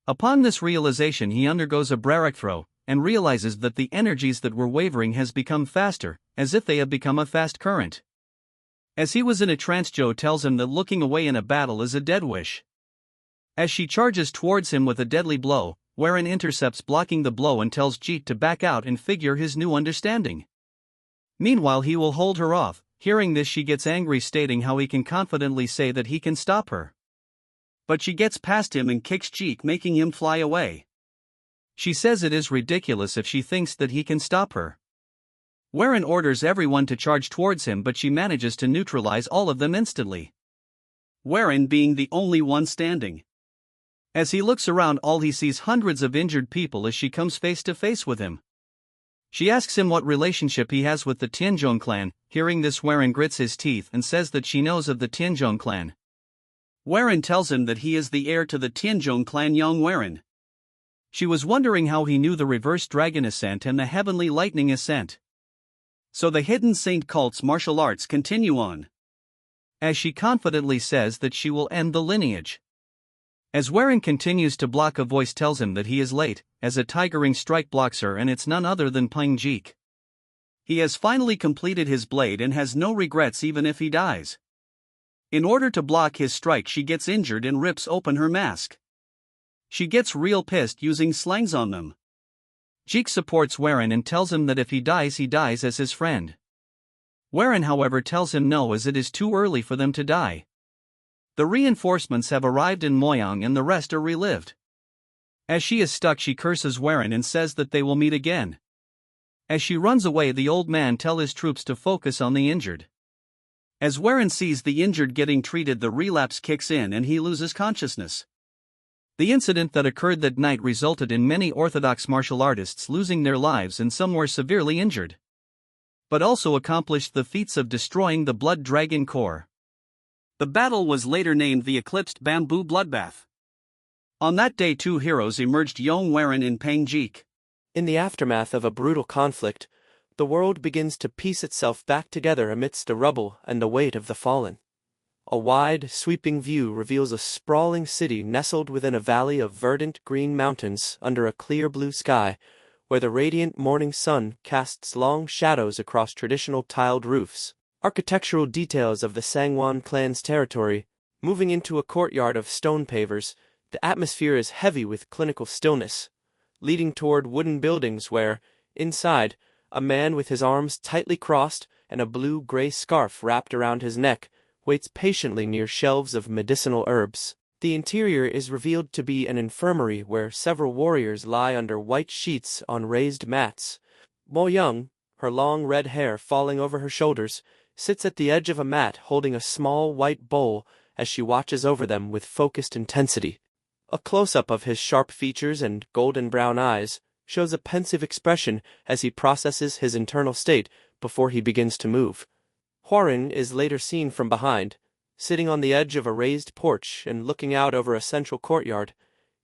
Upon this realization, he undergoes a breakthrough and realizes that the energies that were wavering has become faster, as if they have become a fast current. As he was in a trance, Joe tells him that looking away in a battle is a dead wish. As she charges towards him with a deadly blow, Wherein intercepts, blocking the blow, and tells Jeet to back out and figure his new understanding. Meanwhile, he will hold her off. Hearing this, she gets angry, stating how he can confidently say that he can stop her. But she gets past him and kicks Jeet, making him fly away. She says it is ridiculous if she thinks that he can stop her. Wherein orders everyone to charge towards him, but she manages to neutralize all of them instantly. Wherein being the only one standing. As he looks around, all he sees hundreds of injured people as she comes face to face with him. She asks him what relationship he has with the Tianzhong clan. Hearing this, Wherein grits his teeth and says that she knows of the Tianzhong clan. Wherein tells him that he is the heir to the Tianzhong clan, Yong Wherein. She was wondering how he knew the reverse dragon ascent and the heavenly lightning ascent. So the hidden saint cult's martial arts continue on. As she confidently says that she will end the lineage. As Wherein continues to block, a voice tells him that he is late, as a tigering strike blocks her, and it's none other than Peng Jik. He has finally completed his blade and has no regrets even if he dies. In order to block his strike, she gets injured and rips open her mask. She gets real pissed, using slangs on them. Jik supports Wherein and tells him that if he dies as his friend. Wherein, however, tells him no, as it is too early for them to die. The reinforcements have arrived in Moyang and the rest are relived. As she is stuck, she curses Wherein and says that they will meet again. As she runs away, the old man tells his troops to focus on the injured. As Wherein sees the injured getting treated, the relapse kicks in and he loses consciousness. The incident that occurred that night resulted in many orthodox martial artists losing their lives and some were severely injured. But also accomplished the feats of destroying the Blood Dragon core. The battle was later named the Eclipsed Bamboo Bloodbath. On that day, two heroes emerged, Yong Wherein and Peng Jik. In the aftermath of a brutal conflict, the world begins to piece itself back together amidst the rubble and the weight of the fallen. A wide, sweeping view reveals a sprawling city nestled within a valley of verdant green mountains under a clear blue sky, where the radiant morning sun casts long shadows across traditional tiled roofs. Architectural details of the Sangwon clan's territory. Moving into a courtyard of stone pavers, the atmosphere is heavy with clinical stillness, leading toward wooden buildings where, inside, a man with his arms tightly crossed and a blue-gray scarf wrapped around his neck waits patiently near shelves of medicinal herbs. The interior is revealed to be an infirmary where several warriors lie under white sheets on raised mats. Mo Young, her long red hair falling over her shoulders, sits at the edge of a mat holding a small white bowl as she watches over them with focused intensity. A close-up of his sharp features and golden brown eyes shows a pensive expression as he processes his internal state before he begins to move. Hwarin is later seen from behind, sitting on the edge of a raised porch and looking out over a central courtyard,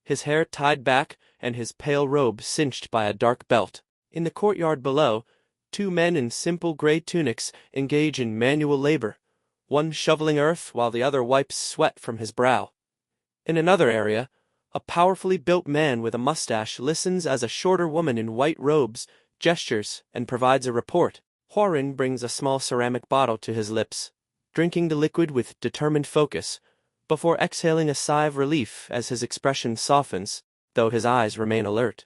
his hair tied back and his pale robe cinched by a dark belt. In the courtyard below, two men in simple gray tunics engage in manual labor, one shoveling earth while the other wipes sweat from his brow. In another area, a powerfully built man with a mustache listens as a shorter woman in white robes gestures and provides a report. Hwarin brings a small ceramic bottle to his lips, drinking the liquid with determined focus, before exhaling a sigh of relief as his expression softens, though his eyes remain alert.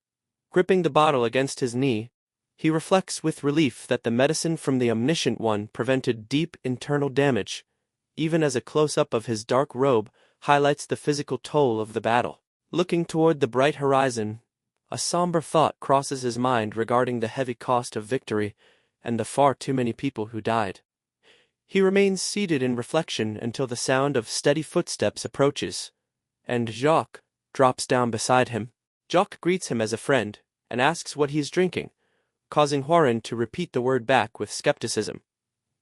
Gripping the bottle against his knee, he reflects with relief that the medicine from the Omniscient One prevented deep internal damage, even as a close-up of his dark robe highlights the physical toll of the battle. Looking toward the bright horizon, a somber thought crosses his mind regarding the heavy cost of victory and the far too many people who died. He remains seated in reflection until the sound of steady footsteps approaches, and Jacques drops down beside him. Jacques greets him as a friend and asks what he is drinking, causing Hwarin to repeat the word back with skepticism.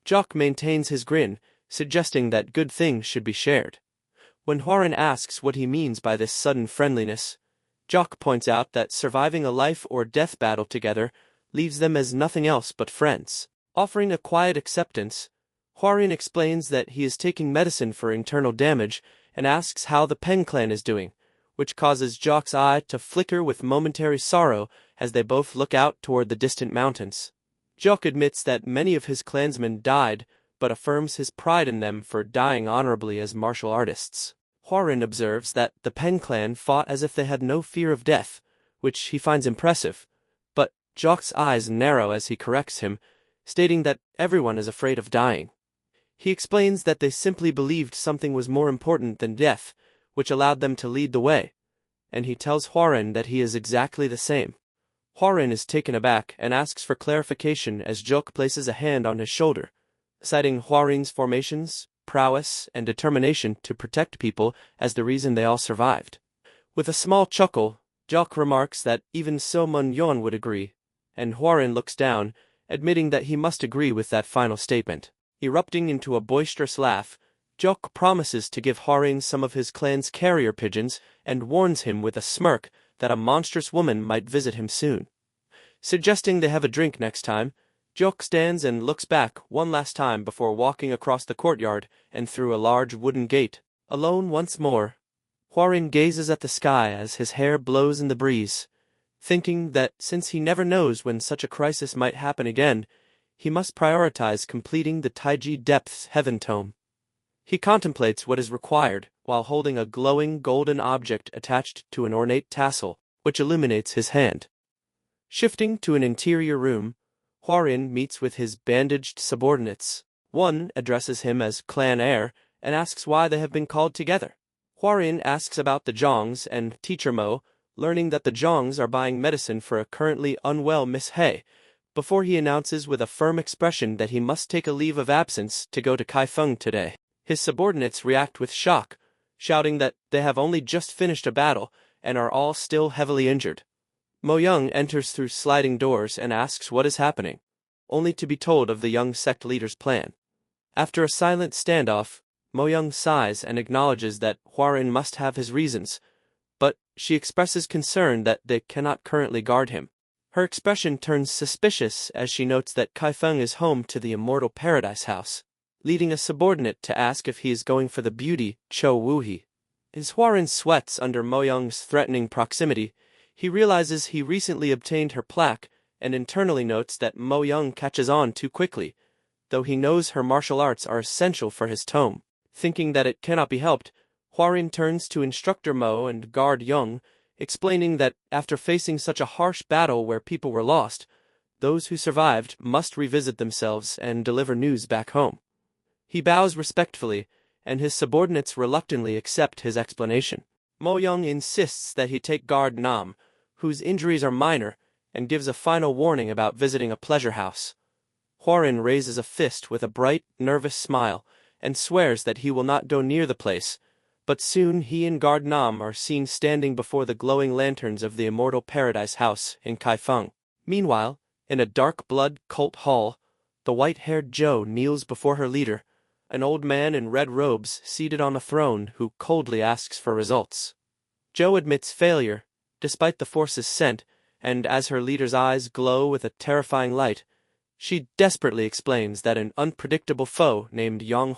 Jacques maintains his grin, suggesting that good things should be shared. When Hwarin asks what he means by this sudden friendliness, Jacques points out that surviving a life-or-death battle together leaves them as nothing else but friends. Offering a quiet acceptance, Hwarin explains that he is taking medicine for internal damage and asks how the Peng clan is doing, which causes Jacques' eye to flicker with momentary sorrow as they both look out toward the distant mountains. Jacques admits that many of his clansmen died, but affirms his pride in them for dying honorably as martial artists. Hwarin observes that the Peng clan fought as if they had no fear of death, which he finds impressive, but Jacques' eyes narrow as he corrects him, stating that everyone is afraid of dying. He explains that they simply believed something was more important than death, which allowed them to lead the way, and he tells Hwarin that he is exactly the same. Hwarin is taken aback and asks for clarification as Jacques places a hand on his shoulder, citing Hwarin's formations, prowess, and determination to protect people as the reason they all survived. With a small chuckle, Jacques remarks that even so Munyon would agree, and Hwarin looks down, admitting that he must agree with that final statement. Erupting into a boisterous laugh, Jacques promises to give Hwarin some of his clan's carrier pigeons and warns him with a smirk that a monstrous woman might visit him soon. Suggesting they have a drink next time, Jacques stands and looks back one last time before walking across the courtyard and through a large wooden gate. Alone once more, Hwarin gazes at the sky as his hair blows in the breeze, thinking that since he never knows when such a crisis might happen again, he must prioritize completing the Taiji Depths Heaven Tome. He contemplates what is required while holding a glowing golden object attached to an ornate tassel, which illuminates his hand. Shifting to an interior room, Hwarin meets with his bandaged subordinates. One addresses him as Clan Heir and asks why they have been called together. Hwarin asks about the Zhongs and Teacher Mo, learning that the Zhongs are buying medicine for a currently unwell Miss He, before he announces with a firm expression that he must take a leave of absence to go to Kaifeng today. His subordinates react with shock, shouting that they have only just finished a battle and are all still heavily injured. Mo Young enters through sliding doors and asks what is happening, only to be told of the young sect leader's plan. After a silent standoff, Mo Young sighs and acknowledges that Hwarin must have his reasons, but she expresses concern that they cannot currently guard him. Her expression turns suspicious as she notes that Kaifeng is home to the Immortal Paradise House, leading a subordinate to ask if he is going for the beauty Cho Wuhi. As Hwarin sweats under Mo Young's threatening proximity, he realizes he recently obtained her plaque and internally notes that Mo Young catches on too quickly, though he knows her martial arts are essential for his tome. Thinking that it cannot be helped, Hwarin turns to Instructor Mo and Guard Yong, explaining that after facing such a harsh battle where people were lost, those who survived must revisit themselves and deliver news back home. He bows respectfully, and his subordinates reluctantly accept his explanation. Mo Young insists that he take Guard Nam, whose injuries are minor, and gives a final warning about visiting a pleasure house. Hwarin raises a fist with a bright, nervous smile, and swears that he will not go near the place, but soon he and Guard Nam are seen standing before the glowing lanterns of the Immortal Paradise House in Kaifeng. Meanwhile, in a dark blood cult hall, the white-haired Zhou kneels before her leader, an old man in red robes seated on a throne who coldly asks for results. Zhou admits failure, despite the forces sent, and as her leader's eyes glow with a terrifying light, she desperately explains that an unpredictable foe named Yong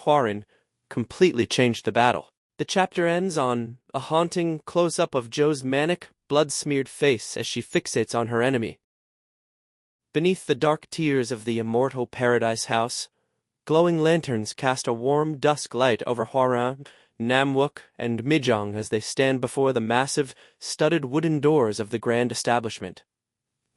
completely changed the battle. The chapter ends on a haunting close-up of Joe's manic, blood-smeared face as she fixates on her enemy. Beneath the dark tiers of the immortal paradise house, glowing lanterns cast a warm dusk light over Hwoarang, Namwook, and Mijong as they stand before the massive, studded wooden doors of the grand establishment.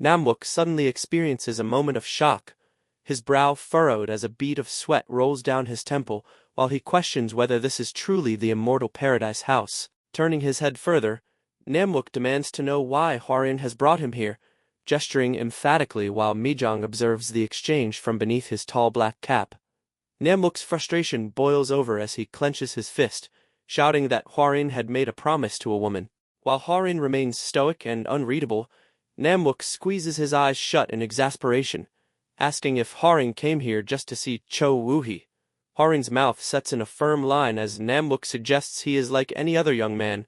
Namwook suddenly experiences a moment of shock, his brow furrowed as a bead of sweat rolls down his temple while he questions whether this is truly the immortal paradise house. Turning his head further, Namwook demands to know why Hwoarang has brought him here, gesturing emphatically while Mijong observes the exchange from beneath his tall black cap. Namwook's frustration boils over as he clenches his fist, shouting that Hwoarang had made a promise to a woman. While Hwoarang remains stoic and unreadable, Namwook squeezes his eyes shut in exasperation, asking if Hwoarang came here just to see Cho Woohee. Hwoarang's mouth sets in a firm line as Namwook suggests he is like any other young man,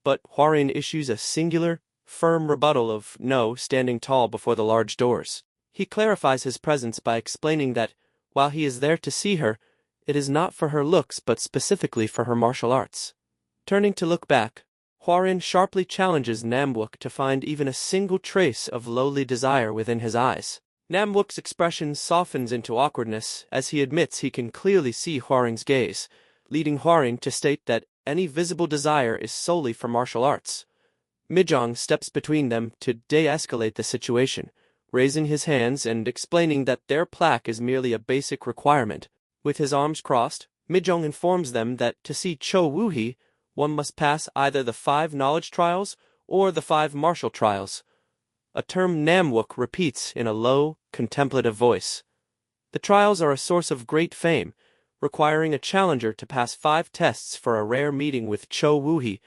but Hwoarang issues a singular, firm rebuttal of no, standing tall before the large doors. He clarifies his presence by explaining that, while he is there to see her, it is not for her looks but specifically for her martial arts. Turning to look back, Hwoarang sharply challenges Namwook to find even a single trace of lowly desire within his eyes. Namwook's expression softens into awkwardness as he admits he can clearly see Hwoarang's gaze, leading Hwoarang to state that any visible desire is solely for martial arts. Mijong steps between them to de-escalate the situation, raising his hands and explaining that their plaque is merely a basic requirement. With his arms crossed, Mijong informs them that to see Cho Woohee, one must pass either the 5 knowledge trials or the 5 martial trials, a term Namwook repeats in a low, contemplative voice. The trials are a source of great fame, requiring a challenger to pass 5 tests for a rare meeting with Cho Woohee,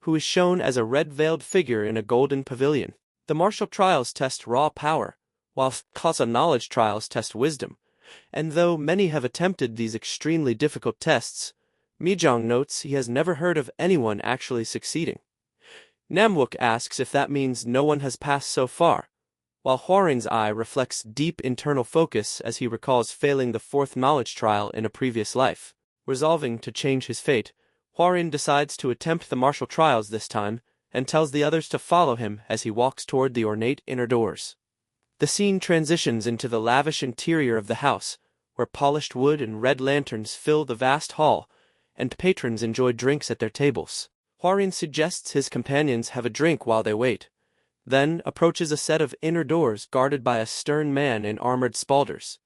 who is shown as a red-veiled figure in a golden pavilion. The martial trials test raw power, whilst Kasa knowledge trials test wisdom, and though many have attempted these extremely difficult tests, Mijong notes he has never heard of anyone actually succeeding. Namwook asks if that means no one has passed so far, while Hwoarang's eye reflects deep internal focus as he recalls failing the 4th knowledge trial in a previous life. Resolving to change his fate, Hwoarang decides to attempt the martial trials this time, and tells the others to follow him as he walks toward the ornate inner doors. The scene transitions into the lavish interior of the house, where polished wood and red lanterns fill the vast hall, and patrons enjoy drinks at their tables. Hwoarang suggests his companions have a drink while they wait, then approaches a set of inner doors guarded by a stern man in armored spalders.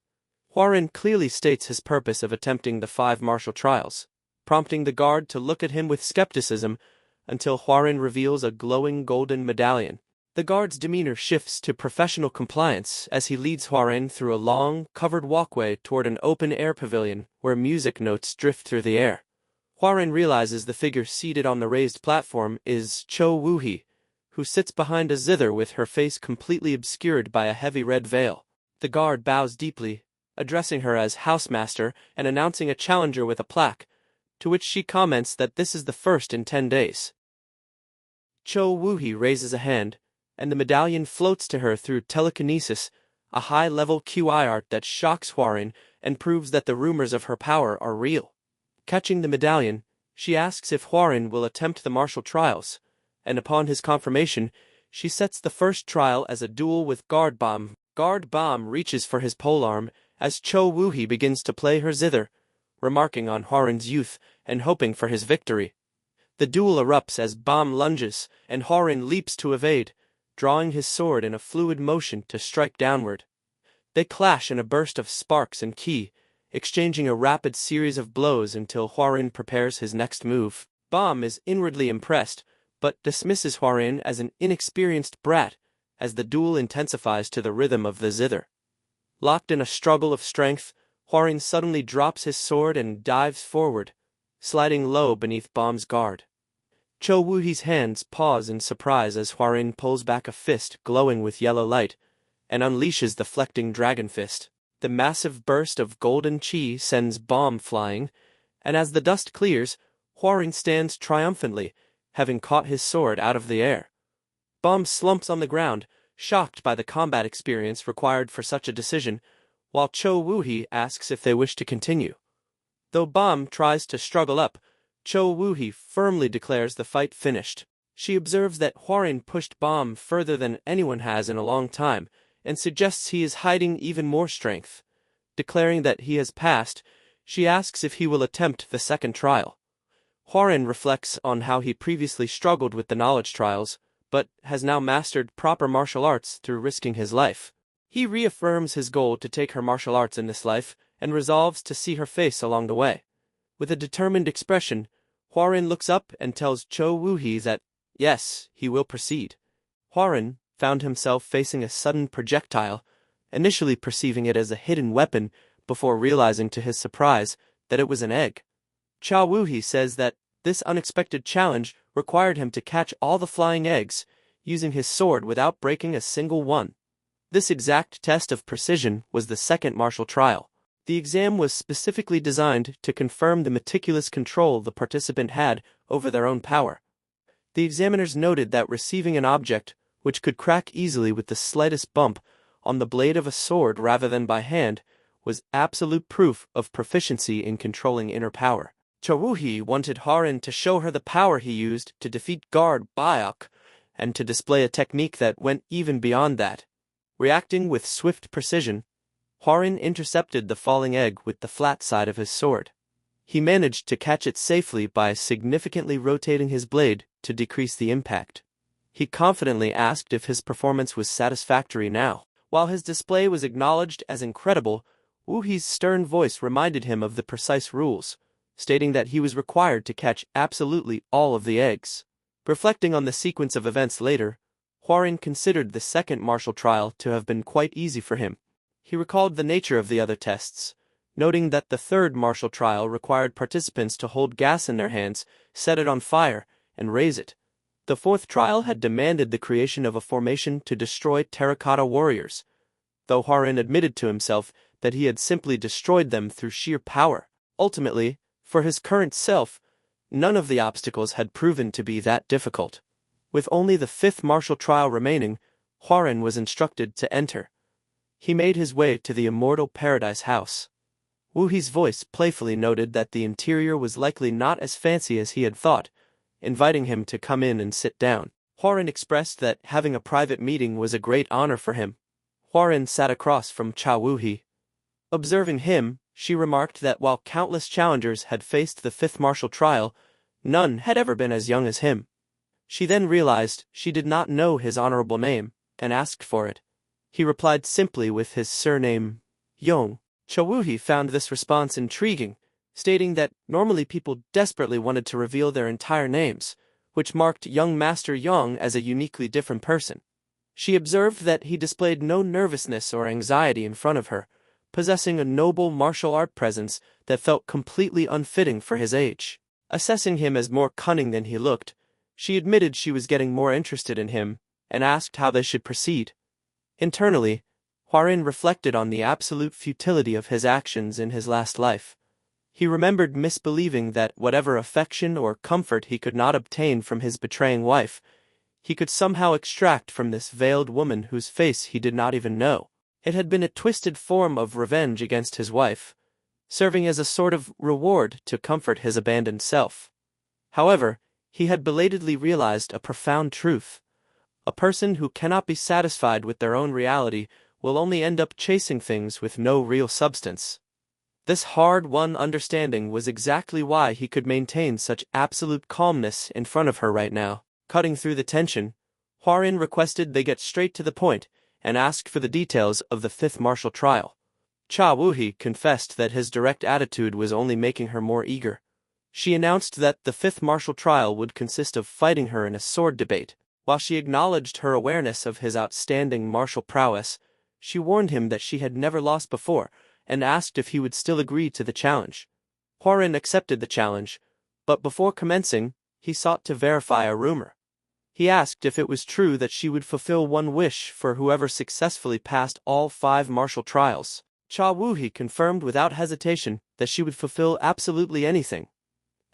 Hwoarang clearly states his purpose of attempting the 5 martial trials, prompting the guard to look at him with skepticism until Hwoarang reveals a glowing golden medallion. The guard's demeanor shifts to professional compliance as he leads Hwoarang through a long, covered walkway toward an open-air pavilion where music notes drift through the air. Hwoarang realizes the figure seated on the raised platform is Cho Woohee, who sits behind a zither with her face completely obscured by a heavy red veil. The guard bows deeply, addressing her as housemaster and announcing a challenger with a plaque, to which she comments that this is the first in 10 days. Cho Woohee raises a hand, and the medallion floats to her through telekinesis, a high-level QI art that shocks Hwoarang and proves that the rumors of her power are real. Catching the medallion, she asks if Hwoarang will attempt the martial trials, and upon his confirmation, she sets the first trial as a duel with Guard Bomb. Guard Bomb reaches for his polearm as Cho Woohee begins to play her zither, remarking on Hwoarang's youth and hoping for his victory. The duel erupts as Bomb lunges, and Hwoarang leaps to evade, drawing his sword in a fluid motion to strike downward. They clash in a burst of sparks and ki, exchanging a rapid series of blows until Hwoarang prepares his next move. Bomb is inwardly impressed, but dismisses Hwoarang as an inexperienced brat as the duel intensifies to the rhythm of the zither. Locked in a struggle of strength, Hwoarang suddenly drops his sword and dives forward, sliding low beneath Bomb's guard. Cho Woohee's hands pause in surprise as Hwoarang pulls back a fist glowing with yellow light and unleashes the flecting dragon fist. The massive burst of golden chi sends Bomb flying, and as the dust clears, Hwoarang stands triumphantly, having caught his sword out of the air. Bomb slumps on the ground, shocked by the combat experience required for such a decision, while Cho Woohee asks if they wish to continue. Though Bam tries to struggle up, Cho Woohee firmly declares the fight finished. She observes that Hwarin pushed Bam further than anyone has in a long time, and suggests he is hiding even more strength. Declaring that he has passed, she asks if he will attempt the second trial. Hwarin reflects on how he previously struggled with the knowledge trials, but has now mastered proper martial arts through risking his life. He reaffirms his goal to take her martial arts in this life, and resolves to see her face along the way. With a determined expression, Hwarin looks up and tells Cho Woohee that, yes, he will proceed. Hwarin found himself facing a sudden projectile, initially perceiving it as a hidden weapon before realizing to his surprise that it was an egg. Cho Woohee says that this unexpected challenge required him to catch all the flying eggs, using his sword without breaking a single one. This exact test of precision was the second martial trial. The exam was specifically designed to confirm the meticulous control the participant had over their own power. The examiners noted that receiving an object which could crack easily with the slightest bump on the blade of a sword rather than by hand was absolute proof of proficiency in controlling inner power. Cho Woohee wanted Hwarin to show her the power he used to defeat guard Byok, and to display a technique that went even beyond that. Reacting with swift precision, Hwarin intercepted the falling egg with the flat side of his sword. He managed to catch it safely by significantly rotating his blade to decrease the impact. He confidently asked if his performance was satisfactory now. While his display was acknowledged as incredible, Woohee's stern voice reminded him of the precise rules, stating that he was required to catch absolutely all of the eggs. Reflecting on the sequence of events later, Hwarin considered the second martial trial to have been quite easy for him. He recalled the nature of the other tests, noting that the third martial trial required participants to hold gas in their hands, set it on fire, and raise it. The fourth trial had demanded the creation of a formation to destroy terracotta warriors, though Hwarin admitted to himself that he had simply destroyed them through sheer power. Ultimately, for his current self, none of the obstacles had proven to be that difficult. With only the fifth martial trial remaining, Hwarin was instructed to enter. He made his way to the immortal paradise house. Woohee's voice playfully noted that the interior was likely not as fancy as he had thought, inviting him to come in and sit down. Hwarin expressed that having a private meeting was a great honor for him. Hwarin sat across from Cho Woohee. Observing him, she remarked that while countless challengers had faced the fifth martial trial, none had ever been as young as him. She then realized she did not know his honorable name, and asked for it. He replied simply with his surname, Yong. Cho Woohee found this response intriguing, stating that normally people desperately wanted to reveal their entire names, which marked young Master Yong as a uniquely different person. She observed that he displayed no nervousness or anxiety in front of her, possessing a noble martial art presence that felt completely unfitting for his age. Assessing him as more cunning than he looked, she admitted she was getting more interested in him, and asked how they should proceed. Internally, Hwarin reflected on the absolute futility of his actions in his last life. He remembered misbelieving that whatever affection or comfort he could not obtain from his betraying wife, he could somehow extract from this veiled woman whose face he did not even know. It had been a twisted form of revenge against his wife, serving as a sort of reward to comfort his abandoned self. However, he had belatedly realized a profound truth. A person who cannot be satisfied with their own reality will only end up chasing things with no real substance. This hard-won understanding was exactly why he could maintain such absolute calmness in front of her right now. Cutting through the tension, Hwarin requested they get straight to the point and asked for the details of the fifth martial trial. Cho Woohee confessed that his direct attitude was only making her more eager. She announced that the fifth martial trial would consist of fighting her in a sword debate. While she acknowledged her awareness of his outstanding martial prowess, she warned him that she had never lost before, and asked if he would still agree to the challenge. Hwarin accepted the challenge, but before commencing, he sought to verify a rumor. He asked if it was true that she would fulfill one wish for whoever successfully passed all 5 martial trials. Cho Woohee confirmed without hesitation that she would fulfill absolutely anything.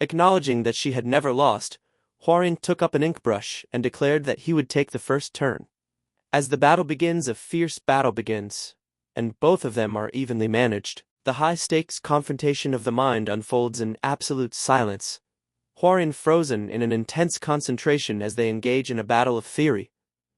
Acknowledging that she had never lost, Hwarin took up an ink brush and declared that he would take the first turn. As the battle begins, a fierce battle begins, and both of them are evenly managed. The high-stakes confrontation of the mind unfolds in absolute silence, Hwoarin frozen in an intense concentration as they engage in a battle of theory.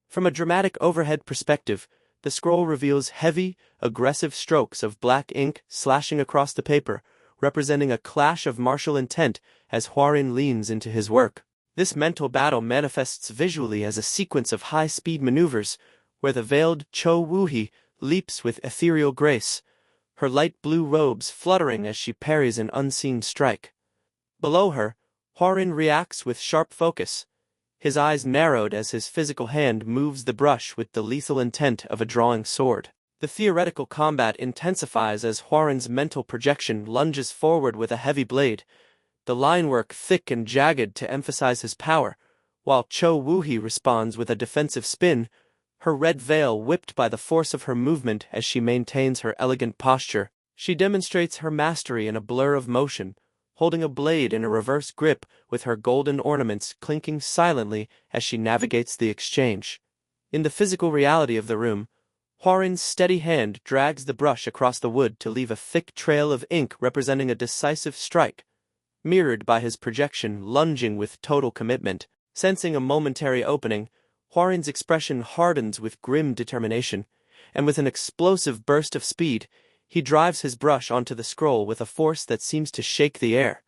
From a dramatic overhead perspective, the scroll reveals heavy, aggressive strokes of black ink slashing across the paper, representing a clash of martial intent as Hwoarin leans into his work. This mental battle manifests visually as a sequence of high-speed maneuvers, where the veiled Cho Woo-hee leaps with ethereal grace, her light blue robes fluttering as she parries an unseen strike. Below her, Hwoarin reacts with sharp focus, his eyes narrowed as his physical hand moves the brush with the lethal intent of a drawing sword. The theoretical combat intensifies as Hwoarin's mental projection lunges forward with a heavy blade, the linework thick and jagged to emphasize his power, while Cho Woo-hee responds with a defensive spin, her red veil whipped by the force of her movement as she maintains her elegant posture. She demonstrates her mastery in a blur of motion, holding a blade in a reverse grip with her golden ornaments clinking silently as she navigates the exchange. In the physical reality of the room, Hwoarin's steady hand drags the brush across the wood to leave a thick trail of ink representing a decisive strike, mirrored by his projection lunging with total commitment. Sensing a momentary opening, Hwoarin's expression hardens with grim determination, and with an explosive burst of speed, he drives his brush onto the scroll with a force that seems to shake the air.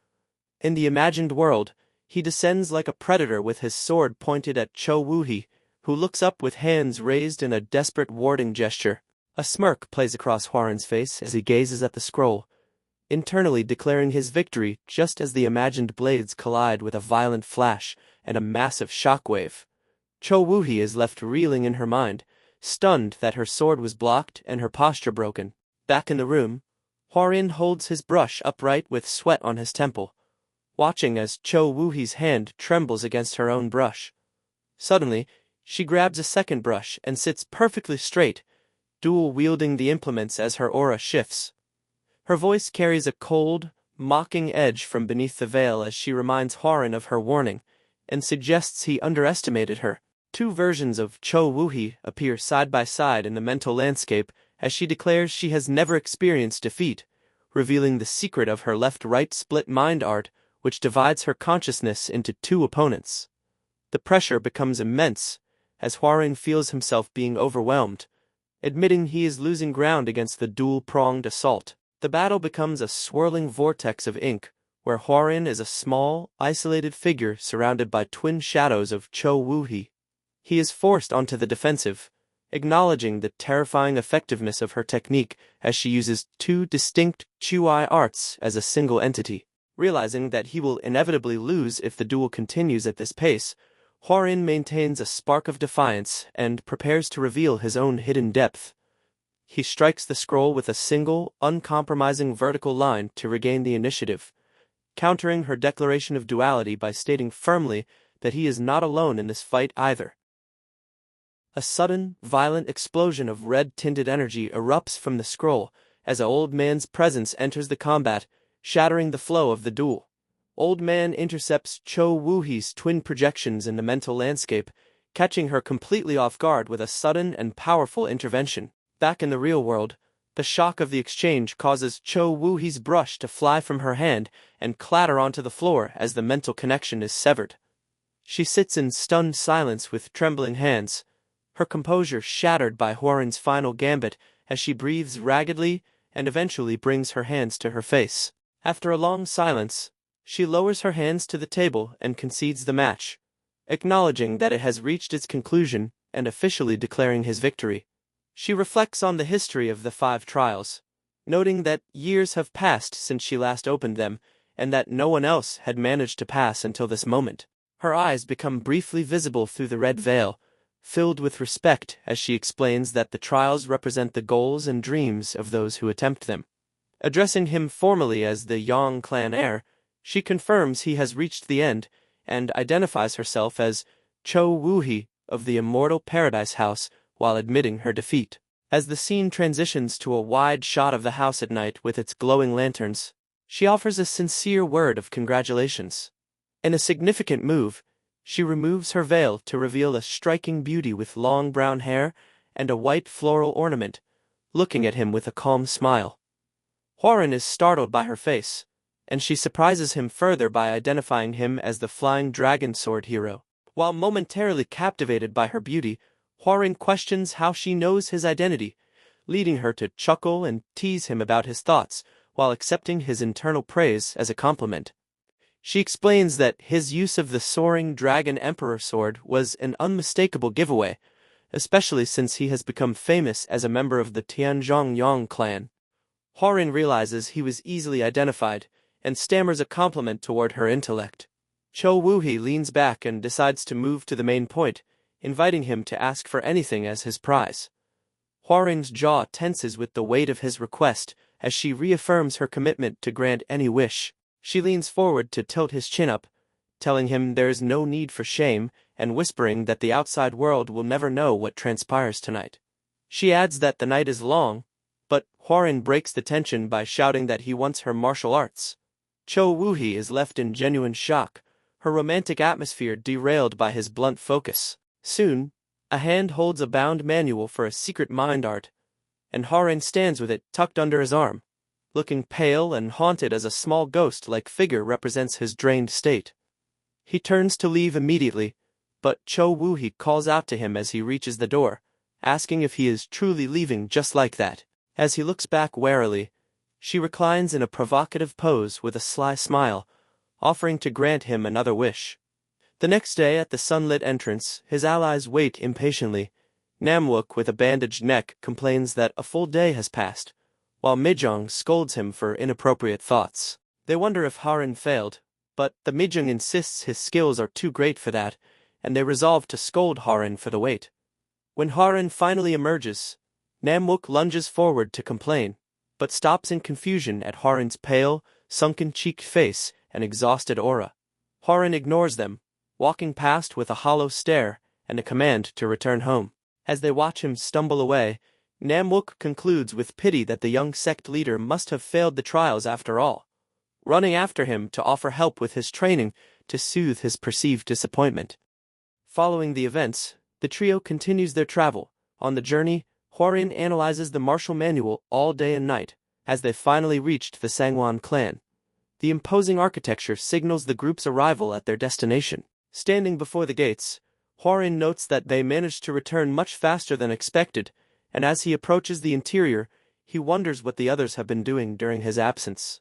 In the imagined world, he descends like a predator with his sword pointed at Cho Woo-hee, who looks up with hands raised in a desperate warding gesture. A smirk plays across Hwoarin's face as he gazes at the scroll, internally declaring his victory just as the imagined blades collide with a violent flash and a massive shockwave. Cho Woo-hee is left reeling in her mind, stunned that her sword was blocked and her posture broken. Back in the room, Hwoarin holds his brush upright with sweat on his temple, watching as Cho Woo-hee's hand trembles against her own brush. Suddenly, she grabs a second brush and sits perfectly straight, dual-wielding the implements as her aura shifts. Her voice carries a cold, mocking edge from beneath the veil as she reminds Hwoarin of her warning, and suggests he underestimated her. Two versions of Cho Woo-hee appear side by side in the mental landscape as she declares she has never experienced defeat, revealing the secret of her left-right split mind art, which divides her consciousness into two opponents. The pressure becomes immense, as Hwoarin feels himself being overwhelmed, admitting he is losing ground against the dual-pronged assault. The battle becomes a swirling vortex of ink, where Hwoarin is a small, isolated figure surrounded by twin shadows of Cho Woo-hee. He is forced onto the defensive, acknowledging the terrifying effectiveness of her technique as she uses two distinct Chui arts as a single entity. Realizing that he will inevitably lose if the duel continues at this pace, Hwoarin maintains a spark of defiance and prepares to reveal his own hidden depth. He strikes the scroll with a single, uncompromising vertical line to regain the initiative, countering her declaration of duality by stating firmly that he is not alone in this fight either. A sudden, violent explosion of red-tinted energy erupts from the scroll as an old man's presence enters the combat, shattering the flow of the duel. Old Man intercepts Cho Woo-hee's twin projections in the mental landscape, catching her completely off guard with a sudden and powerful intervention. Back in the real world, the shock of the exchange causes Cho Woo-hee's brush to fly from her hand and clatter onto the floor as the mental connection is severed. She sits in stunned silence with trembling hands, her composure shattered by Hwoarin's final gambit as she breathes raggedly and eventually brings her hands to her face. After a long silence, she lowers her hands to the table and concedes the match, acknowledging that it has reached its conclusion and officially declaring his victory. She reflects on the history of the 5 trials, noting that years have passed since she last opened them and that no one else had managed to pass until this moment. Her eyes become briefly visible through the red veil, filled with respect as she explains that the trials represent the goals and dreams of those who attempt them. Addressing him formally as the Yong clan heir, she confirms he has reached the end and identifies herself as Cho Woo-hee of the Immortal Paradise House while admitting her defeat. As the scene transitions to a wide shot of the house at night with its glowing lanterns, she offers a sincere word of congratulations. In a significant move, She removes her veil to reveal a striking beauty with long brown hair and a white floral ornament, looking at him with a calm smile. Hworin is startled by her face, and she surprises him further by identifying him as the flying dragon sword hero. While momentarily captivated by her beauty, Hworin questions how she knows his identity, leading her to chuckle and tease him about his thoughts, while accepting his internal praise as a compliment. She explains that his use of the soaring dragon emperor sword was an unmistakable giveaway, especially since he has become famous as a member of the Tianzhong Yong clan. Hworin realizes he was easily identified, and stammers a compliment toward her intellect. Cho Woo-hee leans back and decides to move to the main point, inviting him to ask for anything as his prize. Hworin's jaw tenses with the weight of his request as she reaffirms her commitment to grant any wish. She leans forward to tilt his chin up, telling him there is no need for shame and whispering that the outside world will never know what transpires tonight. She adds that the night is long, but Hworin breaks the tension by shouting that he wants her martial arts. Cho Woo-hee is left in genuine shock, her romantic atmosphere derailed by his blunt focus. Soon, a hand holds a bound manual for a secret mind art, and Hworin stands with it tucked under his arm, looking pale and haunted as a small ghost-like figure represents his drained state. He turns to leave immediately, but Cho Woo-hee calls out to him as he reaches the door, asking if he is truly leaving just like that. As he looks back warily, she reclines in a provocative pose with a sly smile, offering to grant him another wish. The next day at the sunlit entrance, his allies wait impatiently. Namwook with a bandaged neck complains that a full day has passed, while Mijong scolds him for inappropriate thoughts. They wonder if Hworin failed, but the Mijong insists his skills are too great for that, and they resolve to scold Hworin for the wait. When Hworin finally emerges, Namwook lunges forward to complain, but stops in confusion at Hworin's pale, sunken-cheeked face and exhausted aura. Hworin ignores them, walking past with a hollow stare and a command to return home. As they watch him stumble away, Namwook concludes with pity that the young sect leader must have failed the trials after all, running after him to offer help with his training to soothe his perceived disappointment. Following the events, the trio continues their travel. On the journey, Hworin analyzes the martial manual all day and night. As they finally reached the Sangwon clan, the imposing architecture signals the group's arrival at their destination. Standing before the gates, Hworin notes that they managed to return much faster than expected, and as he approaches the interior, he wonders what the others have been doing during his absence.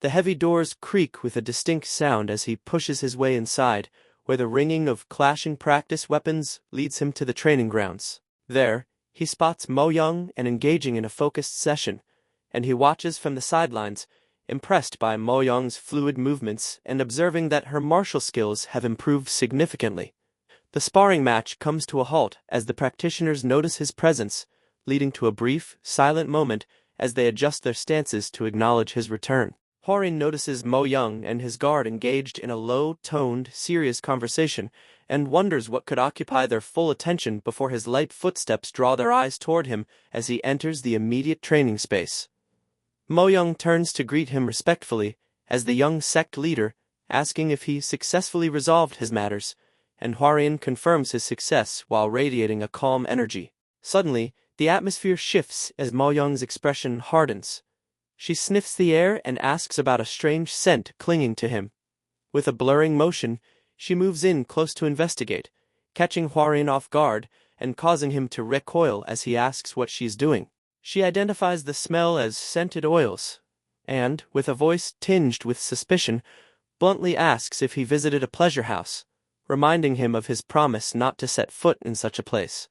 The heavy doors creak with a distinct sound as he pushes his way inside, where the ringing of clashing practice weapons leads him to the training grounds. There, he spots Mo Young and engaging in a focused session, and he watches from the sidelines, impressed by Mo Young's fluid movements and observing that her martial skills have improved significantly. The sparring match comes to a halt as the practitioners notice his presence, leading to a brief, silent moment as they adjust their stances to acknowledge his return. Hworin notices Mo Young and his guard engaged in a low-toned, serious conversation, and wonders what could occupy their full attention before his light footsteps draw their eyes toward him as he enters the immediate training space. Mo Young turns to greet him respectfully as the young sect leader, asking if he successfully resolved his matters, and Hworin confirms his success while radiating a calm energy. Suddenly, the atmosphere shifts as Mo Young's expression hardens. She sniffs the air and asks about a strange scent clinging to him. With a blurring motion, she moves in close to investigate, catching Hworin off guard and causing him to recoil as he asks what she's doing. She identifies the smell as scented oils, and, with a voice tinged with suspicion, bluntly asks if he visited a pleasure house, reminding him of his promise not to set foot in such a place.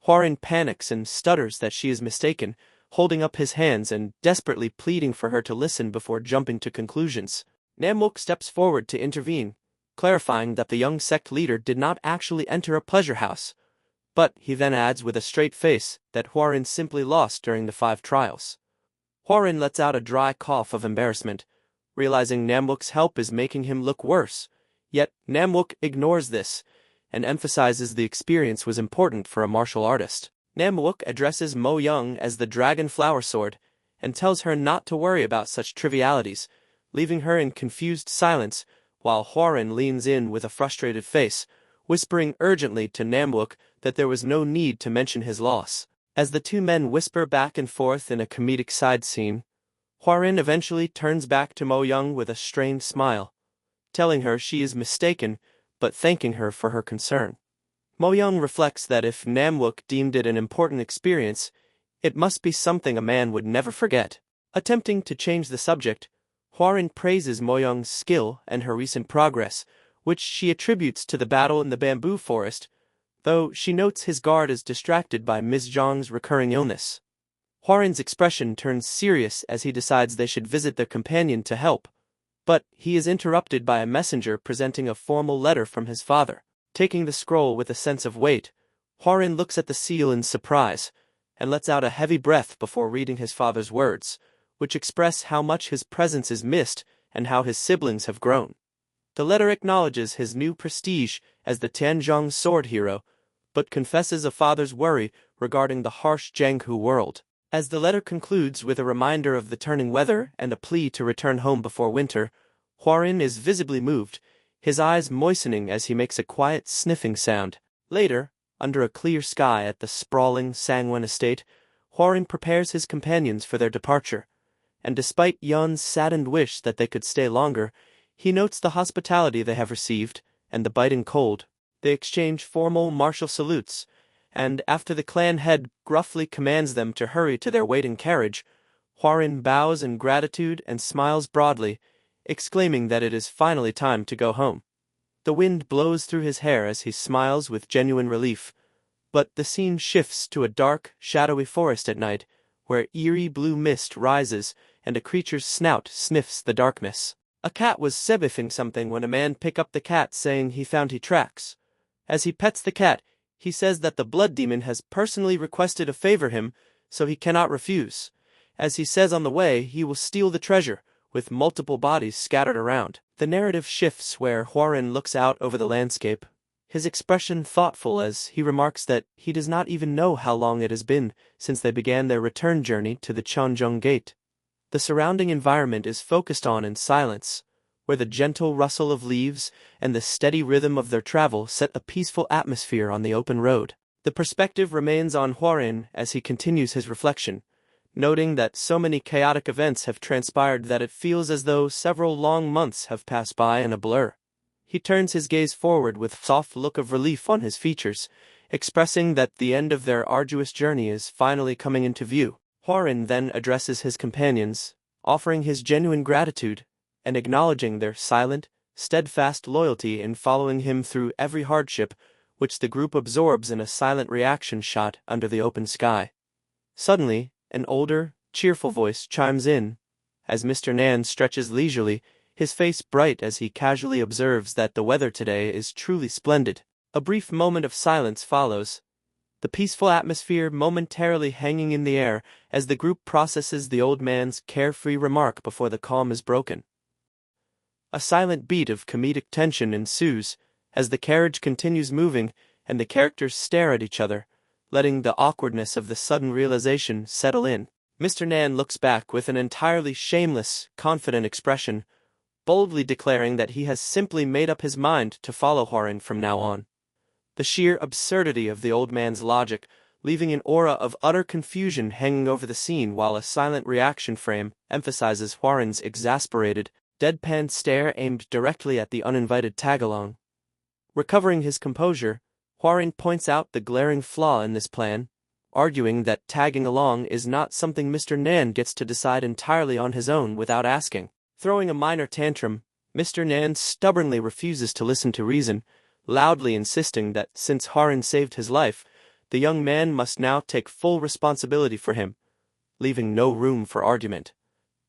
Hworin panics and stutters that she is mistaken, holding up his hands and desperately pleading for her to listen before jumping to conclusions. Namwook steps forward to intervene, clarifying that the young sect leader did not actually enter a pleasure house, but he then adds with a straight face that Hworin simply lost during the 5 trials. Hworin lets out a dry cough of embarrassment, realizing Namwook's help is making him look worse, yet Namwook ignores this and emphasizes the experience was important for a martial artist. Namwook addresses Mo Young as the Dragon Flower Sword and tells her not to worry about such trivialities, leaving her in confused silence while Hwoarin leans in with a frustrated face, whispering urgently to Namwook that there was no need to mention his loss. As the two men whisper back and forth in a comedic side scene, Hwoarin eventually turns back to Mo-young with a strained smile, telling her she is mistaken but thanking her for her concern. Mo-young reflects that if Namwook deemed it an important experience, it must be something a man would never forget. Attempting to change the subject, Hwoarin praises Mo-young's skill and her recent progress, which she attributes to the battle in the bamboo forest, though she notes his guard is distracted by Ms. Zhang's recurring illness. Hwoarin's expression turns serious as he decides they should visit their companion to help, but he is interrupted by a messenger presenting a formal letter from his father. Taking the scroll with a sense of weight, Hwoarin looks at the seal in surprise, and lets out a heavy breath before reading his father's words, which express how much his presence is missed and how his siblings have grown. The letter acknowledges his new prestige as the Tianzhong sword hero, but confesses a father's worry regarding the harsh Jianghu world. As the letter concludes with a reminder of the turning weather and a plea to return home before winter, Hwoarin is visibly moved, his eyes moistening as he makes a quiet sniffing sound. Later, under a clear sky at the sprawling Sangwon estate, Hwoarin prepares his companions for their departure, and despite Yeon's saddened wish that they could stay longer, he notes the hospitality they have received and the biting cold. They exchange formal martial salutes, and after the clan head gruffly commands them to hurry to their waiting carriage, Hwoarin bows in gratitude and smiles broadly, exclaiming that it is finally time to go home. The wind blows through his hair as he smiles with genuine relief, but the scene shifts to a dark, shadowy forest at night, where eerie blue mist rises and a creature's snout sniffs the darkness. A cat was sebiffing something when a man picked up the cat, saying he found he tracks. As he pets the cat, he says that the blood demon has personally requested a favor him, so he cannot refuse. As he says on the way, he will steal the treasure, with multiple bodies scattered around. The narrative shifts where Hwoarin looks out over the landscape, his expression thoughtful as he remarks that he does not even know how long it has been since they began their return journey to the Cheonjong Gate. The surrounding environment is focused on in silence, where the gentle rustle of leaves and the steady rhythm of their travel set a peaceful atmosphere on the open road. The perspective remains on Hwoarin as he continues his reflection, noting that so many chaotic events have transpired that it feels as though several long months have passed by in a blur. He turns his gaze forward with a soft look of relief on his features, expressing that the end of their arduous journey is finally coming into view. Hwoarin then addresses his companions, offering his genuine gratitude and acknowledging their silent, steadfast loyalty in following him through every hardship, which the group absorbs in a silent reaction shot under the open sky. Suddenly, an older, cheerful voice chimes in, as Mr. Nan stretches leisurely, his face bright as he casually observes that the weather today is truly splendid. A brief moment of silence follows, the peaceful atmosphere momentarily hanging in the air as the group processes the old man's carefree remark before the calm is broken. A silent beat of comedic tension ensues as the carriage continues moving and the characters stare at each other, letting the awkwardness of the sudden realization settle in. Mr. Nan looks back with an entirely shameless, confident expression, boldly declaring that he has simply made up his mind to follow Hwoarin from now on. The sheer absurdity of the old man's logic, leaving an aura of utter confusion hanging over the scene, while a silent reaction frame emphasizes Hwoarin's exasperated, deadpan stare aimed directly at the uninvited tag-along. Recovering his composure, Hwoarin points out the glaring flaw in this plan, arguing that tagging along is not something Mr. Nan gets to decide entirely on his own without asking. Throwing a minor tantrum, Mr. Nan stubbornly refuses to listen to reason, loudly insisting that since Hwoarin saved his life, the young man must now take full responsibility for him, leaving no room for argument.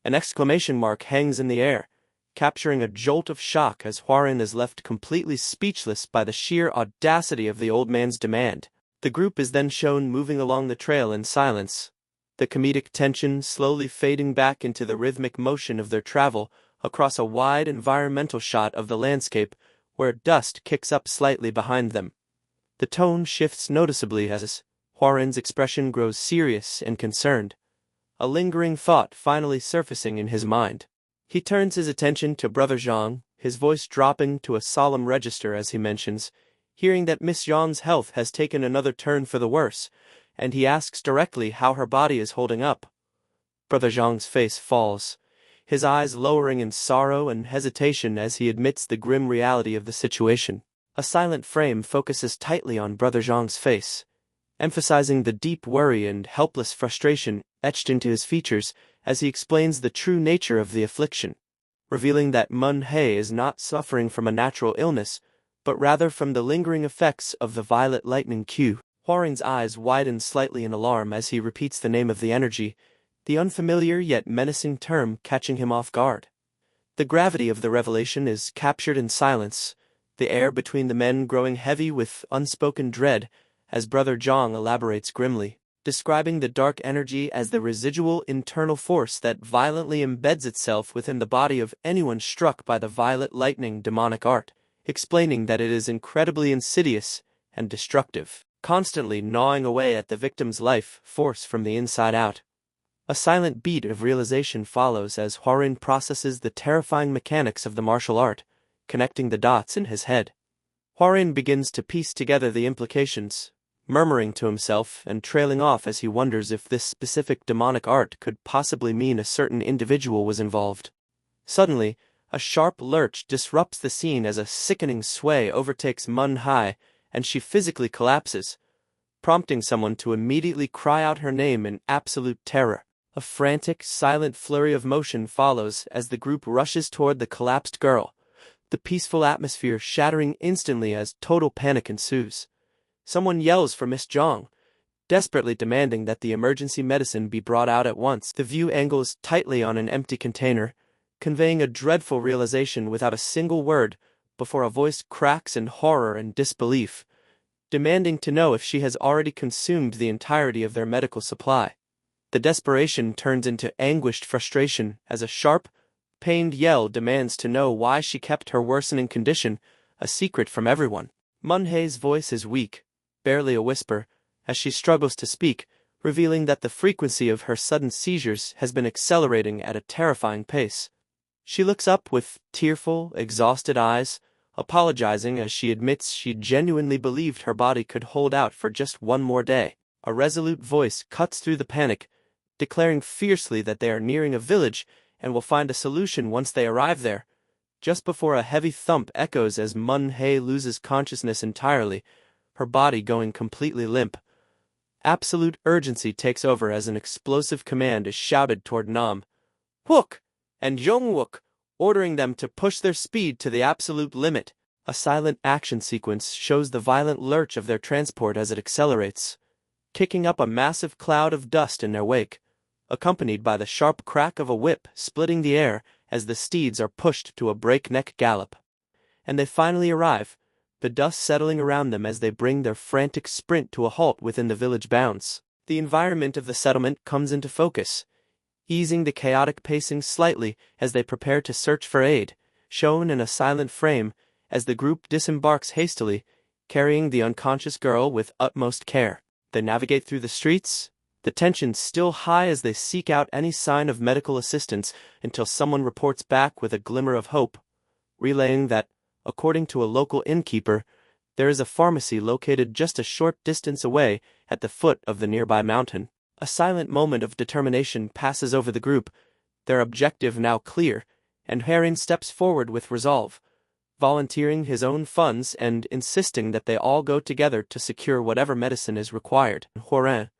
An exclamation mark hangs in the air, capturing a jolt of shock as Hwoarin is left completely speechless by the sheer audacity of the old man's demand. The group is then shown moving along the trail in silence, the comedic tension slowly fading back into the rhythmic motion of their travel across a wide environmental shot of the landscape where dust kicks up slightly behind them. The tone shifts noticeably as Hwoarin's expression grows serious and concerned, a lingering thought finally surfacing in his mind. He turns his attention to Brother Zhang, his voice dropping to a solemn register as he mentions, hearing that Miss Zhang's health has taken another turn for the worse, and he asks directly how her body is holding up. Brother Zhang's face falls, his eyes lowering in sorrow and hesitation as he admits the grim reality of the situation. A silent frame focuses tightly on Brother Zhang's face, emphasizing the deep worry and helpless frustration etched into his features as he explains the true nature of the affliction, revealing that Manhwa is not suffering from a natural illness, but rather from the lingering effects of the violet lightning Q. Hwarin's eyes widen slightly in alarm as he repeats the name of the energy, the unfamiliar yet menacing term catching him off guard. The gravity of the revelation is captured in silence, the air between the men growing heavy with unspoken dread as Brother Zhang elaborates grimly, describing the dark energy as the residual internal force that violently embeds itself within the body of anyone struck by the violet lightning demonic art, explaining that it is incredibly insidious and destructive, constantly gnawing away at the victim's life force from the inside out. A silent beat of realization follows as Hwarin processes the terrifying mechanics of the martial art, connecting the dots in his head. Hwarin begins to piece together the implications, murmuring to himself and trailing off as he wonders if this specific demonic art could possibly mean a certain individual was involved. Suddenly, a sharp lurch disrupts the scene as a sickening sway overtakes Manhwa, and she physically collapses, prompting someone to immediately cry out her name in absolute terror. A frantic, silent flurry of motion follows as the group rushes toward the collapsed girl, the peaceful atmosphere shattering instantly as total panic ensues. Someone yells for Miss Zhang, desperately demanding that the emergency medicine be brought out at once. The view angles tightly on an empty container, conveying a dreadful realization without a single word, before a voice cracks in horror and disbelief, demanding to know if she has already consumed the entirety of their medical supply. The desperation turns into anguished frustration as a sharp, pained yell demands to know why she kept her worsening condition a secret from everyone. Manhwa's voice is weak, barely a whisper, as she struggles to speak, revealing that the frequency of her sudden seizures has been accelerating at a terrifying pace. She looks up with tearful, exhausted eyes, apologizing as she admits she genuinely believed her body could hold out for just one more day. A resolute voice cuts through the panic, declaring fiercely that they are nearing a village and will find a solution once they arrive there, just before a heavy thump echoes as Manhwa loses consciousness entirely, her body going completely limp. Absolute urgency takes over as an explosive command is shouted toward Nam Wook and Yong Wook, ordering them to push their speed to the absolute limit. A silent action sequence shows the violent lurch of their transport as it accelerates, kicking up a massive cloud of dust in their wake, accompanied by the sharp crack of a whip splitting the air as the steeds are pushed to a breakneck gallop. And they finally arrive, the dust settling around them as they bring their frantic sprint to a halt within the village bounds. The environment of the settlement comes into focus, easing the chaotic pacing slightly as they prepare to search for aid, shown in a silent frame as the group disembarks hastily, carrying the unconscious girl with utmost care. They navigate through the streets, the tension still high as they seek out any sign of medical assistance until someone reports back with a glimmer of hope, relaying that, according to a local innkeeper, there is a pharmacy located just a short distance away at the foot of the nearby mountain. A silent moment of determination passes over the group, their objective now clear, and Heir steps forward with resolve, volunteering his own funds and insisting that they all go together to secure whatever medicine is required. Hwarin,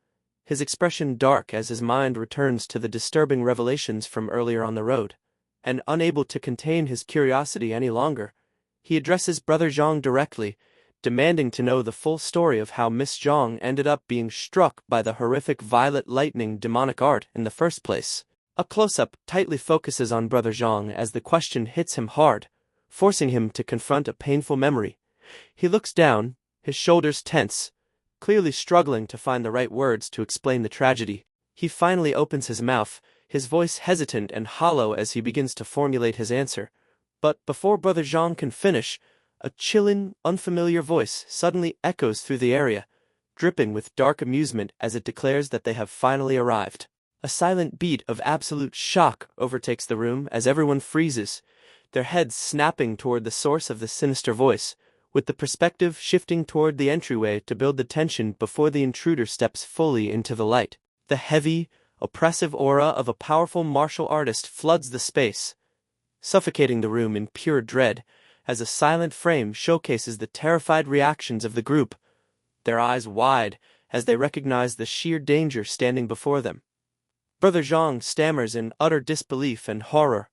his expression dark as his mind returns to the disturbing revelations from earlier on the road, and unable to contain his curiosity any longer, he addresses Brother Zhang directly, demanding to know the full story of how Miss Zhang ended up being struck by the horrific violet lightning demonic art in the first place. A close-up tightly focuses on Brother Zhang as the question hits him hard, forcing him to confront a painful memory. He looks down, his shoulders tense, clearly struggling to find the right words to explain the tragedy. He finally opens his mouth, his voice hesitant and hollow as he begins to formulate his answer. But before Brother Zhang can finish, a chilling, unfamiliar voice suddenly echoes through the area, dripping with dark amusement as it declares that they have finally arrived. A silent beat of absolute shock overtakes the room as everyone freezes, their heads snapping toward the source of the sinister voice, with the perspective shifting toward the entryway to build the tension before the intruder steps fully into the light. The heavy, oppressive aura of a powerful martial artist floods the space, suffocating the room in pure dread, as a silent frame showcases the terrified reactions of the group, their eyes wide as they recognize the sheer danger standing before them. Brother Yong stammers in utter disbelief and horror,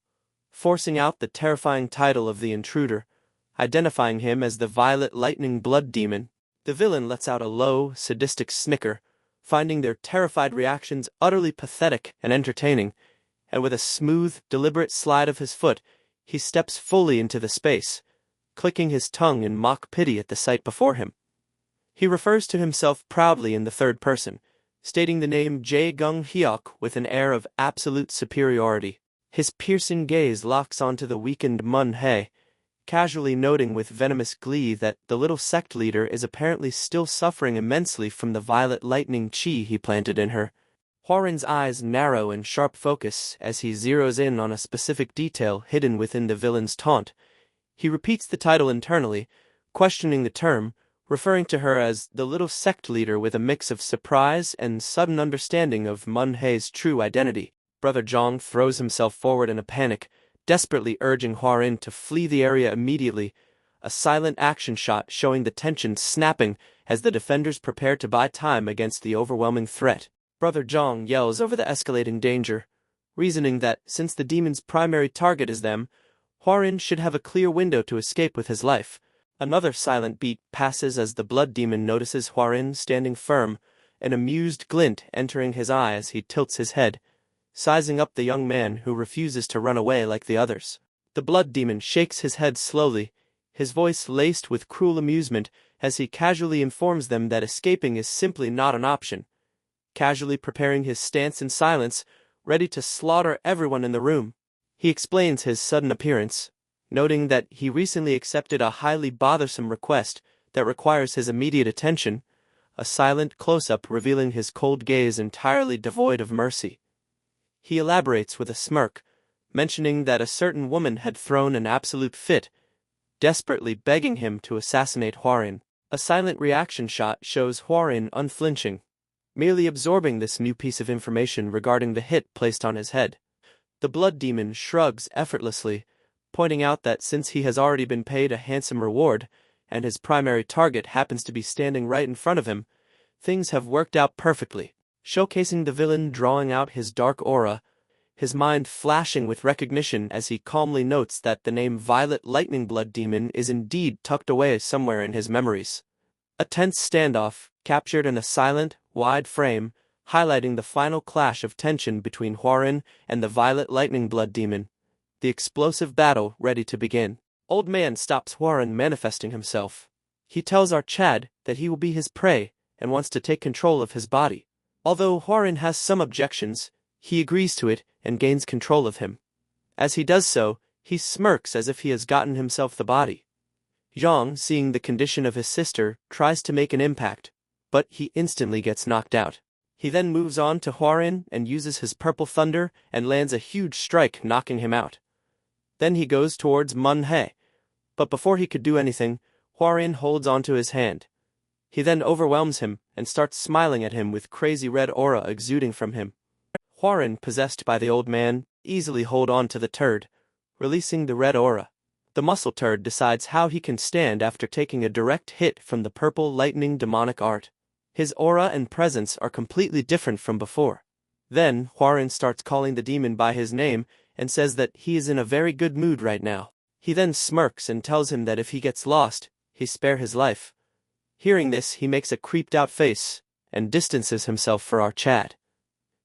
forcing out the terrifying title of the intruder, identifying him as the Violet Lightning Blood Demon. The villain lets out a low, sadistic snicker, finding their terrified reactions utterly pathetic and entertaining, and with a smooth, deliberate slide of his foot, he steps fully into the space, clicking his tongue in mock pity at the sight before him. He refers to himself proudly in the third person, stating the name Jae-gung-hyuk with an air of absolute superiority. His piercing gaze locks onto the weakened Manhwa, casually noting with venomous glee that the little sect leader is apparently still suffering immensely from the violet lightning chi he planted in her. Hwarin's eyes narrow in sharp focus as he zeroes in on a specific detail hidden within the villain's taunt. He repeats the title internally, questioning the term, referring to her as the little sect leader with a mix of surprise and sudden understanding of Manhwa's true identity. Brother Yong throws himself forward in a panic, desperately urging Hwarin to flee the area immediately, a silent action shot showing the tension snapping as the defenders prepare to buy time against the overwhelming threat. Brother Yong yells over the escalating danger, reasoning that since the demon's primary target is them, Hwarin should have a clear window to escape with his life. Another silent beat passes as the blood demon notices Hwarin standing firm, an amused glint entering his eye as he tilts his head, sizing up the young man who refuses to run away like the others. The blood demon shakes his head slowly, his voice laced with cruel amusement as he casually informs them that escaping is simply not an option, casually preparing his stance in silence, ready to slaughter everyone in the room. He explains his sudden appearance, noting that he recently accepted a highly bothersome request that requires his immediate attention, a silent close-up revealing his cold gaze entirely devoid of mercy. He elaborates with a smirk, mentioning that a certain woman had thrown an absolute fit, desperately begging him to assassinate Hwarin. A silent reaction shot shows Hwarin unflinching, merely absorbing this new piece of information regarding the hit placed on his head. The blood demon shrugs effortlessly, pointing out that since he has already been paid a handsome reward, and his primary target happens to be standing right in front of him, things have worked out perfectly, showcasing the villain drawing out his dark aura, his mind flashing with recognition as he calmly notes that the name Violet Lightning Blood Demon is indeed tucked away somewhere in his memories. A tense standoff, captured in a silent, wide frame, highlighting the final clash of tension between Hwarin and the Violet Lightning Blood Demon, the explosive battle ready to begin. Old Man stops Hwarin manifesting himself. He tells our Chad that he will be his prey and wants to take control of his body. Although Hwarin has some objections, he agrees to it and gains control of him. As he does so, he smirks as if he has gotten himself the body. Yong, seeing the condition of his sister, tries to make an impact, but he instantly gets knocked out. He then moves on to Hwarin and uses his purple thunder and lands a huge strike, knocking him out. Then he goes towards Manhwa, but before he could do anything, Hwarin holds onto his hand. He then overwhelms him and starts smiling at him with crazy red aura exuding from him. Hwarin, possessed by the old man, easily hold on to the turd, releasing the red aura. The muscle turd decides how he can stand after taking a direct hit from the purple lightning demonic art. His aura and presence are completely different from before. Then, Hwarin starts calling the demon by his name and says that he is in a very good mood right now. He then smirks and tells him that if he gets lost, he spare his life. Hearing this, he makes a creeped-out face and distances himself for our Chad.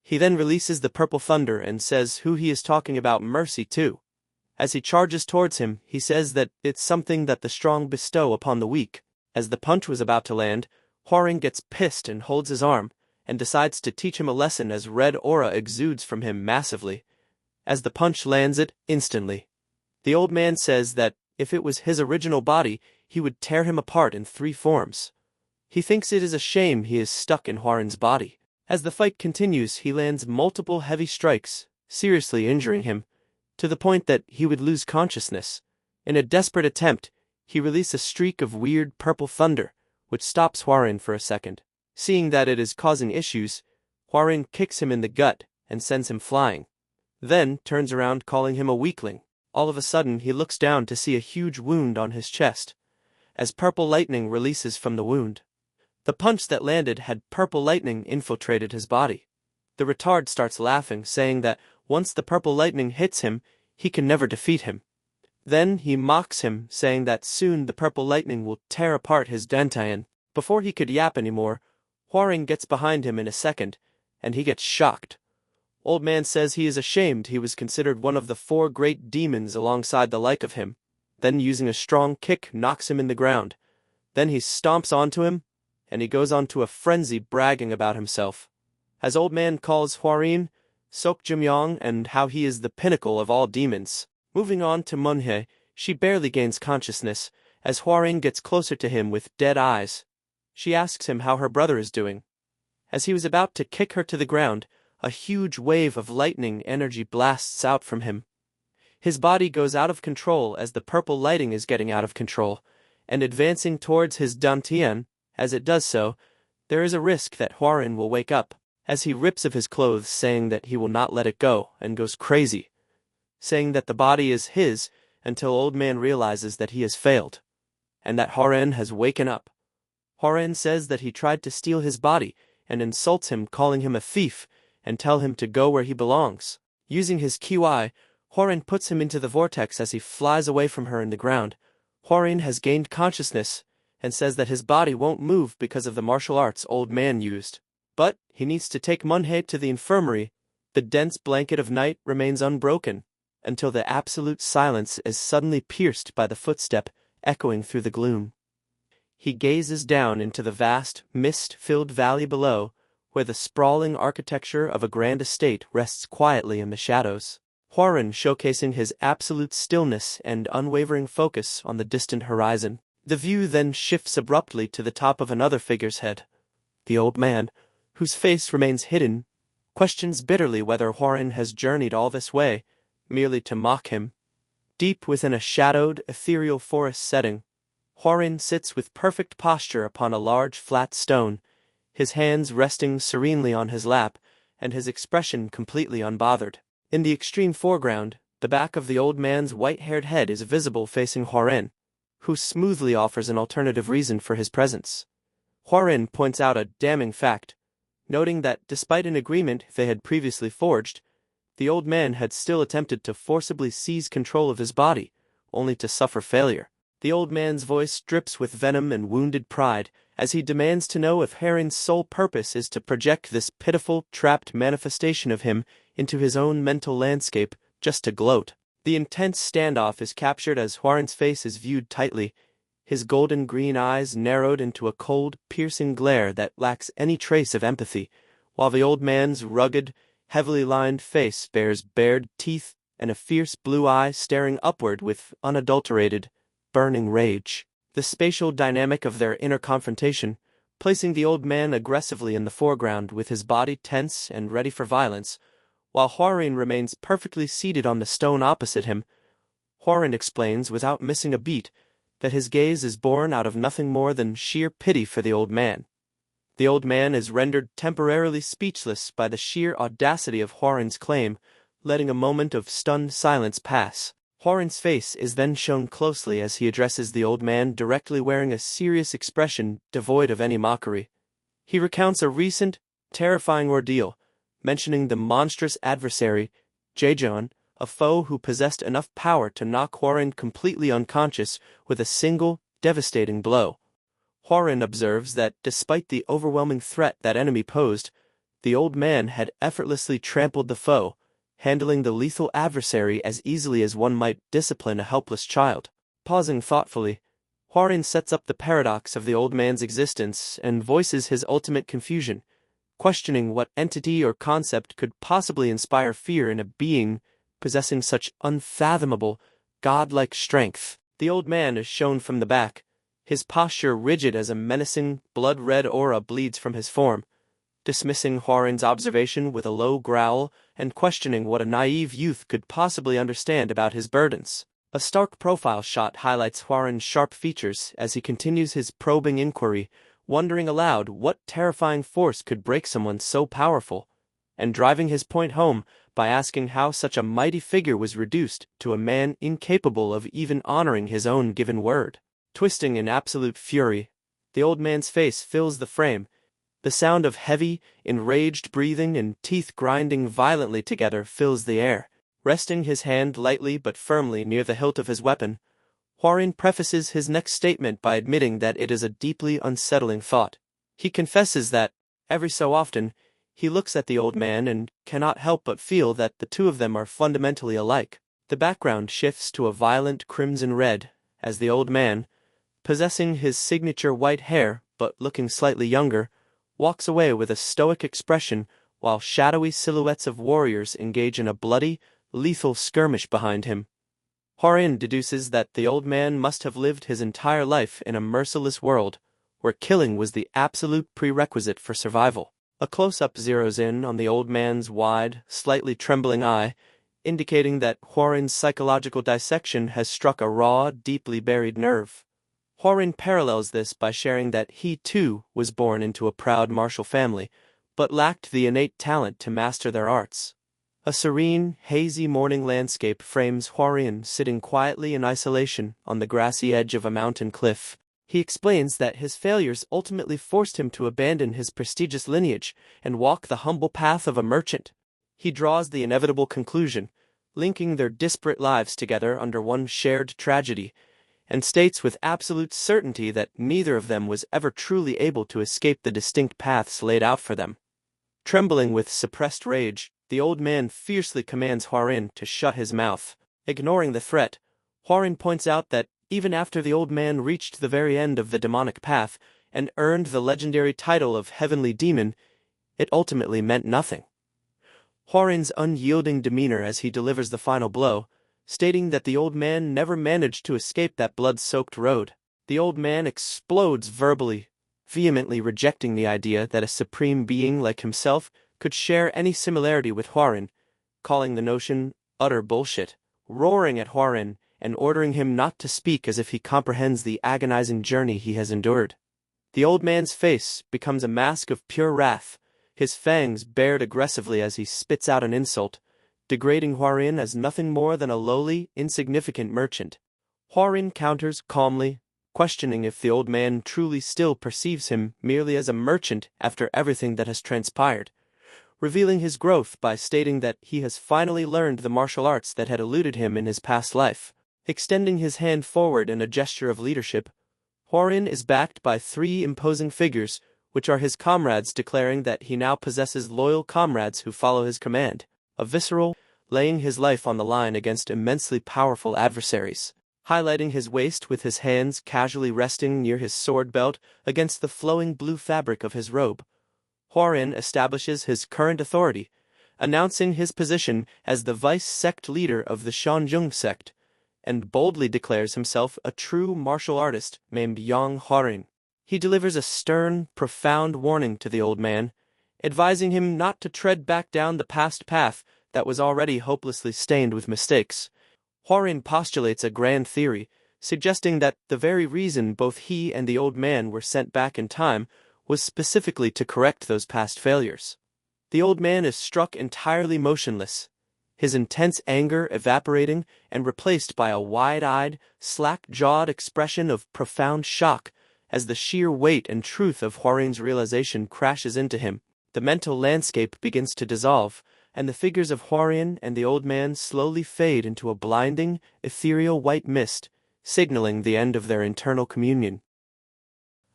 He then releases the purple thunder and says who he is talking about mercy to. As he charges towards him, he says that it's something that the strong bestow upon the weak. As the punch was about to land, Hwarin gets pissed and holds his arm, and decides to teach him a lesson as red aura exudes from him massively. As the punch lands it instantly. The old man says that if it was his original body, he would tear him apart in 3 forms. He thinks it is a shame he is stuck in Hwarin's body. As the fight continues, he lands multiple heavy strikes, seriously injuring him, to the point that he would lose consciousness. In a desperate attempt, he releases a streak of weird purple thunder, which stops Hwarin for a second. Seeing that it is causing issues, Hwarin kicks him in the gut and sends him flying. Then turns around calling him a weakling. All of a sudden he looks down to see a huge wound on his chest, as purple lightning releases from the wound. The punch that landed had purple lightning infiltrated his body. The retard starts laughing, saying that once the purple lightning hits him, he can never defeat him. Then he mocks him, saying that soon the purple lightning will tear apart his dantian. Before he could yap anymore, Hwarin gets behind him in a second, and he gets shocked. Old Man says he is ashamed he was considered one of the 4 great demons alongside the like of him, then using a strong kick knocks him in the ground. Then he stomps onto him, and he goes on to a frenzy bragging about himself. As Old Man calls Hwarin Yong and how he is the pinnacle of all demons. Moving on to Manhwa, she barely gains consciousness, as Hwarin gets closer to him with dead eyes. She asks him how her brother is doing. As he was about to kick her to the ground, a huge wave of lightning energy blasts out from him. His body goes out of control as the purple lighting is getting out of control, and advancing towards his dantian. As it does so, there is a risk that Hwarin will wake up, as he rips of his clothes, saying that he will not let it go, and goes crazy, saying that the body is his until Old Man realizes that he has failed, and that Hwarin has waken up. Hwarin says that he tried to steal his body, and insults him, calling him a thief, and tell him to go where he belongs. Using his Ki, Hwarin puts him into the vortex as he flies away from her in the ground. Hwarin has gained consciousness, and says that his body won't move because of the martial arts Old Man used. But he needs to take Manhwa to the infirmary. The dense blanket of night remains unbroken, until the absolute silence is suddenly pierced by the footstep echoing through the gloom. He gazes down into the vast, mist-filled valley below, where the sprawling architecture of a grand estate rests quietly in the shadows. Hwarin showcasing his absolute stillness and unwavering focus on the distant horizon. The view then shifts abruptly to the top of another figure's head. The Old Man, whose face remains hidden, questions bitterly whether Hwarin has journeyed all this way, merely to mock him. Deep within a shadowed, ethereal forest setting, Hwarin sits with perfect posture upon a large flat stone, his hands resting serenely on his lap, and his expression completely unbothered. In the extreme foreground, the back of the Old Man's white-haired head is visible facing Hwarin, who smoothly offers an alternative reason for his presence. Hwarin points out a damning fact, noting that despite an agreement they had previously forged, the Old Man had still attempted to forcibly seize control of his body, only to suffer failure. The Old Man's voice drips with venom and wounded pride, as he demands to know if Hwarin's sole purpose is to project this pitiful, trapped manifestation of him into his own mental landscape, just to gloat. The intense standoff is captured as Hwarin's face is viewed tightly, his golden green eyes narrowed into a cold, piercing glare that lacks any trace of empathy, while the Old Man's rugged, heavily lined face bears bared teeth and a fierce blue eye staring upward with unadulterated, burning rage. The spatial dynamic of their inner confrontation, placing the Old Man aggressively in the foreground with his body tense and ready for violence, while Hwarin remains perfectly seated on the stone opposite him. Hwarin explains, without missing a beat, that his gaze is born out of nothing more than sheer pity for the Old Man. The Old Man is rendered temporarily speechless by the sheer audacity of Hwarin's claim, letting a moment of stunned silence pass. Hwarin's face is then shown closely as he addresses the Old Man, directly, wearing a serious expression devoid of any mockery. He recounts a recent, terrifying ordeal, mentioning the monstrous adversary, Jaejeon, a foe who possessed enough power to knock Hwarin completely unconscious with a single, devastating blow. Hwarin observes that despite the overwhelming threat that enemy posed, the Old Man had effortlessly trampled the foe, handling the lethal adversary as easily as one might discipline a helpless child. Pausing thoughtfully, Hwarin sets up the paradox of the Old Man's existence and voices his ultimate confusion, questioning what entity or concept could possibly inspire fear in a being possessing such unfathomable, godlike strength. The Old Man is shown from the back, his posture rigid as a menacing, blood-red aura bleeds from his form, dismissing Hwarin's observation with a low growl and questioning what a naive youth could possibly understand about his burdens. A stark profile shot highlights Hwarin's sharp features as he continues his probing inquiry, wondering aloud what terrifying force could break someone so powerful, and driving his point home by asking how such a mighty figure was reduced to a man incapable of even honoring his own given word. Twisting in absolute fury, the old man's face fills the frame. The sound of heavy, enraged breathing and teeth grinding violently together fills the air. Resting his hand lightly but firmly near the hilt of his weapon, Hwarin prefaces his next statement by admitting that it is a deeply unsettling thought. He confesses that, every so often, he looks at the old man and cannot help but feel that the two of them are fundamentally alike. The background shifts to a violent crimson red, as the old man, possessing his signature white hair but looking slightly younger, walks away with a stoic expression while shadowy silhouettes of warriors engage in a bloody, lethal skirmish behind him. Hwarin deduces that the old man must have lived his entire life in a merciless world, where killing was the absolute prerequisite for survival. A close-up zeroes in on the old man's wide, slightly trembling eye, indicating that Hwarin's psychological dissection has struck a raw, deeply buried nerve. Hwarin parallels this by sharing that he, too, was born into a proud martial family, but lacked the innate talent to master their arts. A serene, hazy morning landscape frames Hwarin sitting quietly in isolation on the grassy edge of a mountain cliff. He explains that his failures ultimately forced him to abandon his prestigious lineage and walk the humble path of a merchant. He draws the inevitable conclusion, linking their disparate lives together under one shared tragedy, and states with absolute certainty that neither of them was ever truly able to escape the distinct paths laid out for them. Trembling with suppressed rage, the old man fiercely commands Hwarin to shut his mouth. Ignoring the threat, Hwarin points out that even after the old man reached the very end of the demonic path and earned the legendary title of Heavenly Demon, it ultimately meant nothing. Hwarin's unyielding demeanor as he delivers the final blow, stating that the old man never managed to escape that blood-soaked road. The old man explodes verbally, vehemently rejecting the idea that a supreme being like himself could share any similarity with Hwarin, calling the notion utter bullshit, roaring at Hwarin and ordering him not to speak as if he comprehends the agonizing journey he has endured. The old man's face becomes a mask of pure wrath, his fangs bared aggressively as he spits out an insult, degrading Hwarin as nothing more than a lowly, insignificant merchant. Hwarin counters calmly, questioning if the old man truly still perceives him merely as a merchant after everything that has transpired, revealing his growth by stating that he has finally learned the martial arts that had eluded him in his past life. Extending his hand forward in a gesture of leadership, Hwarin is backed by 3 imposing figures, which are his comrades, declaring that he now possesses loyal comrades who follow his command, a visceral, laying his life on the line against immensely powerful adversaries. Highlighting his waist with his hands casually resting near his sword belt against the flowing blue fabric of his robe, Hwarin establishes his current authority, announcing his position as the vice-sect leader of the Shanjung sect, and boldly declares himself a true martial artist named Yong. He delivers a stern, profound warning to the old man, advising him not to tread back down the past path that was already hopelessly stained with mistakes. Hwarin postulates a grand theory, suggesting that the very reason both he and the old man were sent back in time was specifically to correct those past failures. The old man is struck entirely motionless, his intense anger evaporating and replaced by a wide-eyed, slack-jawed expression of profound shock as the sheer weight and truth of Hwarin's realization crashes into him. The mental landscape begins to dissolve, and the figures of Hwarin and the old man slowly fade into a blinding, ethereal white mist, signaling the end of their internal communion.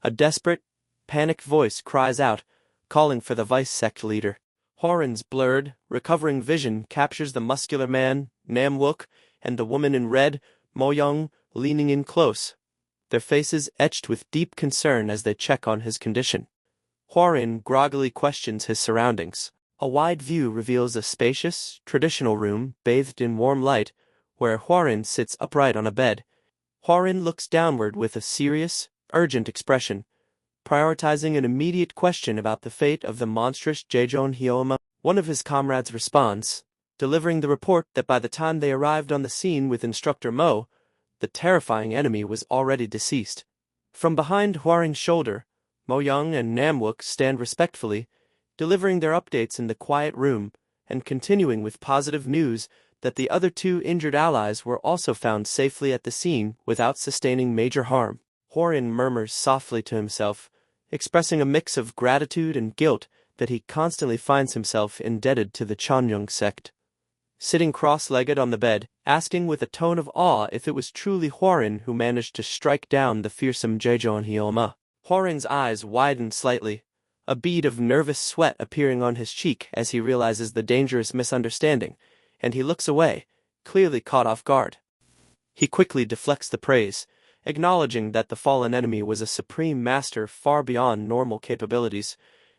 A desperate, panicked voice cries out, calling for the vice-sect leader. Hwarin's blurred, recovering vision captures the muscular man, Namwook, and the woman in red, Mo-young, leaning in close, their faces etched with deep concern as they check on his condition. Hwarin groggily questions his surroundings. A wide view reveals a spacious, traditional room bathed in warm light, where Hwarin sits upright on a bed. Hwarin looks downward with a serious, urgent expression, prioritizing an immediate question about the fate of the monstrous Jejon Hyoma. One of his comrades responds, delivering the report that by the time they arrived on the scene with Instructor Mo, the terrifying enemy was already deceased. From behind Hwaring's shoulder, Mo Young and Namwook stand respectfully, delivering their updates in the quiet room, and continuing with positive news that the other two injured allies were also found safely at the scene without sustaining major harm. Hwaring murmurs softly to himself, expressing a mix of gratitude and guilt that he constantly finds himself indebted to the Chonyung sect. Sitting cross-legged on the bed, asking with a tone of awe if it was truly Hwaring who managed to strike down the fearsome Jejon Hyoma. Hwaring's eyes widen slightly, a bead of nervous sweat appearing on his cheek as he realizes the dangerous misunderstanding, and he looks away, clearly caught off guard. He quickly deflects the praise, acknowledging that the fallen enemy was a supreme master far beyond normal capabilities,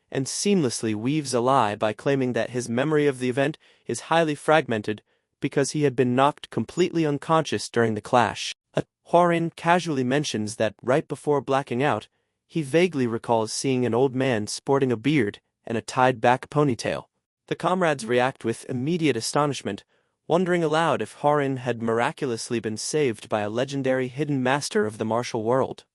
and seamlessly weaves a lie by claiming that his memory of the event is highly fragmented because he had been knocked completely unconscious during the clash. Hwaring casually mentions that right before blacking out, he vaguely recalls seeing an old man sporting a beard and a tied-back ponytail. The comrades react with immediate astonishment, wondering aloud if Hwaring had miraculously been saved by a legendary hidden master of the martial world.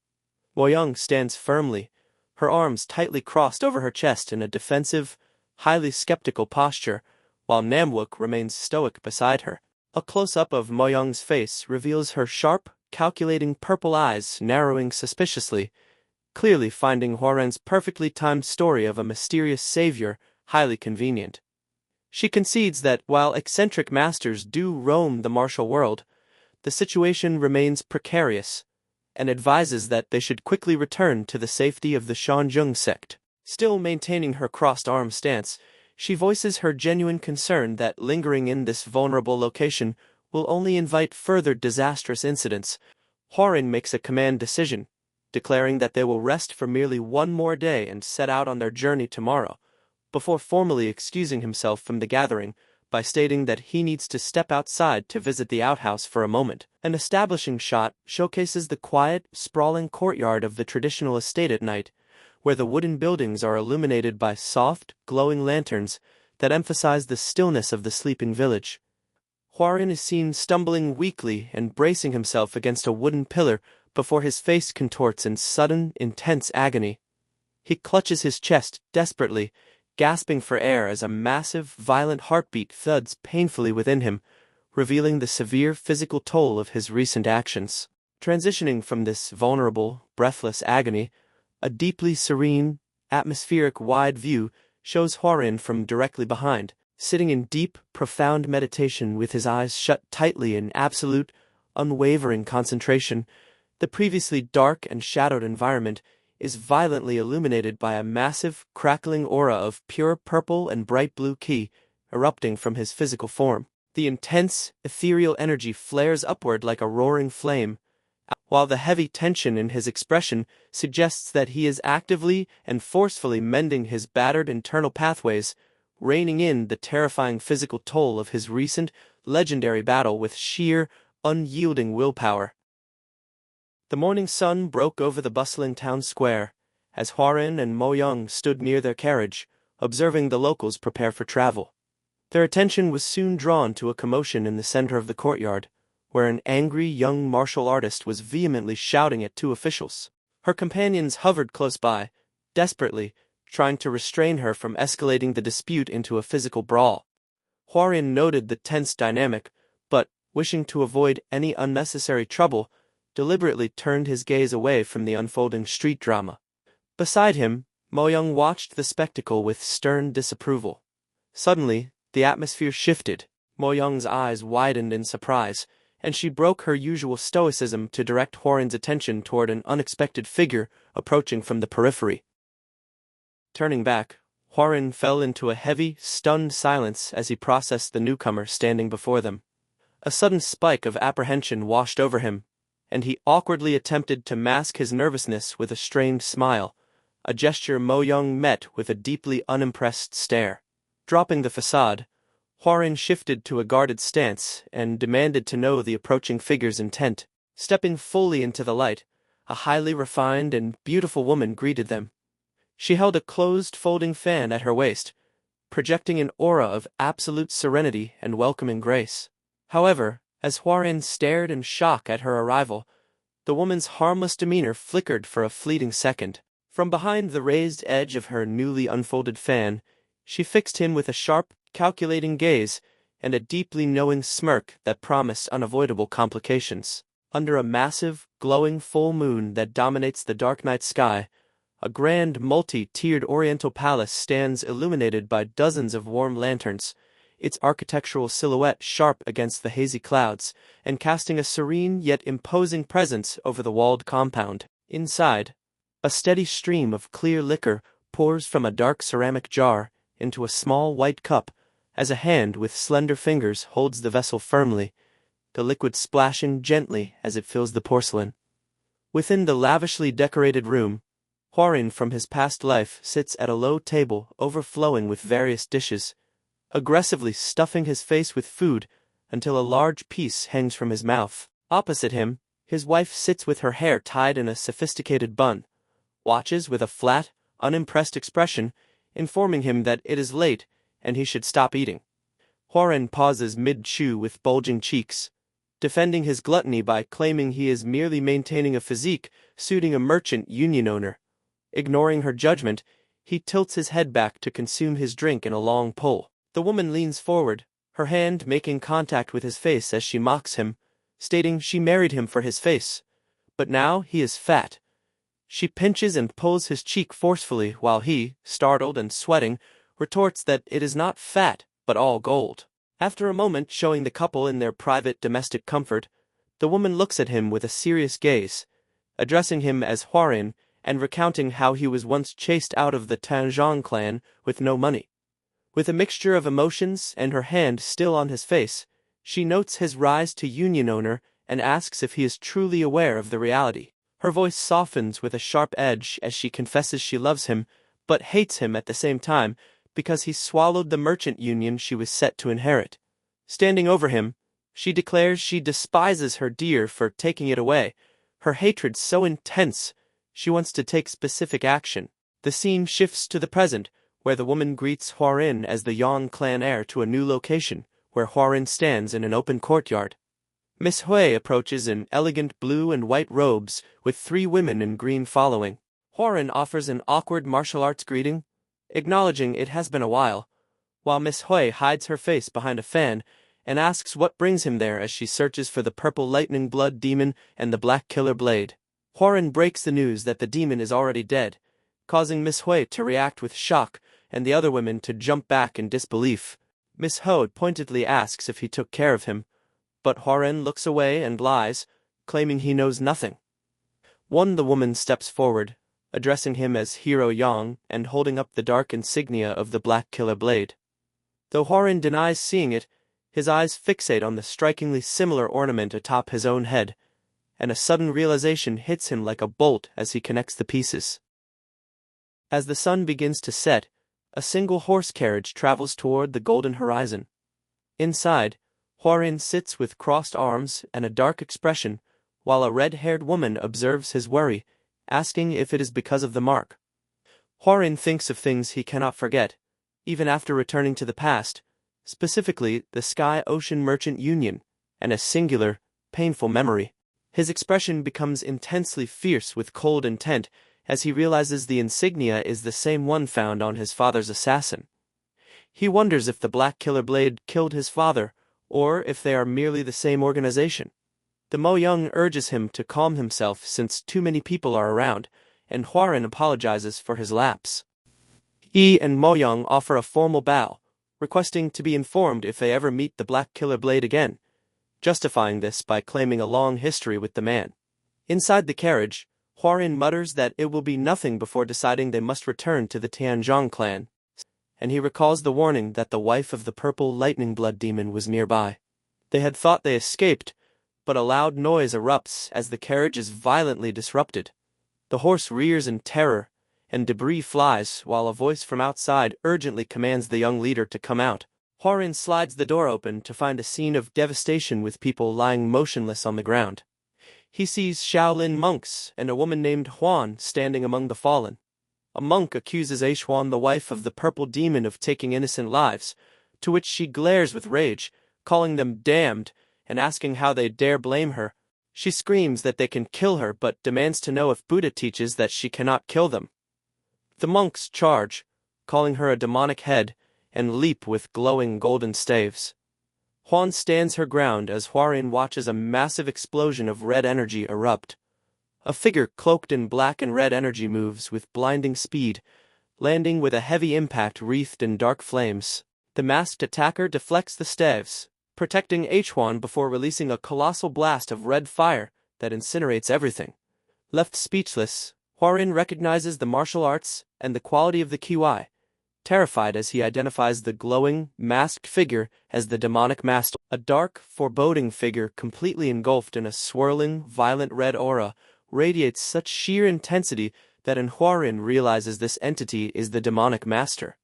Mo Young stands firmly, her arms tightly crossed over her chest in a defensive, highly skeptical posture, while Namwook remains stoic beside her. A close-up of Mo Young's face reveals her sharp, calculating purple eyes narrowing suspiciously, clearly finding Hwaring's perfectly timed story of a mysterious savior highly convenient. She concedes that while eccentric masters do roam the martial world, the situation remains precarious, and advises that they should quickly return to the safety of the Chonyung sect. Still maintaining her crossed-arm stance, she voices her genuine concern that lingering in this vulnerable location will only invite further disastrous incidents. Hwaring makes a command decision, declaring that they will rest for merely one more day and set out on their journey tomorrow, before formally excusing himself from the gathering by stating that he needs to step outside to visit the outhouse for a moment. An establishing shot showcases the quiet, sprawling courtyard of the traditional estate at night, where the wooden buildings are illuminated by soft, glowing lanterns that emphasize the stillness of the sleeping village. Hwaring is seen stumbling weakly and bracing himself against a wooden pillar before his face contorts in sudden, intense agony. He clutches his chest desperately, gasping for air as a massive, violent heartbeat thuds painfully within him, revealing the severe physical toll of his recent actions. Transitioning from this vulnerable, breathless agony, a deeply serene, atmospheric wide view shows Hwaring from directly behind, sitting in deep, profound meditation with his eyes shut tightly in absolute, unwavering concentration. The previously dark and shadowed environment is violently illuminated by a massive, crackling aura of pure purple and bright blue ki erupting from his physical form. The intense, ethereal energy flares upward like a roaring flame, while the heavy tension in his expression suggests that he is actively and forcefully mending his battered internal pathways, reining in the terrifying physical toll of his recent, legendary battle with sheer, unyielding willpower. The morning sun broke over the bustling town square, as Hwaring and Mo Young stood near their carriage, observing the locals prepare for travel. Their attention was soon drawn to a commotion in the center of the courtyard, where an angry young martial artist was vehemently shouting at two officials. Her companions hovered close by, desperately, trying to restrain her from escalating the dispute into a physical brawl. Hwaring noted the tense dynamic, but, wishing to avoid any unnecessary trouble, deliberately turned his gaze away from the unfolding street drama. Beside him, Mo Young watched the spectacle with stern disapproval. Suddenly, the atmosphere shifted. Mo Young's eyes widened in surprise, and she broke her usual stoicism to direct Hwaring's attention toward an unexpected figure approaching from the periphery. Turning back, Hwaring fell into a heavy, stunned silence as he processed the newcomer standing before them. A sudden spike of apprehension washed over him, and he awkwardly attempted to mask his nervousness with a strained smile, a gesture Mo Young met with a deeply unimpressed stare. Dropping the facade, Hwaring shifted to a guarded stance and demanded to know the approaching figure's intent. Stepping fully into the light, a highly refined and beautiful woman greeted them. She held a closed folding fan at her waist, projecting an aura of absolute serenity and welcoming grace. However, as Hwarin stared in shock at her arrival, the woman's harmless demeanor flickered for a fleeting second. From behind the raised edge of her newly unfolded fan, she fixed him with a sharp, calculating gaze and a deeply knowing smirk that promised unavoidable complications. Under a massive, glowing full moon that dominates the dark night sky, a grand multi-tiered oriental palace stands illuminated by dozens of warm lanterns, its architectural silhouette sharp against the hazy clouds, and casting a serene yet imposing presence over the walled compound. Inside, a steady stream of clear liquor pours from a dark ceramic jar into a small white cup as a hand with slender fingers holds the vessel firmly, the liquid splashing gently as it fills the porcelain. Within the lavishly decorated room, Hwarin from his past life sits at a low table overflowing with various dishes, aggressively stuffing his face with food until a large piece hangs from his mouth. Opposite him, his wife sits with her hair tied in a sophisticated bun, watches with a flat, unimpressed expression, informing him that it is late and he should stop eating. Hwarin pauses mid-chew with bulging cheeks, defending his gluttony by claiming he is merely maintaining a physique suiting a merchant union owner. Ignoring her judgment, he tilts his head back to consume his drink in a long pull. The woman leans forward, her hand making contact with his face as she mocks him, stating she married him for his face, but now he is fat. She pinches and pulls his cheek forcefully while he, startled and sweating, retorts that it is not fat, but all gold. After a moment showing the couple in their private domestic comfort, the woman looks at him with a serious gaze, addressing him as Hwarin and recounting how he was once chased out of the Tanzhong clan with no money. With a mixture of emotions and her hand still on his face, she notes his rise to union owner and asks if he is truly aware of the reality. Her voice softens with a sharp edge as she confesses she loves him, but hates him at the same time because he swallowed the merchant union she was set to inherit. Standing over him, she declares she despises her dear for taking it away, her hatred so intense she wants to take specific action. The scene shifts to the present, where the woman greets Hwarin as the Yong clan heir to a new location, where Hwarin stands in an open courtyard. Miss Hui approaches in elegant blue and white robes, with 3 women in green following. Hwarin offers an awkward martial arts greeting, acknowledging it has been a while, while Miss Hui hides her face behind a fan and asks what brings him there as she searches for the purple lightning blood demon and the black killer blade. Hwarin breaks the news that the demon is already dead, causing Miss Hui to react with shock and the other women to jump back in disbelief. Miss Hui pointedly asks if he took care of him, but Hwarin looks away and lies, claiming he knows nothing. The woman steps forward, addressing him as Hero Yong and holding up the dark insignia of the black killer blade. Though Hwarin denies seeing it, his eyes fixate on the strikingly similar ornament atop his own head, and a sudden realization hits him like a bolt as he connects the pieces. As the sun begins to set, a single horse carriage travels toward the golden horizon. Inside, Hwarin sits with crossed arms and a dark expression, while a red-haired woman observes his worry, asking if it is because of the mark. Hwarin thinks of things he cannot forget, even after returning to the past, specifically the Sky-Ocean Merchant Union, and a singular, painful memory. His expression becomes intensely fierce with cold intent as he realizes the insignia is the same one found on his father's assassin. He wonders if the Black Killer Blade killed his father, or if they are merely the same organization. The Mo Young urges him to calm himself since too many people are around, and Hwarin apologizes for his lapse. He and Mo Young offer a formal bow, requesting to be informed if they ever meet the Black Killer Blade again, justifying this by claiming a long history with the man. Inside the carriage, Hwarin mutters that it will be nothing before deciding they must return to the Tianzhong clan, and he recalls the warning that the wife of the purple lightning blood demon was nearby. They had thought they escaped, but a loud noise erupts as the carriage is violently disrupted. The horse rears in terror, and debris flies while a voice from outside urgently commands the young leader to come out. Hwarin slides the door open to find a scene of devastation with people lying motionless on the ground. He sees Shaolin monks and a woman named Huan standing among the fallen. A monk accuses Huan, the wife of the purple demon, of taking innocent lives, to which she glares with rage, calling them damned and asking how they dare blame her. She screams that they can kill her but demands to know if Buddha teaches that she cannot kill them. The monks charge, calling her a demonic head, and leap with glowing golden staves. Huan stands her ground as Huarin watches a massive explosion of red energy erupt. A figure cloaked in black and red energy moves with blinding speed, landing with a heavy impact wreathed in dark flames. The masked attacker deflects the staves, protecting Huan before releasing a colossal blast of red fire that incinerates everything. Left speechless, Huarin recognizes the martial arts and the quality of the QI, terrified as he identifies the glowing, masked figure as the demonic master. A dark, foreboding figure completely engulfed in a swirling, violent red aura radiates such sheer intensity that Huarin realizes this entity is the demonic master.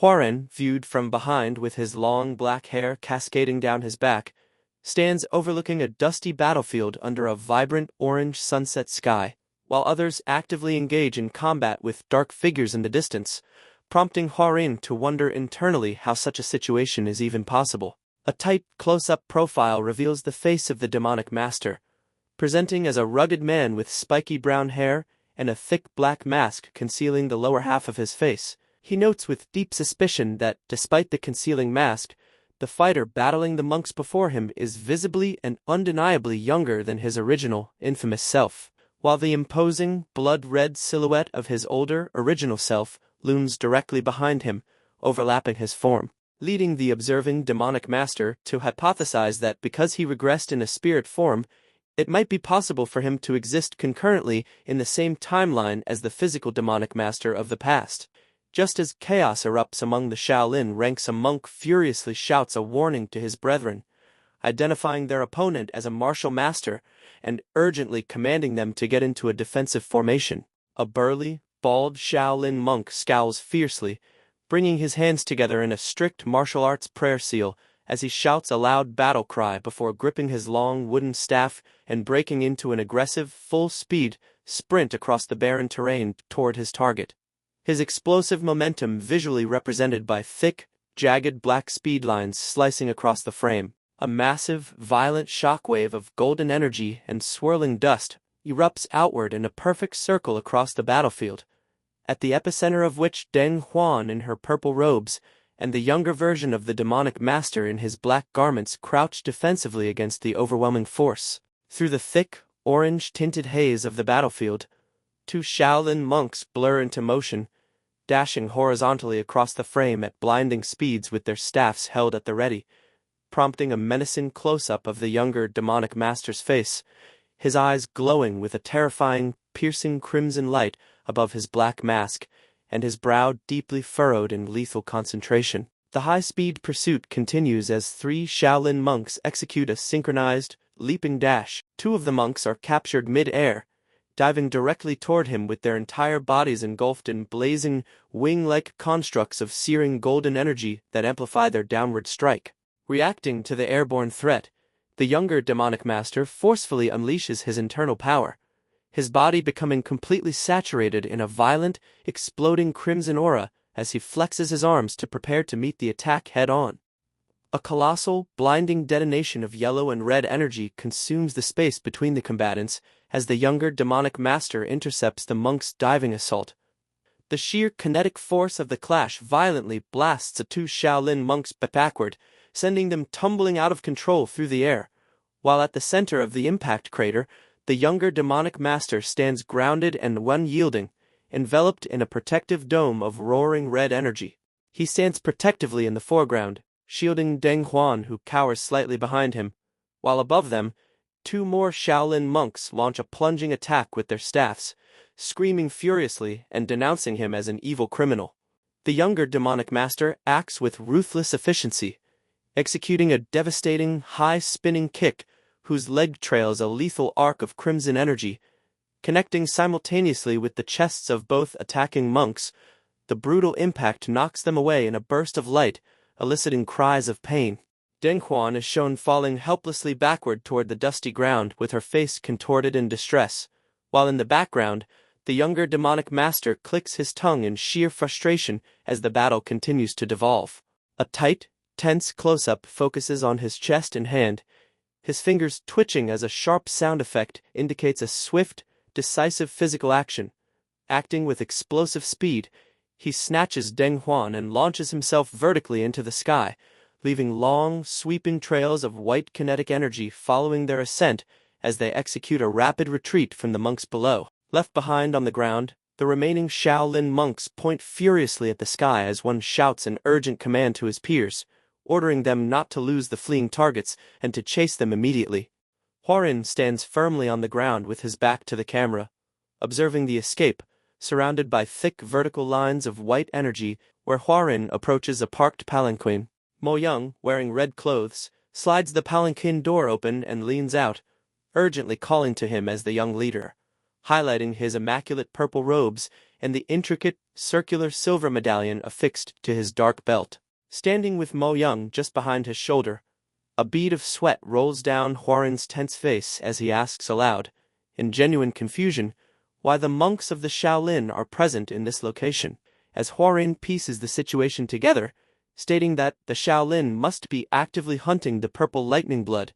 Huarin, viewed from behind with his long black hair cascading down his back, stands overlooking a dusty battlefield under a vibrant orange sunset sky, while others actively engage in combat with dark figures in the distance, prompting Huarin to wonder internally how such a situation is even possible. A tight, close-up profile reveals the face of the demonic master, presenting as a rugged man with spiky brown hair and a thick black mask concealing the lower half of his face. He notes with deep suspicion that, despite the concealing mask, the fighter battling the monks before him is visibly and undeniably younger than his original, infamous self, while the imposing, blood-red silhouette of his older, original self looms directly behind him, overlapping his form, leading the observing demonic master to hypothesize that because he regressed in a spirit form, it might be possible for him to exist concurrently in the same timeline as the physical demonic master of the past. Just as chaos erupts among the Shaolin ranks, a monk furiously shouts a warning to his brethren, identifying their opponent as a martial master and urgently commanding them to get into a defensive formation. A burly, bald Shaolin monk scowls fiercely, bringing his hands together in a strict martial arts prayer seal as he shouts a loud battle cry before gripping his long wooden staff and breaking into an aggressive, full-speed sprint across the barren terrain toward his target. His explosive momentum visually represented by thick, jagged black speed lines slicing across the frame. A massive, violent shockwave of golden energy and swirling dust erupts outward in a perfect circle across the battlefield, at the epicenter of which Deng Huan in her purple robes and the younger version of the demonic master in his black garments crouch defensively against the overwhelming force. Through the thick, orange-tinted haze of the battlefield, two Shaolin monks blur into motion, dashing horizontally across the frame at blinding speeds with their staffs held at the ready, prompting a menacing close-up of the younger demonic master's face, his eyes glowing with a terrifying, piercing crimson light above his black mask, and his brow deeply furrowed in lethal concentration. The high-speed pursuit continues as three Shaolin monks execute a synchronized, leaping dash. Two of the monks are captured mid-air, diving directly toward him with their entire bodies engulfed in blazing, wing-like constructs of searing golden energy that amplify their downward strike. Reacting to the airborne threat, the younger demonic master forcefully unleashes his internal power, his body becoming completely saturated in a violent, exploding crimson aura as he flexes his arms to prepare to meet the attack head-on. A colossal, blinding detonation of yellow and red energy consumes the space between the combatants as the younger demonic master intercepts the monk's diving assault. The sheer kinetic force of the clash violently blasts the two Shaolin monks backward, sending them tumbling out of control through the air, while at the center of the impact crater, the younger demonic master stands grounded and unyielding, enveloped in a protective dome of roaring red energy. He stands protectively in the foreground, shielding Deng Huan, who cowers slightly behind him, while above them, two more Shaolin monks launch a plunging attack with their staffs, screaming furiously and denouncing him as an evil criminal. The younger demonic master acts with ruthless efficiency, executing a devastating, high-spinning kick whose leg trails a lethal arc of crimson energy, connecting simultaneously with the chests of both attacking monks. The brutal impact knocks them away in a burst of light, eliciting cries of pain. Deng Huan is shown falling helplessly backward toward the dusty ground with her face contorted in distress, while in the background, the younger demonic master clicks his tongue in sheer frustration as the battle continues to devolve. A tight, tense close-up focuses on his chest and hand, his fingers twitching as a sharp sound effect indicates a swift, decisive physical action. Acting with explosive speed, he snatches Deng Huan and launches himself vertically into the sky, leaving long, sweeping trails of white kinetic energy following their ascent as they execute a rapid retreat from the monks below. Left behind on the ground, the remaining Shaolin monks point furiously at the sky as one shouts an urgent command to his peers, ordering them not to lose the fleeing targets and to chase them immediately. Hwarin stands firmly on the ground with his back to the camera, observing the escape, surrounded by thick vertical lines of white energy where Hwarin approaches a parked palanquin. Mo Young, wearing red clothes, slides the palanquin door open and leans out, urgently calling to him as the young leader, highlighting his immaculate purple robes and the intricate, circular silver medallion affixed to his dark belt. Standing with Mo Young just behind his shoulder, a bead of sweat rolls down Hwarin's tense face as he asks aloud, in genuine confusion, why the monks of the Shaolin are present in this location. As Hwarin pieces the situation together, stating that the Shaolin must be actively hunting the purple lightning blood,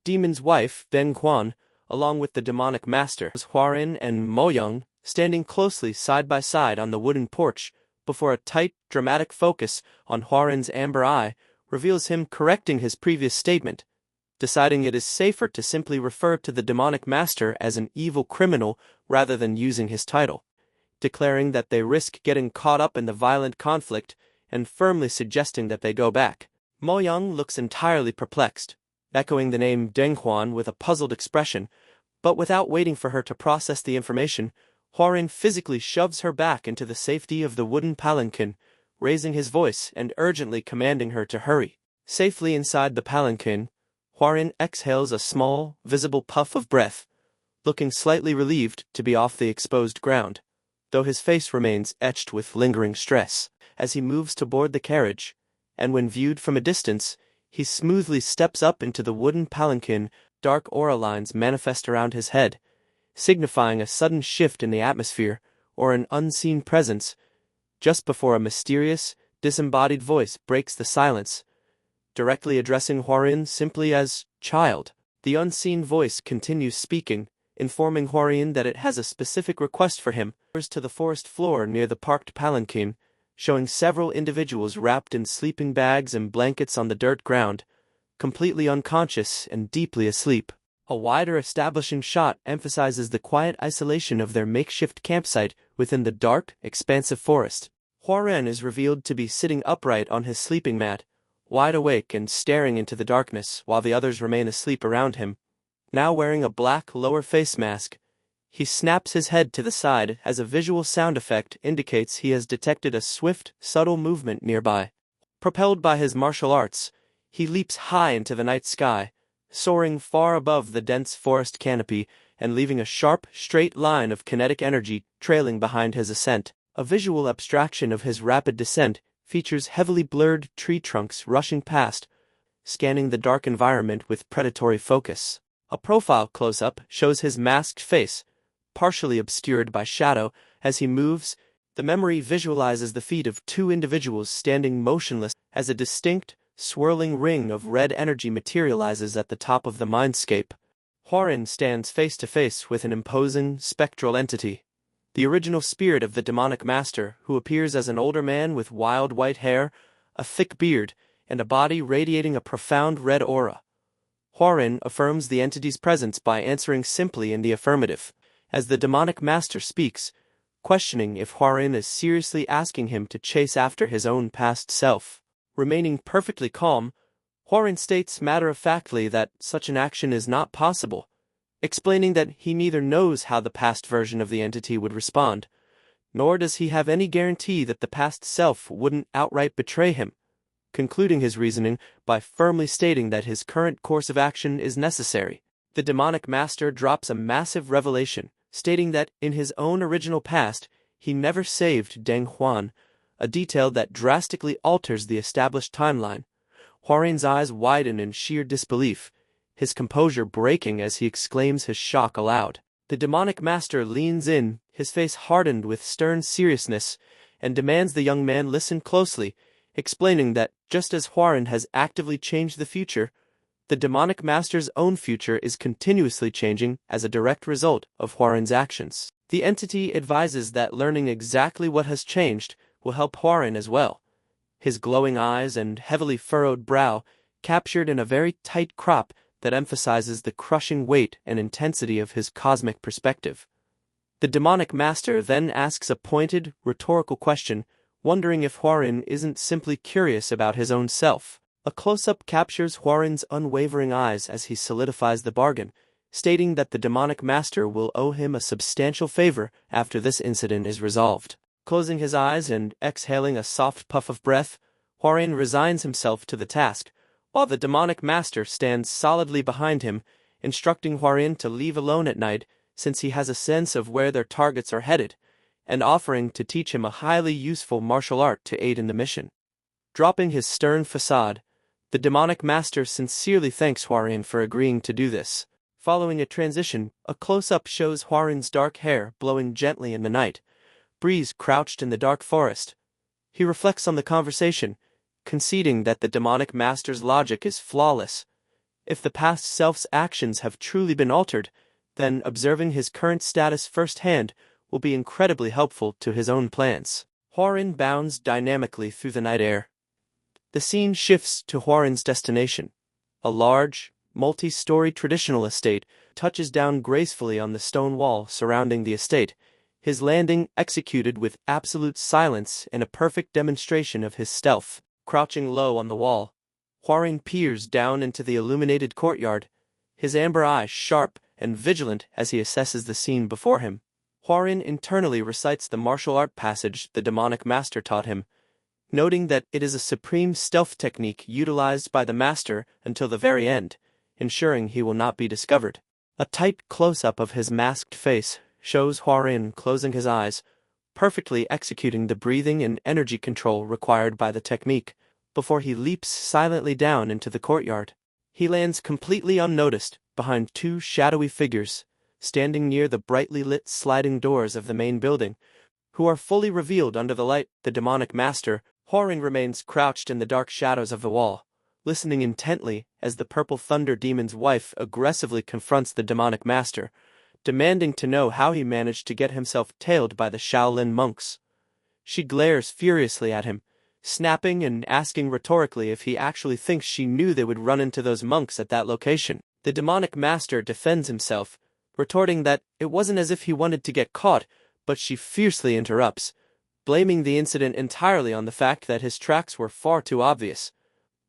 Demon's wife, Deng Huan, along with the demonic master, Hwarin and Mo Young, standing closely side by side on the wooden porch, before a tight, dramatic focus on Hwarin's amber eye reveals him correcting his previous statement, deciding it is safer to simply refer to the demonic master as an evil criminal rather than using his title, declaring that they risk getting caught up in the violent conflict and firmly suggesting that they go back. Mo Young looks entirely perplexed, echoing the name Deng Huan with a puzzled expression, but without waiting for her to process the information, Hwarin physically shoves her back into the safety of the wooden palanquin, raising his voice and urgently commanding her to hurry. Safely inside the palanquin, Hwarin exhales a small, visible puff of breath, looking slightly relieved to be off the exposed ground, though his face remains etched with lingering stress. As he moves to board the carriage, and when viewed from a distance, he smoothly steps up into the wooden palanquin. Dark aura lines manifest around his head, signifying a sudden shift in the atmosphere or an unseen presence, just before a mysterious, disembodied voice breaks the silence, directly addressing Hwarin simply as "child." The unseen voice continues speaking, informing Hwarin that it has a specific request for him. To the forest floor near the parked palanquin, showing several individuals wrapped in sleeping bags and blankets on the dirt ground, completely unconscious and deeply asleep. A wider establishing shot emphasizes the quiet isolation of their makeshift campsite within the dark, expansive forest. Hwarin is revealed to be sitting upright on his sleeping mat, wide awake and staring into the darkness while the others remain asleep around him. Now wearing a black lower face mask, he snaps his head to the side as a visual sound effect indicates he has detected a swift, subtle movement nearby. Propelled by his martial arts, he leaps high into the night sky, soaring far above the dense forest canopy and leaving a sharp, straight line of kinetic energy trailing behind his ascent. A visual abstraction of his rapid descent features heavily blurred tree trunks rushing past, scanning the dark environment with predatory focus. A profile close-up shows his masked face, partially obscured by shadow. As he moves, the memory visualizes the feet of two individuals standing motionless as a distinct, swirling ring of red energy materializes at the top of the mindscape. Hwarin stands face to face with an imposing, spectral entity, the original spirit of the demonic master, who appears as an older man with wild white hair, a thick beard, and a body radiating a profound red aura. Hwarin affirms the entity's presence by answering simply in the affirmative, as the demonic master speaks, questioning if Hwarin is seriously asking him to chase after his own past self. Remaining perfectly calm, Hwarin states matter-of-factly that such an action is not possible, explaining that he neither knows how the past version of the entity would respond, nor does he have any guarantee that the past self wouldn't outright betray him, concluding his reasoning by firmly stating that his current course of action is necessary. The demonic master drops a massive revelation, stating that in his own original past, he never saved Deng Huan, a detail that drastically alters the established timeline. Hwarin's eyes widen in sheer disbelief, his composure breaking as he exclaims his shock aloud. The demonic master leans in, his face hardened with stern seriousness, and demands the young man listen closely, explaining that just as Hwarin has actively changed the future, the demonic master's own future is continuously changing as a direct result of Hwarin's actions. The entity advises that learning exactly what has changed will help Hwarin as well. His glowing eyes and heavily furrowed brow captured in a very tight crop that emphasizes the crushing weight and intensity of his cosmic perspective. The demonic master then asks a pointed, rhetorical question, wondering if Hwarin isn't simply curious about his own self. A close-up captures Hwarin's unwavering eyes as he solidifies the bargain, stating that the demonic master will owe him a substantial favor after this incident is resolved. Closing his eyes and exhaling a soft puff of breath, Hwarin resigns himself to the task, while the demonic master stands solidly behind him, instructing Hwarin to leave alone at night since he has a sense of where their targets are headed, and offering to teach him a highly useful martial art to aid in the mission. Dropping his stern facade, the demonic master sincerely thanks Hwarin for agreeing to do this. Following a transition, a close-up shows Hwarin's dark hair blowing gently in the night breeze crouched in the dark forest. He reflects on the conversation, conceding that the demonic master's logic is flawless. If the past self's actions have truly been altered, then observing his current status firsthand will be incredibly helpful to his own plans. Hwarin bounds dynamically through the night air. The scene shifts to Hwarin's destination. A large, multi-story traditional estate touches down gracefully on the stone wall surrounding the estate, his landing executed with absolute silence and a perfect demonstration of his stealth. Crouching low on the wall, Hwarin peers down into the illuminated courtyard, his amber eyes sharp and vigilant as he assesses the scene before him. Hwarin internally recites the martial art passage the demonic master taught him, noting that it is a supreme stealth technique utilized by the master until the very end, ensuring he will not be discovered. A tight close-up of his masked face shows Hwarin closing his eyes, perfectly executing the breathing and energy control required by the technique, before he leaps silently down into the courtyard. He lands completely unnoticed behind two shadowy figures, standing near the brightly lit sliding doors of the main building, who are fully revealed under the light. The demonic master, Hwarin, remains crouched in the dark shadows of the wall, listening intently as the purple thunder demon's wife aggressively confronts the demonic master, demanding to know how he managed to get himself tailed by the Shaolin monks. She glares furiously at him, snapping and asking rhetorically if he actually thinks she knew they would run into those monks at that location. The demonic master defends himself, retorting that it wasn't as if he wanted to get caught, but she fiercely interrupts, blaming the incident entirely on the fact that his tracks were far too obvious.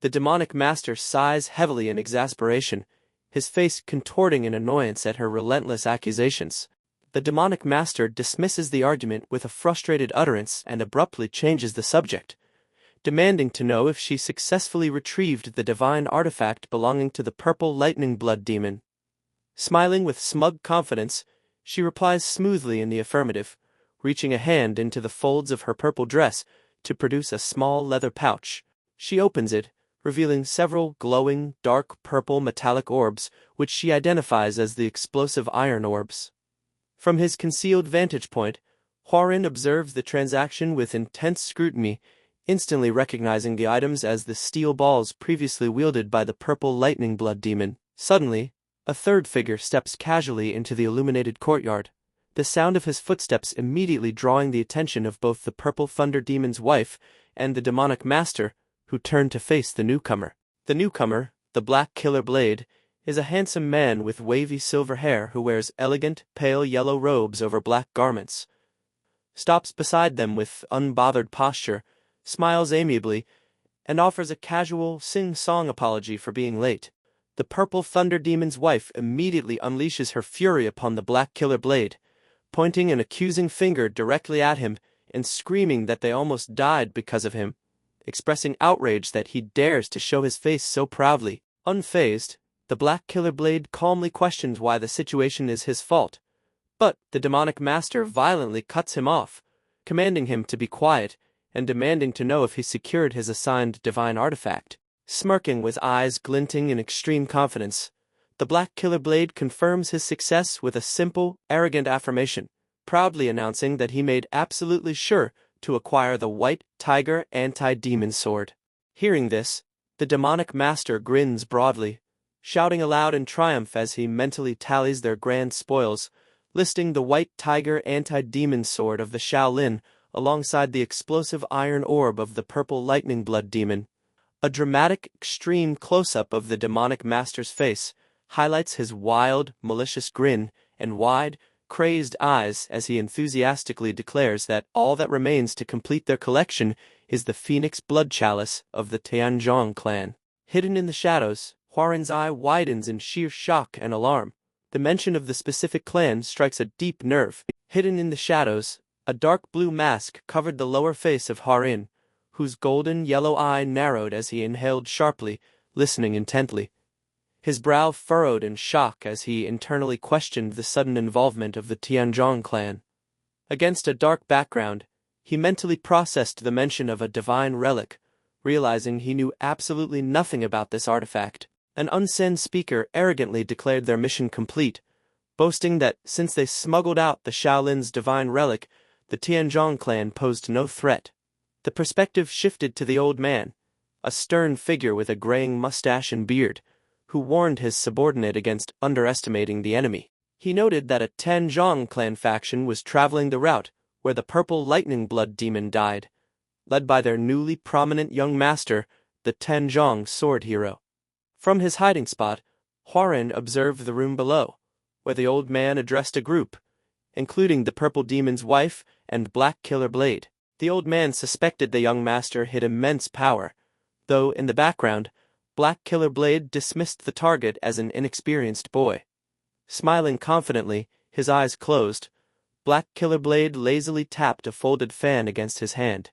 The demonic master sighs heavily in exasperation, his face contorting in annoyance at her relentless accusations. The demonic master dismisses the argument with a frustrated utterance and abruptly changes the subject, demanding to know if she successfully retrieved the divine artifact belonging to the purple lightning blood demon. Smiling with smug confidence, she replies smoothly in the affirmative, reaching a hand into the folds of her purple dress to produce a small leather pouch. She opens it, revealing several glowing, dark purple metallic orbs, which she identifies as the explosive iron orbs. From his concealed vantage point, Hwarin observes the transaction with intense scrutiny, instantly recognizing the items as the steel balls previously wielded by the purple lightning blood demon. Suddenly, a third figure steps casually into the illuminated courtyard, the sound of his footsteps immediately drawing the attention of both the purple thunder demon's wife and the demonic master, who turn to face the newcomer. The newcomer, the Black Killer Blade, is a handsome man with wavy silver hair who wears elegant, pale yellow robes over black garments. Stops beside them with unbothered posture, smiles amiably, and offers a casual, sing-song apology for being late. The purple thunder demon's wife immediately unleashes her fury upon the Black Killer Blade, pointing an accusing finger directly at him and screaming that they almost died because of him, expressing outrage that he dares to show his face so proudly. Unfazed, the Black Killer Blade calmly questions why the situation is his fault, but the demonic master violently cuts him off, commanding him to be quiet and demanding to know if he secured his assigned divine artifact. Smirking with eyes glinting in extreme confidence, the Black Killer Blade confirms his success with a simple, arrogant affirmation, proudly announcing that he made absolutely sure to acquire the White Tiger Anti-Demon Sword. Hearing this, the demonic master grins broadly, shouting aloud in triumph as he mentally tallies their grand spoils, listing the White Tiger Anti-Demon Sword of the Shaolin alongside the explosive iron orb of the Purple Lightning Blood Demon. A dramatic, extreme close-up of the demonic master's face highlights his wild, malicious grin and wide, crazed eyes as he enthusiastically declares that all that remains to complete their collection is the Phoenix Blood Chalice of the Tianzhong clan. Hidden in the shadows, Huaren's eye widens in sheer shock and alarm. The mention of the specific clan strikes a deep nerve. Hidden in the shadows, a dark blue mask covered the lower face of Huaren, whose golden yellow eye narrowed as he inhaled sharply, listening intently. His brow furrowed in shock as he internally questioned the sudden involvement of the Tianzhong clan. Against a dark background, he mentally processed the mention of a divine relic, realizing he knew absolutely nothing about this artifact. An unseen speaker arrogantly declared their mission complete, boasting that since they smuggled out the Shaolin's divine relic, the Tianzhong clan posed no threat. The perspective shifted to the old man, a stern figure with a graying mustache and beard, who warned his subordinate against underestimating the enemy. He noted that a Tianzhong clan faction was traveling the route where the Purple Lightning Blood Demon died, led by their newly prominent young master, the Tianzhong sword hero. From his hiding spot, Huaren observed the room below, where the old man addressed a group, including the Purple Demon's wife and Black Killer Blade. The old man suspected the young master hid immense power, though in the background, Black Killer Blade dismissed the target as an inexperienced boy. Smiling confidently, his eyes closed, Black Killer Blade lazily tapped a folded fan against his hand.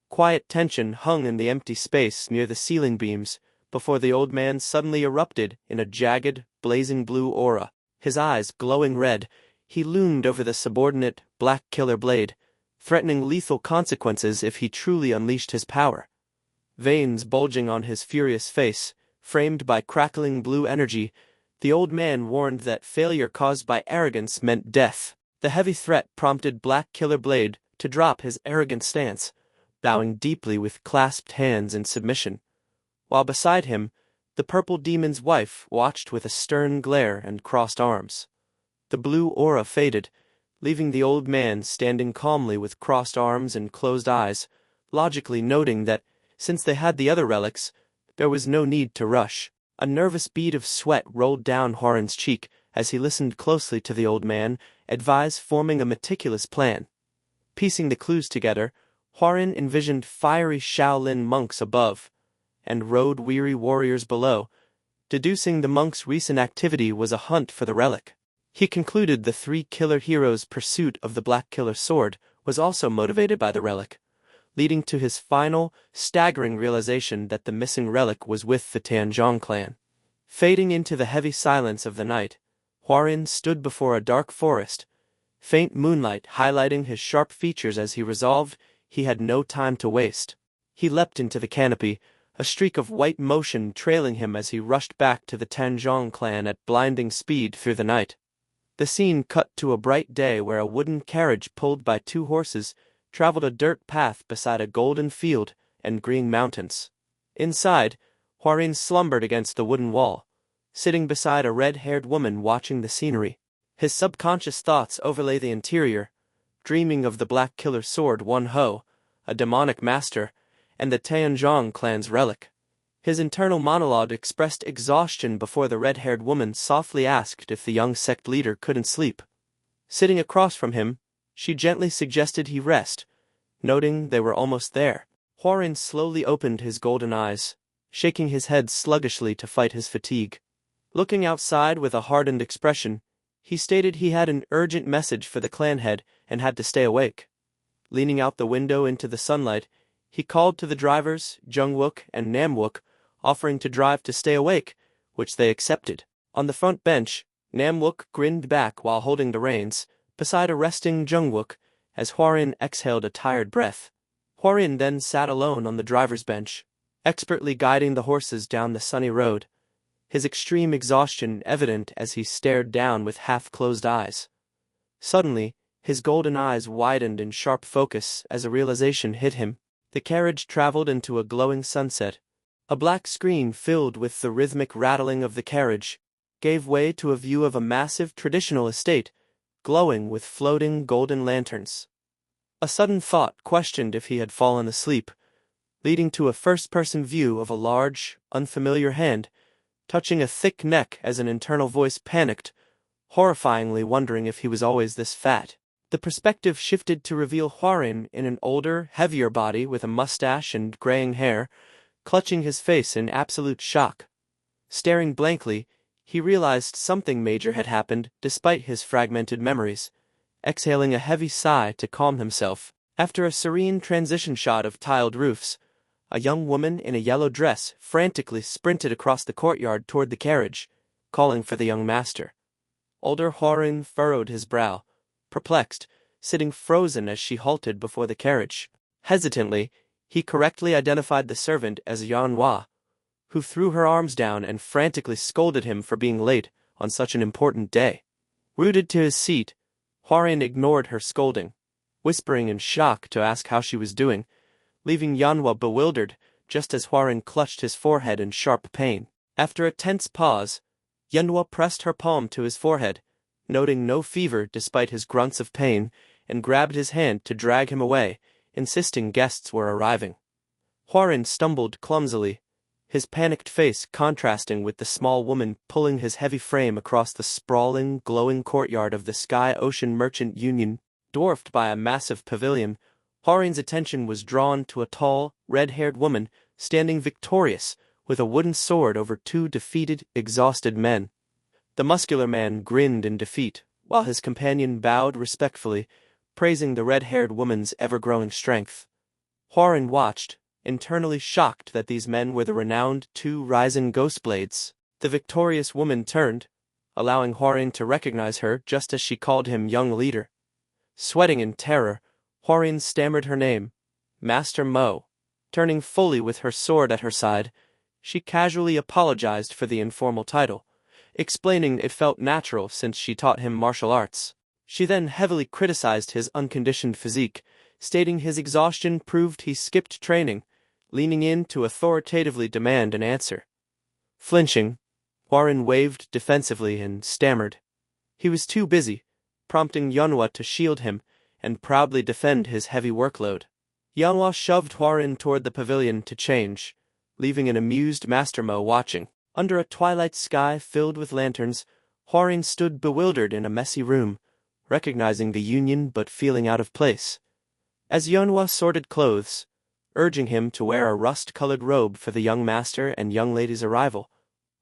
Quiet tension hung in the empty space near the ceiling beams before the old man suddenly erupted in a jagged, blazing blue aura. His eyes glowing red, he loomed over the subordinate Black Killer Blade, threatening lethal consequences if he truly unleashed his power. Veins bulging on his furious face, framed by crackling blue energy, the old man warned that failure caused by arrogance meant death. The heavy threat prompted Black Killer Blade to drop his arrogant stance, bowing deeply with clasped hands in submission, while beside him, the Purple Demon's wife watched with a stern glare and crossed arms. The blue aura faded, leaving the old man standing calmly with crossed arms and closed eyes, logically noting that, since they had the other relics, there was no need to rush. A nervous bead of sweat rolled down Huaren's cheek as he listened closely to the old man advise forming a meticulous plan. Piecing the clues together, Huaren envisioned fiery Shaolin monks above, and road-weary warriors below, deducing the monks' recent activity was a hunt for the relic. He concluded the three killer heroes' pursuit of the Black Killer Sword was also motivated by the relic, leading to his final, staggering realization that the missing relic was with the Tianzhong clan. Fading into the heavy silence of the night, Huaren stood before a dark forest, faint moonlight highlighting his sharp features as he resolved he had no time to waste. He leapt into the canopy, a streak of white motion trailing him as he rushed back to the Tianzhong clan at blinding speed through the night. The scene cut to a bright day where a wooden carriage pulled by two horses traveled a dirt path beside a golden field and green mountains. Inside, Huaren slumbered against the wooden wall, sitting beside a red-haired woman watching the scenery. His subconscious thoughts overlay the interior, dreaming of the Black Killer Sword One Ho, a demonic master, and the Tianzhong clan's relic. His internal monologue expressed exhaustion before the red-haired woman softly asked if the young sect leader couldn't sleep. Sitting across from him, she gently suggested he rest, noting they were almost there. Huaren slowly opened his golden eyes, shaking his head sluggishly to fight his fatigue. Looking outside with a hardened expression, he stated he had an urgent message for the clan head and had to stay awake. Leaning out the window into the sunlight, he called to the drivers, Jungwook and Namwook, offering to drive to stay awake, which they accepted. On the front bench, Namwook grinned back while holding the reins, beside a resting Jungwook, as Huaren exhaled a tired breath. Huaren then sat alone on the driver's bench, expertly guiding the horses down the sunny road, his extreme exhaustion evident as he stared down with half-closed eyes. Suddenly, his golden eyes widened in sharp focus as a realization hit him. The carriage traveled into a glowing sunset. A black screen filled with the rhythmic rattling of the carriage gave way to a view of a massive traditional estate, glowing with floating golden lanterns. A sudden thought questioned if he had fallen asleep, leading to a first-person view of a large, unfamiliar hand touching a thick neck as an internal voice panicked, horrifyingly wondering if he was always this fat. The perspective shifted to reveal Hwarin in an older, heavier body with a mustache and graying hair, clutching his face in absolute shock. Staring blankly, he realized something major had happened despite his fragmented memories, exhaling a heavy sigh to calm himself. After a serene transition shot of tiled roofs, a young woman in a yellow dress frantically sprinted across the courtyard toward the carriage, calling for the young master. Older Hwarin furrowed his brow, perplexed, sitting frozen as she halted before the carriage. Hesitantly, he correctly identified the servant as Manhwa, who threw her arms down and frantically scolded him for being late on such an important day. Rooted to his seat, Hwarin ignored her scolding, whispering in shock to ask how she was doing, leaving Manhwa bewildered just as Hwarin clutched his forehead in sharp pain. After a tense pause, Manhwa pressed her palm to his forehead, noting no fever despite his grunts of pain, and grabbed his hand to drag him away, insisting guests were arriving. Hwarin stumbled clumsily, his panicked face contrasting with the small woman pulling his heavy frame across the sprawling, glowing courtyard of the Sky Ocean Merchant Union. Dwarfed by a massive pavilion, Hwarin's attention was drawn to a tall, red-haired woman standing victorious with a wooden sword over two defeated, exhausted men. The muscular man grinned in defeat, while his companion bowed respectfully, praising the red-haired woman's ever-growing strength. Hwarin watched, internally shocked that these men were the renowned two Risen Ghostblades. The victorious woman turned, allowing Hwarin to recognize her just as she called him young leader. Sweating in terror, Hwarin stammered her name, Master Mo. Turning fully with her sword at her side, she casually apologized for the informal title, explaining it felt natural since she taught him martial arts. She then heavily criticized his unconditioned physique, stating his exhaustion proved he skipped training, leaning in to authoritatively demand an answer. Flinching, Hwarin waved defensively and stammered. He was too busy, prompting Manhwa to shield him and proudly defend his heavy workload. Manhwa shoved Hwarin toward the pavilion to change, leaving an amused Master Mo watching. Under a twilight sky filled with lanterns, Hwarin stood bewildered in a messy room, recognizing the union but feeling out of place. As Manhwa sorted clothes, urging him to wear a rust-colored robe for the young master and young lady's arrival,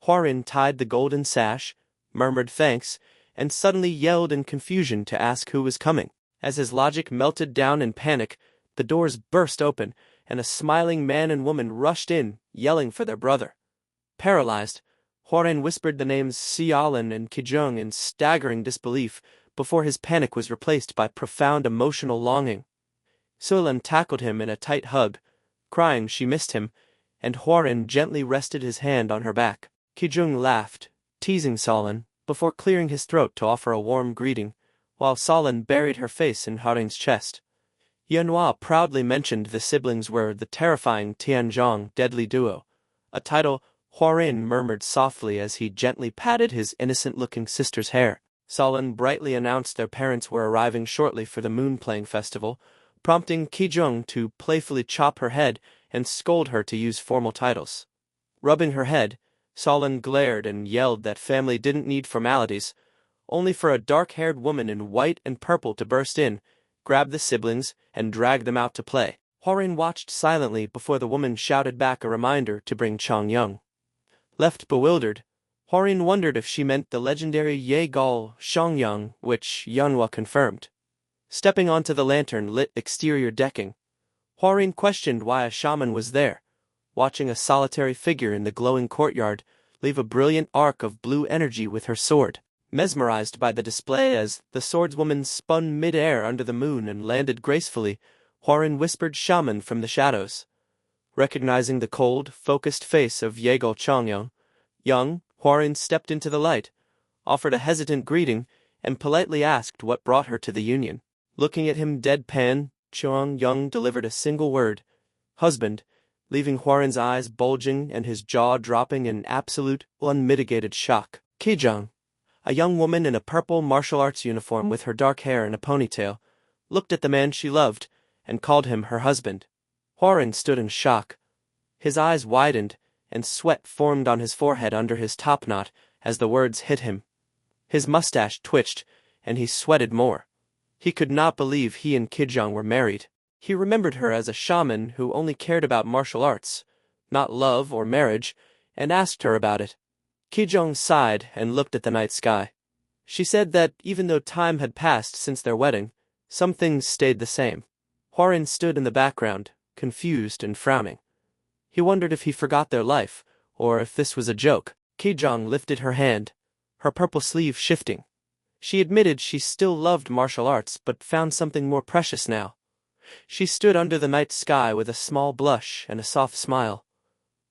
Hwarin tied the golden sash, murmured thanks, and suddenly yelled in confusion to ask who was coming. As his logic melted down in panic, the doors burst open, and a smiling man and woman rushed in, yelling for their brother. Paralyzed, Hwarin whispered the names Sialin and Kijung in staggering disbelief before his panic was replaced by profound emotional longing. Sialin tackled him in a tight hug, crying she missed him, and Hwarin gently rested his hand on her back. Kijung laughed, teasing Sialin, before clearing his throat to offer a warm greeting, while Sialin buried her face in Hwarin's chest. Manhwa proudly mentioned the siblings were the terrifying Tianzhong deadly duo, a title Hwarin murmured softly as he gently patted his innocent-looking sister's hair. Sialin brightly announced their parents were arriving shortly for the moon-playing festival, prompting Kijung to playfully chop her head and scold her to use formal titles. Rubbing her head, Sialin glared and yelled that family didn't need formalities, only for a dark-haired woman in white and purple to burst in, grab the siblings, and drag them out to play. Hwarin watched silently before the woman shouted back a reminder to bring Yong. Left bewildered, Hwarin wondered if she meant the legendary Yahello Yong, which Manhwa confirmed. Stepping onto the lantern-lit exterior decking, Hwarin questioned why a shaman was there, watching a solitary figure in the glowing courtyard leave a brilliant arc of blue energy with her sword. Mesmerized by the display as the swordswoman spun mid-air under the moon and landed gracefully, Hwarin whispered shaman from the shadows. Recognizing the cold, focused face of Yahello Changyong, Yong, Hwarin stepped into the light, offered a hesitant greeting, and politely asked what brought her to the union. Looking at him deadpan, Yong delivered a single word, husband, leaving Hwarin's eyes bulging and his jaw dropping in absolute, unmitigated shock. Kijong, a young woman in a purple martial arts uniform with her dark hair in a ponytail, looked at the man she loved and called him her husband. Hwarin stood in shock. His eyes widened, and sweat formed on his forehead under his topknot as the words hit him. His mustache twitched, and he sweated more. He could not believe he and Kijong were married. He remembered her as a shaman who only cared about martial arts, not love or marriage, and asked her about it. Kijong sighed and looked at the night sky. She said that even though time had passed since their wedding, some things stayed the same. Hwarin stood in the background, confused and frowning. He wondered if he forgot their life, or if this was a joke. Kijong lifted her hand, her purple sleeve shifting. She admitted she still loved martial arts but found something more precious now. She stood under the night sky with a small blush and a soft smile.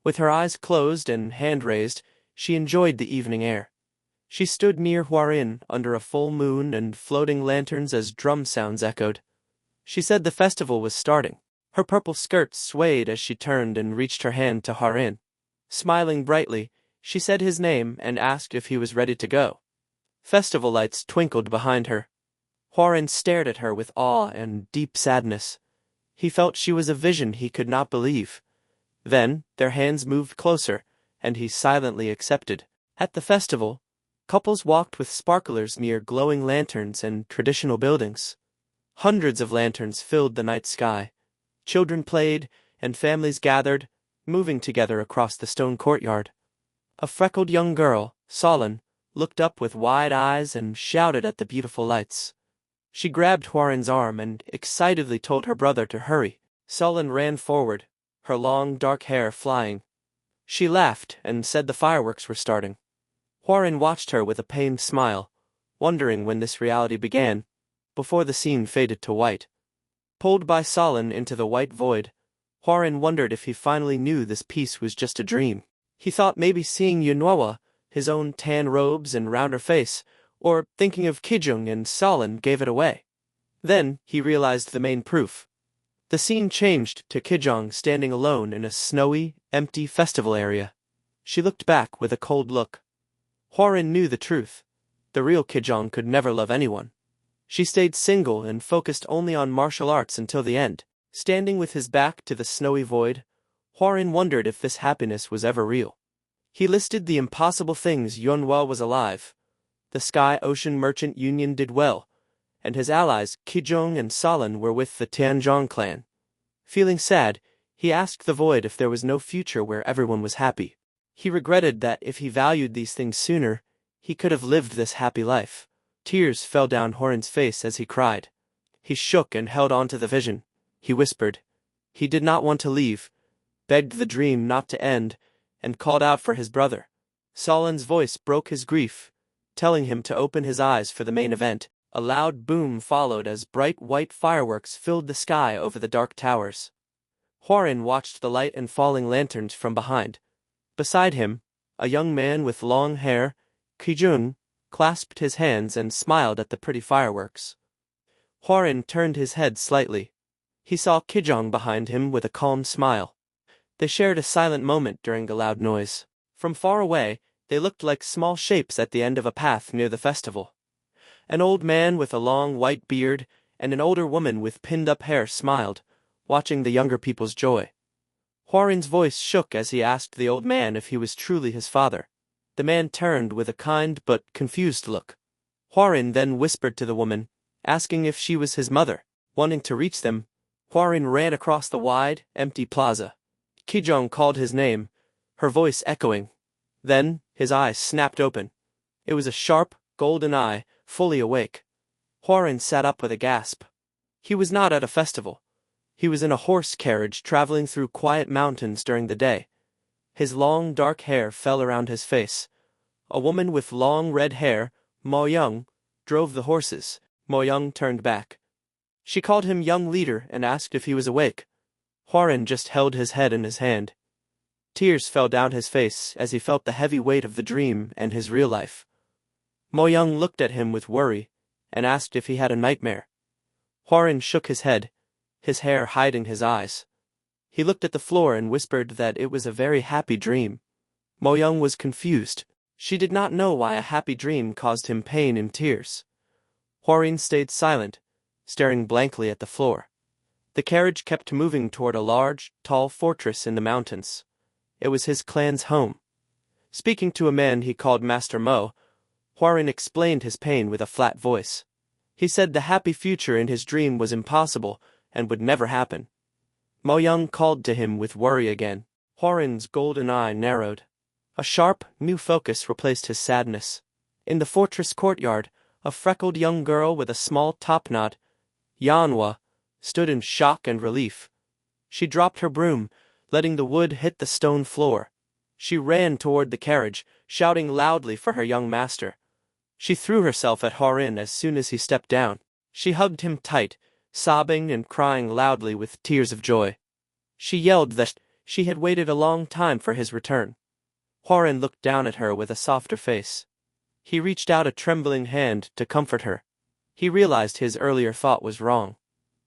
With her eyes closed and hand raised, she enjoyed the evening air. She stood near Hwarin under a full moon and floating lanterns as drum sounds echoed. She said the festival was starting. Her purple skirt swayed as she turned and reached her hand to Hwarin. Smiling brightly, she said his name and asked if he was ready to go. Festival lights twinkled behind her. Hwarin stared at her with awe and deep sadness. He felt she was a vision he could not believe. Then, their hands moved closer, and he silently accepted. At the festival, couples walked with sparklers near glowing lanterns and traditional buildings. Hundreds of lanterns filled the night sky. Children played, and families gathered, moving together across the stone courtyard. A freckled young girl, Solon, looked up with wide eyes and shouted at the beautiful lights. She grabbed Hwarin's arm and excitedly told her brother to hurry. Solon ran forward, her long dark hair flying. She laughed and said the fireworks were starting. Hwarin watched her with a pained smile, wondering when this reality began, before the scene faded to white. Pulled by Solon into the white void, Hwarin wondered if he finally knew this peace was just a dream. He thought maybe seeing Yunhwa, his own tan robes and rounder face, or thinking of Kijong and Solon gave it away. Then he realized the main proof. The scene changed to Kijong standing alone in a snowy, empty festival area. She looked back with a cold look. Hwarin knew the truth. The real Kijong could never love anyone. She stayed single and focused only on martial arts until the end. Standing with his back to the snowy void, Hwarin wondered if this happiness was ever real. He listed the impossible things. Yunhwa was alive. The Sky-Ocean Merchant Union did well, and his allies Kijong and Solon were with the Tianzhong clan. Feeling sad, he asked the void if there was no future where everyone was happy. He regretted that if he valued these things sooner, he could have lived this happy life. Tears fell down Hwarin's face as he cried. He shook and held on to the vision. He whispered. He did not want to leave, begged the dream not to end, and called out for his brother. Solon's voice broke his grief, telling him to open his eyes for the main event. A loud boom followed as bright white fireworks filled the sky over the dark towers. Hwarin watched the light and falling lanterns from behind. Beside him, a young man with long hair, Kijong, clasped his hands and smiled at the pretty fireworks. Hwarin turned his head slightly. He saw Kijong behind him with a calm smile. They shared a silent moment during the loud noise. From far away, they looked like small shapes at the end of a path near the festival. An old man with a long white beard and an older woman with pinned-up hair smiled, watching the younger people's joy. Hwarin's voice shook as he asked the old man if he was truly his father. The man turned with a kind but confused look. Hwarin then whispered to the woman, asking if she was his mother. Wanting to reach them, Hwarin ran across the wide, empty plaza. Kijong called his name, her voice echoing. Then, his eyes snapped open. It was a sharp, golden eye, fully awake. Hwarin sat up with a gasp. He was not at a festival. He was in a horse carriage traveling through quiet mountains during the day. His long dark hair fell around his face. A woman with long red hair, Yong, drove the horses. Yong turned back. She called him young leader and asked if he was awake. Hwoarin just held his head in his hand. Tears fell down his face as he felt the heavy weight of the dream and his real life. Mo-young looked at him with worry and asked if he had a nightmare. Hwoarin shook his head, his hair hiding his eyes. He looked at the floor and whispered that it was a very happy dream. Mo-young was confused. She did not know why a happy dream caused him pain and tears. Hwoarin stayed silent, staring blankly at the floor. The carriage kept moving toward a large, tall fortress in the mountains. It was his clan's home. Speaking to a man he called Master Mo, Hwoarin explained his pain with a flat voice. He said the happy future in his dream was impossible and would never happen. Mo-young called to him with worry again. Hwoarin's golden eye narrowed. A sharp, new focus replaced his sadness. In the fortress courtyard, a freckled young girl with a small topknot, Manhwa, stood in shock and relief. She dropped her broom, letting the wood hit the stone floor. She ran toward the carriage, shouting loudly for her young master. She threw herself at Hwoarin as soon as he stepped down. She hugged him tight, sobbing and crying loudly with tears of joy. She yelled that she had waited a long time for his return. Hwoarin looked down at her with a softer face. He reached out a trembling hand to comfort her. He realized his earlier thought was wrong.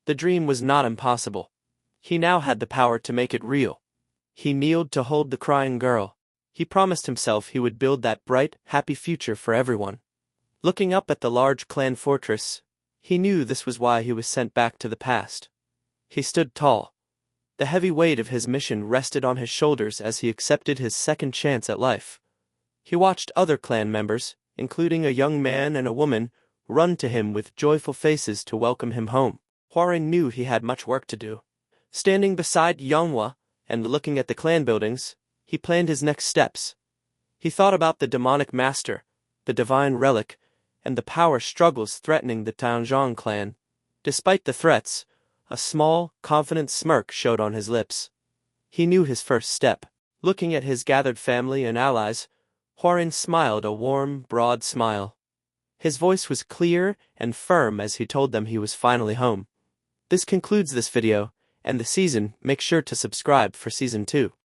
The dream was not impossible. He now had the power to make it real. He kneeled to hold the crying girl. He promised himself he would build that bright, happy future for everyone. Looking up at the large clan fortress, he knew this was why he was sent back to the past. He stood tall. The heavy weight of his mission rested on his shoulders as he accepted his second chance at life. He watched other clan members, including a young man and a woman, run to him with joyful faces to welcome him home. Hwoarin knew he had much work to do. Standing beside Manhwa and looking at the clan buildings, he planned his next steps. He thought about the demonic master, the divine relic, and the power struggles threatening the Tanzhong clan. Despite the threats, a small, confident smirk showed on his lips. He knew his first step. Looking at his gathered family and allies, Hwoarin smiled a warm, broad smile. His voice was clear and firm as he told them he was finally home. This concludes this video and the season. Make sure to subscribe for season 2.